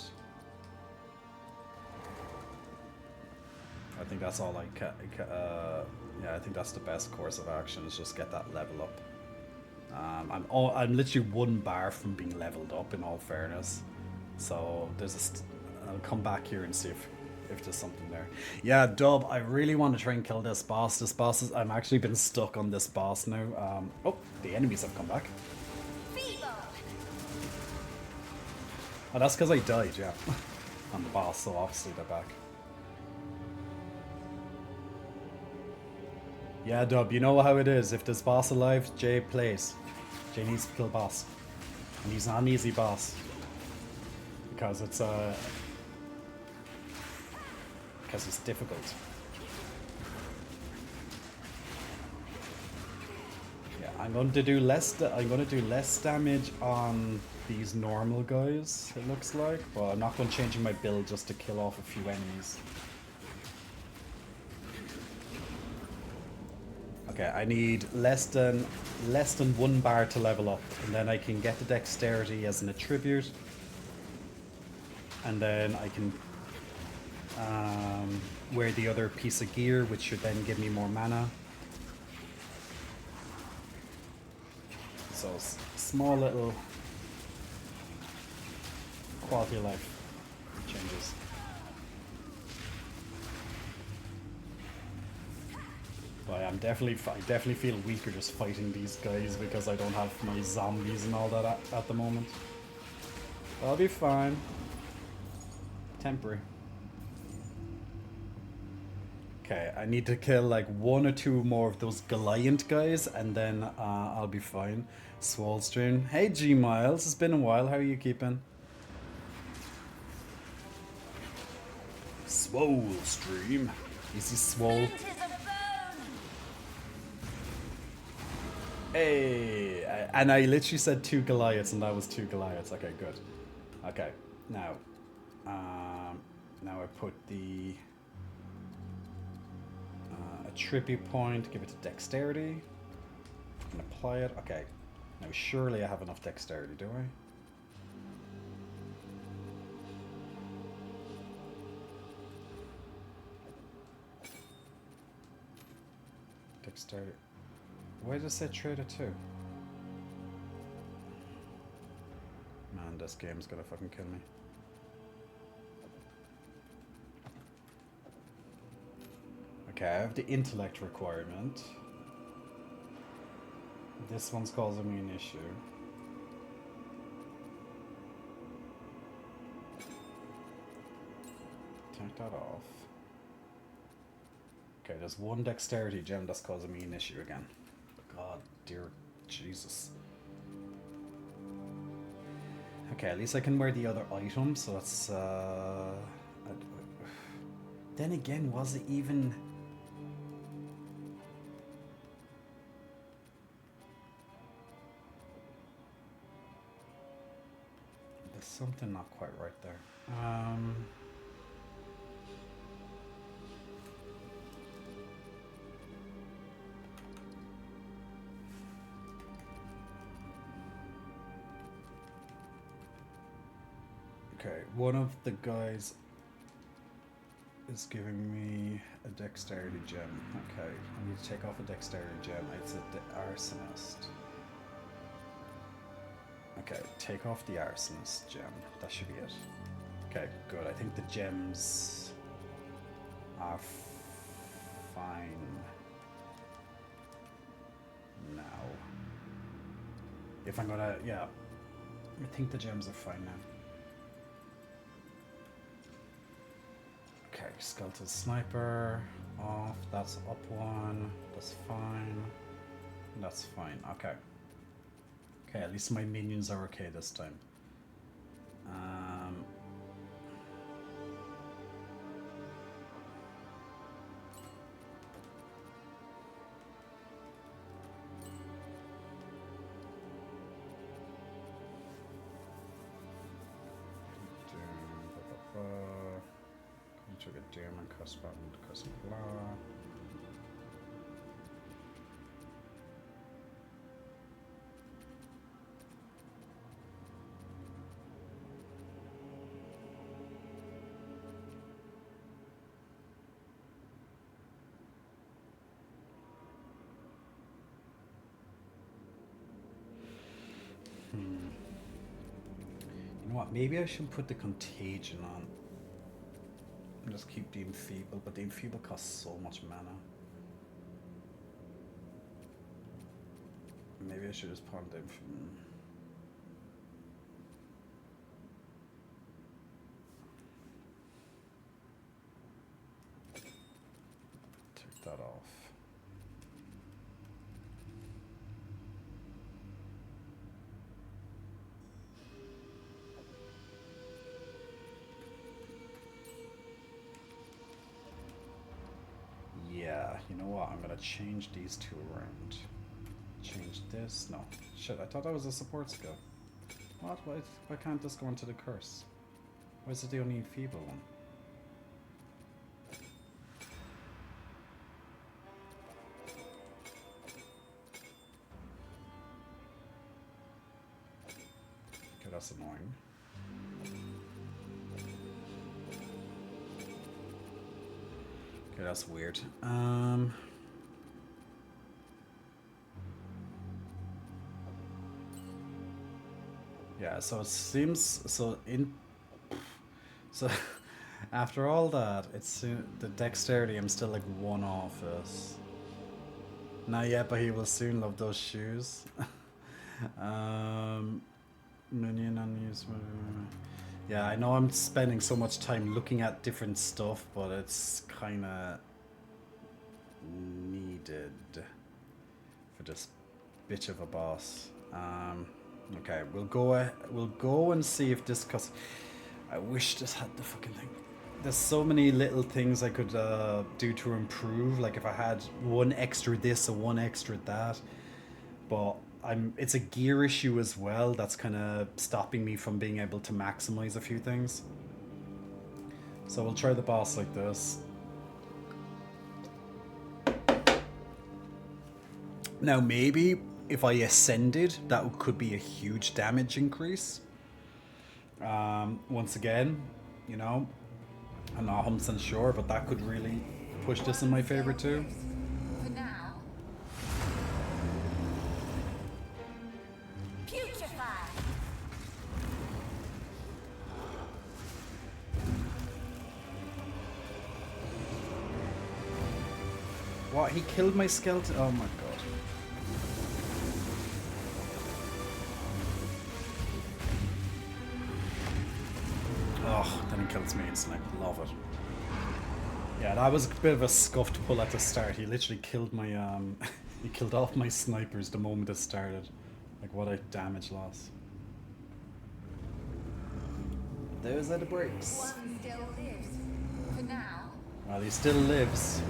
I think that's all yeah, I think that's the best course of action, is just get that level up. I'm literally one bar from being leveled up, in all fairness. So I'll come back here and see if there's something there. Yeah, Dub, I really want to try and kill this boss. This boss is... I'm actually been stuck on this boss now. Oh, the enemies have come back. Oh, that's because I died, yeah. On the boss, so obviously they're back. Yeah, Dub, you know how it is. If there's boss alive, Jay plays. Jay needs to kill boss. And he's not an easy boss. Because it's difficult. Yeah, I'm going to do less damage on these normal guys, it looks like, but I'm not going to change my build just to kill off a few enemies. Okay, I need less than 1 bar to level up, and then I can get the dexterity as an attribute, and then I can wear the other piece of gear, which should then give me more mana. So small little quality of life changes. But I definitely feel weaker just fighting these guys because I don't have my zombies and all that at the moment. I'll be fine. Temporary. Okay, I need to kill like 1 or 2 more of those Goliath guys, and then I'll be fine. Swolstream. Hey G Miles, it's been a while. How are you keeping? Swolstream. Easy swole. Hey, and I literally said 2 Goliaths, and that was 2 Goliaths. Okay, good. Okay, now I put the attribute point, give it to dexterity, and apply it. Okay, now surely I have enough dexterity, do I? Dexterity. Why does it trade it to? Man, this game's gonna fucking kill me. Okay, I have the intellect requirement. This one's causing me an issue. Take that off. Okay, there's 1 dexterity gem that's causing me an issue again. God, dear Jesus. Okay, at least I can wear the other item, so that's then again, was it even... There's something not quite right there. Okay, one of the guys is giving me a dexterity gem. Okay, I need to take off a dexterity gem. It's the arsonist. Okay, take off the arsonist gem. That should be it. Okay, good. I think the gems are fine now. If I'm gonna, yeah, I think the gems are fine now. Okay, skeleton sniper off. That's up 1. That's fine. That's fine. Okay. Okay, at least my minions are okay this time. Took a doom and cuss button to cuss blah. You know what? Maybe I should put the contagion on. can just keep the Enfeeble, but the Enfeeble costs so much mana. Maybe I should just pawn the Enfeeble. Take that off. Yeah, you know what? I'm gonna change these two around. Change this. No. Shit, I thought that was a support skill. What? Why can't this go into the curse? Why is it the only feeble one? Okay, that's annoying. Okay, that's weird. Yeah, so it seems so after all that, it's the dexterity. I'm still like one off this. Not yet, but he will soon love those shoes. Minion unused. Yeah, I know I'm spending so much time looking at different stuff, but it's kind of needed for this bitch of a boss. Okay, we'll go and see if this, cause I wish this had the fucking thing. There's so many little things I could do to improve, like if I had one extra this or one extra that, but it's a gear issue as well that's kind of stopping me from being able to maximize a few things. So we'll try the boss like this. Now maybe if I ascended, that could be a huge damage increase. Once again, you know, I'm not 100% sure, but that could really push this in my favor too. For now. Putrefy. What? He killed my skeleton? Oh my god. Oh, then he kills me instantly. Love it. Yeah, that was a bit of a scuffed pull at the start. He literally killed my he killed all my snipers the moment it started. Like, what a damage loss. Those are the breaks. One still lives. For now. Well, he still lives.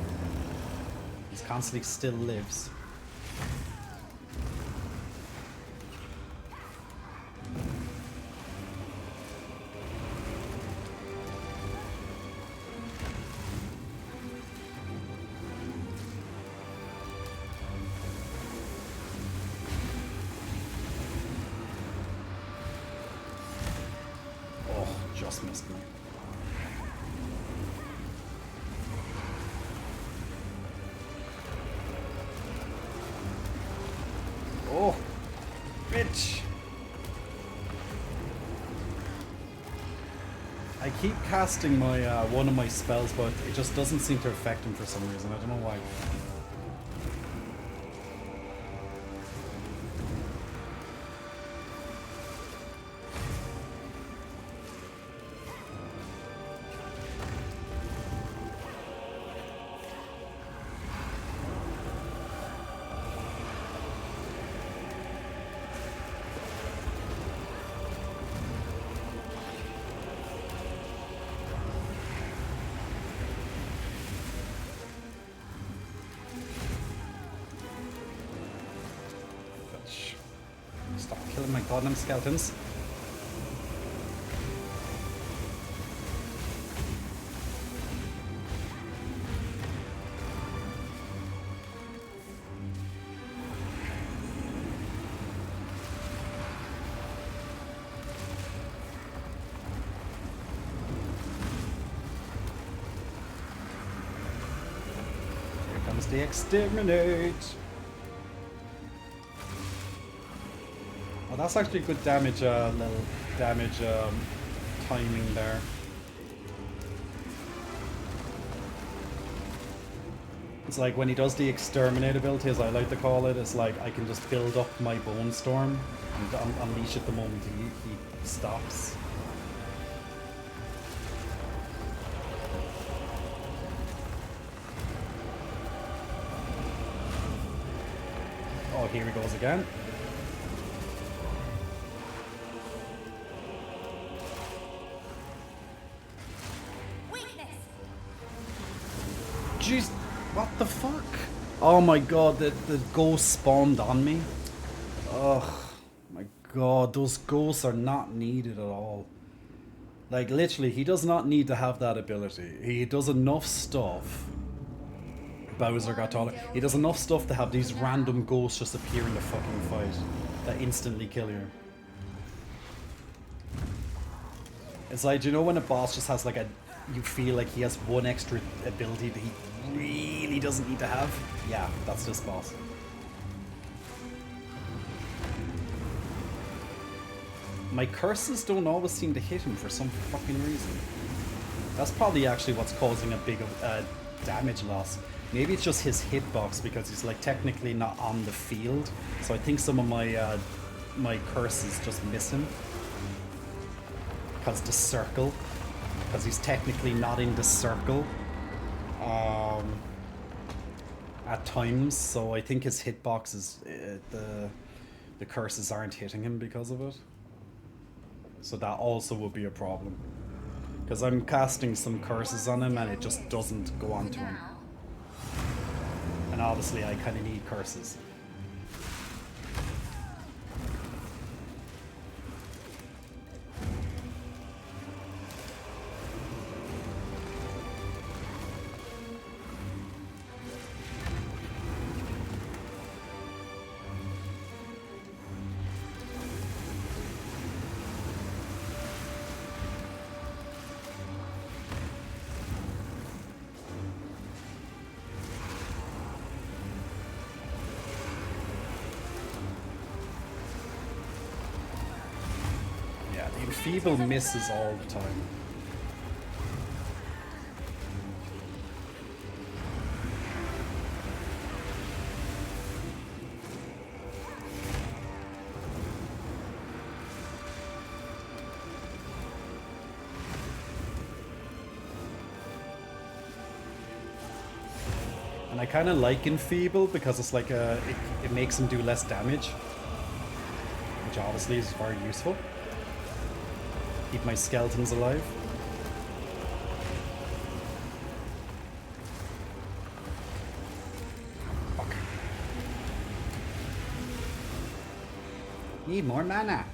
He's constantly still lives. Just missed me. Oh, bitch! I keep casting my one of my spells, but it just doesn't seem to affect him for some reason. I don't know why. Stop killing my goddamn skeletons. Here comes the exterminate. Oh, that's actually good damage, little damage timing there. It's like when he does the exterminate ability, as I like to call it, it's like I can just build up my bone storm and unleash it the moment he stops. Oh, here he goes again. Jeez, what the fuck? Oh my god, the ghost spawned on me. Ugh, my god, those ghosts are not needed at all. Like, literally, he does not need to have that ability. He does enough stuff. Bowser got taller. He does enough stuff to have these random ghosts just appear in the fucking fight that instantly kill you. It's like, do you know when a boss just has like a... You feel like he has one extra ability that he really doesn't need to have? Yeah, that's this boss. My curses don't always seem to hit him for some fucking reason. That's probably actually what's causing a big damage loss. Maybe it's just his hitbox because he's like technically not on the field. So I think some of my my curses just miss him. Because the circle. Because he's technically not in the circle. At times. So I think his hitbox is... the curses aren't hitting him because of it. So that also would be a problem. Because I'm casting some curses on him and it just doesn't go on to him. And obviously I kind of need curses. Feeble misses all the time. And I kind of like Enfeeble because it's like it makes him do less damage, which obviously is very useful. Keep my skeletons alive. Fuck. Need more mana.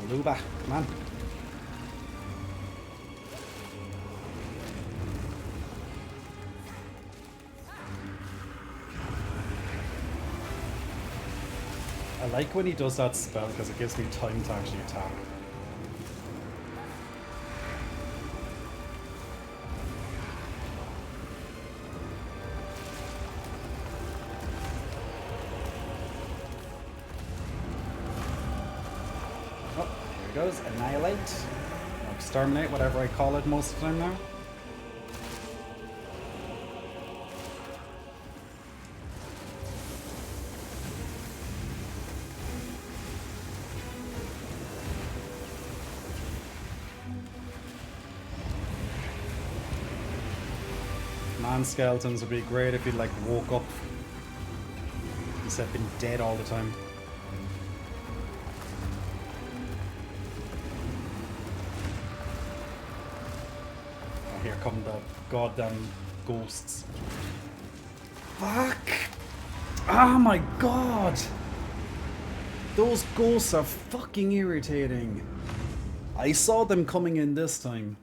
Luba, come on. I like when he does that spell because it gives me time to actually attack. Goes annihilate or exterminate, whatever I call it most of the time now. Man, skeletons would be great if he like woke up instead of being dead all the time. Here come the goddamn ghosts. Fuck! Oh my god! Those ghosts are fucking irritating. I saw them coming in this time.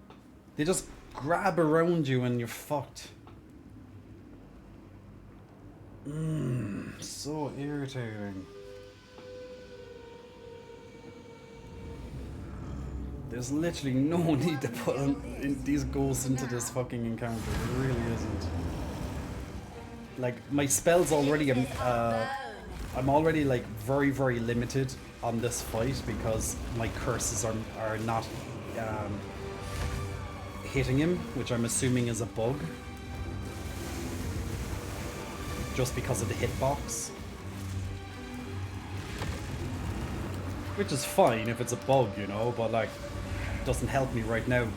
They just grab around you and you're fucked. So irritating. There's literally no need to put these ghosts into this fucking encounter. There really isn't. Like, my spells already, I'm already like very, very limited on this fight because my curses are not hitting him, which I'm assuming is a bug. Just because of the hitbox. Which is fine if it's a bug, you know, but like, it doesn't help me right now.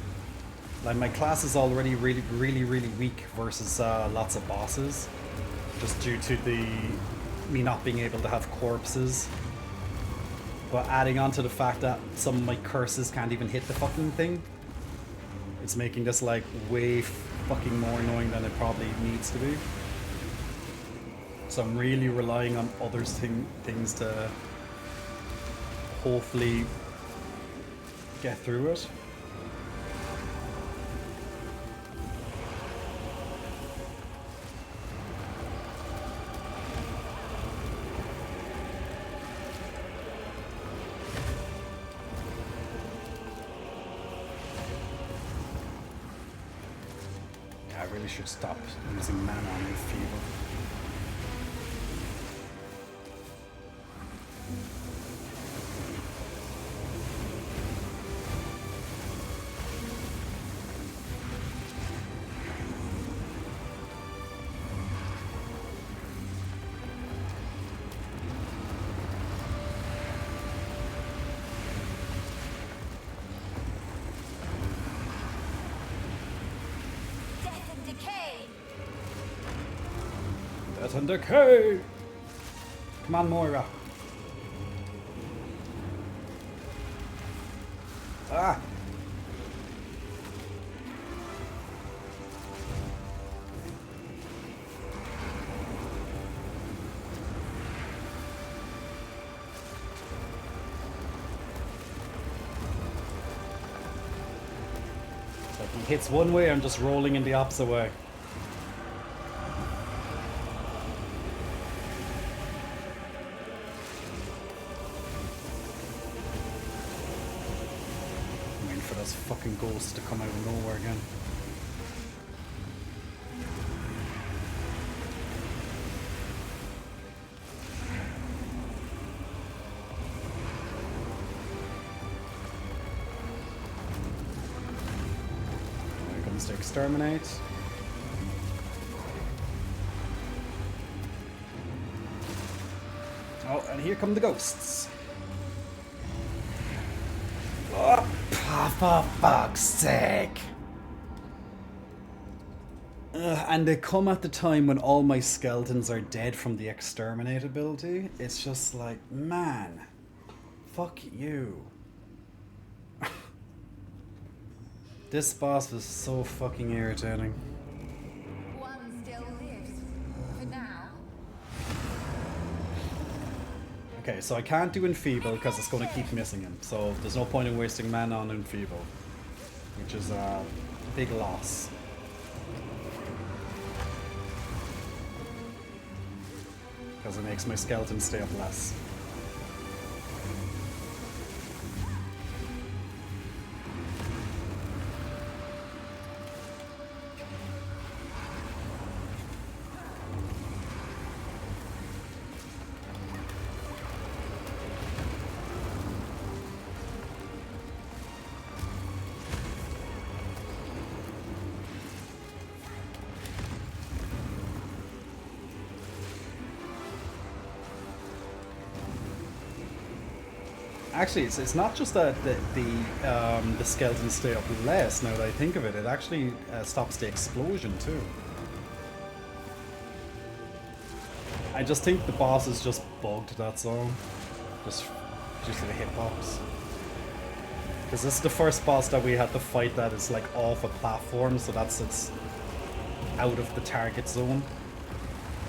Like, my class is already really, really, really weak versus lots of bosses. Just due to me not being able to have corpses. But adding on to the fact that some of my curses can't even hit the fucking thing, it's making this like way fucking more annoying than it probably needs to be. So I'm really relying on other things to hopefully get through it. I really should stop using mana on Feeble. Death and decay. Death and decay! Come on, Moira. Ah! So if he hits one way, I'm just rolling in the opposite way. Fucking ghosts to come out of nowhere again. Here comes to exterminate. Oh, and here come the ghosts. Oh, for fuck's sake! And they come at the time when all my skeletons are dead from the exterminate ability. It's just like, man, fuck you. This boss was so fucking irritating. One still lives. For now. Okay, so I can't do Enfeeble because it's going to keep missing him. So there's no point in wasting mana on Enfeeble, which is a big loss. Because it makes my skeleton stay up less. Actually, it's not just that the skeletons stay up less. Now that I think of it, it actually stops the explosion too. I just think the boss is just bugged. That's all. Just due to the hitbox. Because this is the first boss that we had to fight that is like off a platform, so it's out of the target zone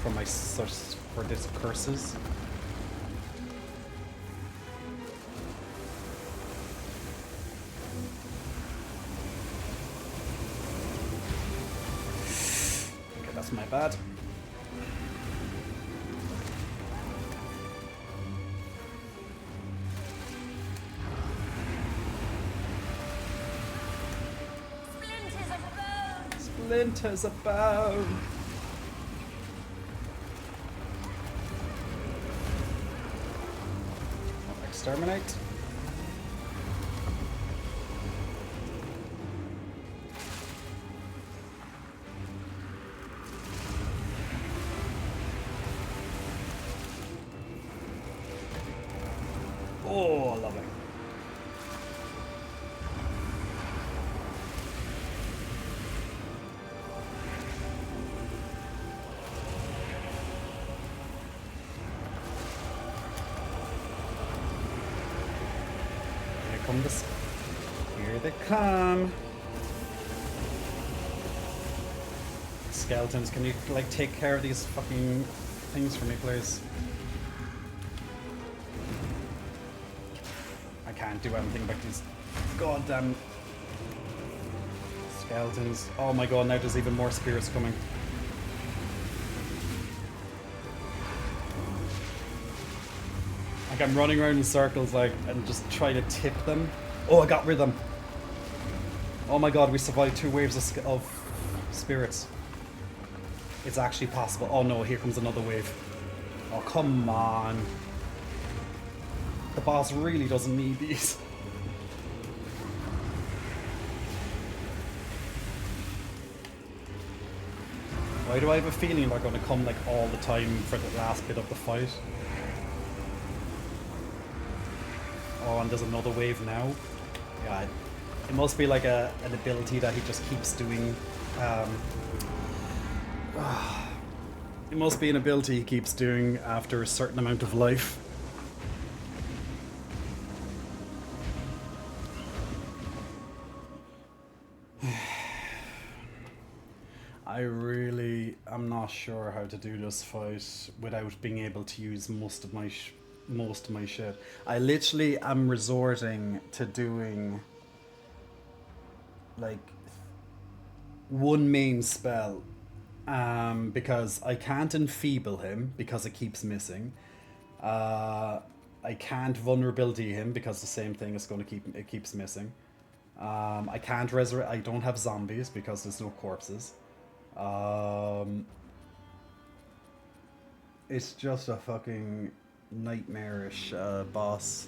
for my for this curses. My bad. splinters about. Exterminate. Oh, lovely. Here come the... Here they come. Skeletons, can you, like, take care of these fucking things for me, please? I can't do anything but these goddamn skeletons. Oh my god, now there's even more spirits coming. Like I'm running around in circles like and just trying to tip them. Oh, I got rid of them. Oh my god, we survived 2 waves of spirits. It's actually possible. Oh no, here comes another wave. Oh, come on. The boss really doesn't need these. Why do I have a feeling they're going to come like all the time for the last bit of the fight? Oh, and there's another wave now. Yeah, it must be like an ability that he just keeps doing. It must be an ability he keeps doing after a certain amount of life. I'm not sure how to do this fight without being able to use most of my shit. I literally am resorting to doing like one main spell because I can't enfeeble him because it keeps missing. I can't vulnerability him because the same thing is going to keeps missing. I can't resurrect. I don't have zombies because there's no corpses. It's just a fucking nightmarish boss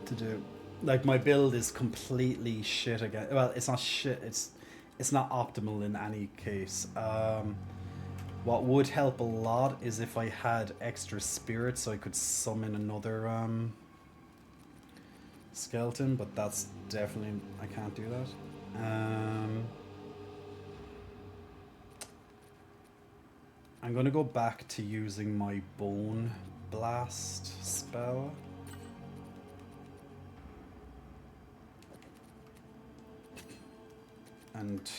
to do. Like my build is completely shit again. Well, it's not shit. It's not optimal in any case. What would help a lot is if I had extra spirits so I could summon another skeleton, but that's definitely I can't do that. I'm gonna go back to using my Bone Blast spell. And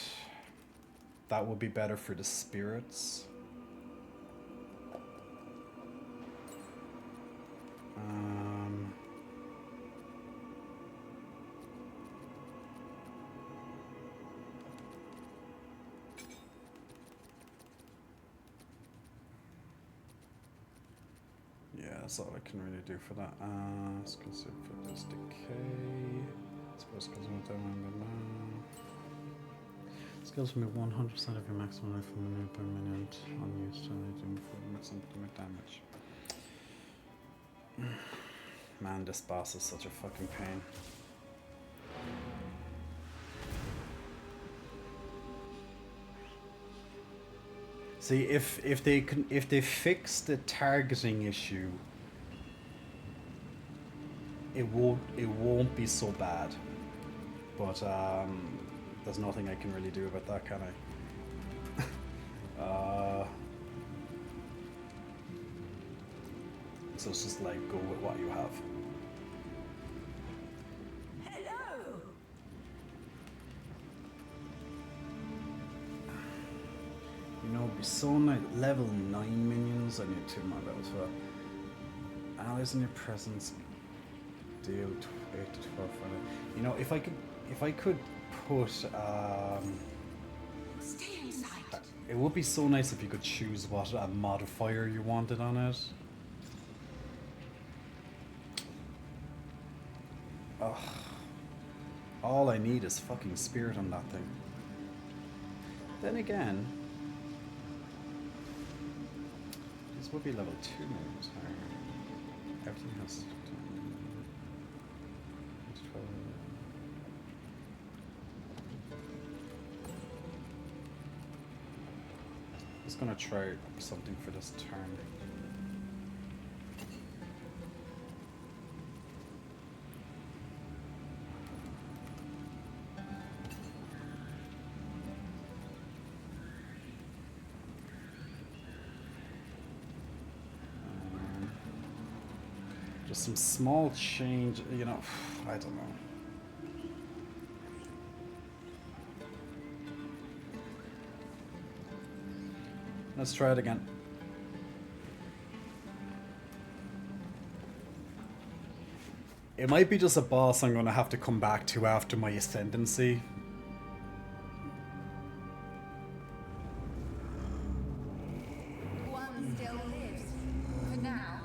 that would be better for the spirits. Yeah, that's all I can really do for that. Let's go see if there's decay. I suppose because I'm down skills from 100% of your maximum life per minute unused to doing before maximum damage. Man, this boss is such a fucking pain. See, if they fix the targeting issue, it won't be so bad. But there's nothing I can really do about that, can I? So it's just like go with what you have. Hello. You know, it'd be so nice. Level 9 minions. I need 2 more levels for that. Allies in your presence deal 8 to 12 fire. You know, if I could put Stay inside. it would be so nice if you could choose what modifier you wanted on it. Ugh. All I need is fucking spirit on that thing. Then again, this will be level 2 moves. Everything has 12. Just gonna try something for this turn. Just some small change, you know, I don't know. Let's try it again. It might be just a boss I'm going to have to come back to after my ascendancy. One still lives. For now.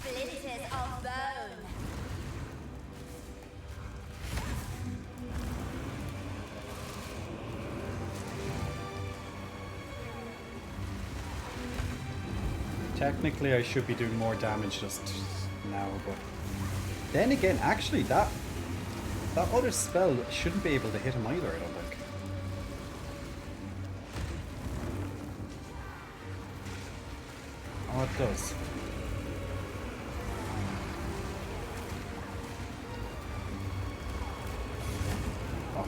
Splinters of bone. Technically, I should be doing more damage just now, but then again, actually, that other spell shouldn't be able to hit him either, I don't think. Oh, it does. Oh.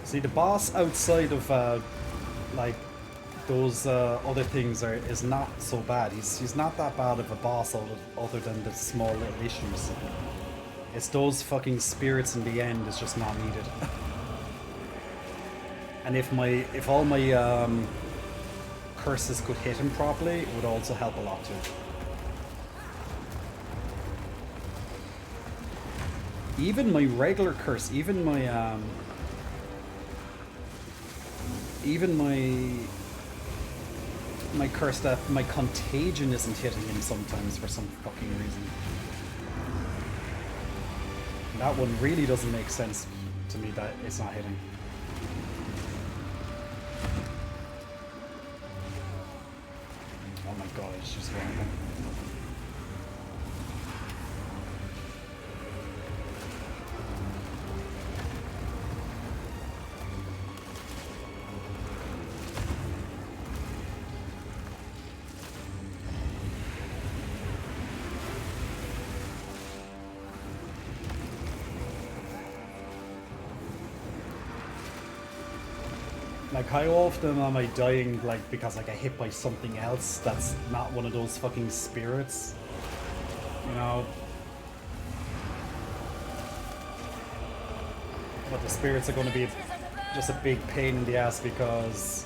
See, the boss outside of like those other things is not so bad. He's not that bad of a boss other than the small little issues. It's those fucking spirits in the end is just not needed. And if all my curses could hit him properly, it would also help a lot too. Even my regular curse, even my curse that my contagion isn't hitting him sometimes for some fucking reason. That one really doesn't make sense to me that it's not hitting. Oh my god, it's just random. Like, how often am I dying, like, because I get hit by something else that's not one of those fucking spirits? You know? But the spirits are going to be just a big pain in the ass because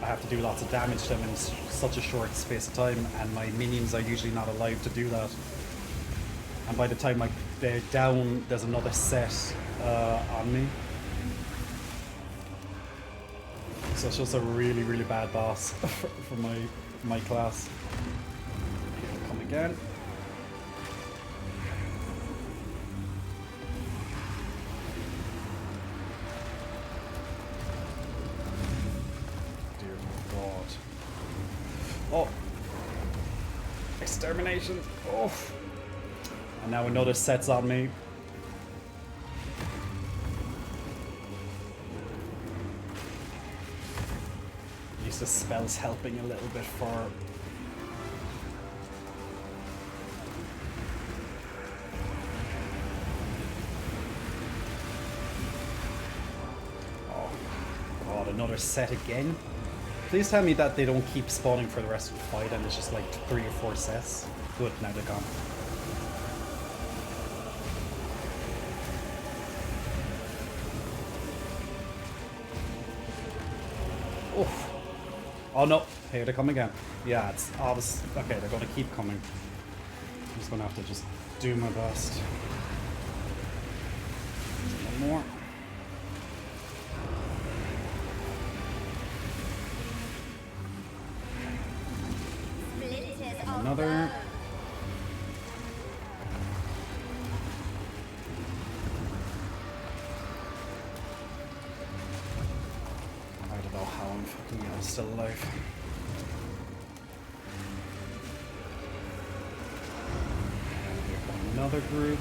I have to do lots of damage to them in such a short space of time, and my minions are usually not alive to do that. And by the time they're down, there's another set on me. So it's just a really, really bad boss for my class. Here, come again. Dear God. Oh! Extermination! Oh! And now another set's on me. The spell's helping a little bit for... Oh god, another set again? Please tell me that they don't keep spawning for the rest of the fight and it's just like 3 or 4 sets. Good, now they're gone. Oof. Oh no, here they come again. Yeah, it's obvious. Okay, they're gonna keep coming. I'm just gonna have to just do my best. One more. another. I don't know how I'm fucking still alive. Another group.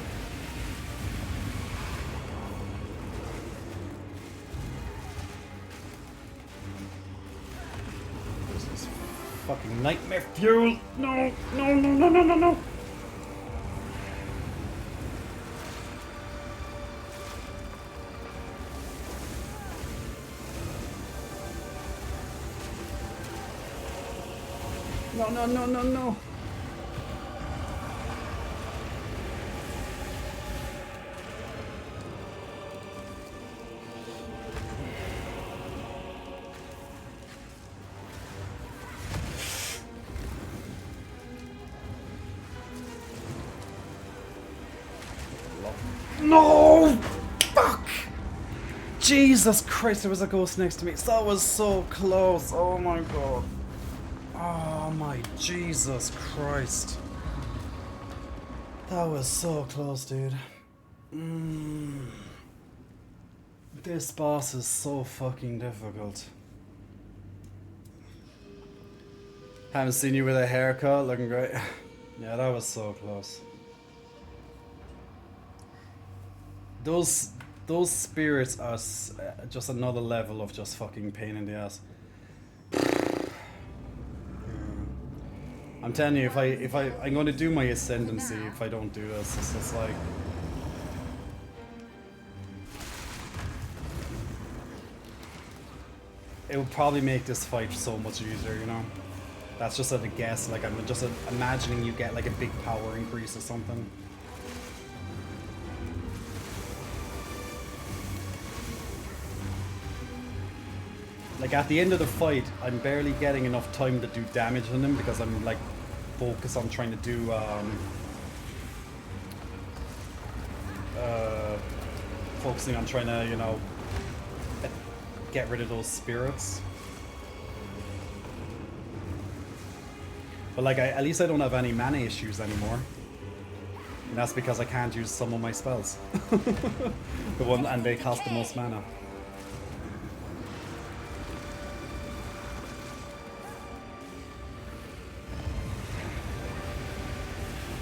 This is fucking nightmare fuel. No, no, no, no, no, no, no. No, no, no, no, no. No! Fuck! Jesus Christ, there was a ghost next to me. That was so close. Oh my god. Oh my Jesus Christ. That was so close, dude. This boss is so fucking difficult. Haven't seen you with a haircut, looking great. Yeah, that was so close. Those spirits are just another level of just fucking pain in the ass. I'm telling you, I'm going to do my ascendancy if I don't do this. It's just like it would probably make this fight so much easier, you know. That's just at a guess. Like I'm just imagining you get like a big power increase or something. Like at the end of the fight, I'm barely getting enough time to do damage on them because I'm like focused on trying to do focusing on trying to, you know, get rid of those spirits. But like at least I don't have any mana issues anymore. And that's because I can't use some of my spells. And they cost the most mana.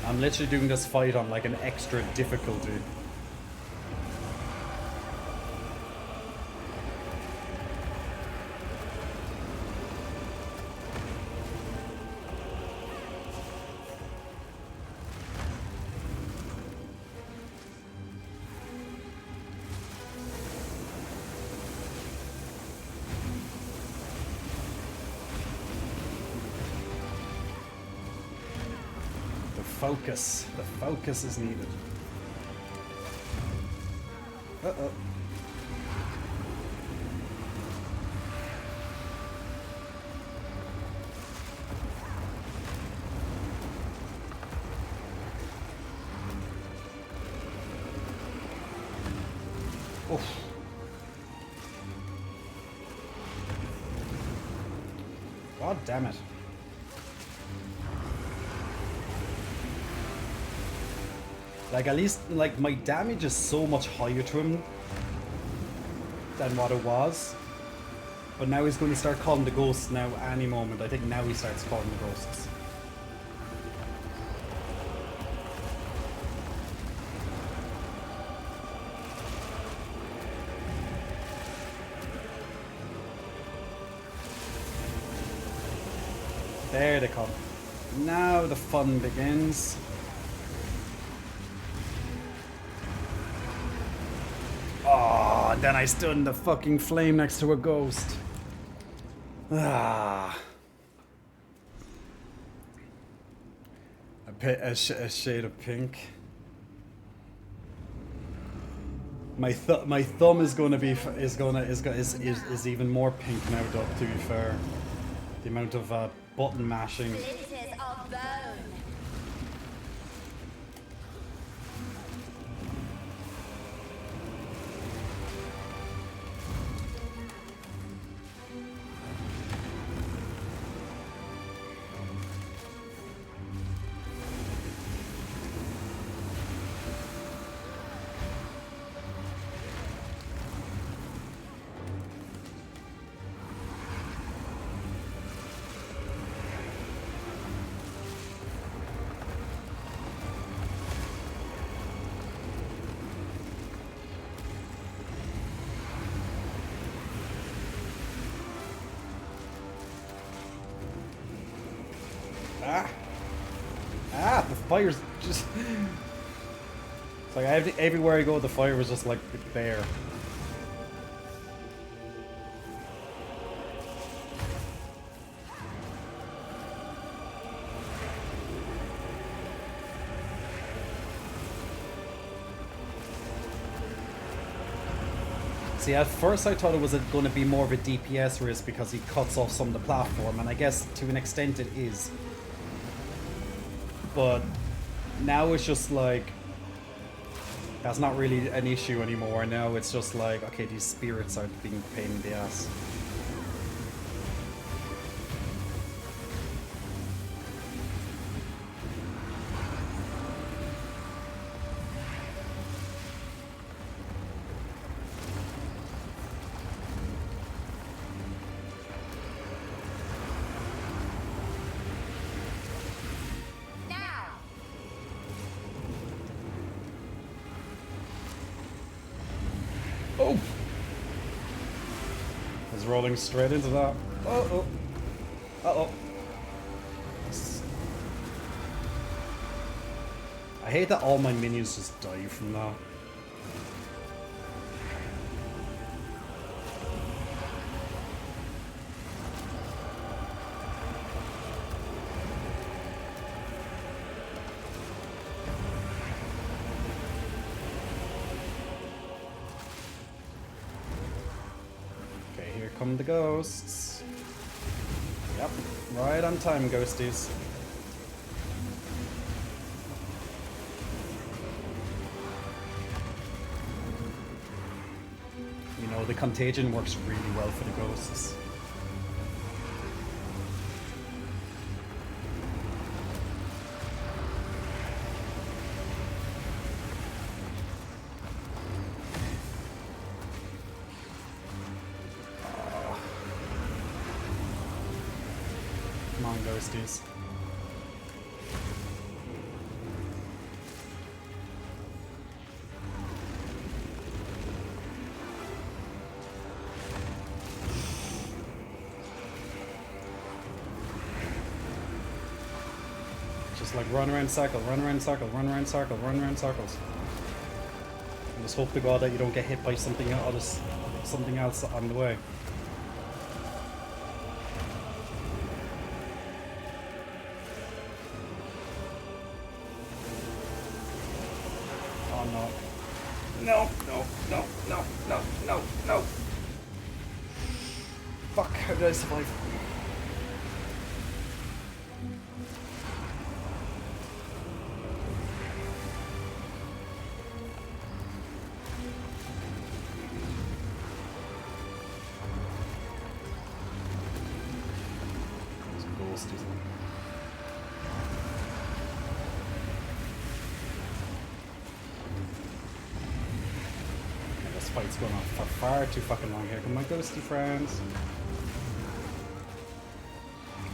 I'm literally doing this fight on like an extra difficulty. The focus is needed. Uh-oh. Oof. God damn it. Like at least like my damage is so much higher to him than what it was. But now he's going to start calling the ghosts now any moment. I think now he starts calling the ghosts. There they come. Now the fun begins. Oh, then I stood in the fucking flame next to a ghost. Ah. A shade of pink. My thumb is going to be is even more pink now, though, to be fair. The amount of button mashing. Splinters of bone. Ah, the fire's just... It's like everywhere I go, the fire is just like there. See, at first I thought it was going to be more of a DPS risk because he cuts off some of the platform, and I guess to an extent it is. But now it's just like, that's not really an issue anymore. Now it's just like, okay, these spirits are being a pain in the ass. Oh! He's rolling straight into that. Uh-oh. Uh-oh. I hate that all my minions just die from that. Come the ghosts. Yep, right on time, ghosties. You know, the contagion works really well for the ghosts. Ghosties. Just like run around circle, run around circle, run around circle, run around circles. And just hope to God that you don't get hit by something else on the way. No, no, no, no, no, no, no. Fuck, how did I survive? There's a ghost, isn't there? Fight's going on for far too fucking long here. Come on, ghosty friends.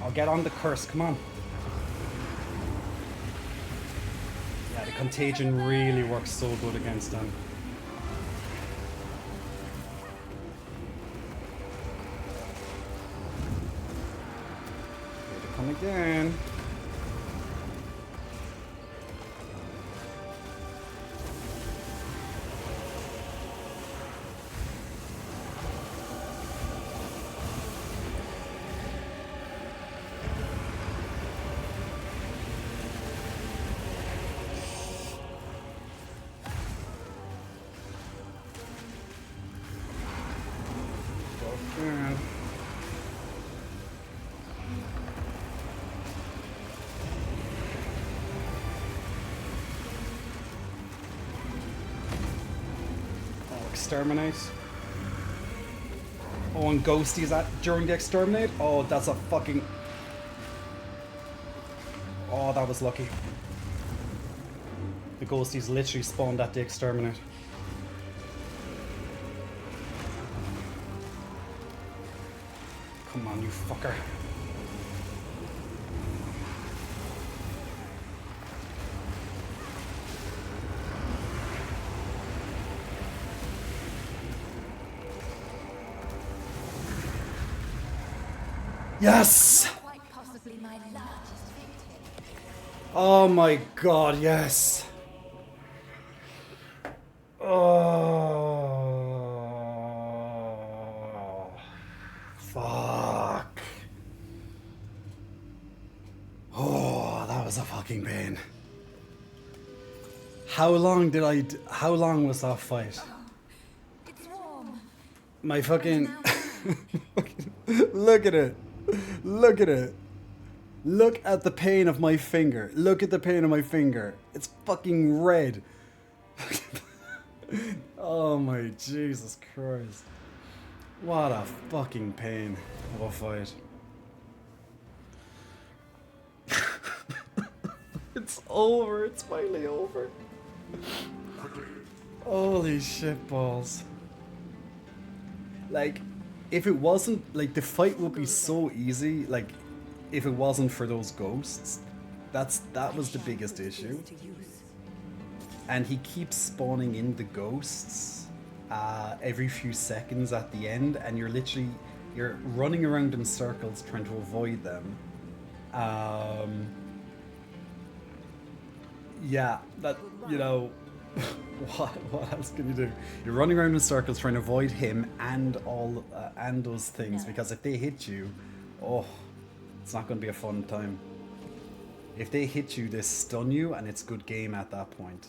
I'll get on the curse, come on. Yeah, the contagion really works so good against them. Here they come again. Exterminate. Oh, and Ghosty is that during the exterminate? Oh, that's a fucking... Oh, that was lucky. The Ghosties literally spawned at the exterminate. Come on, you fucker. Yes! Quite possibly my largest victim. Oh my god, yes. Oh, fuck. Oh, that was a fucking pain. How long was that fight? It's warm. My fucking... Look at it. Look at it. Look at the pain of my finger. Look at the pain of my finger. It's fucking red. Oh my Jesus Christ. What a fucking pain of a fight. It's over. It's finally over. Holy shit balls. Like, if it wasn't, like, the fight would be so easy, like, if it wasn't for those ghosts. That was the biggest issue. And he keeps spawning in the ghosts every few seconds at the end, and you're running around in circles trying to avoid them. Yeah, that, you know, what else can you do? You're running around in circles trying to avoid him and and those things, because if they hit you, oh, it's not going to be a fun time. If they hit you, they stun you, and it's good game at that point.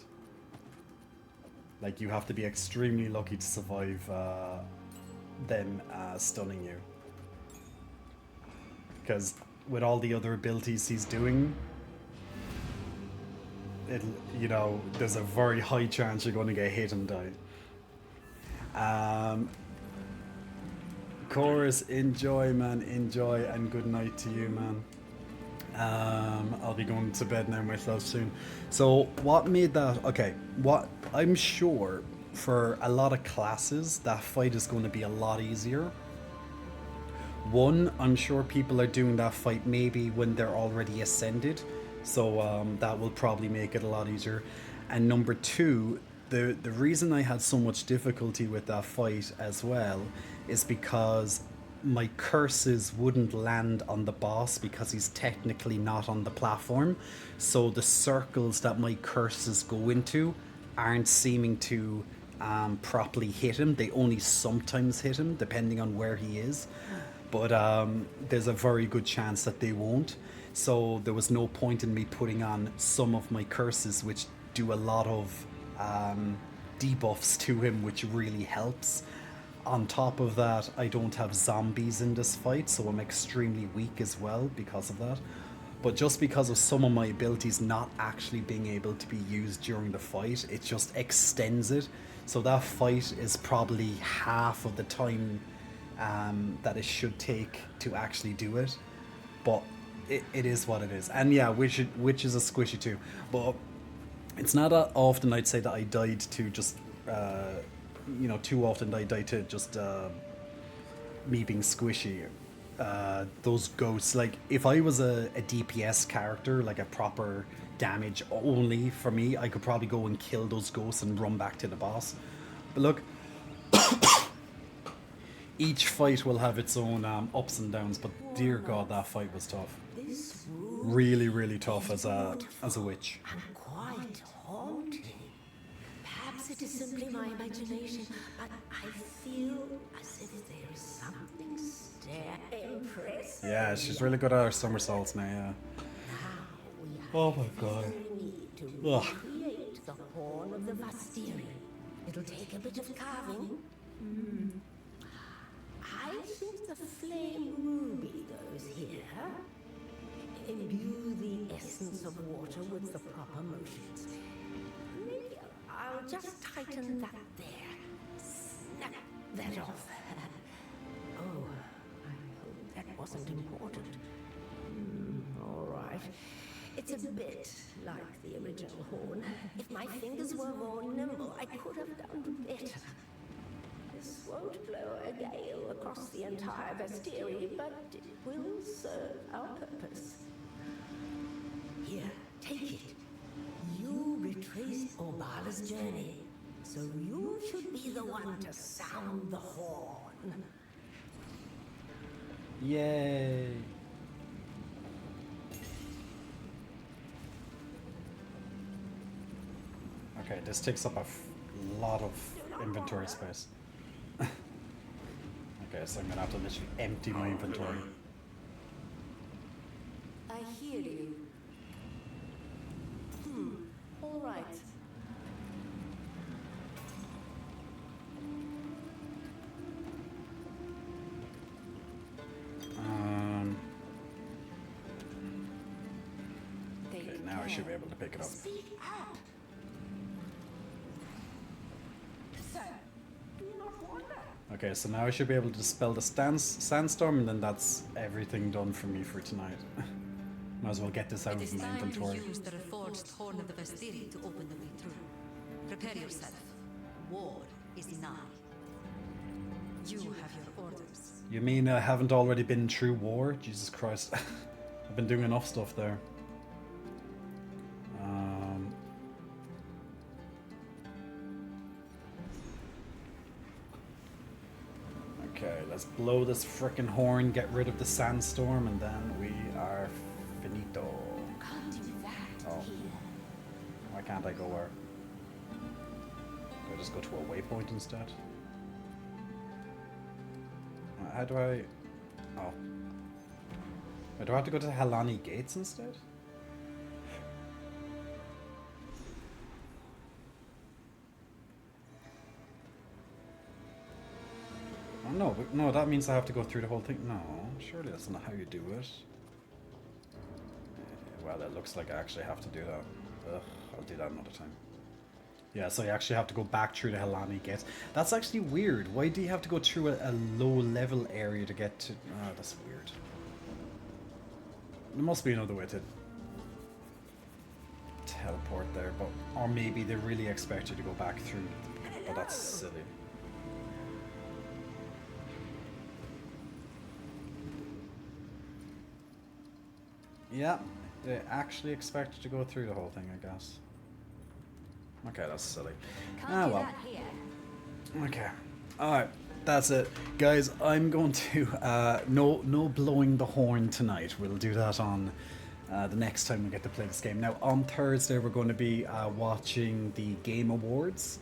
Like, you have to be extremely lucky to survive them stunning you. Because with all the other abilities he's doing, you know, there's a very high chance you're going to get hit and die. Chorus, enjoy, man, enjoy, and good night to you, man. I'll be going to bed now myself soon. So what made that, okay, what I'm sure for a lot of classes that fight is going to be a lot easier. One, I'm sure people are doing that fight maybe when they're already ascended, so that will probably make it a lot easier. And number two, the reason I had so much difficulty with that fight as well is because my curses wouldn't land on the boss because he's technically not on the platform. So the circles that my curses go into aren't seeming to properly hit him. They only sometimes hit him depending on where he is. But there's a very good chance that they won't. So there was no point in me putting on some of my curses, which do a lot of debuffs to him, which really helps. On top of that, I don't have zombies in this fight, so I'm extremely weak as well because of that. But just because of some of my abilities not actually being able to be used during the fight, it just extends it. So that fight is probably half of the time that it should take to actually do it. But it is what it is. And yeah, which is a squishy too. But it's not that often I'd say that I died to just... you know, too often I die to just me being squishy. Those ghosts, like, if I was a DPS character, like a proper damage only for me, I could probably go and kill those ghosts and run back to the boss. But look, each fight will have its own ups and downs, but dear God, that fight was tough. Really, really tough as a witch. And quite haunting. Perhaps it is simply my imagination, but I feel as if there is something impressive. Yeah, she's really good at her somersaults now, yeah. Oh my God. We need to Ugh. recreate the horn of the Vastiri. It'll take a bit of carving. I think the flame ruby goes here. Imbue the essence of water with the proper motions. Maybe I'll just tighten that there. Snap that off. Oh, I hope that wasn't important. All right. It's a bit like the original horn. If my fingers were more nimble, I could have done better. This won't blow a gale across the entire Vastiri, but it will serve our purpose. Here, take it. You retraced Orbala's journey, so you should be the one to sound the horn. Yay. Okay, this takes up a lot of inventory space. Okay, so I'm gonna have to literally empty my inventory. I hear you. All right. Okay, now I should be able to pick it up. Speak up. Sir, do you not wonder? Okay, so now I should be able to dispel the sandstorm, and then that's everything done for me for tonight. Might as well get this out It of is my time to inventory. use the reforged Horn of the Vestiri to open the way through. Prepare yourself. War is nigh. You have your orders. You mean I haven't already been through war? Jesus Christ. I've been doing enough stuff there. Okay, let's blow this frickin' horn, get rid of the sandstorm, and then we are finito. Can't do that Oh. here. Why can't I go where? Do I just go to a waypoint instead? How do I... Oh. Wait, do I have to go to Helani Gates instead? Oh, no, but no, that means I have to go through the whole thing. No, surely that's not how you do it. Well, it looks like I actually have to do that. Ugh, I'll do that another time. Yeah, so you actually have to go back through the Helani Gates. That's actually weird. Why do you have to go through a low-level area to get to... Oh, that's weird. There must be another way to teleport there, but... Or maybe they really expect you to go back through. But that's silly. Yeah, they actually expect you to go through the whole thing, I guess. Okay, that's silly. Can't do Well. that here. Okay. Alright, that's it. Guys, I'm going to... no blowing the horn tonight. We'll do that on the next time we get to play this game. Now, on Thursday, we're going to be watching the Game Awards.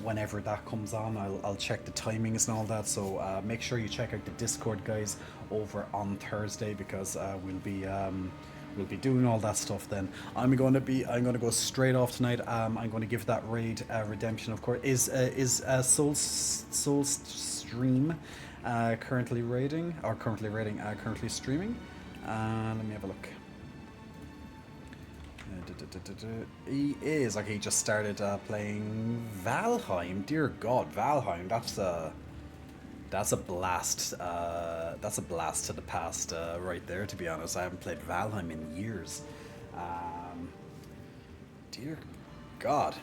Whenever that comes on, I'll check the timings and all that. So make sure you check out the Discord, guys, over on Thursday, because we'll be doing all that stuff then. I'm going to go straight off tonight. I'm going to give that raid redemption, of course. Is Soul Stream currently streaming? Let me have a look. He is. Like, he just started playing Valheim. Dear God, Valheim. That's a blast. That's a blast to the past right there, to be honest. I haven't played Valheim in years. Dear God.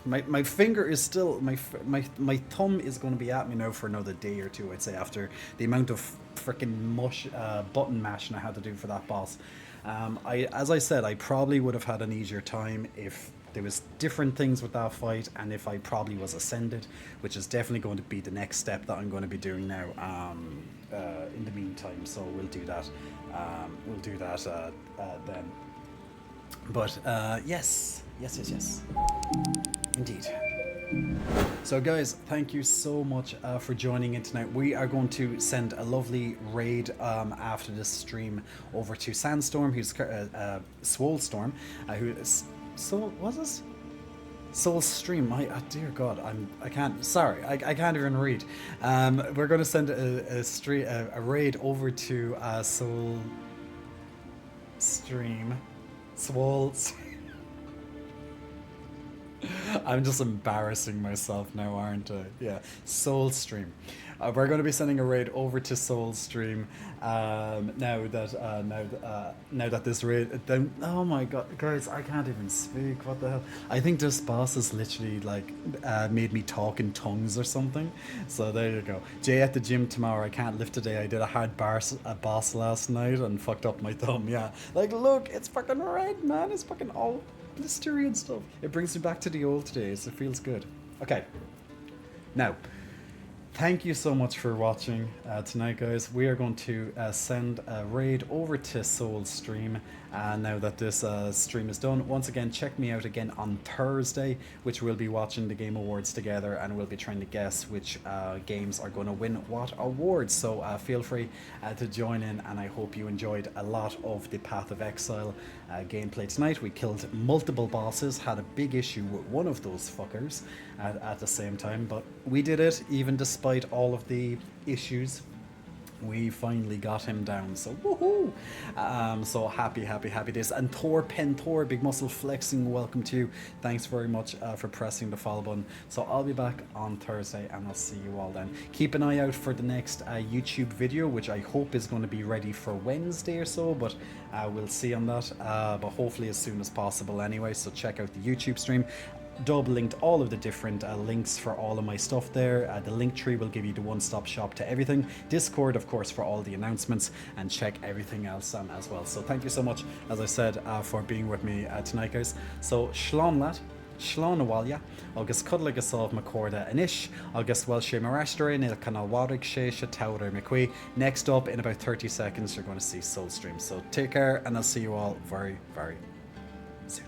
My finger is still... My thumb is going to be at me now for another day or two, I'd say, after the amount of freaking button mashing I had to do for that boss. As I said, I probably would have had an easier time if there was different things with that fight, and if I probably was ascended, which is definitely going to be the next step that I'm going to be doing now. In the meantime, so we'll do that. Then. But yes, indeed. So guys, thank you so much for joining in tonight. We are going to send a lovely raid after this stream over to Sandstorm, who's Swollstorm, who is... So, what's this? Soul Stream. Dear God, I can't. Sorry, I can't even read. We're going to send a raid over to Soul Stream. Swoll. I'm just embarrassing myself now, aren't I? Yeah, Soul Stream. We're going to be sending a raid over to Soul Stream now that this raid. Oh my God, guys, I can't even speak. What the hell? I think this boss has literally like made me talk in tongues or something. So there you go. Jay at the gym tomorrow. I can't lift today. I did a hard boss last night and fucked up my thumb. Yeah, like look, it's fucking red, man. It's fucking all blistery and stuff. It brings me back to the old days. It feels good. Okay, now. Thank you so much for watching tonight, guys. We are going to send a raid over to Soul Stream now that this stream is done. Once again, check me out again on Thursday, which we'll be watching the Game Awards together, and we'll be trying to guess which games are going to win what awards. So feel free to join in, and I hope you enjoyed a lot of the Path of Exile gameplay tonight. We killed multiple bosses, had a big issue with one of those fuckers at the same time, but we did it even despite all of the issues. We finally got him down, so woohoo! So happy days. And Thor, big muscle flexing, welcome to you. Thanks very much for pressing the follow button. So I'll be back on Thursday, and I'll see you all then. Keep an eye out for the next YouTube video, which I hope is going to be ready for Wednesday or so, but we'll see on that. But hopefully as soon as possible anyway, so check out the YouTube stream. Double linked all of the different links for all of my stuff there. The link tree will give you the one-stop shop to everything. Discord, of course, for all the announcements, and check everything else as well. So thank you so much, as I said, for being with me tonight, guys. So Shlán Lat, Shlán Awalya, agus cuddla go solve Macorda Anish, agus well she marashtere nil canal warig she Taurer McQuee. Next up, in about 30 seconds, you're going to see Soulstream. So take care, and I'll see you all very, very soon.